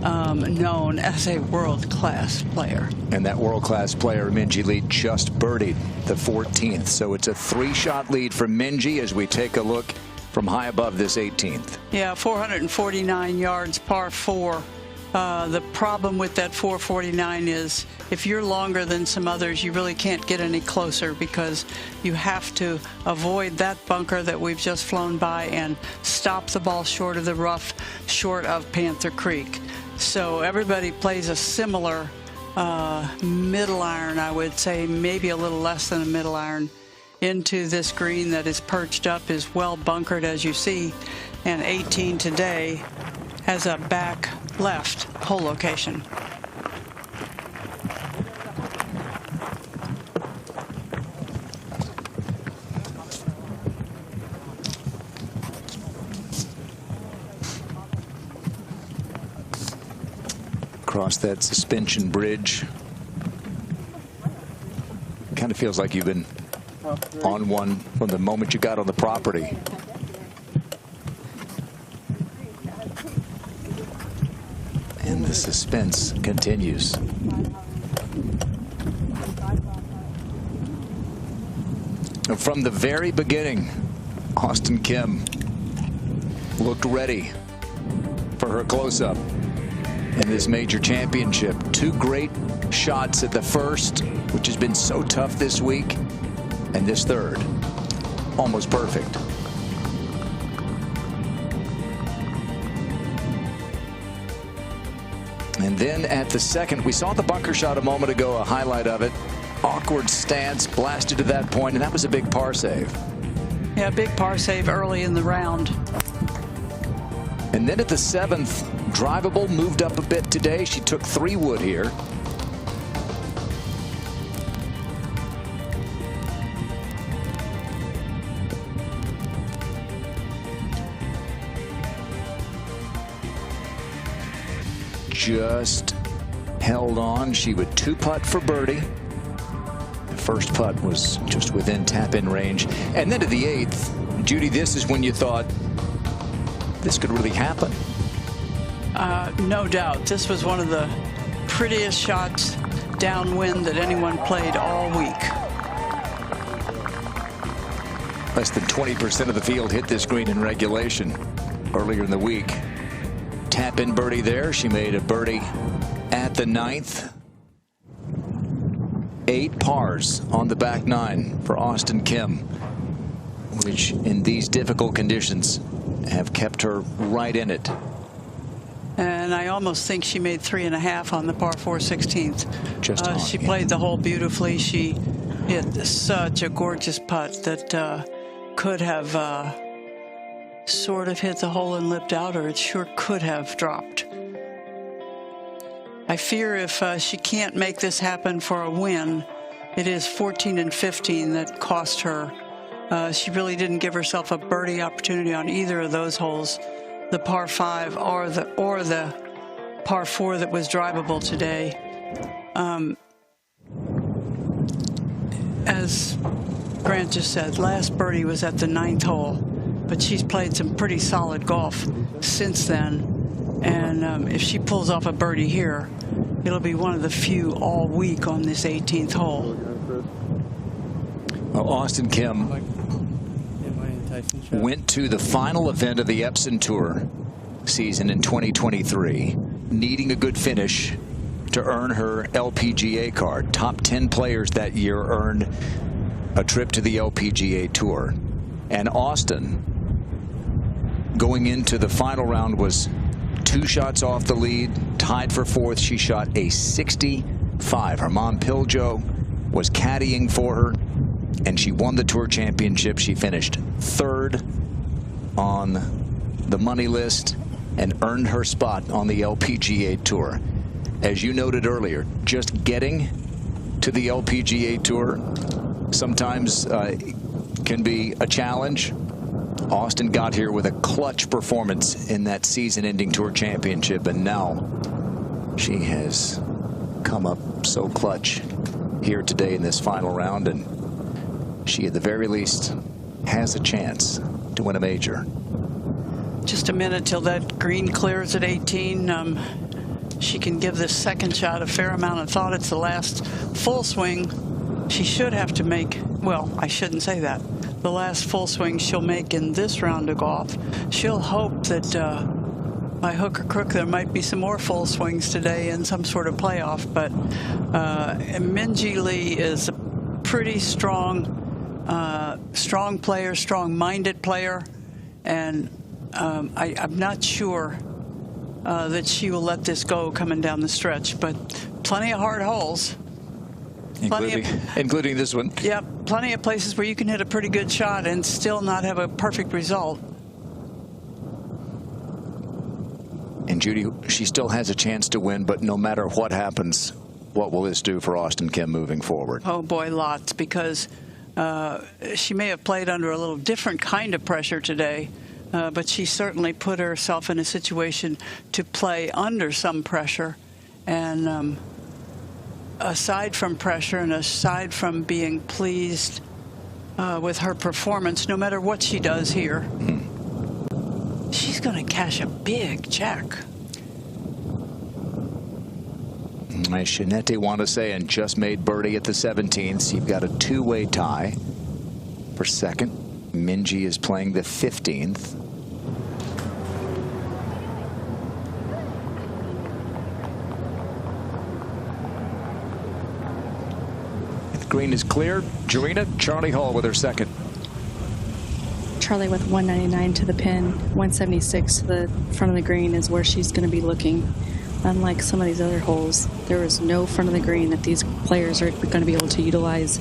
known as a world-class player. And that world-class player, Minjee Lee, just birdied the 14th. So it's a 3-shot lead for Minjee as we take a look from high above this 18th. Yeah, 449 yards, par 4. The problem with that 449 is if you're longer than some others, you really can't get any closer because you have to avoid that bunker that we've just flown by and stop the ball short of the rough, short of Panther Creek. So everybody plays a similar middle iron, I would say, maybe a little less than a middle iron, into this green that is perched up, is well bunkered as you see, and 18 today has a back left hole location. Across that suspension bridge. Kind of feels like you've been on one from the moment you got on the property. And the suspense continues. From the very beginning, Auston Kim looked ready for her close-up in this major championship. 2 great shots at the first, which has been so tough this week, and this third, almost perfect. And then at the second, we saw the bunker shot a moment ago, a highlight of it. Awkward stance, blasted to that point, and that was a big par save. Yeah, big par save early in the round. And then at the 7th, drivable moved up a bit today. She took 3 wood here. Just held on. She would 2-putt for birdie. The first putt was just within tap-in range. And then to the 8th, Judy, this is when you thought this could really happen. No doubt. This was one of the prettiest shots downwind that anyone played all week. Less than 20% of the field hit this green in regulation earlier in the week. Tap-in birdie there. She made a birdie at the 9th. 8 pars on the back 9 for Auston Kim, which in these difficult conditions have kept her right in it. And I almost think she made 3.5 on the par 4 16th. Just on, she yeah. played the hole beautifully. She hit such a gorgeous putt that could have sort of hit the hole and lipped out, or it sure could have dropped. I fear if she can't make this happen for a win, it is 14 and 15 that cost her. She really didn't give herself a birdie opportunity on either of those holes, the par 5 or the par 4 that was drivable today. As Grant just said, last birdie was at the 9th hole, but she's played some pretty solid golf since then. And if she pulls off a birdie here, it'll be one of the few all week on this 18th hole. Well, Auston Kim went to the final event of the Epson Tour season in 2023, needing a good finish to earn her LPGA card. Top 10 players that year earned a trip to the LPGA Tour. And Auston, going into the final round, was 2 shots off the lead, tied for 4th. She shot a 60 5. Her mom, Piljo, was caddying for her, and she won the Tour Championship. She finished 3rd on the money list and earned her spot on the LPGA Tour. As you noted earlier, just getting to the LPGA Tour sometimes can be a challenge. Auston got here with a clutch performance in that season-ending Tour Championship, and now she has come up so clutch here today in this final round, and she at the very least has a chance to win a major. Just a minute till that green clears at 18. She can give this second shot a fair amount of thought. It's the last full swing she should have to make. Well, I shouldn't say that. The last full swing she'll make in this round of golf. She'll hope that by hook or crook there might be some more full swings today in some sort of playoff. But Minjee Lee is a pretty strong player, strong-minded player, and I'm not sure that she will let this go coming down the stretch, but plenty of hard holes. Including this one. Yeah, plenty of places where you can hit a pretty good shot and still not have a perfect result. And Judy, she still has a chance to win, but no matter what happens, what will this do for Auston Kim moving forward? Oh boy, lots, because she may have played under a little different kind of pressure today. But she certainly put herself in a situation to play under some pressure. And aside from pressure and aside from being pleased with her performance, no matter what she does here, she's going to cash a big check. As Shinete Wanase just made birdie at the 17th. You've got a two-way tie for second. Minjee is playing the 15th. The green is clear. Jarena, Charley Hull with her second. Charley with 199 to the pin, 176 to the front of the green is where she's going to be looking. Unlike some of these other holes, there is no front of the green that these players are going to be able to utilize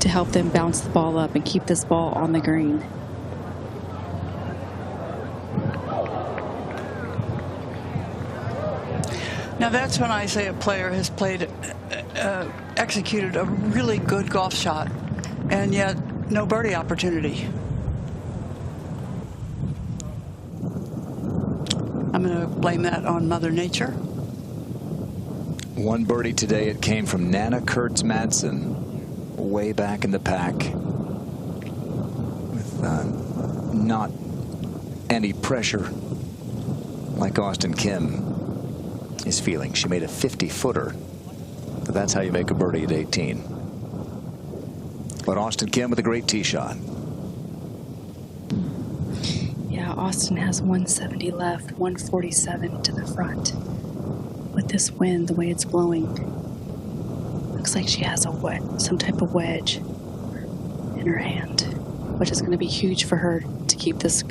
to help them bounce the ball up and keep this ball on the green. Now that's when I say a player has played, executed a really good golf shot, and yet no birdie opportunity. I'm going to blame that on Mother Nature. One birdie today. It came from Nana Kurtz-Madsen, way back in the pack, with not any pressure like Auston Kim is feeling. She made a 50-footer. But that's how you make a birdie at 18. But Auston Kim with a great tee shot. Yeah, Auston has 170 left, 147 to the front. With this wind, the way it's blowing, looks like she has some type of wedge in her hand, which is going to be huge for her to keep this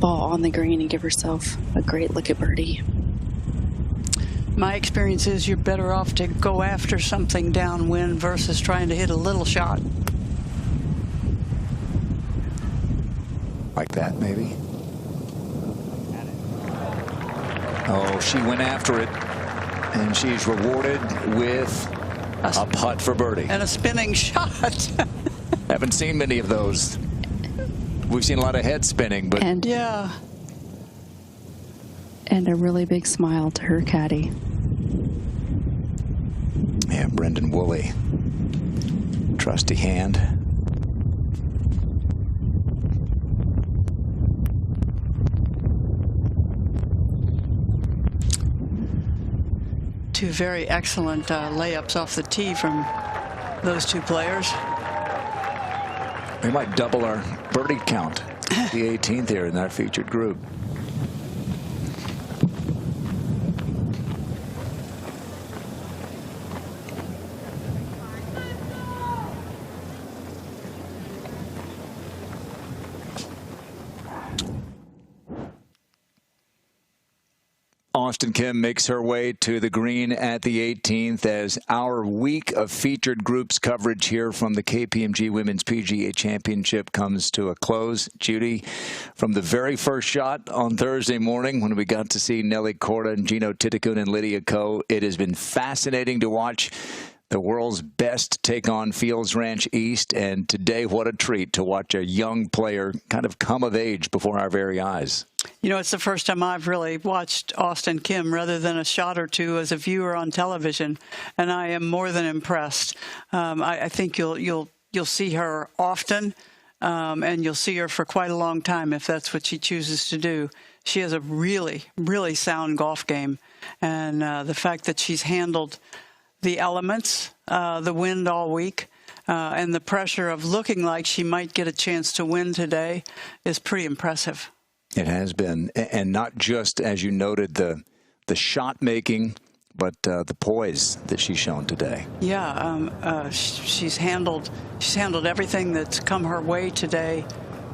ball on the green and give herself a great look at birdie. My experience is you're better off to go after something downwind versus trying to hit a little shot. Like that, maybe. Oh, she went after it, and she's rewarded with a putt for birdie. And a spinning shot. Haven't seen many of those. We've seen a lot of head spinning, but yeah. And a really big smile to her caddy. Yeah, Brendan Woolley. Trusty hand. Two very excellent layups off the tee from those two players. We might double our birdie count. The 18th here in our featured group. Auston Kim makes her way to the green at the 18th as our week of featured groups coverage here from the KPMG Women's PGA Championship comes to a close. Judy, from the very first shot on Thursday morning when we got to see Nelly Korda and Gino Titicun and Lydia Ko, it has been fascinating to watch the world's best take on Fields Ranch East, and today what a treat to watch a young player kind of come of age before our very eyes. You know, it's the first time I've really watched Auston Kim rather than a shot or two as a viewer on television, and I am more than impressed. I think you'll see her often, and you'll see her for quite a long time if that's what she chooses to do. She has a really, really sound golf game, and the fact that she's handled the elements, the wind all week, and the pressure of looking like she might get a chance to win today is pretty impressive. It has been, and not just, as you noted, the shot making, but the poise that she's shown today. Yeah, she's handled everything that's come her way today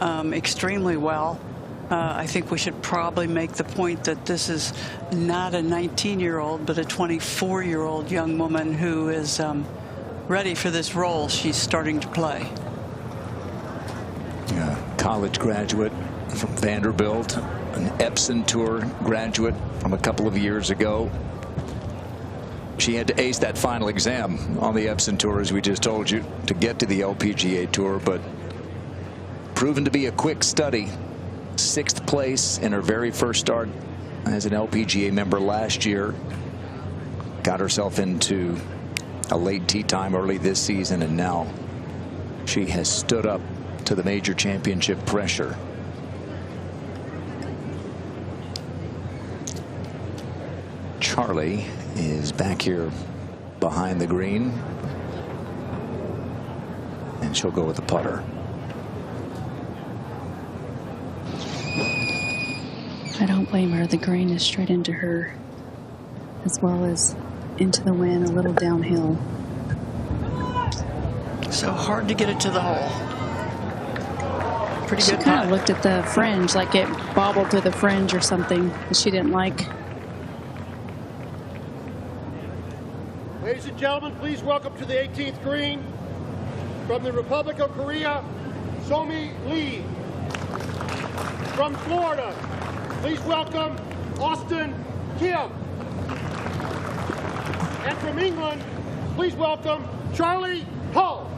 extremely well. I think we should probably make the point that this is not a 19-year-old, but a 24-year-old young woman who is ready for this role she's starting to play. College graduate from Vanderbilt, an Epson Tour graduate from a couple of years ago. She had to ace that final exam on the Epson Tour, as we just told you, to get to the LPGA Tour, but proven to be a quick study. 6th place in her very first start as an LPGA member last year. Got herself into a late tee time early this season, and now she has stood up to the major championship pressure. Charley is back here behind the green, and she'll go with the putter. I don't blame her. The green is straight into her, as well as into the wind, a little downhill. So hard to get it to the hole. Pretty She good kind putt. of looked at the fringe like it bobbled to the fringe or something that she didn't like. Ladies and gentlemen, please welcome to the 18th green from the Republic of Korea, Somi Lee. From Florida, please welcome Auston Kim. And from England, please welcome Charley Hull.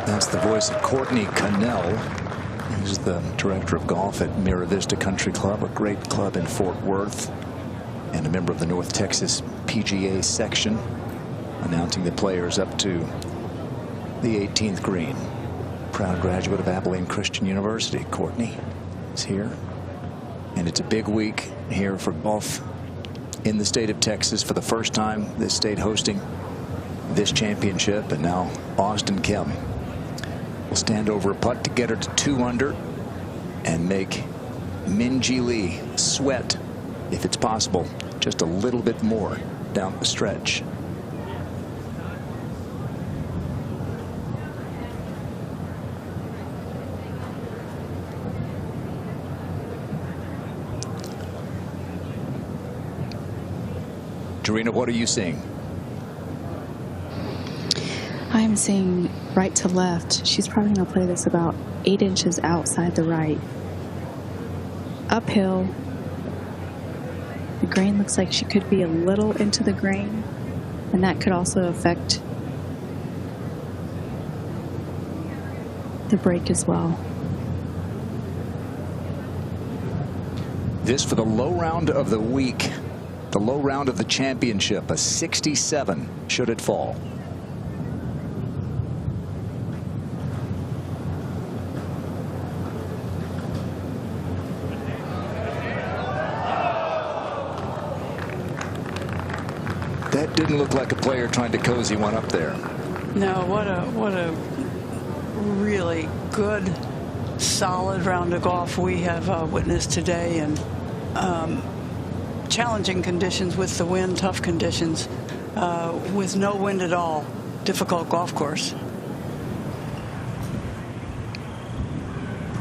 That's the voice of Courtney Connell, who's the director of golf at Mira Vista Country Club, a great club in Fort Worth, and a member of the North Texas PGA section, announcing the players up to the 18th green. Proud graduate of Abilene Christian University. Courtney is here, and it's a big week here for golf in the state of Texas. For the first time, this state hosting this championship, and now Auston Kim will stand over a putt to get her to 2 under and make Minjee Lee sweat, if it's possible, just a little bit more down the stretch. Jarena, what are you seeing? I'm seeing right to left. She's probably going to play this about 8 inches outside the right. Uphill. The green looks like she could be a little into the green, and that could also affect the break as well. This for the low round of the week, the low round of the championship, a 67 should it fall. That didn't look like a player trying to cozy one up there. No, what a really good, solid round of golf we have witnessed today, and challenging conditions with the wind, tough conditions, with no wind at all. Difficult golf course.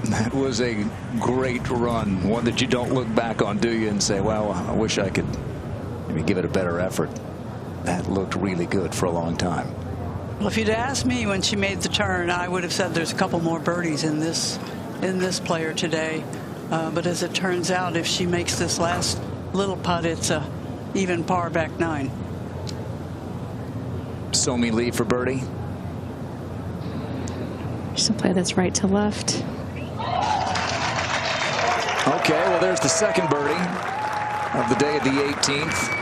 That was a great run, one that you don't look back on, do you, and say, well, I wish I could maybe give it a better effort. That looked really good for a long time. Well, if you'd asked me when she made the turn, I would have said there's a couple more birdies in this player today. But as it turns out, if she makes this last little putt, it's a even par back 9. Somi Lee for birdie. Just a play that's right to left. Okay, well, there's the second birdie of the day of the 18th.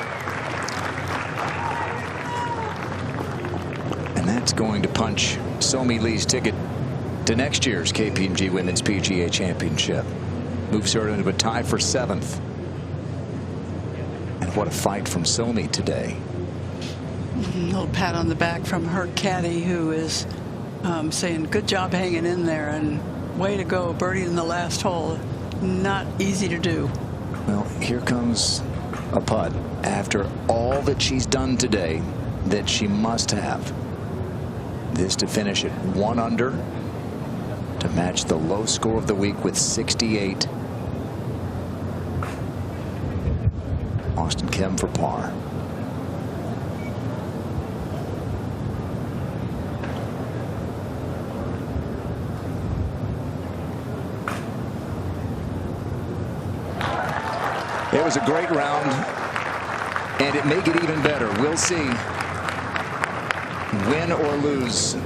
And that's going to punch Somi Lee's ticket to next year's KPMG Women's PGA Championship. Moves her into a tie for 7th. And what a fight from Somi today. A little pat on the back from her caddy, who is saying, good job hanging in there, and way to go, birdie in the last hole. Not easy to do. Well, here comes a putt after all that she's done today that she must have. This to finish at 1 under to match the low score of the week with 68. Auston Kim for par. It was a great round, and it may get even better. We'll see. Win or lose.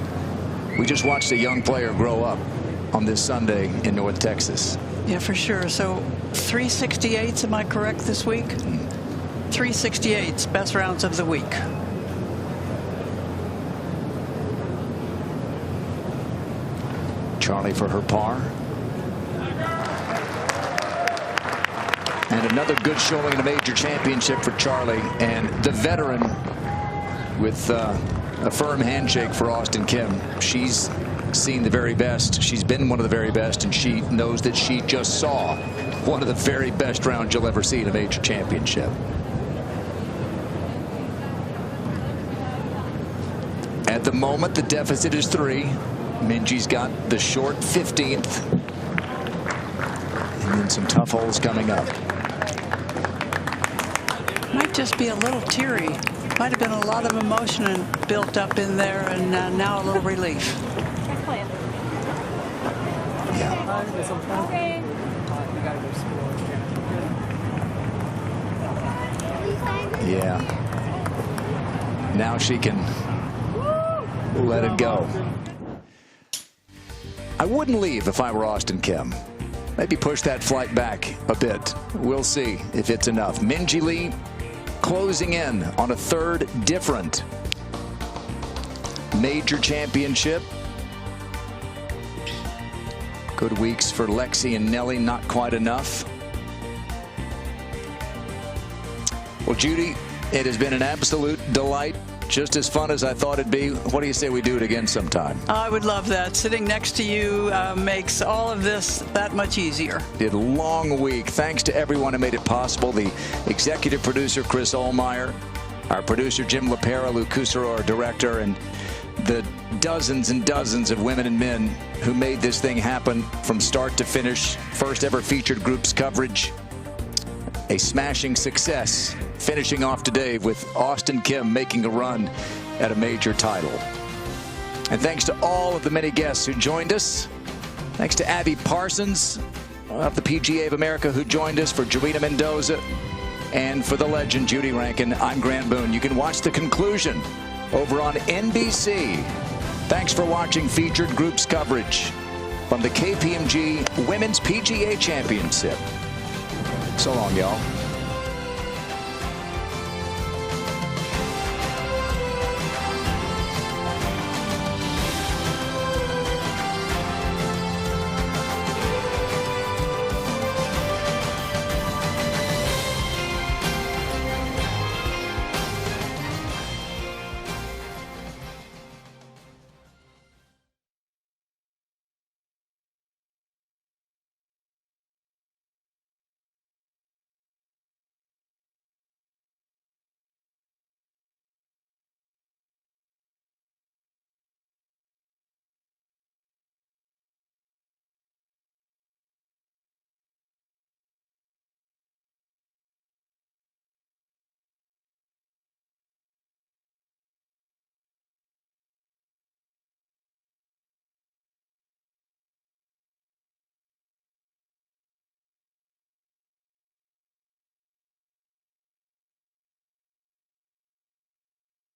We just watched a young player grow up on this Sunday in North Texas. Yeah, for sure. So 368s, am I correct this week? 368s, best rounds of the week. Charley for her par. And another good showing in a major championship for Charley, and the veteran with a firm handshake for Auston Kim. She's seen the very best. She's been one of the very best, and she knows that she just saw one of the very best rounds you'll ever see in a major championship. At the moment, the deficit is 3. Minjee's got the short 15th, and then some tough holes coming up. Might just be a little teary. Might have been a lot of emotion and built up in there, and now a little relief. Okay. Yeah. Now she can let it go. I wouldn't leave if I were Auston Kim. Maybe push that flight back a bit. We'll see if it's enough. Minjee Lee closing in on a third different major championship. Good weeks for Lexi and Nelly, not quite enough. Well, Judy, it has been an absolute delight. Just as fun as I thought it'd be. What do you say we do it again sometime? I would love that. Sitting next to you makes all of this that much easier. Did a long week. Thanks to everyone who made it possible. The executive producer, Chris Ohlmeyer, our producer, Jim LaPera, Lou Cusero, our director, and the dozens and dozens of women and men who made this thing happen from start to finish. First ever featured groups coverage. A smashing success, finishing off today with Auston Kim making a run at a major title. And thanks to all of the many guests who joined us. Thanks to Abby Parsons of the PGA of America who joined us, for Joanna Mendoza, and for the legend Judy Rankin. I'm Grant Boone. You can watch the conclusion over on NBC. Thanks for watching featured groups coverage from the KPMG Women's PGA Championship. So long, y'all.